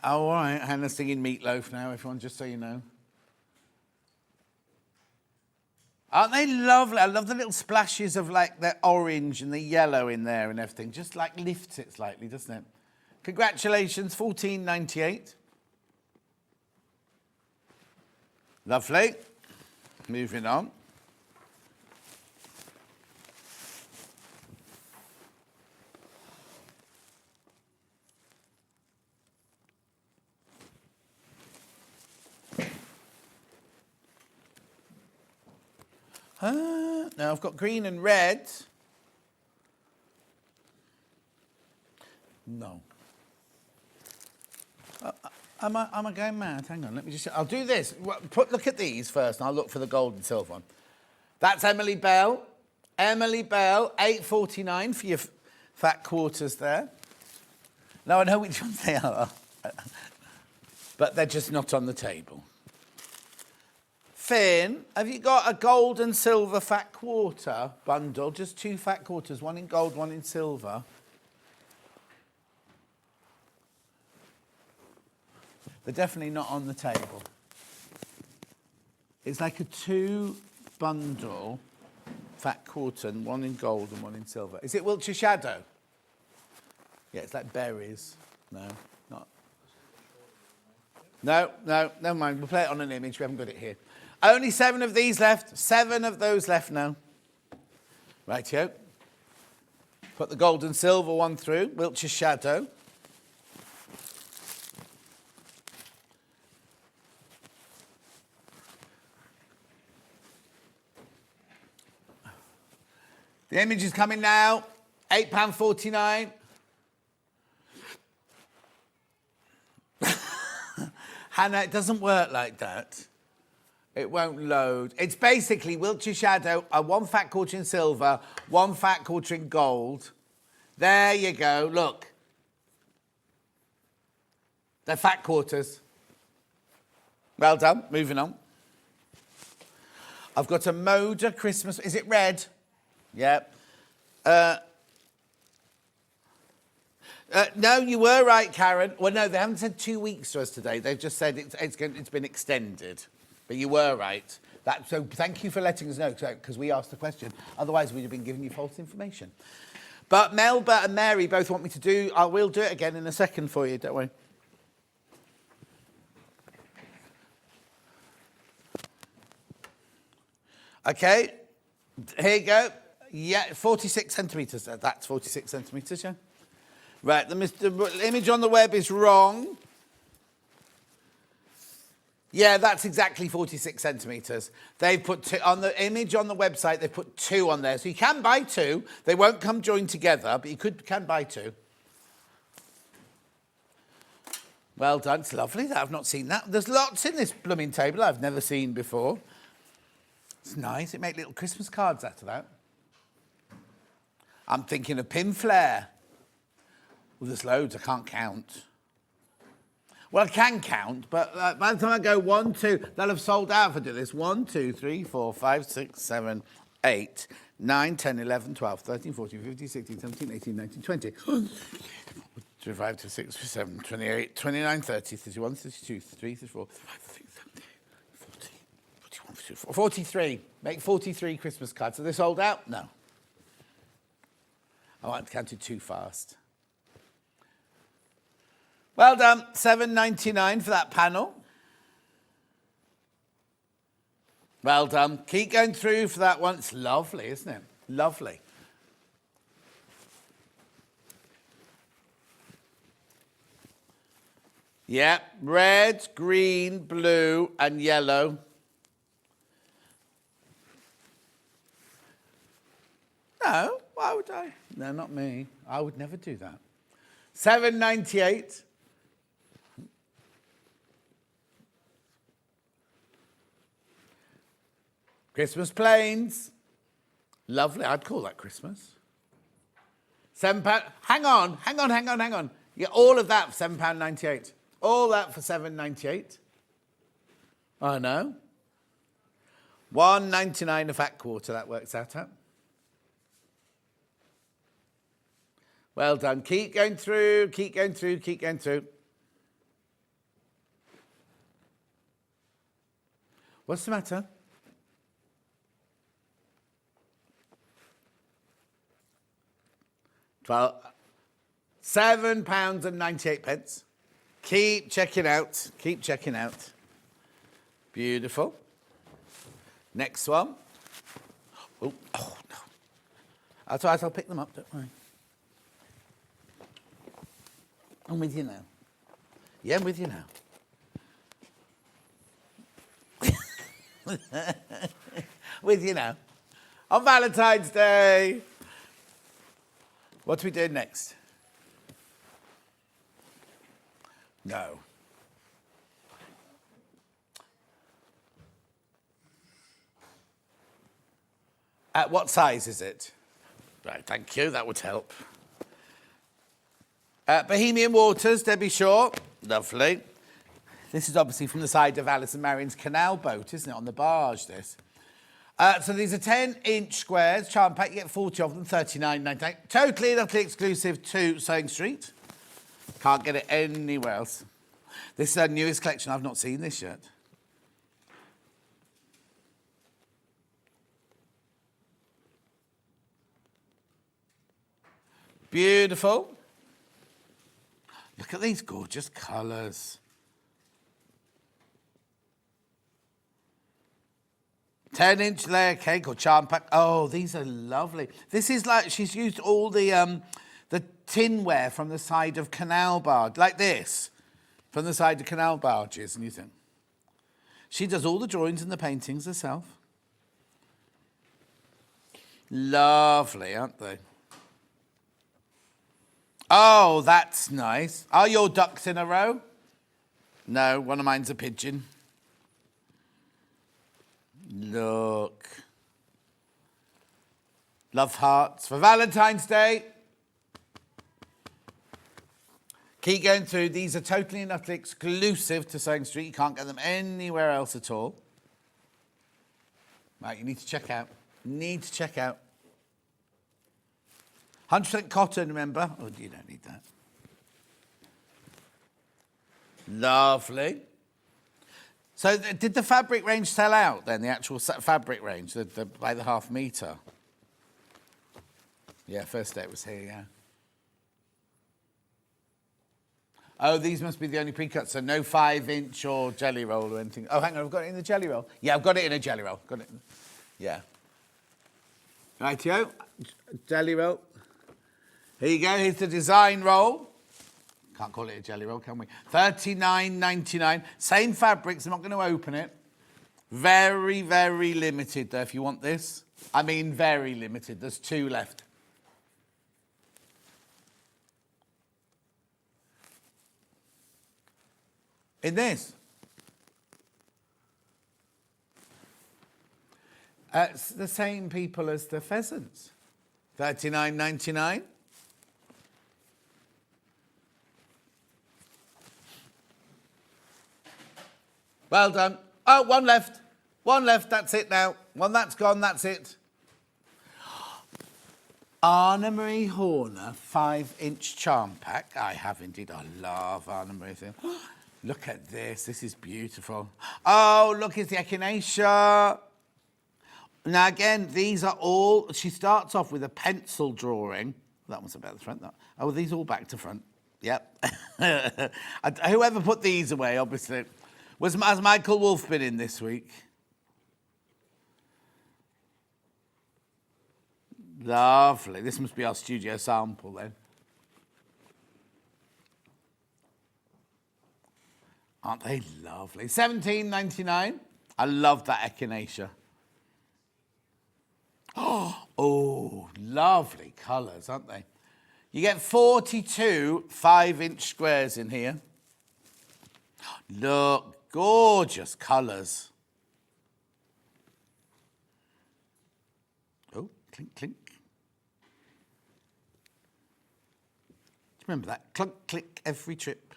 All right, Hannah's singing Meatloaf now, everyone, just so you know. Aren't they lovely? I love the little splashes of like the orange and the yellow in there and everything. Just like lifts it slightly, doesn't it? Congratulations, $14.98. Lovely. Moving on. Now I've got green and red. No. Am I going mad? Hang on, let me just... I'll do this. Look at these first, and I'll look for the gold and silver one. That's Emily Bell. Emily Bell, $8.49 for your fat quarters there. Now, I know which ones they are, but they're just not on the table. Finn, have you got a gold and silver fat quarter bundle? Just 2 fat quarters, one in gold, one in silver. They're definitely not on the table. It's like a 2 bundle fat quarter, one in gold and one in silver. Is it Wiltshire Shadow? Yeah, it's like berries. No, not. No, never mind. We'll play it on an image. We haven't got it here. Only 7 of these left. 7 of those left now. Rightio. Put the gold and silver one through. Wiltshire Shadow. The image is coming now. £8.49. Hannah, it doesn't work like that. It won't load. It's basically Wiltshire Shadow, 1 fat quarter in silver, 1 fat quarter in gold. There you go, look. They're fat quarters. Well done, moving on. I've got a Moda Christmas, is it red? Yep. No, you were right, Karen. Well, no, they haven't said 2 weeks to us today. They've just said it's been extended. But you were right. So thank you for letting us know, because we asked the question. Otherwise, we'd have been giving you false information. But Melba and Mary both want me to do... I will do it again in a second for you, don't worry. Okay. Here you go. Yeah, 46 centimetres. That's 46 centimetres, yeah? Right, the image on the web is wrong. Yeah, that's exactly 46 centimetres. They've put 2 on the image on the website. They've put 2 on there, so you can buy 2. They won't come joined together, but you can buy 2. Well done. It's lovely. I've not seen that. There's lots in this blooming table I've never seen before. It's nice. It makes little Christmas cards out of that. I'm thinking of pin flare. Well, there's loads. I can't count. Well, I can count, but by the time I go 1, 2, they'll have sold out if I do this. 1, 2, 3, 4, 5, 6, 7, 8, 9, 10, 11, 12, 13, 14, 15, 16, 17, 18, 19, 20. 25, 26, 27, 28, 29, 30, 31, 32, 33, 34, 35, 36, 37, 40, 41, 42, 43. Make 43 Christmas cards. Are they sold out? No. I won't count it too fast. Well done. $7.99 for that panel. Well done. Keep going through for that one. It's lovely, isn't it? Lovely. Yeah, red, green, blue, and yellow. No, why would I? No, not me. I would never do that. $7.98. Christmas plains. Lovely. I'd call that Christmas. £7. Hang on. Yeah, all of that for £7.98. All that for $7.98. I know. $1.99 a fat quarter, that works out at. Well done. Keep going through. What's the matter? £7.98. Keep checking out. Beautiful. Next one. Oh no. That's all right, I'll pick them up, don't worry. I'm with you now. Yeah, I'm with you now. With you now. On Valentine's Day. What do we do next? No. At what size is it? Right, thank you, that would help. Bohemian Waters, Debbie Shaw. Lovely. This is obviously from the side of Alice and Marion's canal boat, isn't it? On the barge, this. So these are 10-inch squares, charm pack. You get 40 of them, $39.99. Totally and utterly exclusive to SewingStreet. Can't get it anywhere else. This is our newest collection. I've not seen this yet. Beautiful. Look at these gorgeous colours. 10-inch layer cake or charm pack. Oh, these are lovely. This is like she's used all the tinware from the side of canal barge, like this, from the side of canal barges, and you think. She does all the drawings and the paintings herself. Lovely, aren't they? Oh, that's nice. Are your ducks in a row? No, one of mine's a pigeon. Look. Love hearts for Valentine's Day. Keep going through. These are totally and utterly exclusive to SewingStreet. You can't get them anywhere else at all. Right, you need to check out. 100% cotton, remember? Oh, you don't need that. Lovely. So did the fabric range sell out then, the actual fabric range, by the half metre? Yeah, first day it was here, yeah. Oh, these must be the only pre-cuts, so no 5-inch or jelly roll or anything. Oh, hang on, I've got it in the jelly roll. Yeah, I've got it in a jelly roll. Yeah. Rightio, jelly roll. Here you go, here's the design roll. Can't call it a jelly roll, can we? $39.99. Same fabrics, I'm not going to open it. Very, very limited, though, if you want this. I mean, very limited. There's 2 left. In this. It's the same people as the pheasants. $39.99. Well done. Oh, one left. That's it now. One that's gone, that's it. Anna Marie Horner 5-inch charm pack. I have indeed. I love Anna Marie. Look at this. This is beautiful. Oh, look, it's the echinacea. Now, again, these are all... She starts off with a pencil drawing. That one's about the front. That. Oh, these all back to front. Yep. Whoever put these away, obviously. Has Michael Wolff been in this week? Lovely. This must be our studio sample then. Aren't they lovely? $17.99. I love that echinacea. Oh, lovely colours, aren't they? You get 42 5-inch squares in here. Look, gorgeous colours. Oh, clink, clink. Remember that? Clunk, click every trip.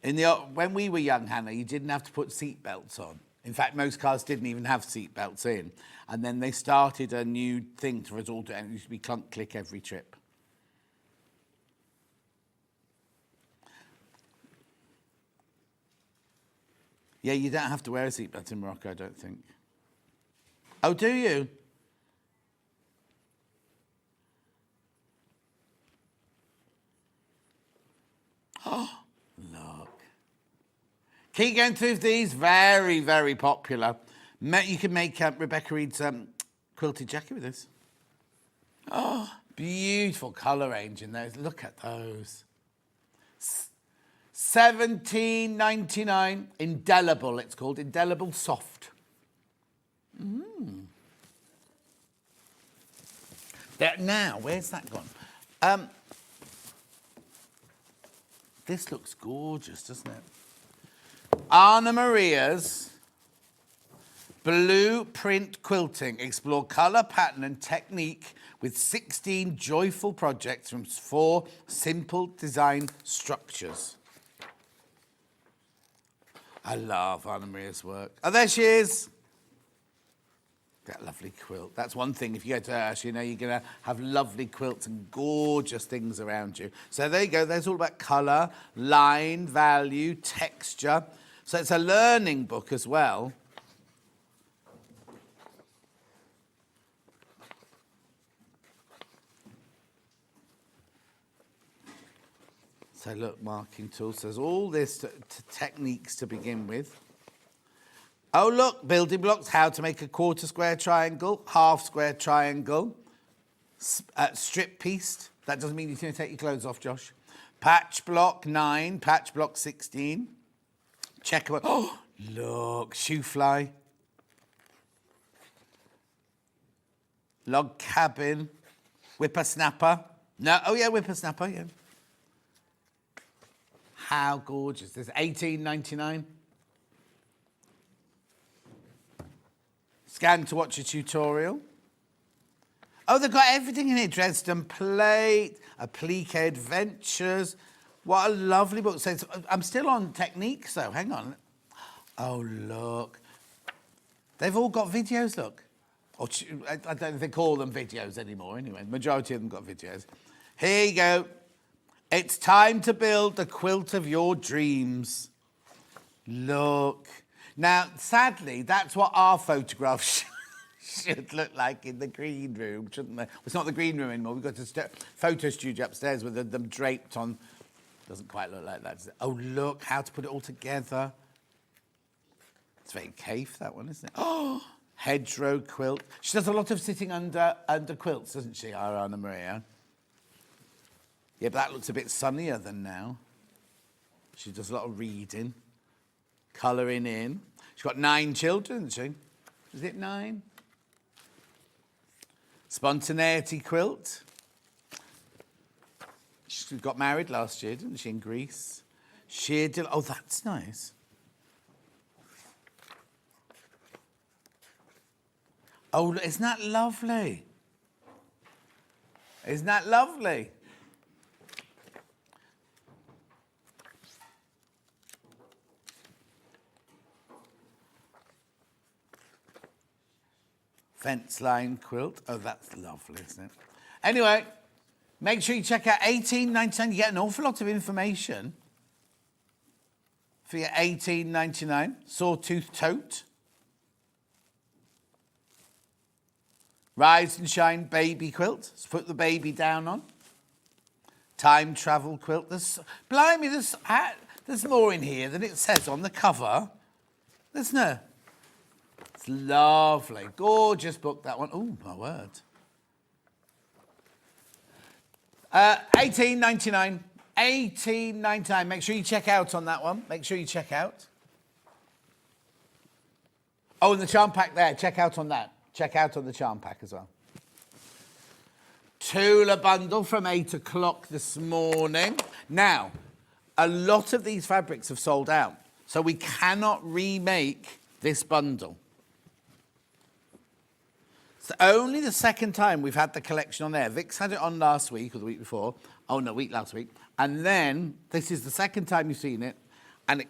When we were young, Hannah, you didn't have to put seat belts on. In fact, most cars didn't even have seat belts in. And then they started a new thing for us all to, and it used to be clunk, click every trip. Yeah, you don't have to wear a seatbelt in Morocco, I don't think. Oh, do you? Oh, look. Keep going through these. Very, very popular. You can make Rebecca Reed's quilted jacket with this. Oh, beautiful colour range in those. Look at those. $17.99. Indelible, it's called. Indelible soft. Now, where's that gone? This looks gorgeous, doesn't it? Anna Maria's Blueprint Quilting. Explore colour, pattern and technique with 16 joyful projects from 4 simple design structures. I love Anna Maria's work. Oh, there she is. That lovely quilt. That's one thing. If you go to her, you know, you're going to have lovely quilts and gorgeous things around you. So there you go. There's all about colour, line, value, texture. So it's a learning book as well. So look, marking tools. There's all this techniques to begin with. Oh, look, building blocks, how to make a quarter square triangle, half square triangle, strip pieced. That doesn't mean you're going to take your clothes off, Josh. Patch block 9, patch block 16. Checkerboard. Oh, look, shoe fly. Log cabin. Whippersnapper. No, oh yeah, whippersnapper, yeah. How gorgeous. This is $18.99. Scan to watch a tutorial. Oh, they've got everything in here. Dresden plate, applique adventures. What a lovely book. So I'm still on techniques, though. Hang on. Oh, look. They've all got videos, look. Or I don't know if they call them videos anymore, anyway. The majority of them got videos. Here you go. It's time to build the quilt of your dreams. Look. Now, sadly, that's what our photographs should look like in the green room, shouldn't they? Well, it's not the green room anymore. We've got a photo studio upstairs with them draped on. Doesn't quite look like that, does it? Oh, look, how to put it all together. It's very Cafe, that one, isn't it? Oh, hedgerow quilt. She does a lot of sitting under quilts, doesn't she, our Anna Maria? Yeah, but that looks a bit sunnier than now. She does a lot of reading, colouring in. She's got 9 children, hasn't she? Is it 9? Spontaneity quilt. She got married last year, didn't she, in Greece? Oh, that's nice. Oh, isn't that lovely? Isn't that lovely? Fence line quilt. Oh, that's lovely, isn't it? Anyway, make sure you check out $18.99. You get an awful lot of information for your $18.99 Sawtooth Tote. Rise and Shine baby quilt. Let's put the baby down on. Time travel quilt. Blimey, there's more in here than it says on the cover. Isn't there? It's lovely. Gorgeous book, that one. Oh, my word. $18.99. $18.99. Make sure you check out on that one. Make sure you check out. Oh, and the charm pack there. Check out on that. Check out on the charm pack as well. Tula bundle from 8 o'clock this morning. Now, a lot of these fabrics have sold out, so we cannot remake this bundle. It's only the second time we've had the collection on there. Vic's had it on last week or the week before. Oh, no, last week. And then this is the second time you've seen it. And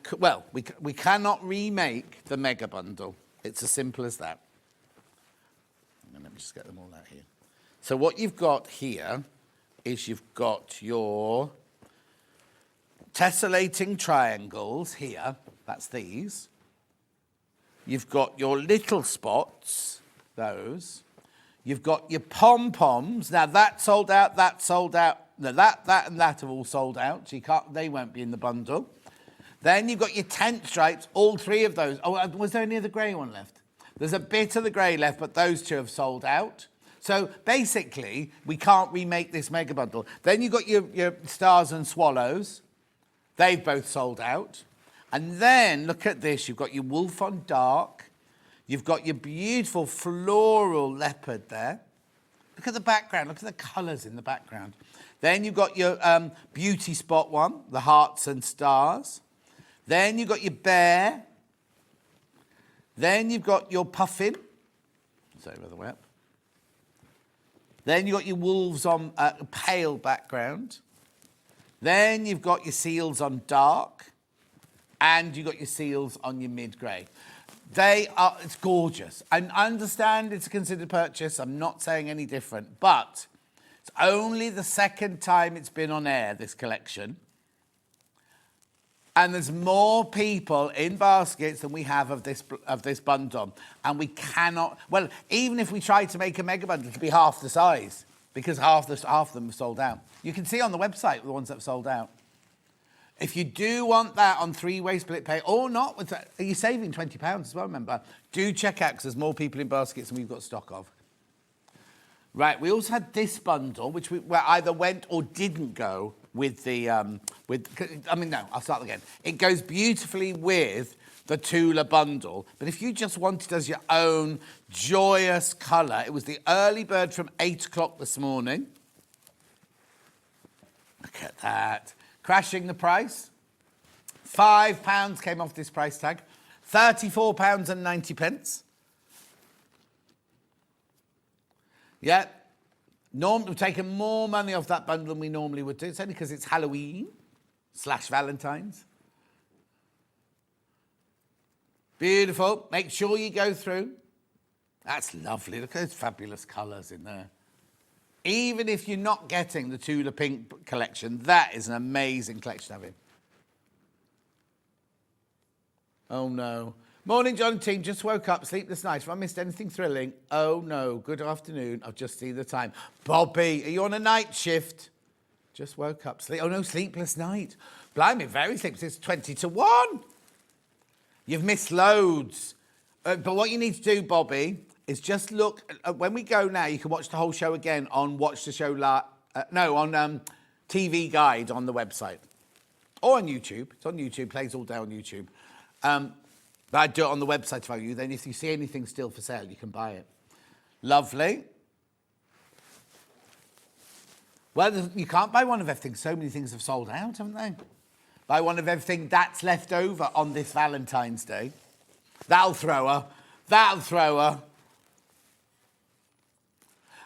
we cannot remake the mega bundle. It's as simple as that. And let me just get them all out here. So what you've got here is you've got your tessellating triangles here. That's these. You've got your little spots, those. You've got your pom-poms. Now, that sold out, that sold out. No, that and that have all sold out. So they won't be in the bundle. Then you've got your tent stripes, all three of those. Oh, was there any of the grey one left? There's a bit of the grey left, but those two have sold out. So basically, we can't remake this mega bundle. Then you've got your stars and swallows. They've both sold out. And then, look at this. You've got your wolf on dark. You've got your beautiful floral leopard there. Look at the background. Look at the colours in the background. Then you've got your beauty spot one, the hearts and stars. Then you've got your bear. Then you've got your puffin. Sorry about the wet. Then you've got your wolves on pale background. Then you've got your seals on dark. And you've got your seals on your mid-grey. It's gorgeous. I understand it's a considered purchase. I'm not saying any different. But it's only the second time it's been on air, this collection. And there's more people in baskets than we have of this bundle. And we cannot... Well, even if we tried to make a mega bundle, it'd be half the size. Because half of them have sold out. You can see on the website the ones that have sold out. If you do want that on three-way split pay, or not, you're saving £20 as well, remember. Do check out, because there's more people in baskets than we've got stock of. Right, we also had this bundle, which either went or didn't go with the... I'll start again. It goes beautifully with the Tula bundle, but if you just wanted as your own joyous colour, it was the early bird from 8 o'clock this morning. Look at that. Crashing the price. £5 came off this price tag. £34.90. Yeah. We've taken more money off that bundle than we normally would do. It's only because it's Halloween/Valentine's. Beautiful. Make sure you go through. That's lovely. Look at those fabulous colours in there. Even if you're not getting the Tula Pink collection, that is an amazing collection to have in. Oh, no. Morning, John and team. Just woke up, sleepless night. Have I missed anything thrilling? Oh, no. Good afternoon. I've just seen the time. Bobby, are you on a night shift? Just woke up. Oh, no, sleepless night. Blimey, very sleepless. It's 20 to 1. You've missed loads. But what you need to do, Bobby, is just look. When we go now, you can watch the whole show again on Watch the Show on TV Guide on the website. Or on YouTube. It's on YouTube. Plays all day on YouTube. But I'd do it on the website for you. Then if you see anything still for sale, you can buy it. Lovely. Well, you can't buy one of everything. So many things have sold out, haven't they? Buy one of everything that's left over on this Valentine's Day. That'll throw her. That'll throw her.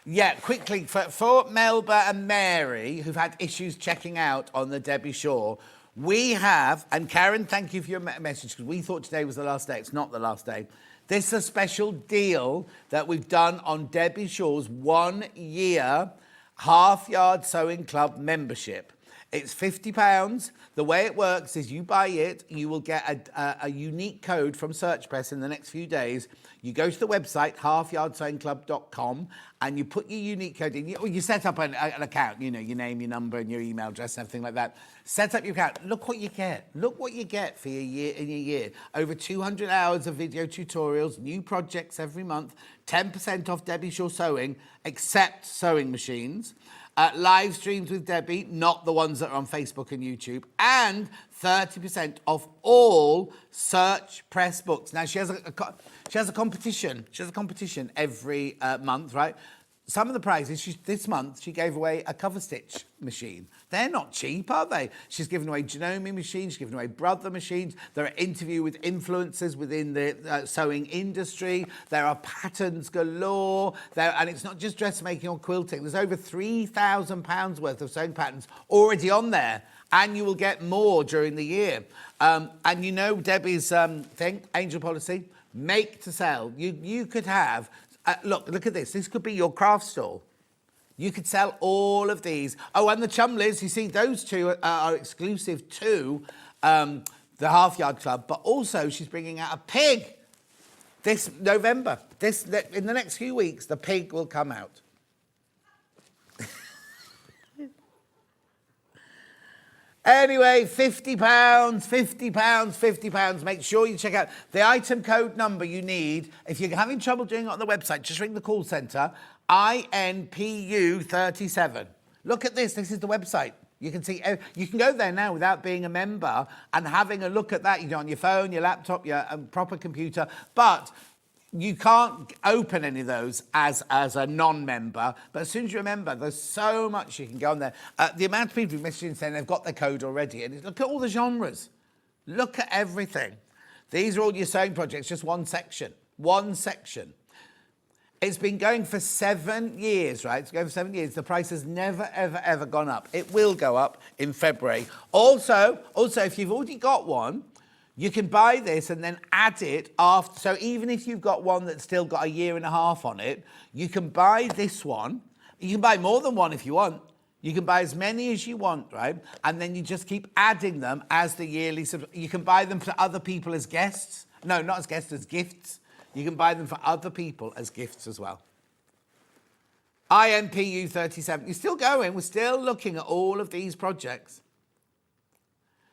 Yeah, quickly, for Melba and Mary, who've had issues checking out on the Debbie Shaw, we have, and Karen, thank you for your message, because we thought today was the last day. It's not the last day. This is a special deal that we've done on Debbie Shaw's 1 year half-yard sewing club membership. It's £50. The way it works is you buy it, you will get a unique code from SearchPress in the next few days. You go to the website, halfyardsewingclub.com, and you put your unique code in. You set up an account, you know, your name, your number, and your email address and everything like that. Set up your account. Look what you get. Look what you get for your year in your year. Over 200 hours of video tutorials, new projects every month, 10% off Debbie Shaw Sewing, except sewing machines. Live streams with Debbie, not the ones that are on Facebook and YouTube, and 30% off all Search Press books. Now she has a competition. She has a competition every month, right? Some of the prizes, this month she gave away a cover stitch machine. They're not cheap, are they? She's given away Janome machines, she's given away Brother machines. There are interviews with influencers within the sewing industry. There are patterns galore. And it's not just dressmaking or quilting. There's over £3,000 worth of sewing patterns already on there. And you will get more during the year. And you know Debbie's thing, angel policy, make to sell. You could have, look at this. This could be your craft stall. You could sell all of these. Oh, and the Chumleys, you see, those two are exclusive to the Half Yard Club, but also she's bringing out a pig this November. In the next few weeks, the pig will come out. Anyway, £50, £50, £50. Make sure you check out the item code number you need. If you're having trouble doing it on the website, just ring the call centre, INPU37. Look at this. This is the website. You can see, you can go there now without being a member and having a look at that, you know, on your phone, your laptop, your proper computer. But you can't open any of those as a non-member. But as soon as you're a member, there's so much you can go on there. The amount of people who message in saying they've got their code already. And look at all the genres. Look at everything. These are all your sewing projects, just one section. One section. It's been going for 7 years, right? It's going for 7 years. The price has never, ever, ever gone up. It will go up in February. Also, if you've already got one, you can buy this and then add it after. So even if you've got one that's still got a year and a half on it, you can buy this one. You can buy more than one if you want. You can buy as many as you want, right? And then you just keep adding them as the yearly. You can buy them for other people as guests. No, not as guests, as gifts. You can buy them for other people as gifts as well. INPU37. You're still going. We're still looking at all of these projects.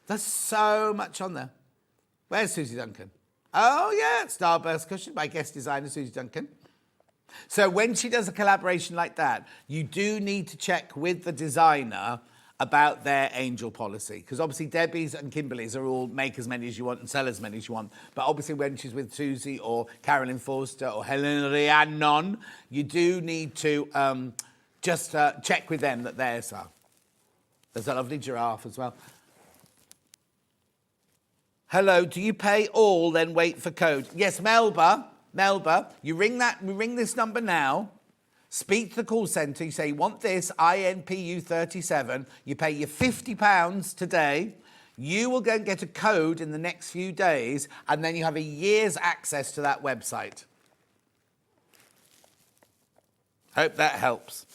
There's so much on there. Where's Susie Duncan? Oh, yeah, Starburst Cushion by guest designer Susie Duncan. So when she does a collaboration like that, you do need to check with the designer about their angel policy. Because obviously Debbie's and Kimberly's are all make as many as you want and sell as many as you want. But obviously when she's with Susie or Carolyn Forster or Helen Rhiannon, you do need to just check with them that theirs are. There's a lovely giraffe as well. Hello, do you pay all, then wait for code? Yes, Melba, you ring this number now. Speak to the call centre, you say you want this, INPU37, you pay your £50 today, you will go and get a code in the next few days, and then you have a year's access to that website. Hope that helps.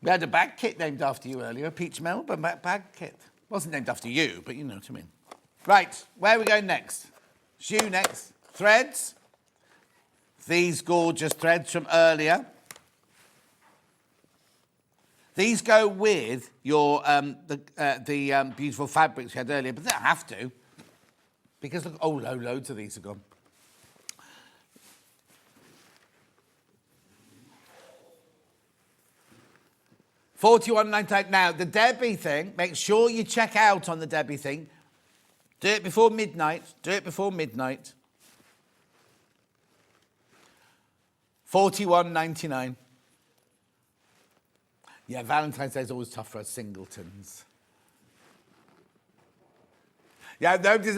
We had a bag kit named after you earlier, Peach Melba bag kit. Wasn't named after you, but you know what I mean. Right, where are we going next? Shoe next. Threads. These gorgeous threads from earlier. These go with your the beautiful fabrics you had earlier, but they don't have to. Because look, oh, loads of these are gone. $41.98. Now, the Debbie thing, make sure you check out on the Debbie thing. Do it before midnight. $41.99. Yeah, Valentine's Day is always tough for us singletons. Yeah, nobody's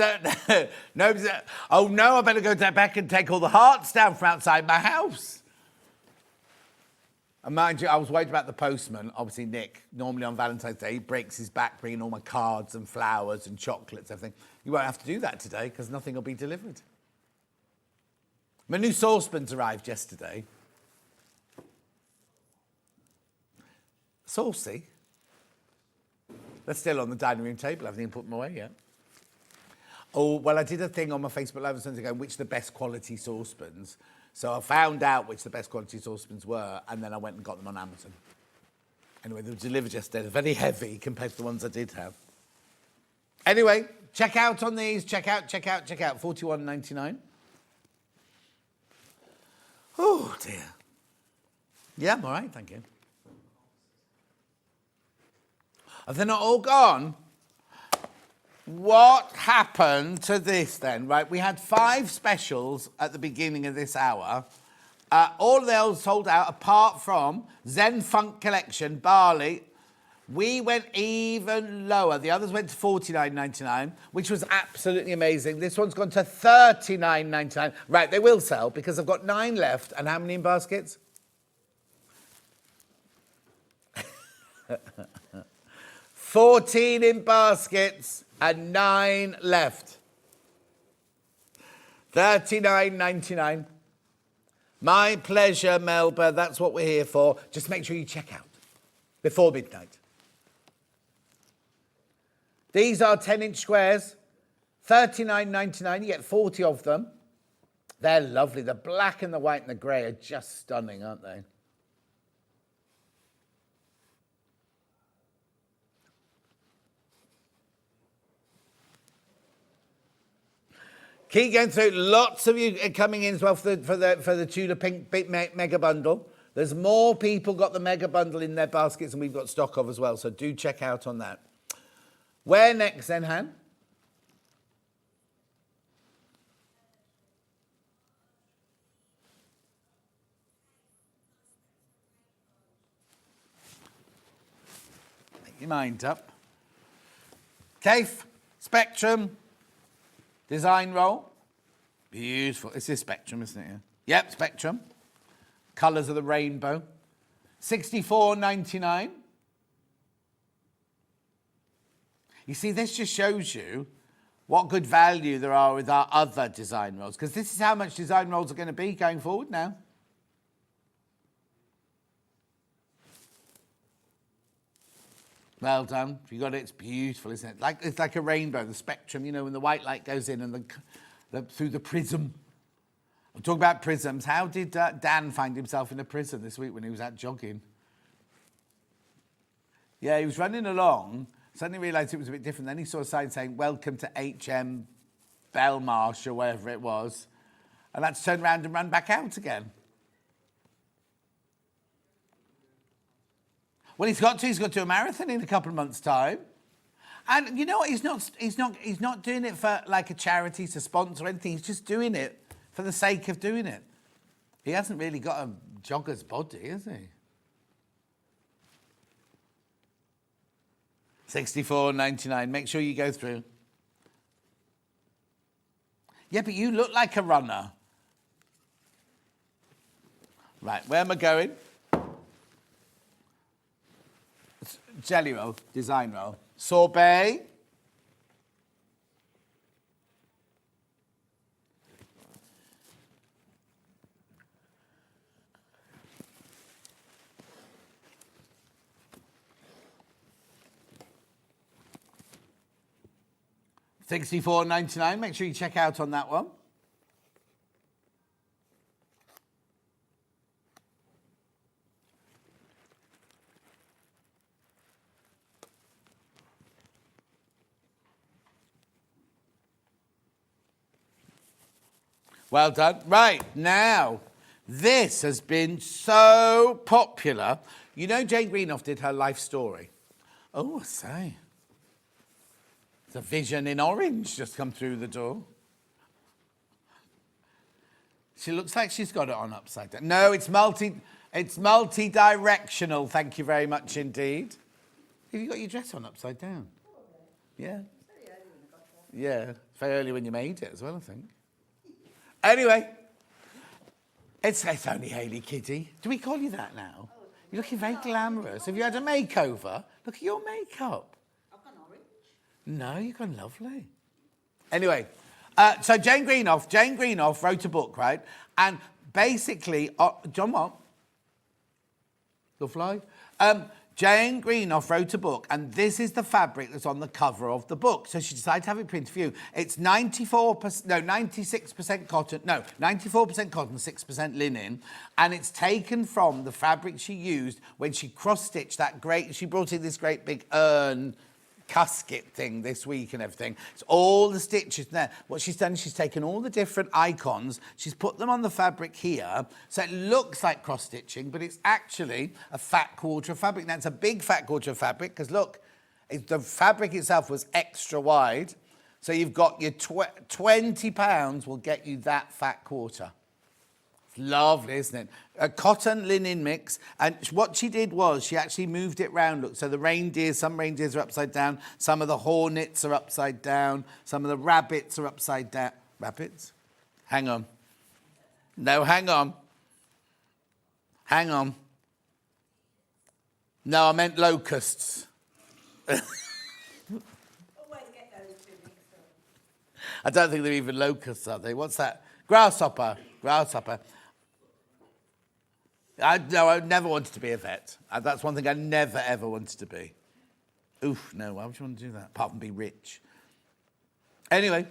oh no, I better go back and take all the hearts down from outside my house. And mind you, I was worried about the postman. Obviously, Nick, normally on Valentine's Day, he breaks his back bringing all my cards and flowers and chocolates, everything. You won't have to do that today because nothing will be delivered. My new saucepans arrived yesterday. Saucy. They're still on the dining room table. I haven't even put them away yet. Oh, well, I did a thing on my Facebook Live a second ago, which are the best quality saucepans. So I found out which the best quality saucepans were, and then I went and got them on Amazon. Anyway, they were delivered yesterday. They're very heavy compared to the ones I did have. Anyway, check out on these. Check out. $41.99. Oh, dear. Yeah, I'm all right, thank you. Have they not all gone? What happened to this then? Right, we had 5 specials at the beginning of this hour. All of those sold out apart from Zen Funk Collection, Barley. We went even lower. The others went to $49.99, which was absolutely amazing. This one's gone to $39.99. Right, they will sell because I've got 9 left. And how many in baskets? 14 in baskets and 9 left. $39.99. My pleasure, Melba. That's what we're here for. Just make sure you check out before midnight. These are 10-inch squares. $39.99. You get 40 of them. They're lovely. The black and the white and the grey are just stunning, aren't they? Keep going through. Lots of you are coming in as well for the Tula Pink mega bundle. There's more people got the mega bundle in their baskets than we've got stock of as well. So do check out on that. Where next then, Han? Make your mind up. Kaif, Spectrum. Design roll. Beautiful. It's this Spectrum, isn't it? Yeah? Yep, Spectrum. Colours of the rainbow. $64.99. You see, this just shows you what good value there are with our other design rolls, because this is how much design rolls are going to be going forward now. Well done. If you got it, it's beautiful, isn't it? It's like a rainbow, the spectrum, you know, when the white light goes in and through the prism. I'm talking about prisms. How did Dan find himself in a prism this week when he was out jogging? Yeah, he was running along, suddenly realised it was a bit different. Then he saw a sign saying, "Welcome to HM Belmarsh," or wherever it was. And had to turn around and run back out again. Well, he's got to do a marathon in a couple of months' time. And you know what? He's not doing it for like a charity to sponsor or anything. He's just doing it for the sake of doing it. He hasn't really got a jogger's body, has he? $64.99. Make sure you go through. Yeah, but you look like a runner. Right, where am I going? Jelly roll, design roll. Sorbet. $64.99. Make sure you check out on that one. Well done. Right, now, this has been so popular. You know Jane Greenough did her life story. Oh, I say. The vision in orange just come through the door. She looks like she's got it on upside down. No, it's multi-directional. Thank you very much indeed. Have you got your dress on upside down? Yeah. Yeah, it's very early when you made it as well, I think. Anyway, it's only Hayley Kitty. Do we call you that now? You're looking very glamorous. Have you had a makeover? Look at your makeup. I've gone orange. No, you've gone lovely. Anyway, so Jane Greenoff wrote a book, right? And basically, John what? You'll fly? Jane Greenoff wrote a book, and this is the fabric that's on the cover of the book. So she decided to have it printed for you. It's 96% cotton, 94% cotton, 6% linen, and it's taken from the fabric she used when she cross-stitched she brought in this great big urn casket thing this week and everything. It's all the stitches there. What she's done is she's taken all the different icons, she's put them on the fabric here, so it looks like cross-stitching, but it's actually a fat quarter of fabric. Now, it's a big fat quarter of fabric, because look, the fabric itself was extra wide, so you've got your £20 will get you that fat quarter. It's lovely, isn't it? A cotton linen mix, and what she did was she actually moved it round. Look, so some reindeers are upside down, some of the hornets are upside down, some of the rabbits are upside down. Rabbits? Hang on. No, hang on. Hang on. No, I meant locusts. I don't think they're even locusts, are they? What's that? Grasshopper. Grasshopper. I never wanted to be a vet. That's one thing I never, ever wanted to be. Oof, no, why would you want to do that? Apart from be rich. Anyway.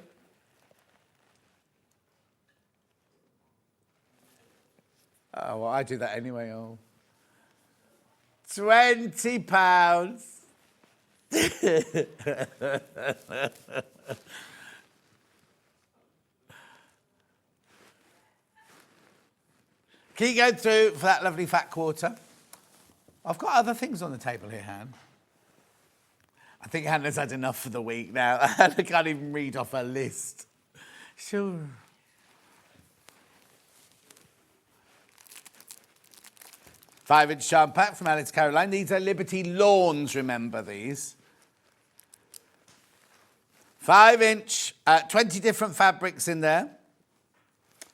Oh, well, I do that anyway. Oh. £20. Keep going through for that lovely fat quarter. I've got other things on the table here, Han. I think Hannah's had enough for the week now. Hannah can't even read off her list. Sure. Five-inch charm pack from Alice Caroline. These are Liberty Lawns, remember these. 5-inch, 20 different fabrics in there.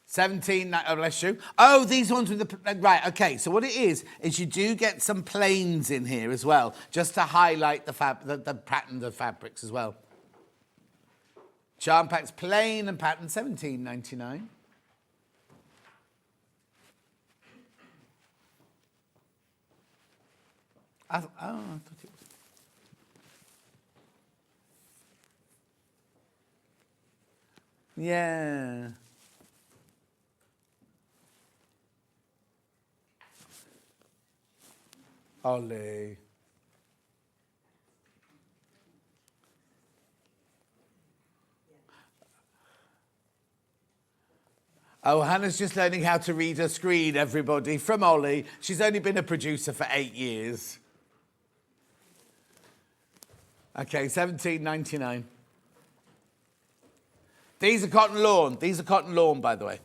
17, oh bless you. Oh, these ones with the, right, okay. So what it is you do get some plains in here as well, just to highlight the pattern of fabrics as well. Charm packs plain and pattern, £17.99. I thought it was. Yeah. Ollie. Oh, Hannah's just learning how to read a screen, everybody, from Ollie. She's only been a producer for 8 years. Okay, £17.99. These are cotton lawn. These are cotton lawn, by the way.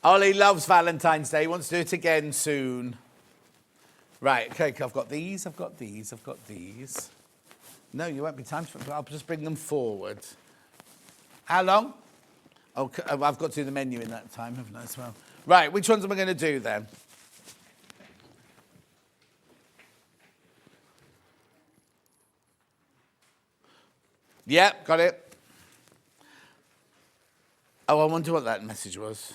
Ollie loves Valentine's Day. He wants to do it again soon. Right, okay, I've got these, I've got these, I've got these. No, you won't be time for. I'll just bring them forward. How long? Okay, I've got to do the menu in that time, haven't I, as well? Right, which ones am I going to do then? Yep, got it. Oh, I wonder what that message was.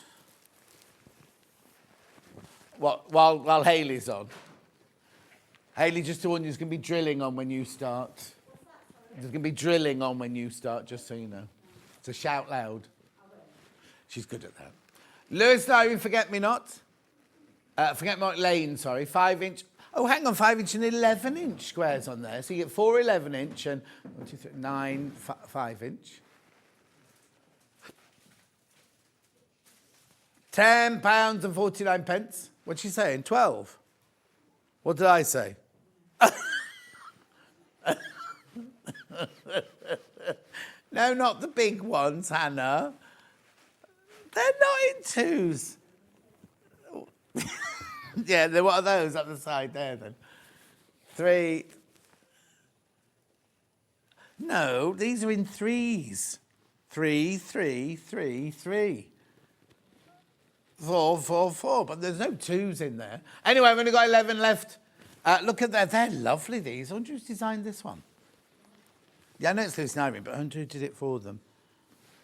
What, while Hayley's on? Hayley, just to warn you, there's going to be drilling on when you start. There's going to be drilling on when you start, just so you know. So shout loud. She's good at that. Lewis Irene, Forget-Me-Not. Forget-Me-Not Lane, sorry. 5-inch. Oh, hang on, 5-inch and 11-inch squares on there. So you get 4 11-inch and 1, 2, 3, 9 5-inch. £10 and 49 pence. What's she saying? 12? What did I say? No, not the big ones, Hannah. They're not in twos. Yeah, what are those up the side there then? 3, No, these are in threes. 3, 3, 3, 3. 4, 4, 4, but there's no 2s in there. Anyway, I've only got 11 left. Look at that, they're lovely, these. I wonder who's designed this one. Yeah, I know it's Lewis and Irene, but I wonder who did it for them.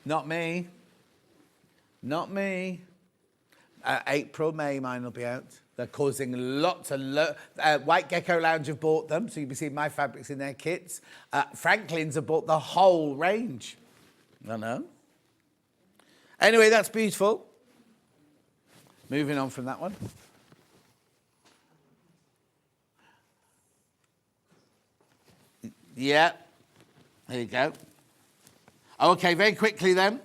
Not me. Not me. April, May, mine will be out. They're causing lots of... White Gecko Lounge have bought them, so you'll be seeing my fabrics in their kits. Franklin's have bought the whole range. I know. Anyway, that's beautiful. Moving on from that one. Yeah. There you go. Okay, very quickly then.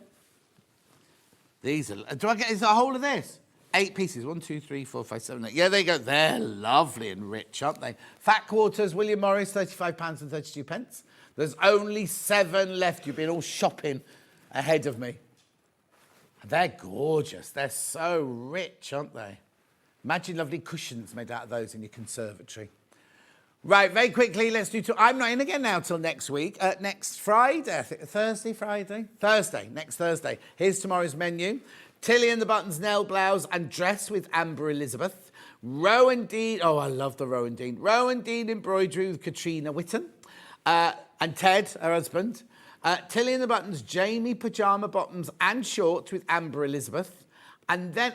These are... Do I get... Is there a whole of this? 8 pieces. 1, 2, 3, 4, 5, 7, 8. Yeah, there you go. They're lovely and rich, aren't they? Fat Quarters, William Morris, £35.32. There's only 7 left. You've been all shopping ahead of me. They're gorgeous. They're so rich, aren't they? Imagine lovely cushions made out of those in your conservatory. Right, very quickly, let's do... I'm not in again now till next week. Next Friday, I think. Thursday, next Thursday. Here's tomorrow's menu. Tilly and the Buttons nail blouse and dress with Amber Elizabeth. Rowan Dean... Oh, I love the Rowan Dean. Rowan Dean embroidery with Katrina Whitten. And Ted, her husband. Tilly and the Buttons, Jamie pyjama bottoms and shorts with Amber Elizabeth. And then,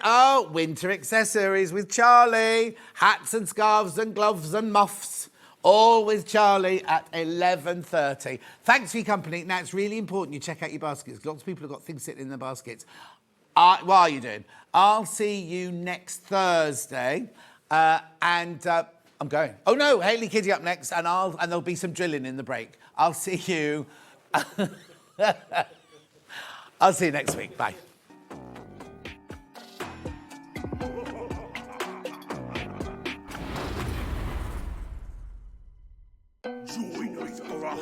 winter accessories with Charlie. Hats and scarves and gloves and muffs. All with Charlie at 11:30. Thanks for your company. Now, it's really important you check out your baskets. Lots of people have got things sitting in their baskets. What are you doing? I'll see you next Thursday. I'm going. Oh, no, Hayley Kiddy up next, and there'll be some drilling in the break. I'll see you... I'll see you next week. Bye. Join us for a